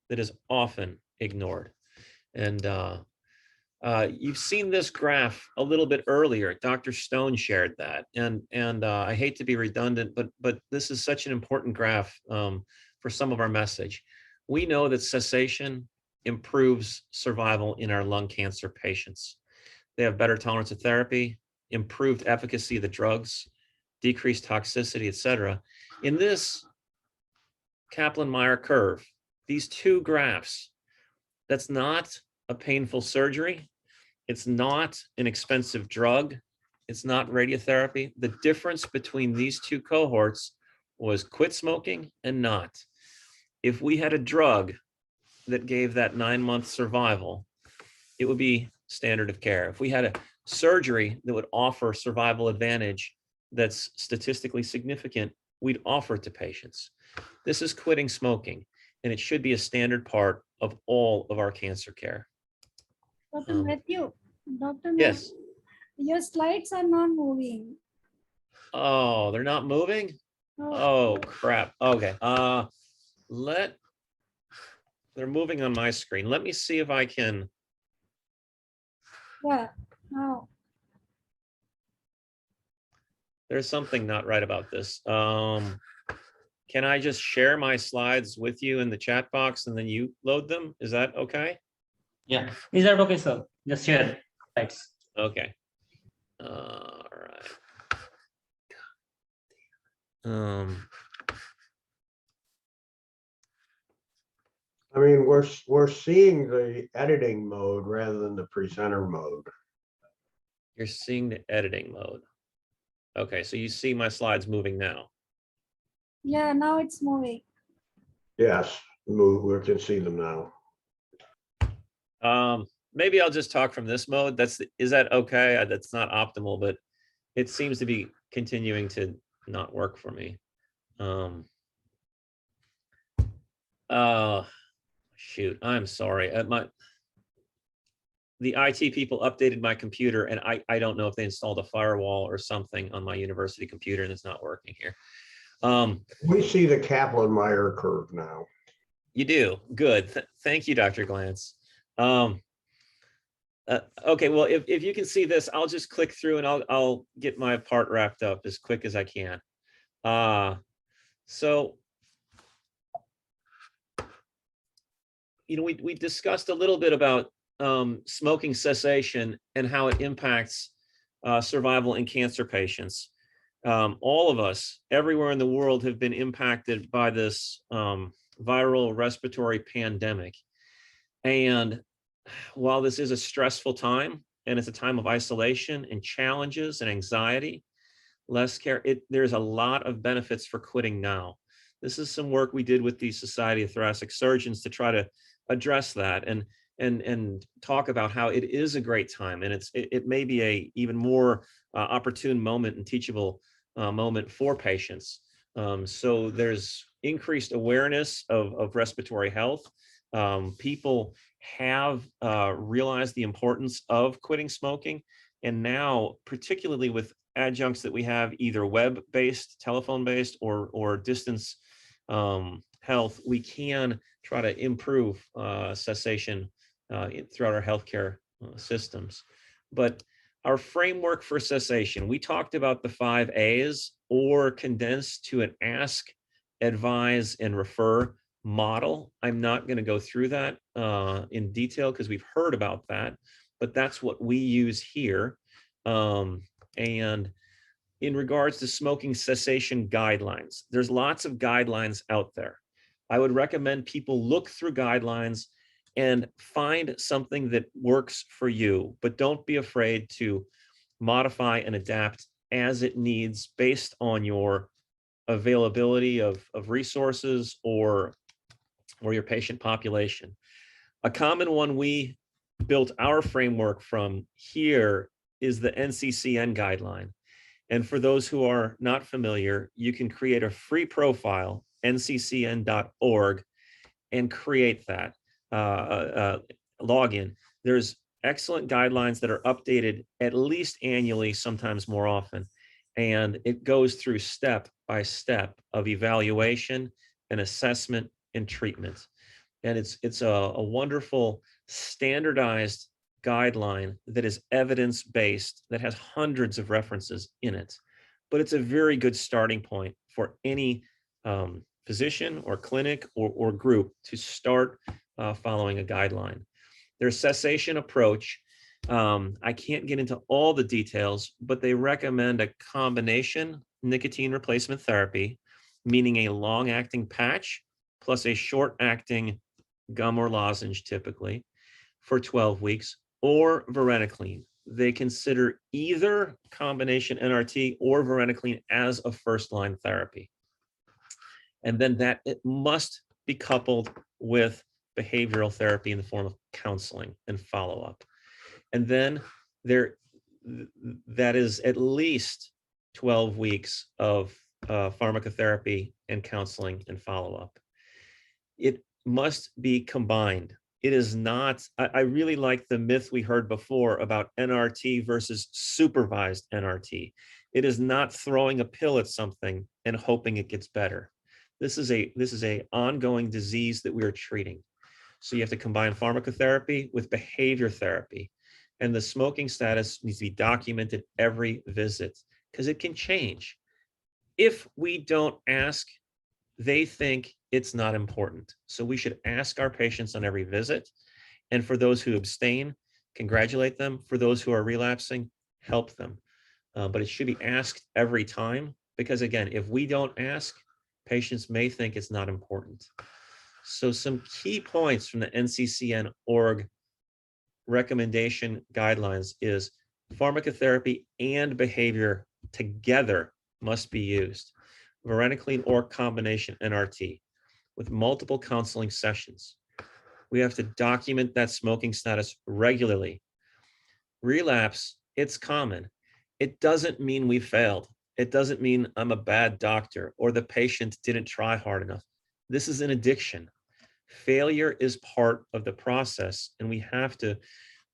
that is often ignored. And you've seen this graph a little bit earlier. Dr. Stone shared that. And I hate to be redundant, but this is such an important graph for some of our message. We know that cessation improves survival in our lung cancer patients. They have better tolerance of therapy, improved efficacy of the drugs, decreased toxicity, et cetera. In this Kaplan-Meier curve, these two graphs, that's not a painful surgery. It's not an expensive drug. It's not radiotherapy. The difference between these two cohorts was quit smoking and not. If we had a drug that gave that 9-month survival, it would be standard of care. If we had a surgery that would offer survival advantage that's statistically significant, we'd offer it to patients. This is quitting smoking, and it should be a standard part of all of our cancer care. Dr. Matthew, Dr. Yes. Matthew, your slides are not moving. Oh, they're not moving? No. Oh, crap. Okay. They're moving on my screen. Let me see if I can. Yeah, now. There's something not right about this. Can I just share my slides with you in the chat box and then you load them? Is that okay? Yeah, is that okay, sir? Just share. Thanks. Okay. All right. I mean, we're seeing the editing mode rather than the presenter mode. You're seeing the editing mode. Okay, so you see my slides moving now. Yeah, now it's moving. Yes, move. We can see them now. Maybe I'll just talk from this mode. Is that okay? That's not optimal, but it seems to be continuing to not work for me. Shoot, I'm sorry. The IT people updated my computer, and I don't know if they installed a firewall or something on my university computer, and it's not working here. We see the Kaplan-Meier curve now. You do? Good. Thank you, Dr. Glantz. Okay, well, if you can see this, I'll just click through and I'll get my part wrapped up as quick as I can. So, you know, we discussed a little bit about smoking cessation and how it impacts survival in cancer patients. All of us, everywhere in the world, have been impacted by this viral respiratory pandemic. And while this is a stressful time, and it's a time of isolation and challenges and anxiety, less care, there's a lot of benefits for quitting now. This is some work we did with the Society of Thoracic Surgeons to try to address that and talk about how it is a great time, and it may be a even more opportune moment and teachable moment for patients. So there's increased awareness of respiratory health. People have realized the importance of quitting smoking, and now, particularly with adjuncts that we have, either web-based, telephone-based, or distance health, we can try to improve cessation throughout our healthcare systems. But our framework for cessation, we talked about the 5 A's, or condensed to an ask, advise, and refer model. I'm not going to go through that in detail because we've heard about that, but that's what we use here. And in regards to smoking cessation guidelines, there's lots of guidelines out there. I would recommend people look through guidelines and find something that works for you, but don't be afraid to modify and adapt as it needs based on your availability of resources or your patient population. A common one we built our framework from here is the NCCN guideline. And for those who are not familiar, you can create a free profile, nccn.org, and create that login. There's excellent guidelines that are updated at least annually, sometimes more often. And it goes through step by step of evaluation and assessment and treatment. And it's a wonderful standardized guideline that is evidence-based, that has hundreds of references in it. But it's a very good starting point for any physician or clinic or group to start following a guideline. Their cessation approach, I can't get into all the details, but they recommend a combination nicotine replacement therapy, meaning a long-acting patch plus a short-acting gum or lozenge typically for 12 weeks, or varenicline. They consider either combination NRT or varenicline as a first-line therapy. And then that it must be coupled with behavioral therapy in the form of counseling and follow-up. And then that is at least 12 weeks of pharmacotherapy and counseling and follow-up. It must be combined. It is not, I really like the myth we heard before about NRT versus supervised NRT. It is not throwing a pill at something and hoping it gets better. This is a ongoing disease that we are treating. So you have to combine pharmacotherapy with behavior therapy. And the smoking status needs to be documented every visit because it can change. If we don't ask, they think it's not important. So we should ask our patients on every visit. And for those who abstain, congratulate them. For those who are relapsing, help them. But it should be asked every time because again, if we don't ask, patients may think it's not important. So some key points from the NCCN.org recommendation guidelines is pharmacotherapy and behavior together must be used. Varenicline or combination NRT with multiple counseling sessions. We have to document that smoking status regularly. Relapse, it's common. It doesn't mean we failed. It doesn't mean I'm a bad doctor or the patient didn't try hard enough. This is an addiction. Failure is part of the process, and we have to,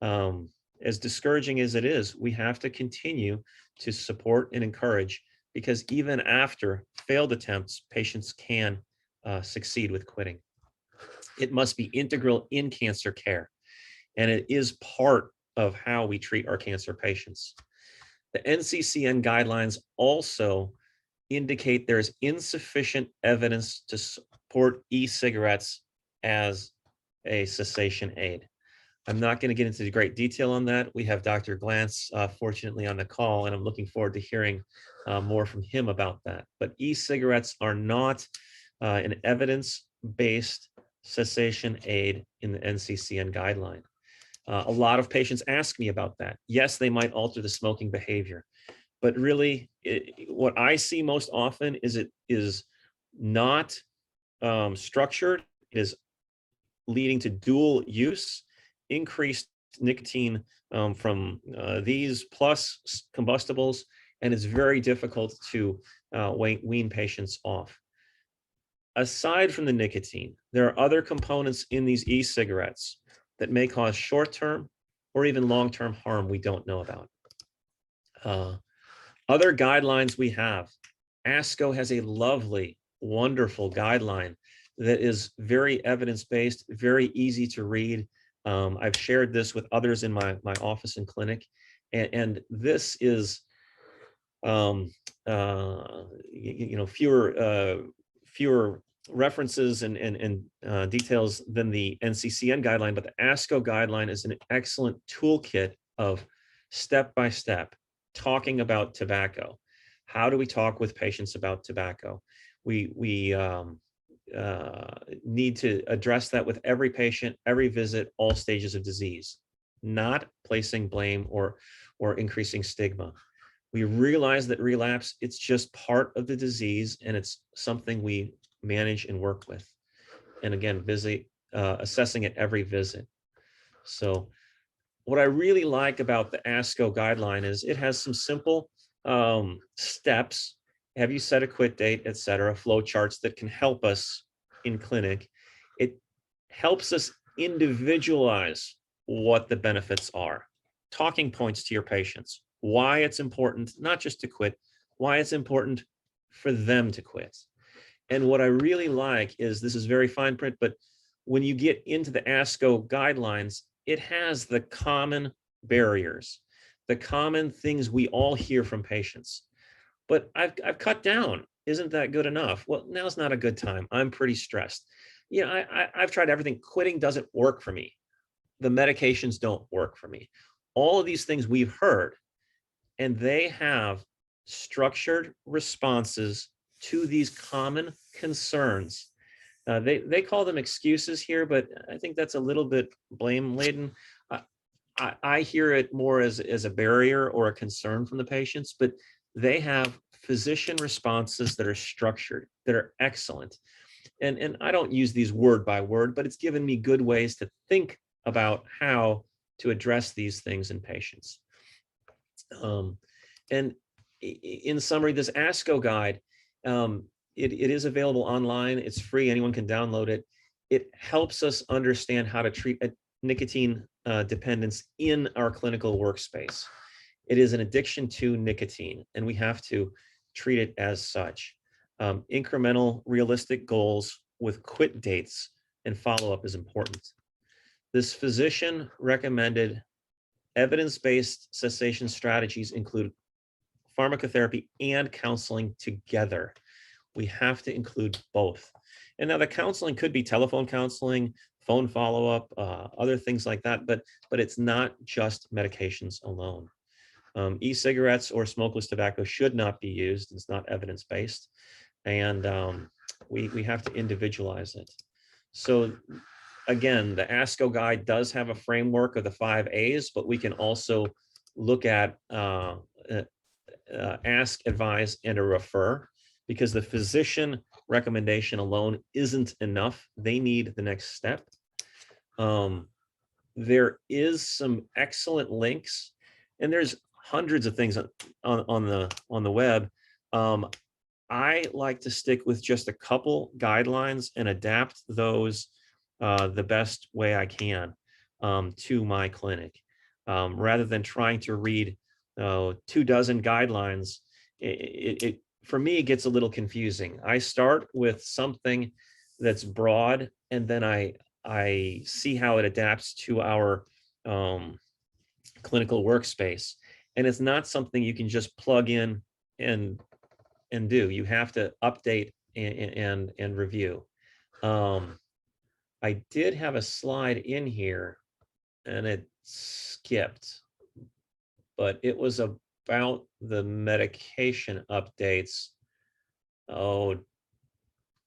as discouraging as it is, we have to continue to support and encourage, because even after failed attempts, patients can succeed with quitting. It must be integral in cancer care, and it is part of how we treat our cancer patients. The NCCN guidelines also indicate there's insufficient evidence to support e-cigarettes as a cessation aid. I'm not going to get into great detail on that. We have Dr. Glantz, fortunately, on the call, and I'm looking forward to hearing more from him about that. But e-cigarettes are not an evidence-based cessation aid in the NCCN guideline. A lot of patients ask me about that. Yes, they might alter the smoking behavior, but really what I see most often is it is not structured. It is leading to dual use, increased nicotine from these plus combustibles, and it's very difficult to wean patients off. Aside from the nicotine, there are other components in these e-cigarettes that may cause short-term or even long-term harm we don't know about. Other guidelines we have, ISCO has a lovely, wonderful guideline that is very evidence-based, very easy to read. I've shared this with others in my office and clinic, and this is fewer references and details than the NCCN guideline, but the ISCO guideline is an excellent toolkit of step-by-step talking about tobacco. How do we talk with patients about tobacco? We need to address that with every patient, every visit, all stages of disease, not placing blame or increasing stigma. We realize that relapse, it's just part of the disease, and it's something we manage and work with. And again, assessing at every visit. So what I really like about the ISCO guideline is it has some simple steps. Have you set a quit date, et cetera, flow charts that can help us in clinic. It helps us individualize what the benefits are, talking points to your patients, why it's important, not just to quit, why it's important for them to quit. And what I really like is, this is very fine print, but when you get into the ISCO guidelines, it has the common barriers, the common things we all hear from patients. But I've cut down. Isn't that good enough? Well, now's not a good time. I'm pretty stressed. You know, I've tried everything. Quitting doesn't work for me. The medications don't work for me. All of these things we've heard, and they have structured responses to these common concerns. They call them excuses here, but I think that's a little bit blame laden. I hear it more as a barrier or a concern from the patients, but they have physician responses that are structured, that are excellent. And I don't use these word by word, but it's given me good ways to think about how to address these things in patients. And in summary, this ISCO guide, it is available online. It's free. Anyone can download it. It helps us understand how to treat nicotine dependence in our clinical workspace. It is an addiction to nicotine, and we have to treat it as such. Incremental, realistic goals with quit dates and follow-up is important. This physician recommended evidence-based cessation strategies include pharmacotherapy and counseling together. We have to include both. And now the counseling could be telephone counseling, phone follow-up, other things like that, but it's not just medications alone. E-cigarettes or smokeless tobacco should not be used. It's not evidence-based. And we have to individualize it. So again, the ISCO guide does have a framework of the 5 A's, but we can also look at ask, advise, and a refer, because the physician recommendation alone isn't enough. They need the next step. There is some excellent links, and there's hundreds of things on the web. I like to stick with just a couple guidelines and adapt those the best way I can to my clinic, rather than trying to read 24 guidelines. For me, it gets a little confusing. I start with something that's broad, and then I see how it adapts to our clinical workspace. And it's not something you can just plug in and do. You have to update and review. I did have a slide in here and it skipped, but it was about the medication updates. Oh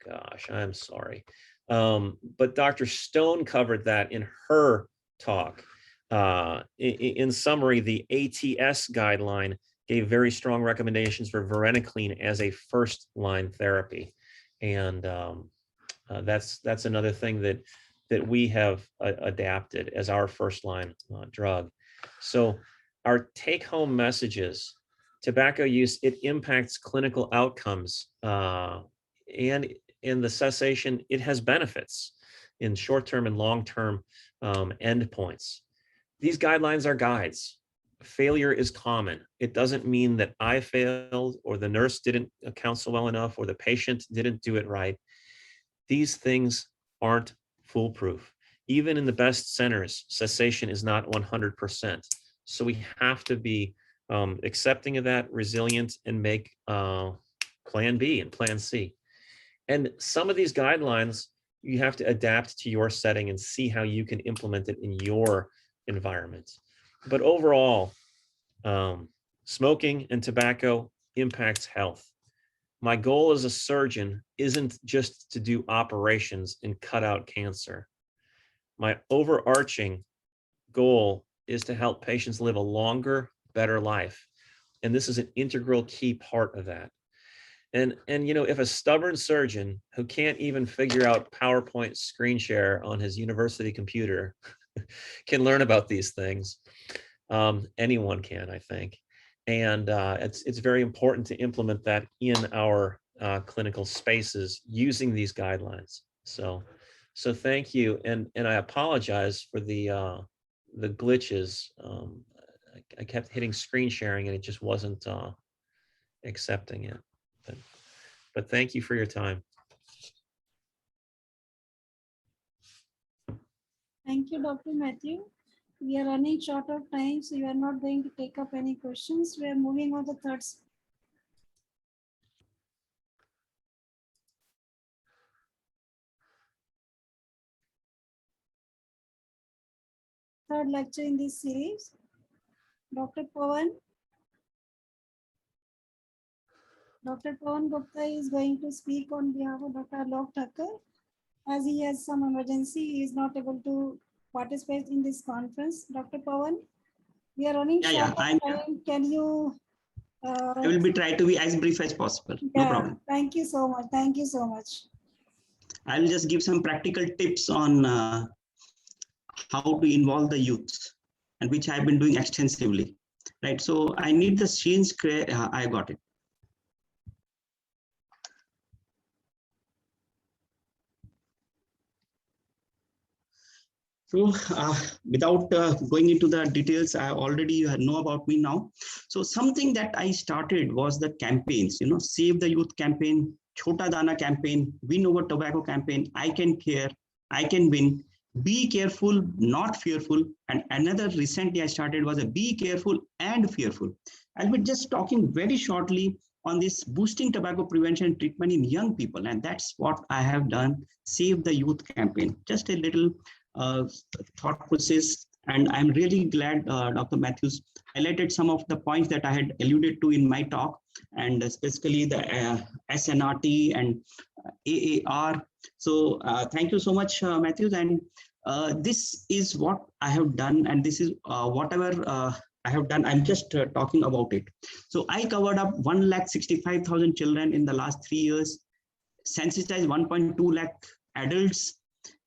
gosh, I'm sorry. But Dr. Stone covered that in her talk. In summary, the ATS guideline gave very strong recommendations for varenicline as a first-line therapy. And that's another thing that we have adapted as our first-line drug. So our take-home messages: tobacco use, it impacts clinical outcomes, and in the cessation, it has benefits in short-term and long-term endpoints. These guidelines are guides. Failure is common. It doesn't mean that I failed, or the nurse didn't counsel well enough, or the patient didn't do it right. These things aren't foolproof. Even in the best centers, cessation is not 100%. So we have to be accepting of that, resilient, and make plan B and plan C. And some of these guidelines, you have to adapt to your setting and see how you can implement it in your environment. But overall, smoking and tobacco impacts health. My goal as a surgeon isn't just to do operations and cut out cancer. My overarching goal is to help patients live a longer, better life. And this is an integral key part of that. And you know, if a stubborn surgeon who can't even figure out PowerPoint screen share on his university computer can learn about these things. Anyone can, I think. And it's very important to implement that in our clinical spaces using these guidelines. So thank you. And I apologize for the glitches. I kept hitting screen sharing and it just wasn't accepting it. But thank you for your time. Thank you, Dr. Matthew. We are running short of time, so you are not going to take up any questions. We are moving on to the third lecture in this series. Dr. Pawan Gupta is going to speak on behalf of Dr. Alok Thakur. As he has some emergency, he is not able to participate in this conference. Dr. Pawan, we are running short of time. Can you? I will be trying to be as brief as possible. Yeah, no problem. Thank you so much. Thank you so much. I'll just give some practical tips on how to involve the youth, and which I've been doing extensively. Right. So I need the screen. I got it. So without going into the details, I already know about me now. So something that I started was the campaigns, Save the Youth campaign, Chota Dana campaign, Win Over Tobacco campaign, I Can Care, I Can Win, Be Careful, Not Fearful. And another recently I started was a Be Careful and Fearful. I'll be just talking very shortly on this boosting tobacco prevention and treatment in young people. And that's what I have done, Save the Youth campaign. Just a little thought process, and I'm really glad Dr. Matthews highlighted some of the points that I had alluded to in my talk, and specifically the SNRT and AAR. So thank you so much, Matthews. And this is what I have done, and this is whatever I have done. I'm just talking about it. So I covered up 1,65,000 children in the last 3 years, sensitized 1.2 lakh adults,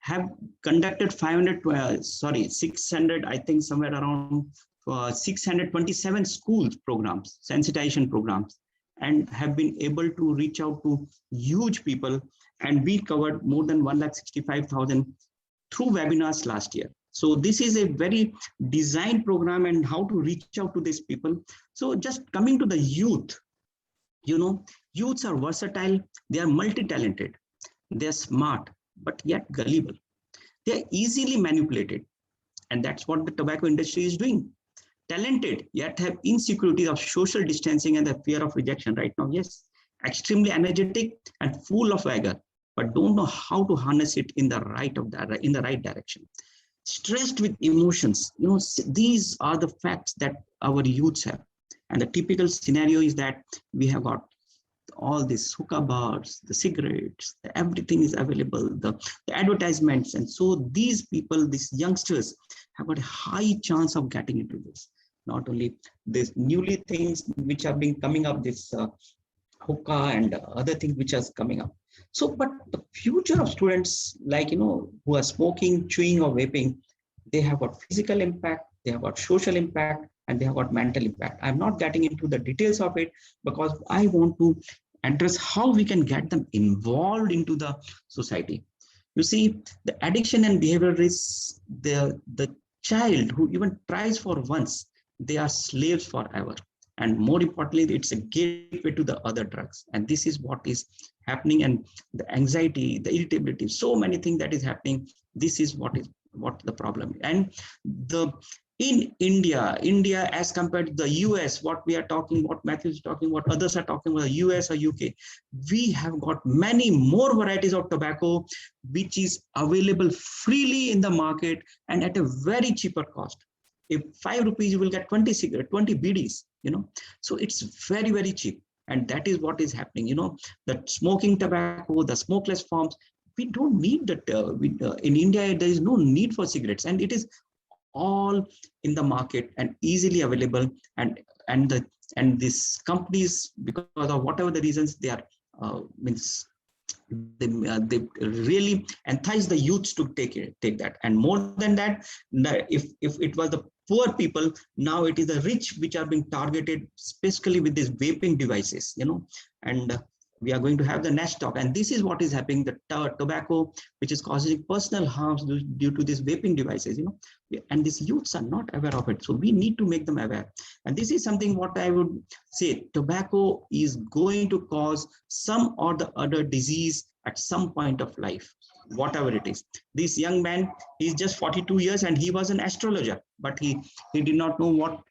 have conducted 600, I think somewhere around 627 schools programs, sensitization programs, and have been able to reach out to huge people. And we covered more than 1,65,000 through webinars last year. So this is a very designed program and how to reach out to these people. So just coming to the youth, youths are versatile, they are multi-talented, they're smart, but yet gullible. They are easily manipulated. And that's what the tobacco industry is doing. Talented, yet have insecurities of social distancing and the fear of rejection right now. Yes, extremely energetic and full of vigor, but don't know how to harness it in the right direction. Stressed with emotions. These are the facts that our youths have. And the typical scenario is that we have got all these hookah bars, the cigarettes, everything is available, the advertisements. And so these people, these youngsters have got a high chance of getting into this. Not only these newly things which have been coming up, this hookah and other things which are coming up. So, but the future of students, like, who are smoking, chewing or vaping, they have got physical impact, they have got social impact, and they have got mental impact. I'm not getting into the details of it because I want to address how we can get them involved into the society. You see, the addiction and behavior is the child who even tries for once, they are slaves forever. And more importantly, it's a gateway to the other drugs. And this is what is happening. And the anxiety, the irritability, so many things that is happening. This is what the problem. And in India as compared to the US, what we are talking, what Matthew is talking, what others are talking about, US or UK, we have got many more varieties of tobacco, which is available freely in the market and at a very cheaper cost. If 5 rupees, you will get 20 BDs, so it's very, very cheap. And that is what is happening, the smoking tobacco, the smokeless forms, we don't need that. In India, there is no need for cigarettes, and it is all in the market and easily available. And these companies, because of whatever the reasons, they are they really entice the youths to take that. And more than that, if it was the poor people, now it is the rich which are being targeted, especially with these vaping devices, and we are going to have the next talk. And this is what is happening, the tobacco, which is causing personal harms due to these vaping devices, and these youths are not aware of it. So we need to make them aware. And this is something what I would say, tobacco is going to cause some or the other disease at some point of life, whatever it is. This young man, he's just 42 years and he was an astrologer, but he did not know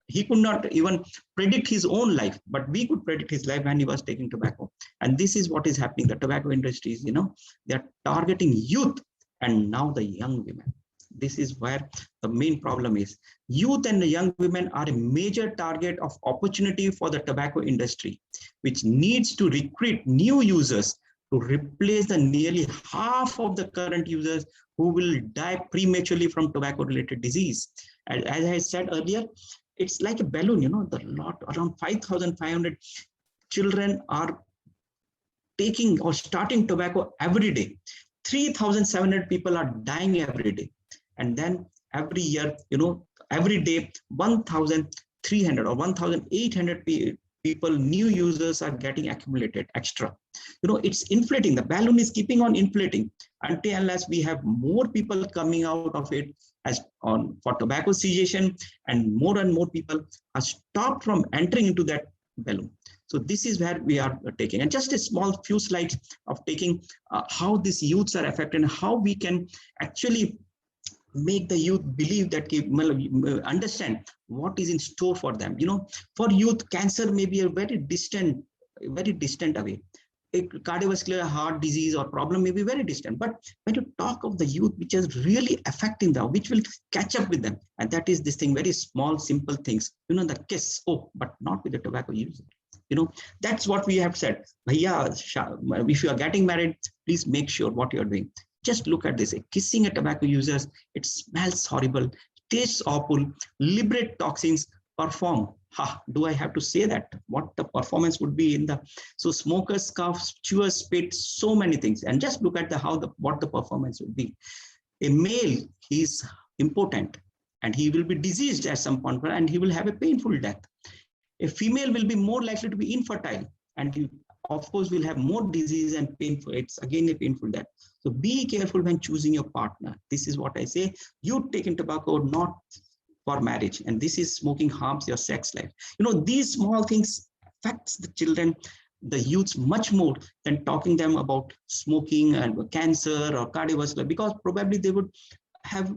he could not even predict his own life, but we could predict his life when he was taking tobacco. And this is what is happening. The tobacco industries, they are targeting youth and now the young women. This is where the main problem is. Youth and the young women are a major target of opportunity for the tobacco industry, which needs to recruit new users to replace the nearly half of the current users who will die prematurely from tobacco-related disease. As I said earlier, it's like a balloon, around 5,500 children are taking or starting tobacco every day. 3,700 people are dying every day. And then every year, every day, 1,300 or 1,800 people, new users are getting accumulated extra. It's inflating. The balloon is keeping on inflating until unless we have more people coming out of it for tobacco cessation, and more people are stopped from entering into that balloon. So this is where we are taking, and just a small few slides of taking how these youths are affected and how we can actually make the youth believe that, understand what is in store for them. For youth, cancer may be a very distant away. A cardiovascular heart disease or problem may be very distant, but when you talk of the youth, which is really affecting them, which will catch up with them, and that is this thing, very small, simple things, the kiss, but not with the tobacco user. That's what we have said. If you are getting married, please make sure what you're doing. Just look at this, kissing a tobacco user, it smells horrible, tastes awful, liberate toxins, perform. Do I have to say that? What the performance would be so smokers, cough, chewers, spit, so many things. And just look at what the performance would be. A male, he's impotent and he will be diseased at some point and he will have a painful death. A female will be more likely to be infertile and he, of course, will have more disease and painful. It's again a painful death. So be careful when choosing your partner. This is what I say. You take in tobacco not for marriage, and this is smoking harms your sex life. These small things affects the children, the youths much more than talking them about smoking and cancer or cardiovascular, because probably they would have.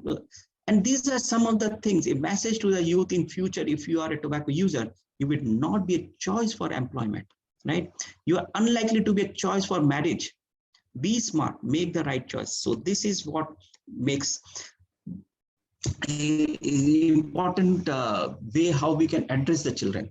And these are some of the things. A message to the youth in future: if you are a tobacco user, you will not be a choice for employment. Right? You are unlikely to be a choice for marriage. Be smart, make the right choice. So this is what makes an important way how we can address the children.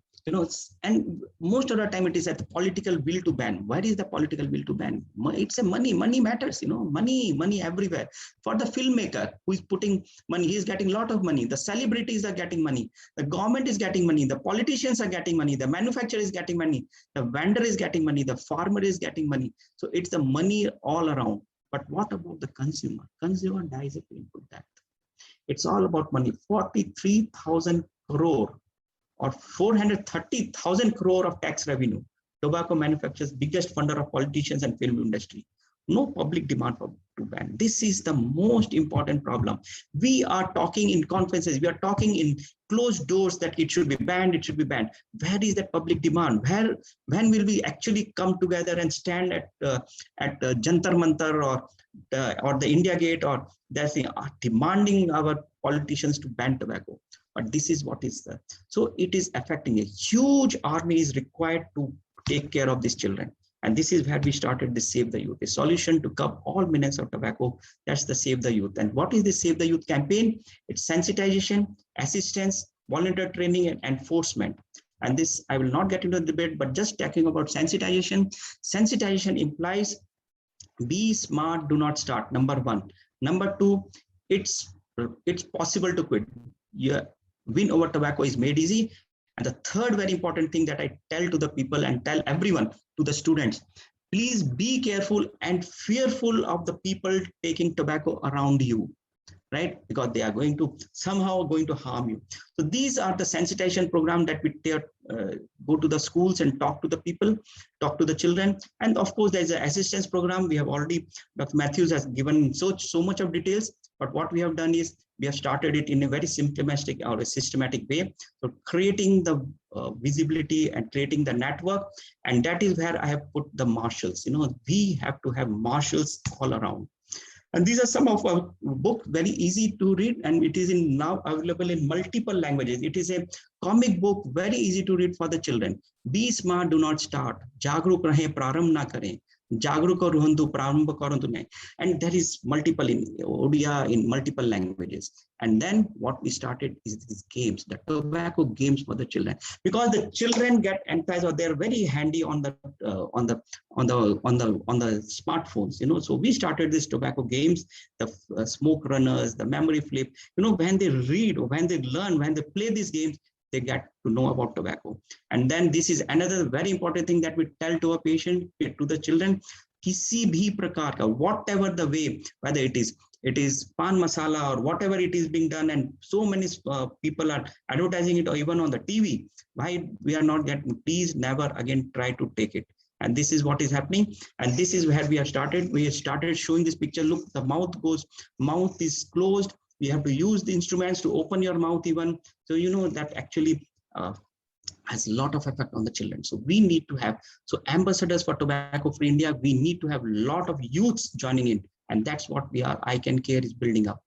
And most of the time it is at the political will to ban. Where is the political will to ban? It's a money matters, money everywhere. For the filmmaker who is putting money, he is getting a lot of money. The celebrities are getting money. The government is getting money. The politicians are getting money. The manufacturer is getting money. The vendor is getting money. The farmer is getting money. So it's the money all around. But what about the consumer? Consumer dies a painful death. It's all about money. 43,000 crore or 430,000 crore of tax revenue. Tobacco manufacturers, biggest funder of politicians and film industry. No public demand to ban. This is the most important problem. We are talking in conferences, we are talking in closed doors that it should be banned, it should be banned. Where is that public demand? When will we actually come together and stand at Jantar Mantar or the India Gate or that thing, demanding our politicians to ban tobacco? But this is what is there. So it is affecting. A huge army is required to take care of these children. And this is where we started the Save the Youth, a solution to curb all menace of tobacco. That's the Save the Youth. And what is the Save the Youth campaign? It's sensitization, assistance, volunteer training, and enforcement. And this, I will not get into the debate, but just talking about sensitization. Sensitization implies be smart, do not start, number one. Number two, it's possible to quit. Win over tobacco is made easy. And the third very important thing that I tell to the people and tell everyone, to the students, Please be careful and fearful of the people taking tobacco around you, right? Because they are going to somehow going to harm you. So these are the sensitization program that we go to the schools and talk to the people, talk to the children. And of course, there's an assistance program. We have already, Dr. Matthews has given so much of details, but what we have done is we have started it in a very systematic or a systematic way. So creating the visibility and creating the network. And that is where I have put the marshals. We have to have marshals all around. And these are some of our book, very easy to read, and it is now available in multiple languages. It is a comic book, very easy to read for the children. Be smart, do not start. Jagruk rahe, praram na kare. Jagruka ruhantu, prarambha karantu nahi. And there is multiple in Odia, in multiple languages. And then what we started is these games, the tobacco games for the children, because the children get enticed, or they're very handy on the smartphones. So we started these tobacco games, the smoke runners, the memory flip. When they read, or when they learn, when they play these games, they get to know about tobacco. And then this is another very important thing that we tell to our patient, to the children, kisi bhi prakar ka, whatever the way, whether it is pan masala or whatever it is being done, and so many people are advertising it, or even on the TV. Why we are not getting? Please never again try to take it. And this is what is happening. And this is where we have started. We have started showing this picture. Look, the mouth is closed. We have to use the instruments to open your mouth even. So that actually has a lot of effect on the children. So we need to have, ambassadors for Tobacco Free India, we need to have a lot of youths joining in. And that's what we are, ICAN Care is building up.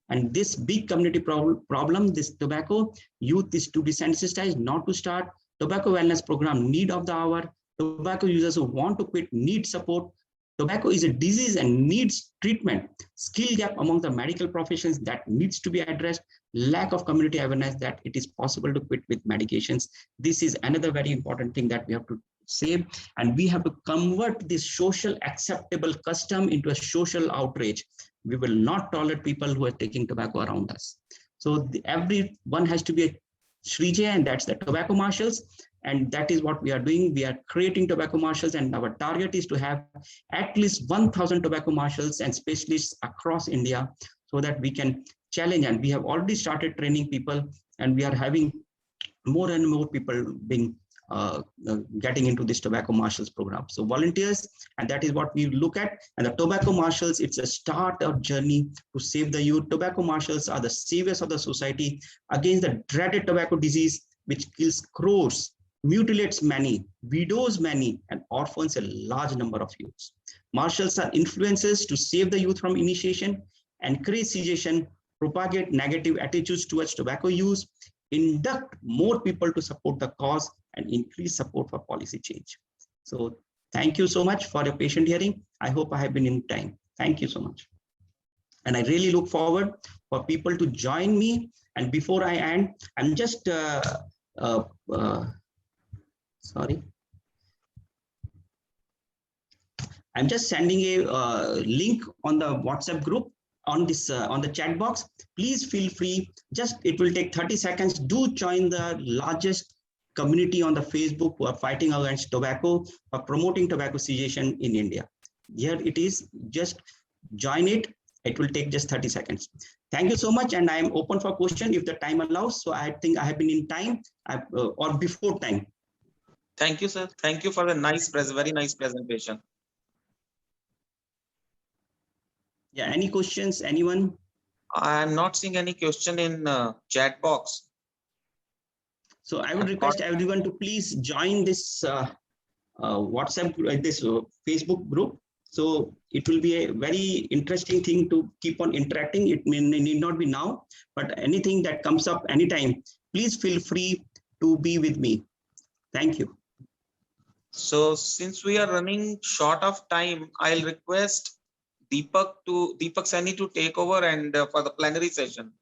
And this big community problem, this tobacco, youth is to be sensitized, not to start. Tobacco wellness program, need of the hour. Tobacco users who want to quit need support. Tobacco is a disease and needs treatment. Skill gap among the medical professions that needs to be addressed. Lack of community awareness that it is possible to quit with medications. This is another very important thing that we have to say. And we have to convert this social acceptable custom into a social outrage. We will not tolerate people who are taking tobacco around us. So everyone has to be a Shrije, and that's the tobacco marshals. And that is what we are doing. We are creating tobacco marshals, and our target is to have at least 1,000 tobacco marshals and specialists across India, so that we can challenge. And we have already started training people, and we are having more and more people being getting into this tobacco marshals program. So volunteers, and that is what we look at. And the tobacco marshals, it's a start of journey to save the youth. Tobacco marshals are the saviors of the society against the dreaded tobacco disease, which kills crores, mutilates many, widows many, and orphans a large number of youths. Marshals are influencers to save the youth from initiation, encourage cessation, propagate negative attitudes towards tobacco use, induct more people to support the cause, and increase support for policy change. So thank you so much for your patient hearing. I hope I have been in time. Thank you so much. And I really look forward for people to join me. And before I end, I'm just, sorry. I'm just sending a link on the WhatsApp group on this on the chat box. Please feel free. It will take 30 seconds. Do join the largest community on the Facebook who are fighting against tobacco or promoting tobacco cessation in India. Here it is. Just join it. It will take just 30 seconds. Thank you so much, and I am open for question if the time allows. So I think I have been in time or before time. Thank you, sir. Thank you for the very nice presentation. Yeah, any questions, anyone? I'm not seeing any question in chat box. So I would request everyone to please join this WhatsApp, this Facebook group. So it will be a very interesting thing to keep on interacting. It need not be now, but anything that comes up anytime, please feel free to be with me. Thank you. So since we are running short of time, I'll request Deepak Saini to take over and for the plenary session.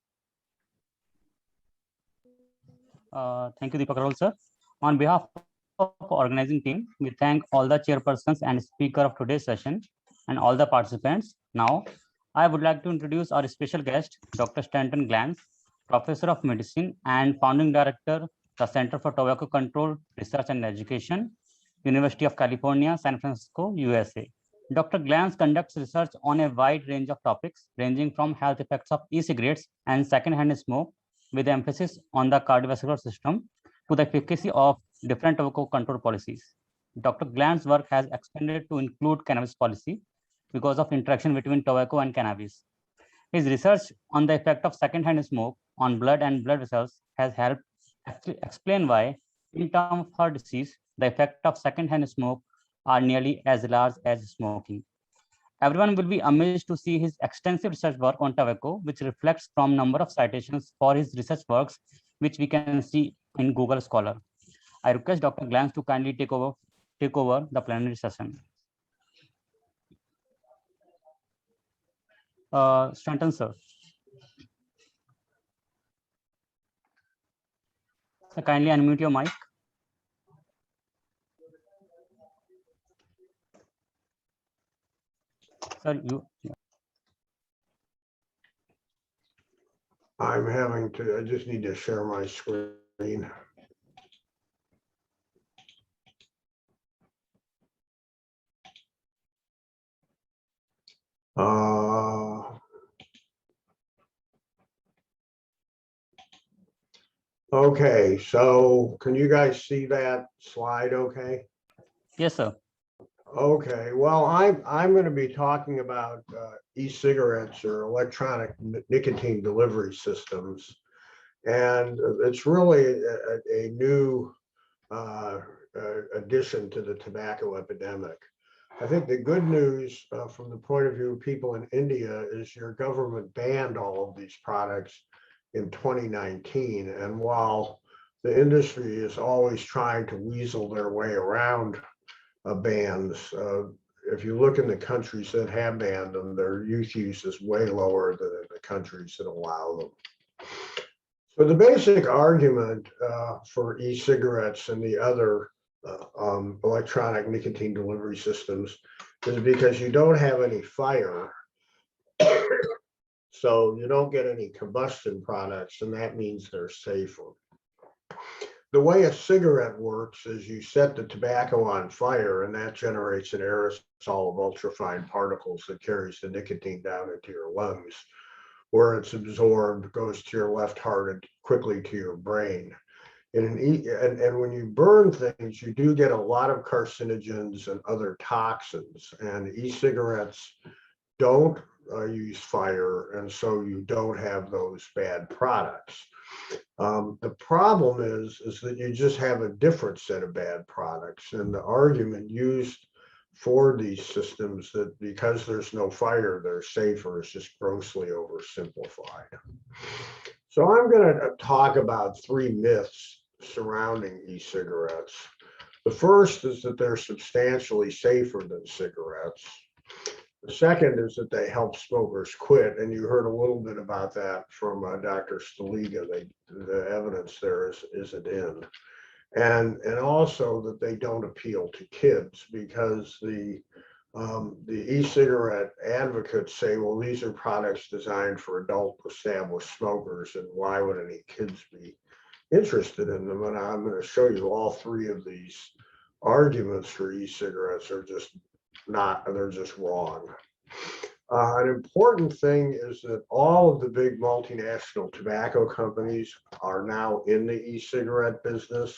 Thank you, Deepak Rawal, sir. On behalf of organizing team, we thank all the chairpersons and speaker of today's session and all the participants. Now, I would like to introduce our special guest, Dr. Stanton Glantz, Professor of Medicine and Founding Director, the Center for Tobacco Control, Research and Education, University of California, San Francisco, USA. Dr. Glantz conducts research on a wide range of topics, ranging from health effects of e-cigarettes and secondhand smoke, with emphasis on the cardiovascular system, to the efficacy of different tobacco control policies. Dr. Glantz's work has expanded to include cannabis policy because of interaction between tobacco and cannabis. His research on the effect of secondhand smoke on blood and blood vessels has helped explain why, in terms of heart disease, the effect of secondhand smoke are nearly as large as smoking. Everyone will be amazed to see his extensive research work on tobacco, which reflects from number of citations for his research works, which we can see in Google Scholar. I request Dr. Glantz to kindly take over the plenary session. Stanton, sir. So kindly unmute your mic. Sir, you. Yeah. I'm having to, I just need to share my screen. Okay, so can you guys see that slide okay? Yes, sir. Okay, well, I'm going to be talking about e-cigarettes or electronic nicotine delivery systems. And it's really a new addition to the tobacco epidemic. I think the good news from the point of view of people in India is your government banned all of these products in 2019. And while the industry is always trying to weasel their way around bans, if you look in the countries that have banned them, their youth use is way lower than in the countries that allow them. So the basic argument for e-cigarettes and the other electronic nicotine delivery systems is because you don't have any fire, so you don't get any combustion products, and that means they're safer. The way a cigarette works is you set the tobacco on fire, and that generates an aerosol of ultrafine particles that carries the nicotine down into your lungs, where it's absorbed, goes to your left heart and quickly to your brain. And when you burn things, you do get a lot of carcinogens and other toxins, and e-cigarettes don't use fire, and so you don't have those bad products. The problem is that you just have a different set of bad products, and the argument used for these systems that because there's no fire, they're safer is just grossly oversimplified. So I'm going to talk about 3 myths surrounding e-cigarettes. The first is that they're substantially safer than cigarettes. The second is that they help smokers quit, and you heard a little bit about that from Dr. Staliga. The evidence there isn't in. And also that they don't appeal to kids, because the e-cigarette advocates say, well, these are products designed for adult established smokers, and why would any kids be interested in them? And I'm going to show you all 3 of these arguments for e-cigarettes are just not, they're just wrong. An important thing is that all of the big multinational tobacco companies are now in the e-cigarette business.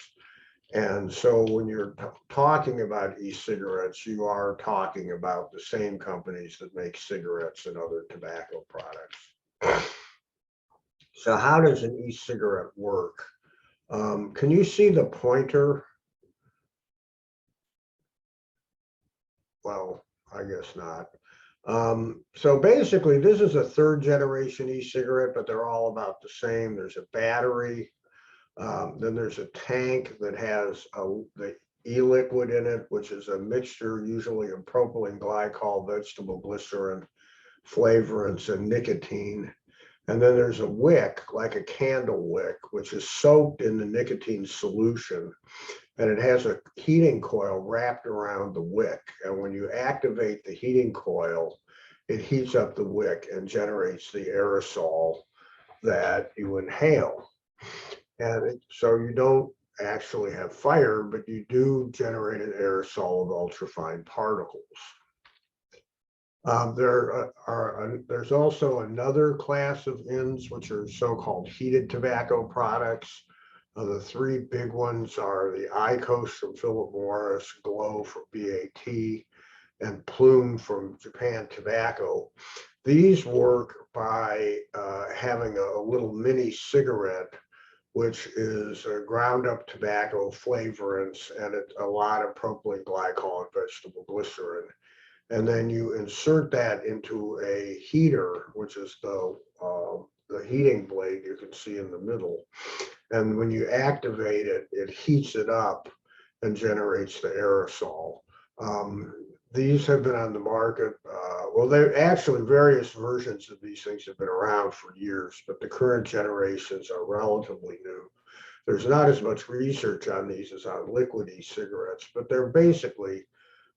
And so when you're talking about e-cigarettes, you are talking about the same companies that make cigarettes and other tobacco products. So how does an e-cigarette work? Can you see the pointer? Well, I guess not. So basically, this is a 3rd generation e-cigarette, but they're all about the same. There's a battery. Then there's a tank that has the e-liquid in it, which is a mixture usually of propylene glycol, vegetable glycerin, flavorants, and nicotine. And then there's a wick, like a candle wick, which is soaked in the nicotine solution. And it has a heating coil wrapped around the wick. And when you activate the heating coil, it heats up the wick and generates the aerosol that you inhale. And so you don't actually have fire, but you do generate an aerosol of ultrafine particles. There's also another class of ends, which are so-called heated tobacco products. The three big ones are the ISCO from Philip Morris, Glow from BAT, and Plume from Japan Tobacco. These work by having a little mini cigarette, which is ground up tobacco flavorants and a lot of propylene glycol and vegetable glycerin. And then you insert that into a heater, which is the heating blade you can see in the middle. And when you activate it, it heats it up and generates the aerosol. These have been on the market. Well, they're actually various versions of these things have been around for years, but the current generations are relatively new. There's not as much research on these as on liquid e-cigarettes, but they're basically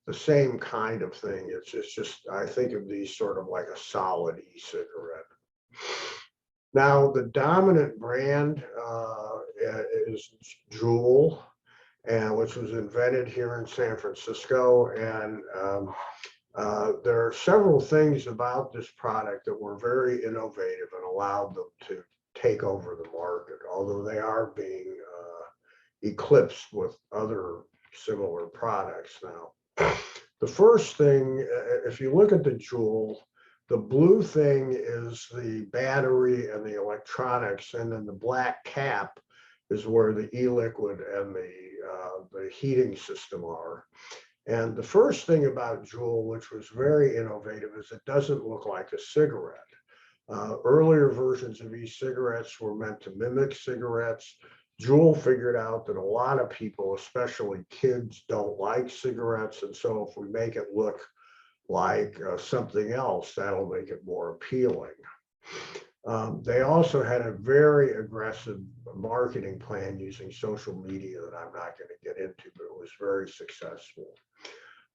the same kind of thing. It's just, I think of these sort of like a solid e-cigarette. Now, the dominant brand is Juul, which was invented here in San Francisco. And there are several things about this product that were very innovative and allowed them to take over the market, although they are being eclipsed with other similar products now. The first thing, if you look at the Juul, the blue thing is the battery and the electronics, and then the black cap is where the e-liquid and the heating system are. And the first thing about Juul, which was very innovative, is it doesn't look like a cigarette. Earlier versions of e-cigarettes were meant to mimic cigarettes. Juul figured out that a lot of people, especially kids, don't like cigarettes. And so if we make it look like something else, that'll make it more appealing. They also had a very aggressive marketing plan using social media that I'm not going to get into, but it was very successful.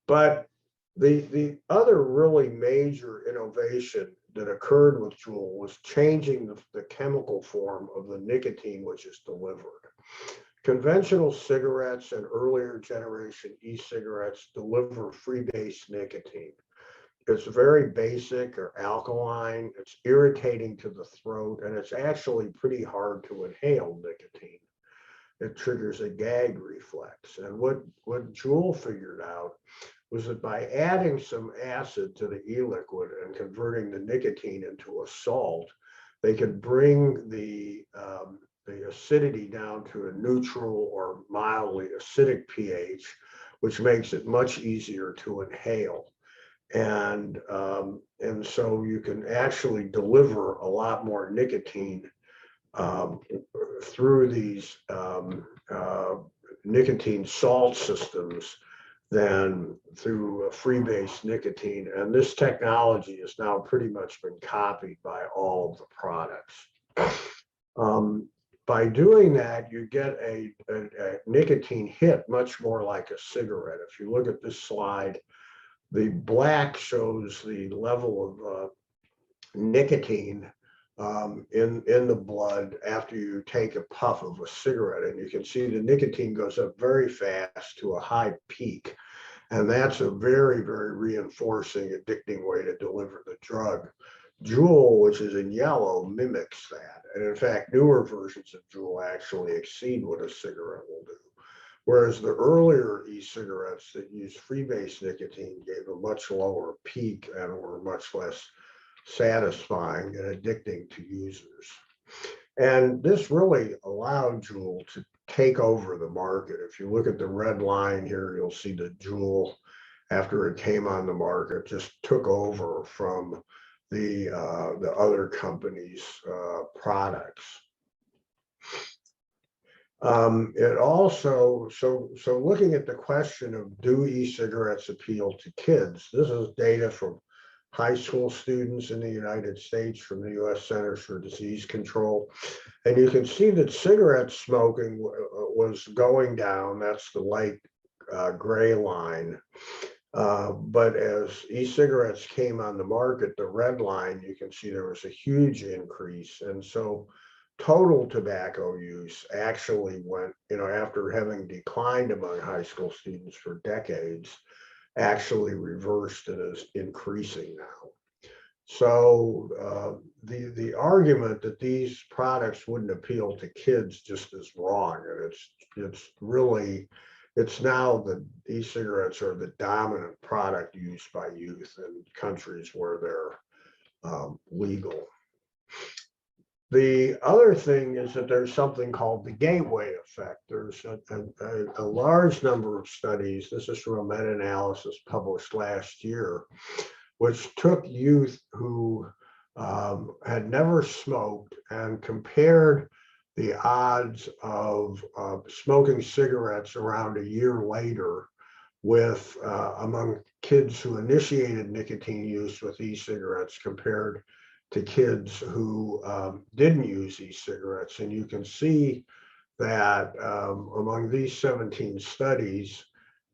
But the other really major innovation that occurred with Juul was changing the chemical form of the nicotine which is delivered. Conventional cigarettes and earlier generation e-cigarettes deliver freebase nicotine. It's very basic or alkaline, it's irritating to the throat, and it's actually pretty hard to inhale nicotine. It triggers a gag reflex. And what Juul figured out was that by adding some acid to the e-liquid and converting the nicotine into a salt, they could bring the acidity down to a neutral or mildly acidic pH, which makes it much easier to inhale. And so you can actually deliver a lot more nicotine through these nicotine salt systems than through freebase nicotine. And this technology has now pretty much been copied by all of the products. By doing that, you get a nicotine hit much more like a cigarette. If you look at this slide, the black shows the level of nicotine in the blood after you take a puff of a cigarette. And you can see the nicotine goes up very fast to a high peak. And that's a very, very reinforcing, addicting way to deliver the drug. Juul, which is in yellow, mimics that. And in fact, newer versions of Juul actually exceed what a cigarette will do. Whereas the earlier e-cigarettes that used freebase nicotine gave a much lower peak and were much less satisfying and addicting to users. And this really allowed Juul to take over the market. If you look at the red line here, you'll see that Juul, after it came on the market, just took over from the other companies' products. It also, so looking at the question of do e-cigarettes appeal to kids, this is data from high school students in the United States from the US Centers for Disease Control. And you can see that cigarette smoking was going down. That's the light gray line. But as e-cigarettes came on the market, the red line, you can see there was a huge increase. And so total tobacco use actually went, after having declined among high school students for decades, actually reversed and is increasing now. So the argument that these products wouldn't appeal to kids just is wrong, and it's now the e-cigarettes are the dominant product used by youth in countries where they're legal. The other thing is that there's something called the gateway effect. There's a large number of studies. This is from a meta-analysis published last year, which took youth who had never smoked and compared the odds of smoking cigarettes around a year later with among kids who initiated nicotine use with e-cigarettes compared to kids who didn't use e-cigarettes. And you can see that among these 17 studies,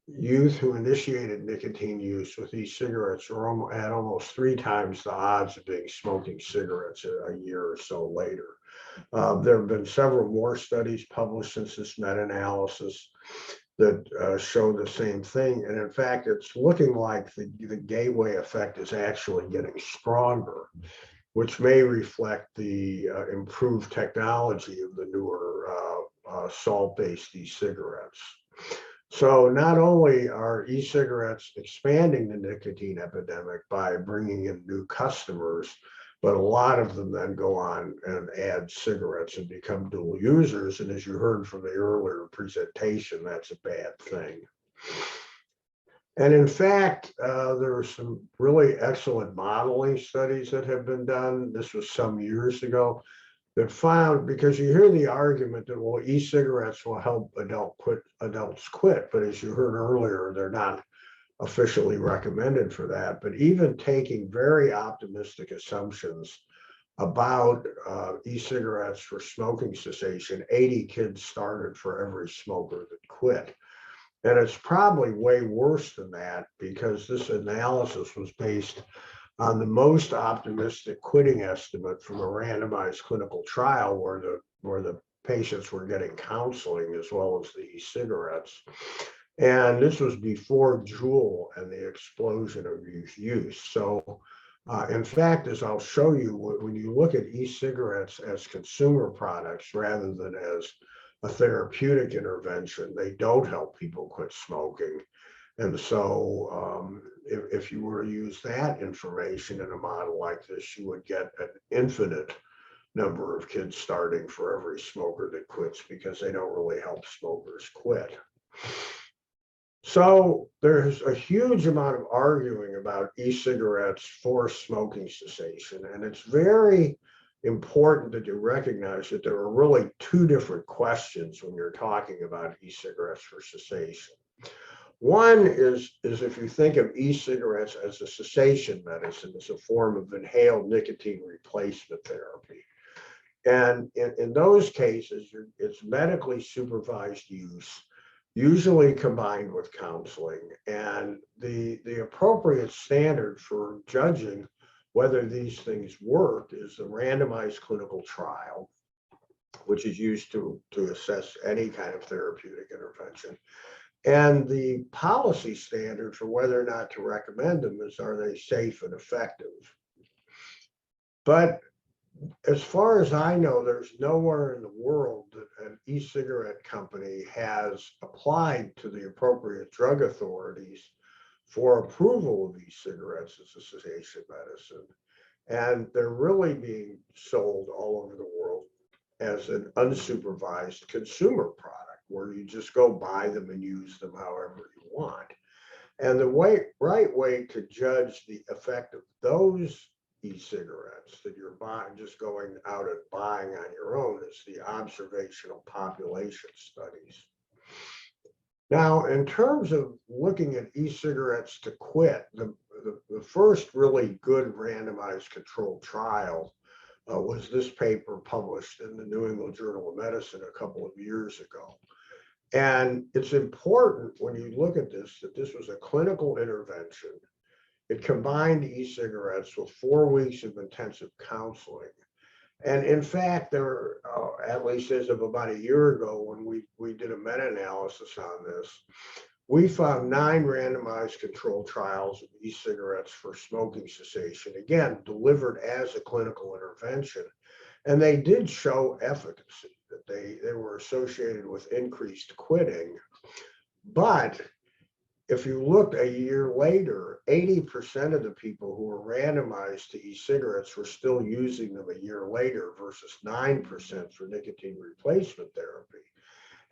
youth who initiated nicotine use with e-cigarettes are at almost 3 times the odds of being smoking cigarettes a year or so later. There have been several more studies published since this meta-analysis that show the same thing. And in fact, it's looking like the gateway effect is actually getting stronger, which may reflect the improved technology of the newer salt-based e-cigarettes. So not only are e-cigarettes expanding the nicotine epidemic by bringing in new customers, but a lot of them then go on and add cigarettes and become dual users. And as you heard from the earlier presentation, that's a bad thing. And in fact, there are some really excellent modeling studies that have been done. This was some years ago that found, because you hear the argument that, well, e-cigarettes will help adults quit, but as you heard earlier, they're not officially recommended for that. But even taking very optimistic assumptions about e-cigarettes for smoking cessation, 80 kids started for every smoker that quit. And it's probably way worse than that, because this analysis was based on the most optimistic quitting estimate from a randomized clinical trial where the patients were getting counseling as well as the e-cigarettes. And this was before Juul and the explosion of youth use. So in fact, as I'll show you, when you look at e-cigarettes as consumer products rather than as a therapeutic intervention, they don't help people quit smoking. And so if you were to use that information in a model like this, you would get an infinite number of kids starting for every smoker that quits, because they don't really help smokers quit. So there's a huge amount of arguing about e-cigarettes for smoking cessation. And it's very important that you recognize that there are really 2 different questions when you're talking about e-cigarettes for cessation. One is if you think of e-cigarettes as a cessation medicine, as a form of inhaled nicotine replacement therapy. And in those cases, it's medically supervised use, usually combined with counseling. And the appropriate standard for judging whether these things work is the randomized clinical trial, which is used to assess any kind of therapeutic intervention. And the policy standard for whether or not to recommend them is, are they safe and effective? But as far as I know, there's nowhere in the world that an e-cigarette company has applied to the appropriate drug authorities for approval of e-cigarettes as a cessation medicine. And they're really being sold all over the world as an unsupervised consumer product, where you just go buy them and use them however you want. And the right way to judge the effect of those e-cigarettes that you're buying, just going out and buying on your own, is the observational population studies. Now, in terms of looking at e-cigarettes to quit, the first really good randomized controlled trial was this paper published in the New England Journal of Medicine a couple of years ago. And it's important when you look at this, that this was a clinical intervention. It combined e-cigarettes with 4 weeks of intensive counseling. And in fact, there, at least as of about a year ago, when we did a meta-analysis on this, we found 9 randomized controlled trials of e-cigarettes for smoking cessation, again, delivered as a clinical intervention. And they did show efficacy, that they were associated with increased quitting. But if you looked a year later, 80% of the people who were randomized to e-cigarettes were still using them a year later versus 9% for nicotine replacement therapy.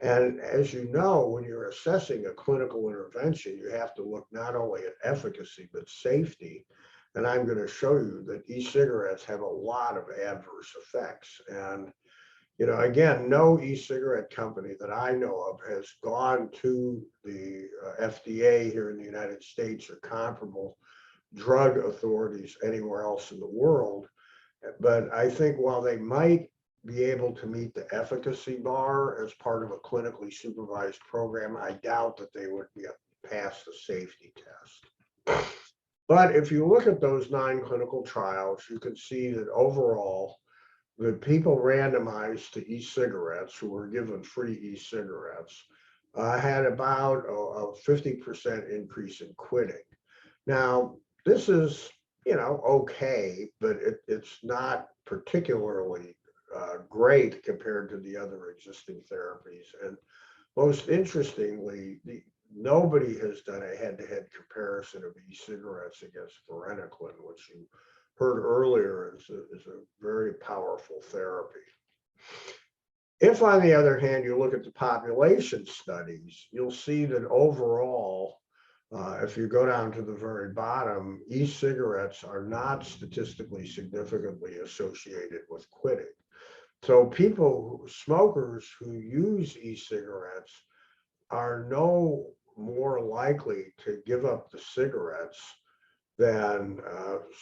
And as you know, when you're assessing a clinical intervention, you have to look not only at efficacy, but safety. And I'm going to show you that e-cigarettes have a lot of adverse effects. And you know, again, no e-cigarette company that I know of has gone to the FDA here in the United States or comparable drug authorities anywhere else in the world. But I think while they might be able to meet the efficacy bar as part of a clinically supervised program, I doubt that they would be past the safety test. But if you look at those 9 clinical trials, you can see that overall, the people randomized to e-cigarettes who were given free e-cigarettes had about a 50% increase in quitting. Now, this is, you know, okay, but it's not particularly great compared to the other existing therapies. And most interestingly, nobody has done a head-to-head comparison of e-cigarettes against varenicline, which you heard earlier is a very powerful therapy. If, on the other hand, you look at the population studies, you'll see that overall, if you go down to the very bottom, e-cigarettes are not statistically significantly associated with quitting. So smokers who use e-cigarettes are no more likely to give up the cigarettes than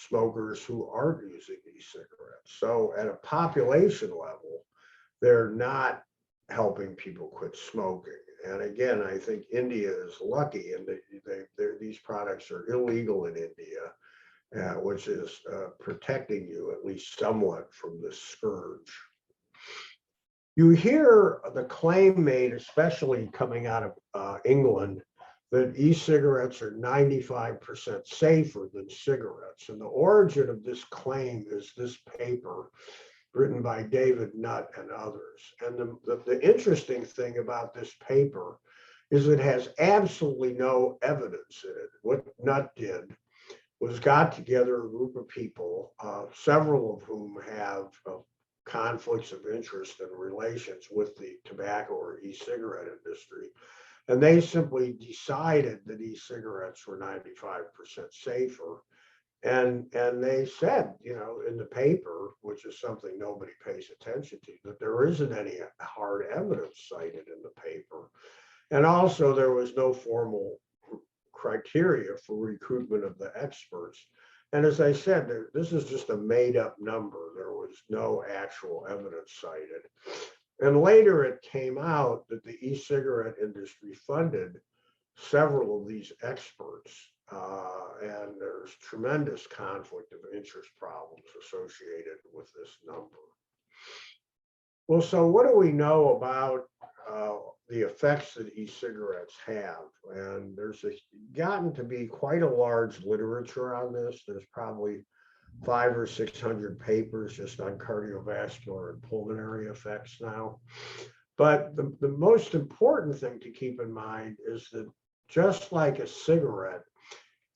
smokers who aren't using e-cigarettes. So at a population level, they're not helping people quit smoking. And again, I think India is lucky in that these products are illegal in India, which is protecting you at least somewhat from this scourge. You hear the claim made, especially coming out of England, that e-cigarettes are 95% safer than cigarettes. And the origin of this claim is this paper written by David Nutt and others. And the interesting thing about this paper is it has absolutely no evidence in it. What Nutt did was got together a group of people, several of whom have conflicts of interest and relations with the tobacco or e-cigarette industry. And they simply decided that e-cigarettes were 95% safer. And they said, you know, in the paper, which is something nobody pays attention to, that there isn't any hard evidence cited in the paper. And also there was no formal criteria for recruitment of the experts. And as I said, this is just a made up number. There was no actual evidence cited. And later it came out that the e-cigarette industry funded several of these experts, and there's tremendous conflict of interest problems associated with this number. Well, so what do we know about the effects that e-cigarettes have? And there's gotten to be quite a large literature on this. There's probably 500 or 600 papers just on cardiovascular and pulmonary effects now. But the most important thing to keep in mind is that just like a cigarette,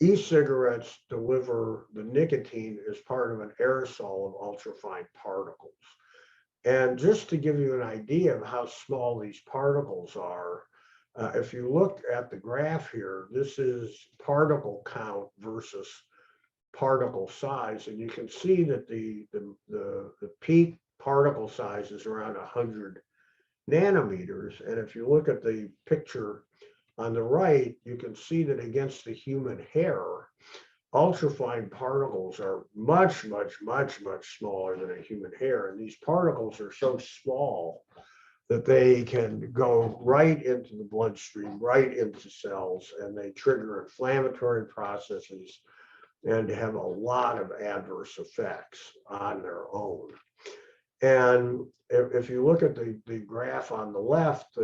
e-cigarettes deliver the nicotine as part of an aerosol of ultrafine particles. And just to give you an idea of how small these particles are, if you look at the graph here, this is particle count versus particle size, and you can see that the peak particle size is around 100 nanometers. And if you look at the picture on the right, you can see that against the human hair, ultrafine particles are much, much, much, much smaller than a human hair. And these particles are so small that they can go right into the bloodstream, right into cells, and they trigger inflammatory processes and have a lot of adverse effects on their own. And if you look at the graph on the left,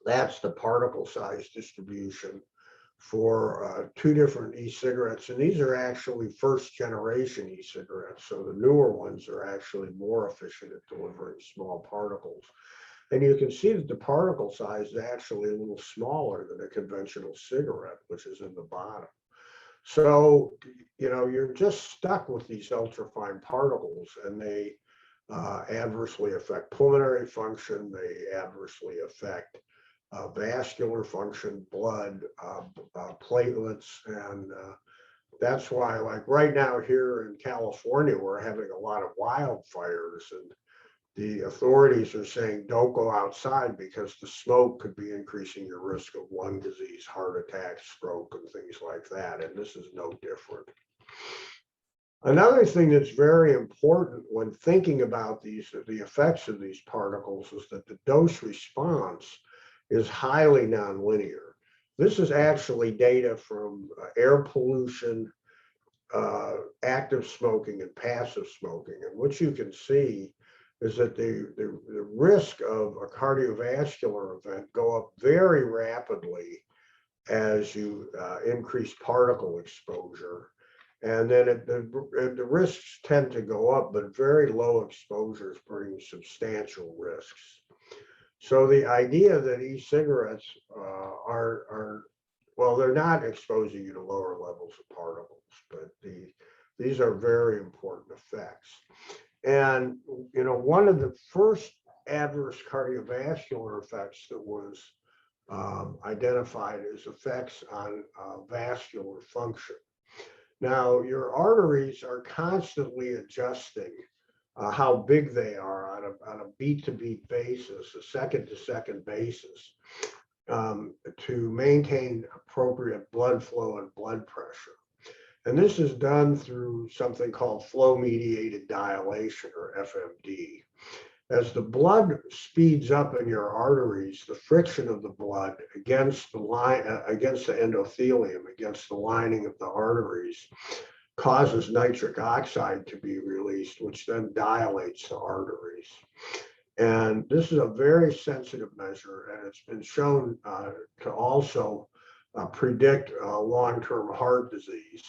that's the particle size distribution for two different e-cigarettes. And these are actually first generation e-cigarettes. So the newer ones are actually more efficient at delivering small particles. And you can see that the particle size is actually a little smaller than a conventional cigarette, which is in the bottom. So, you're just stuck with these ultrafine particles, and they adversely affect pulmonary function. They adversely affect vascular function, blood, platelets. And that's why, like right now here in California, we're having a lot of wildfires, and the authorities are saying don't go outside because the smoke could be increasing your risk of lung disease, heart attack, stroke, and things like that. And this is no different. Another thing that's very important when thinking about the effects of these particles is that the dose response is highly nonlinear. This is actually data from air pollution, active smoking, and passive smoking. And what you can see is that the risk of a cardiovascular event go up very rapidly as you increase particle exposure. And then the risks tend to go up, but very low exposures bring substantial risks. So the idea that e-cigarettes well, they're not exposing you to lower levels of particles, but these are very important effects. And, one of the first adverse cardiovascular effects that was identified is effects on vascular function. Now, your arteries are constantly adjusting how big they are on a beat-to-beat basis, a second-to-second basis, to maintain appropriate blood flow and blood pressure. And this is done through something called flow-mediated dilation, or FMD. As the blood speeds up in your arteries, the friction of the blood against the endothelium, against the lining of the arteries, causes nitric oxide to be released, which then dilates the arteries. And this is a very sensitive measure, and it's been shown to also predict long-term heart disease.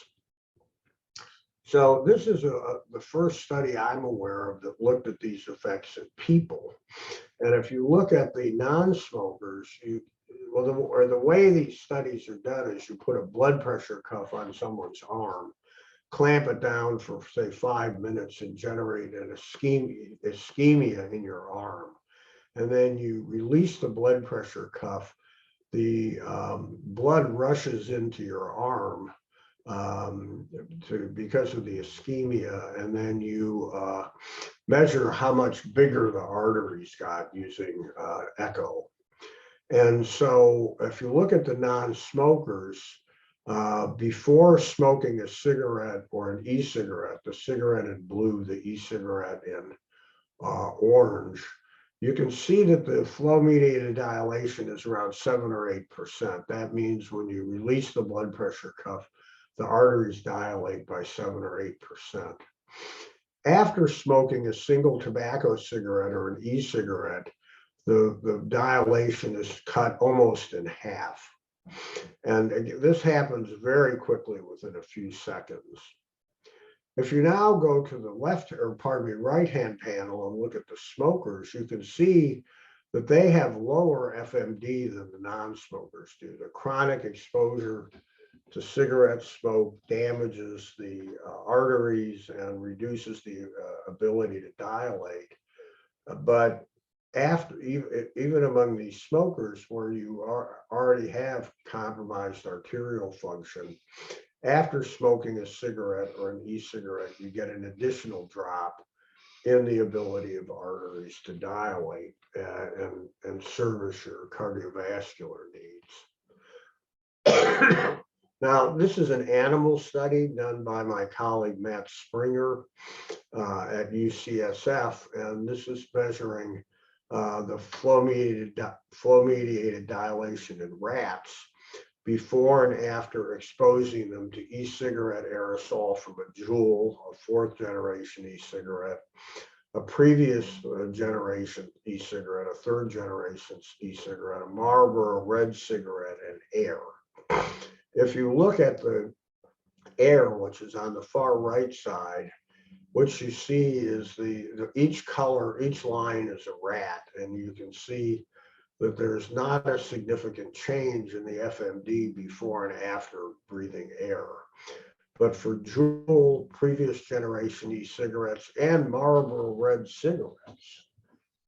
So this is the first study I'm aware of that looked at these effects in people. And if you look at the non-smokers, the way these studies are done is you put a blood pressure cuff on someone's arm, clamp it down for, say, 5 minutes and generate an ischemia in your arm. And then you release the blood pressure cuff, the blood rushes into your arm because of the ischemia, and then you measure how much bigger the arteries got using echo. And so if you look at the non-smokers, before smoking a cigarette or an e-cigarette, the cigarette in blue, the e-cigarette in orange, you can see that the flow-mediated dilation is around 7 or 8%. That means when you release the blood pressure cuff, the arteries dilate by 7 or 8%. After smoking a single tobacco cigarette or an e-cigarette, the dilation is cut almost in half. And this happens very quickly within a few seconds. If you now go to the right-hand panel and look at the smokers, you can see that they have lower FMD than the non-smokers do. The chronic exposure to cigarette smoke damages the arteries and reduces the ability to dilate. But even among these smokers where you already have compromised arterial function, after smoking a cigarette or an e-cigarette, you get an additional drop in the ability of arteries to dilate and service your cardiovascular needs. Now, this is an animal study done by my colleague Matt Springer at UCSF, and this is measuring the flow-mediated dilation in rats. before and after exposing them to e-cigarette aerosol from a Juul, a fourth generation e-cigarette, a previous generation e-cigarette, a third generation e-cigarette, a Marlboro red cigarette, and Air. If you look at the Air, which is on the far right side, what you see is each color, each line is a rat, and you can see that there's not a significant change in the FMD before and after breathing air. But for Juul, previous generation e-cigarettes, and Marlboro red cigarettes,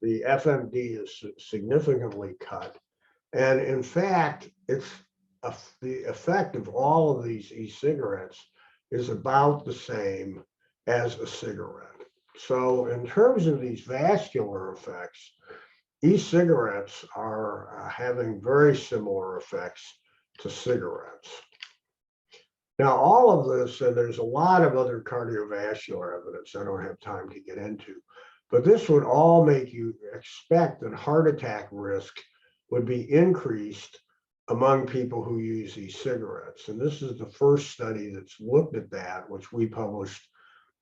the FMD is significantly cut. And in fact, the effect of all of these e-cigarettes is about the same as a cigarette. So in terms of these vascular effects, e-cigarettes are having very similar effects to cigarettes. Now, all of this, and there's a lot of other cardiovascular evidence I don't have time to get into, but this would all make you expect that heart attack risk would be increased among people who use e-cigarettes. And this is the first study that's looked at that, which we published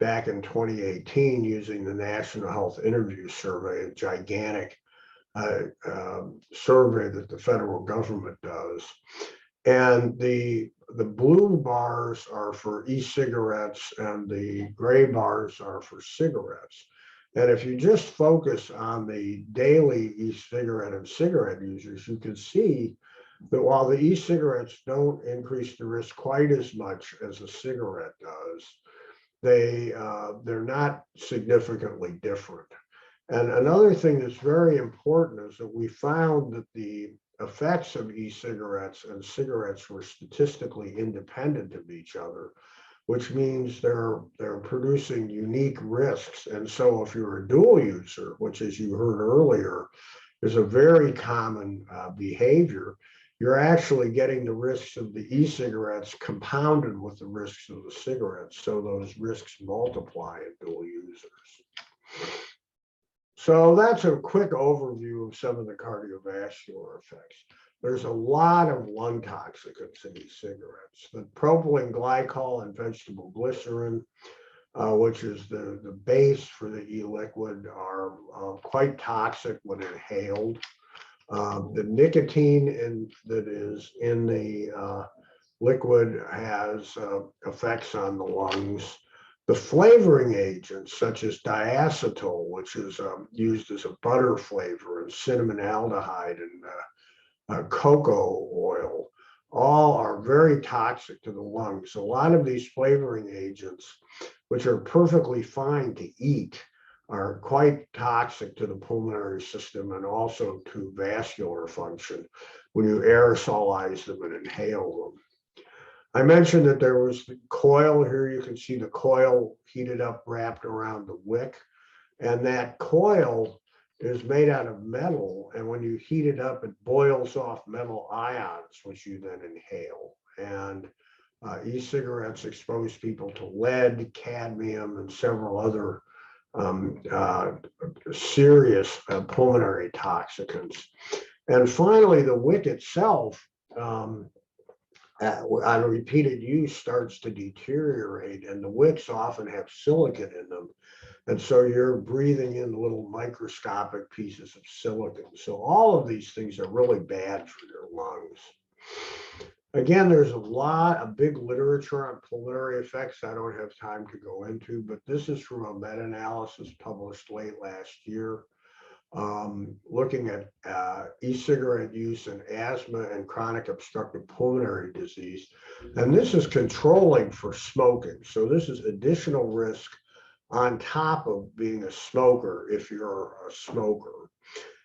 back in 2018 using the National Health Interview Survey, a gigantic survey that the federal government does. And the blue bars are for e-cigarettes and the gray bars are for cigarettes. And if you just focus on the daily e-cigarette and cigarette users, you can see that while the e-cigarettes don't increase the risk quite as much as a cigarette does, they're not significantly different. And another thing that's very important is that we found that the effects of e-cigarettes and cigarettes were statistically independent of each other, which means they're producing unique risks. And so if you're a dual user, which as you heard earlier, is a very common behavior, you're actually getting the risks of the e-cigarettes compounded with the risks of the cigarettes. So those risks multiply in dual users. So that's a quick overview of some of the cardiovascular effects. There's a lot of lung toxicants in e-cigarettes. The propylene glycol and vegetable glycerin, which is the base for the e-liquid, are quite toxic when inhaled. The nicotine that is in the liquid has effects on the lungs. The flavoring agents, such as diacetyl, which is used as a butter flavor, and cinnamon aldehyde and cocoa oil, all are very toxic to the lungs. A lot of these flavoring agents, which are perfectly fine to eat, are quite toxic to the pulmonary system and also to vascular function when you aerosolize them and inhale them. I mentioned that there was the coil here. You can see the coil heated up, wrapped around the wick. And that coil is made out of metal. And when you heat it up, it boils off metal ions, which you then inhale. And e-cigarettes expose people to lead, cadmium, and several other serious pulmonary toxicants. And finally, the wick itself, on repeated use, starts to deteriorate, and the wicks often have silicate in them. And so you're breathing in little microscopic pieces of silicon. So all of these things are really bad for your lungs. Again, there's a big literature on pulmonary effects I don't have time to go into, but this is from a meta-analysis published late last year, looking at e-cigarette use in asthma and chronic obstructive pulmonary disease. And this is controlling for smoking. So this is additional risk on top of being a smoker if you're a smoker.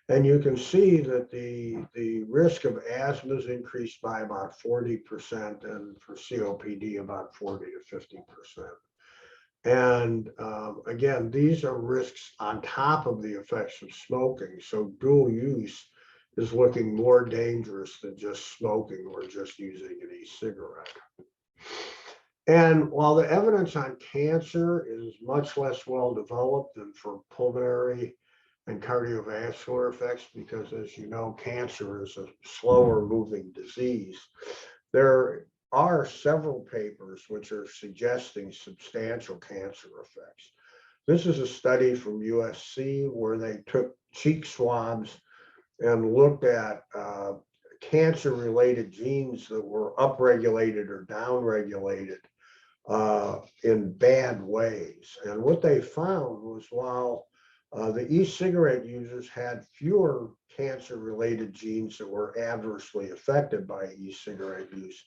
And you can see that the risk of asthma is increased by about 40%, and for COPD about 40 to 50%. And again, these are risks on top of the effects of smoking. So dual use is looking more dangerous than just smoking or just using an e-cigarette. And while the evidence on cancer is much less well developed than for pulmonary and cardiovascular effects, because as you know, cancer is a slower moving disease, There are several papers which are suggesting substantial cancer effects. This is a study from USC where they took cheek swabs and looked at cancer-related genes that were upregulated or downregulated in bad ways. And what they found was while the e-cigarette users had fewer cancer-related genes that were adversely affected by e-cigarette use,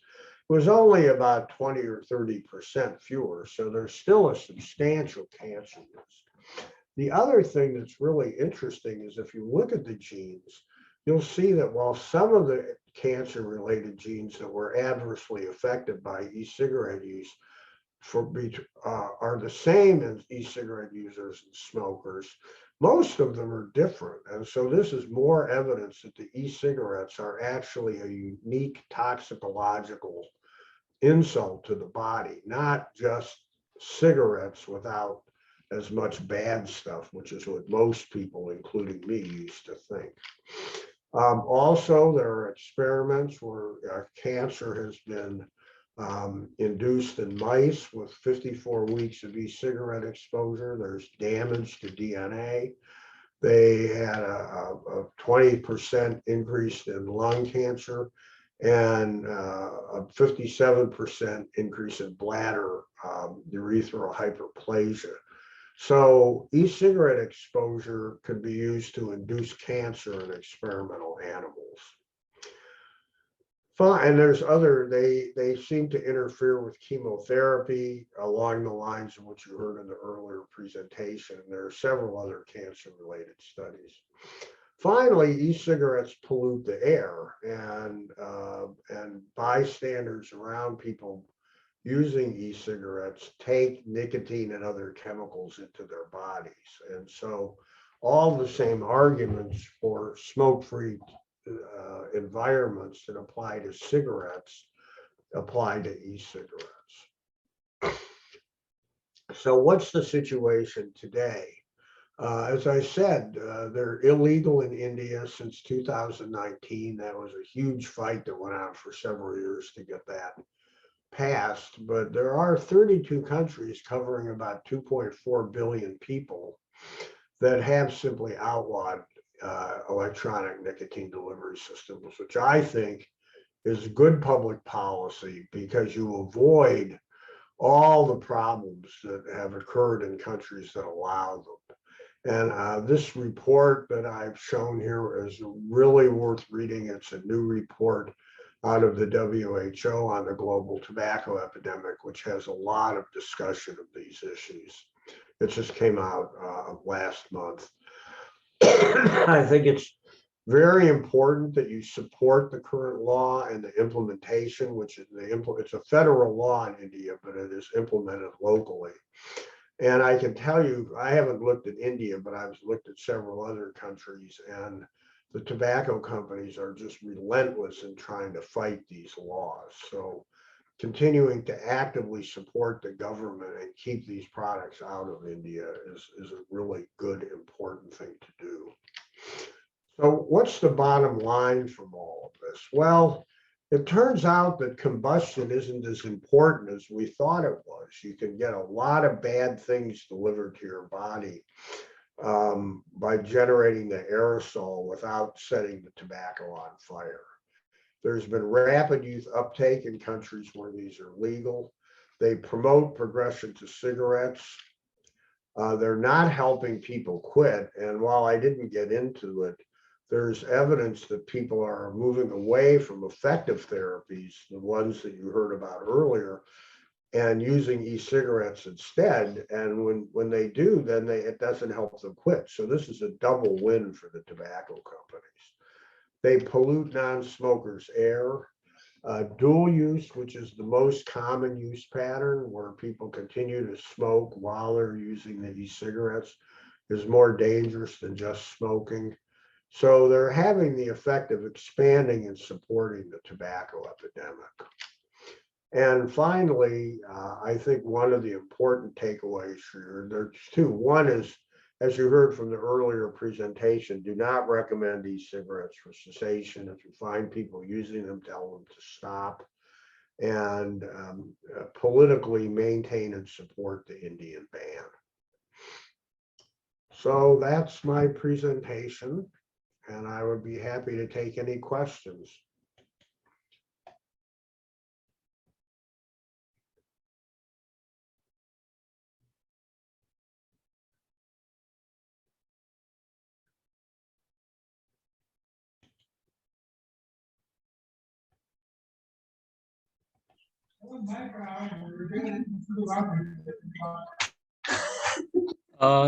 it was only about 20 or 30% fewer. So there's still a substantial cancer risk. The other thing that's really interesting is if you look at the genes, you'll see that while some of the cancer-related genes that were adversely affected by e-cigarette use are the same as e-cigarette users and smokers, most of them are different. And so this is more evidence that the e-cigarettes are actually a unique toxicological insult to the body, not just cigarettes without as much bad stuff, which is what most people, including me, used to think. Also, there are experiments where cancer has been induced in mice with 54 weeks of e-cigarette exposure. There's damage to DNA. They had a 20% increase in lung cancer and a 57% increase in bladder urethral hyperplasia. So e-cigarette exposure could be used to induce cancer in experimental animals. And there's other, they seem to interfere with chemotherapy along the lines of what you heard in the earlier presentation. There are several other cancer-related studies. Finally, e-cigarettes pollute the air, and bystanders around people using e-cigarettes take nicotine and other chemicals into their bodies. And so all the same arguments for smoke-free environments that apply to cigarettes apply to e-cigarettes. So what's the situation today? As I said, they're illegal in India since 2019. That was a huge fight that went on for several years to get that passed, but there are 32 countries covering about 2.4 billion people that have simply outlawed electronic nicotine delivery systems, which I think is good public policy because you avoid all the problems that have occurred in countries that allow them. And this report that I've shown here is really worth reading. It's a new report out of the WHO on the global tobacco epidemic, which has a lot of discussion of these issues. It just came out last month. I think it's very important that you support the current law and the implementation, which is it's a federal law in India, but it is implemented locally. And I can tell you, I haven't looked at India, but I've looked at several other countries, and the tobacco companies are just relentless in trying to fight these laws. So continuing to actively support the government and keep these products out of India is a really good, important thing to do. So what's the bottom line from all of this? Well, it turns out that combustion isn't as important as we thought it was. You can get a lot of bad things delivered to your body by generating the aerosol without setting the tobacco on fire. There's been rapid youth uptake in countries where these are legal. They promote progression to cigarettes. They're not helping people quit. And while I didn't get into it, there's evidence that people are moving away from effective therapies, the ones that you heard about earlier, and using e-cigarettes instead. And when they do, then it doesn't help them quit. So this is a double win for the tobacco companies. They pollute non-smokers' air. Dual use, which is the most common use pattern, where people continue to smoke while they're using the e-cigarettes, is more dangerous than just smoking. So they're having the effect of expanding and supporting the tobacco epidemic. And finally, I think one of the important takeaways here, there's two. One is, as you heard from the earlier presentation, do not recommend e-cigarettes for cessation. If you find people using them, tell them to stop. and politically maintain and support the Indian ban. So that's my presentation, and I would be happy to take any questions.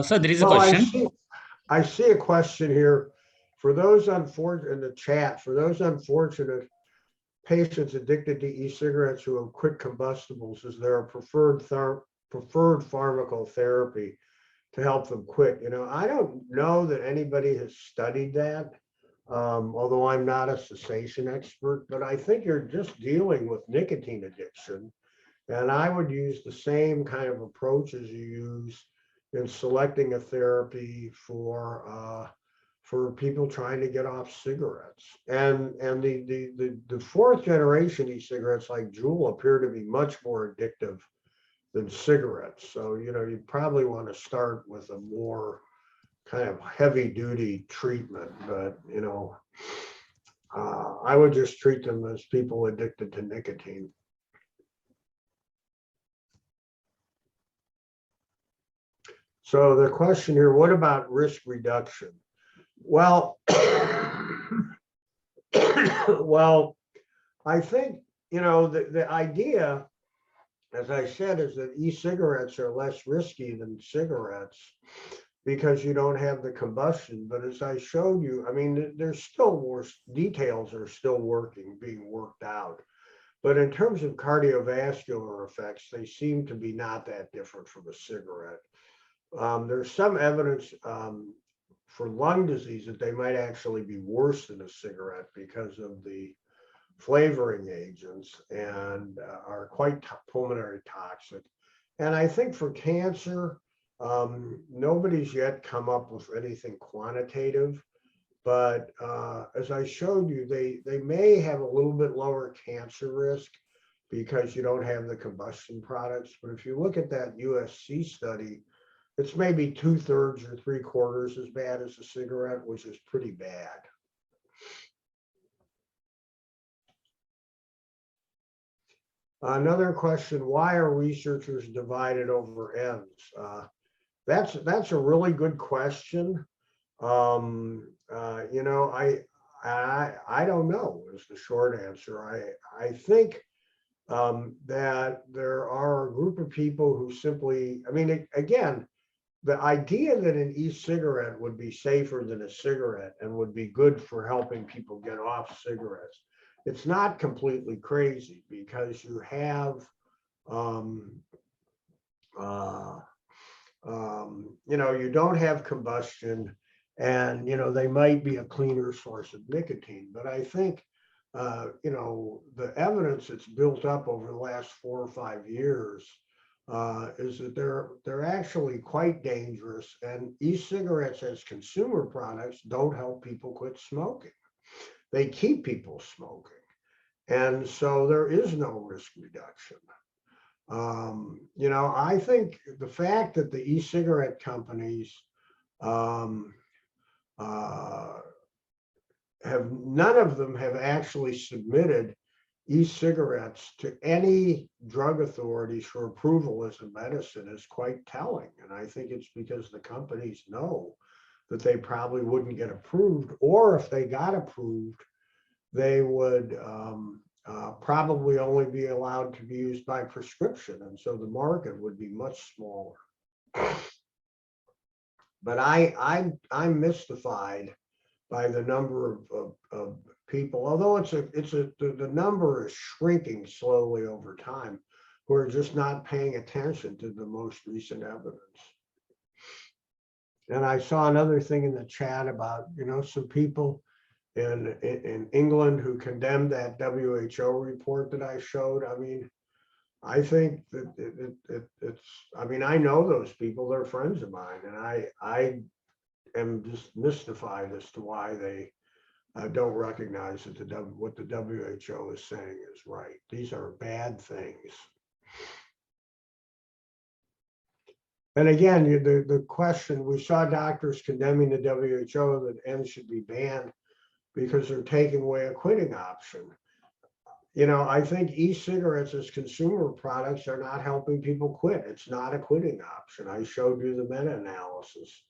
So there is a Well, question. I see a question here. For those unfortunate in the chat, for those unfortunate patients addicted to e-cigarettes who have quit combustibles, is there a preferred pharmacotherapy to help them quit? You know, I don't know that anybody has studied that, although I'm not a cessation expert, but I think you're just dealing with nicotine addiction. And I would use the same kind of approach as you use in selecting a therapy for people trying to get off cigarettes. And the fourth generation e-cigarettes like Juul appear to be much more addictive than cigarettes. So, you know, you probably want to start with a more kind of heavy duty treatment, but, you know, I would just treat them as people addicted to nicotine. So the question here, what about risk reduction? Well, well, I think, you know, the idea, as I said, is that e-cigarettes are less risky than cigarettes because you don't have the combustion. But as I showed you, I mean, there's still more details are still being worked out. But in terms of cardiovascular effects, they seem to be not that different from a cigarette. There's some evidence for lung disease that they might actually be worse than a cigarette because of the flavoring agents and are quite pulmonary toxic. And I think for cancer, nobody's yet come up with anything quantitative, but as I showed you, they may have a little bit lower cancer risk because you don't have the combustion products. But if you look at that USC study, it's maybe 2/3 or 3/4 as bad as a cigarette, which is pretty bad. Another question, why are researchers divided over ends? That's a really good question. You know, I don't know is the short answer. I think that there are a group of people who simply, I mean, again, the idea that an e-cigarette would be safer than a cigarette and would be good for helping people get off cigarettes, it's not completely crazy because you have, you know, you don't have combustion and, you know, they might be a cleaner source of nicotine. But I think, you know, the evidence that's built up over the last 4 or 5 years is that they're actually quite dangerous, and e-cigarettes as consumer products don't help people quit smoking. They keep people smoking. And so there is no risk reduction. You know, I think the fact that the e-cigarette companies none of them have actually submitted e-cigarettes to any drug authorities for approval as a medicine is quite telling. And I think it's because the companies know that they probably wouldn't get approved, or if they got approved, they would probably only be allowed to be used by prescription. And so the market would be much smaller. But I'm mystified by the number of people, although the number is shrinking slowly over time, who are just not paying attention to the most recent evidence. And I saw another thing in the chat about, you know, some people in England who condemned that WHO report that I showed. I mean, I think that it's, I mean, I know those people, they're friends of mine, and I am just mystified as to why they don't recognize that what the WHO is saying is right. These are bad things. And again, the question, we saw doctors condemning the WHO that ENDS should be banned because they're taking away a quitting option. You know, I think e-cigarettes as consumer products are not helping people quit. It's not a quitting option. I showed you the meta-analysis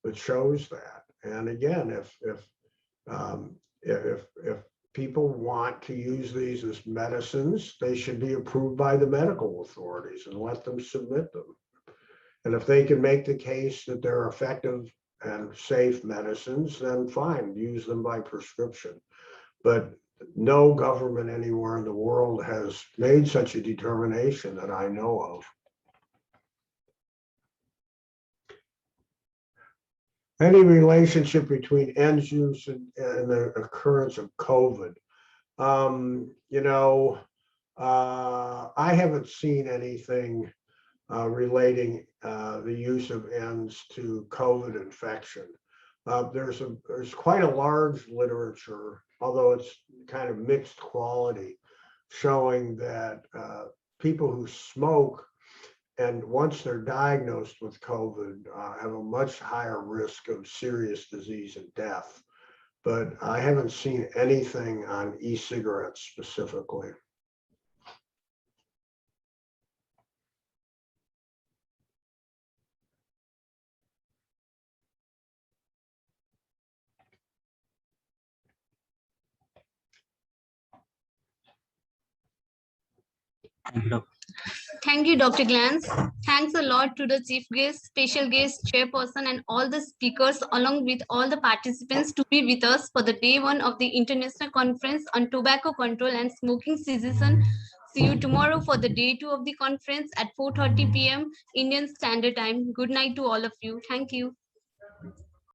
that shows that. And again, if people want to use these as medicines, they should be approved by the medical authorities and let them submit them. And if they can make the case that they're effective and safe medicines, then fine, use them by prescription. But no government anywhere in the world has made such a determination that I know of. Any relationship between ENDS use and the occurrence of COVID? You know, I haven't seen anything relating the use of ENDS to COVID infection. There's quite a large literature, although it's kind of mixed quality, showing that people who smoke and once they're diagnosed with COVID have a much higher risk of serious disease and death. But I haven't seen anything on e-cigarettes specifically. Thank you, Dr. Glantz. Thanks a lot to the chief guest, special guest, chairperson, and all the speakers, along with all the participants to be with us for the day one of the International Conference on Tobacco Control and Smoking Cessation. See you tomorrow for the day two of the conference at 4:30 p.m. Indian Standard Time. Good night to all of you. Thank you.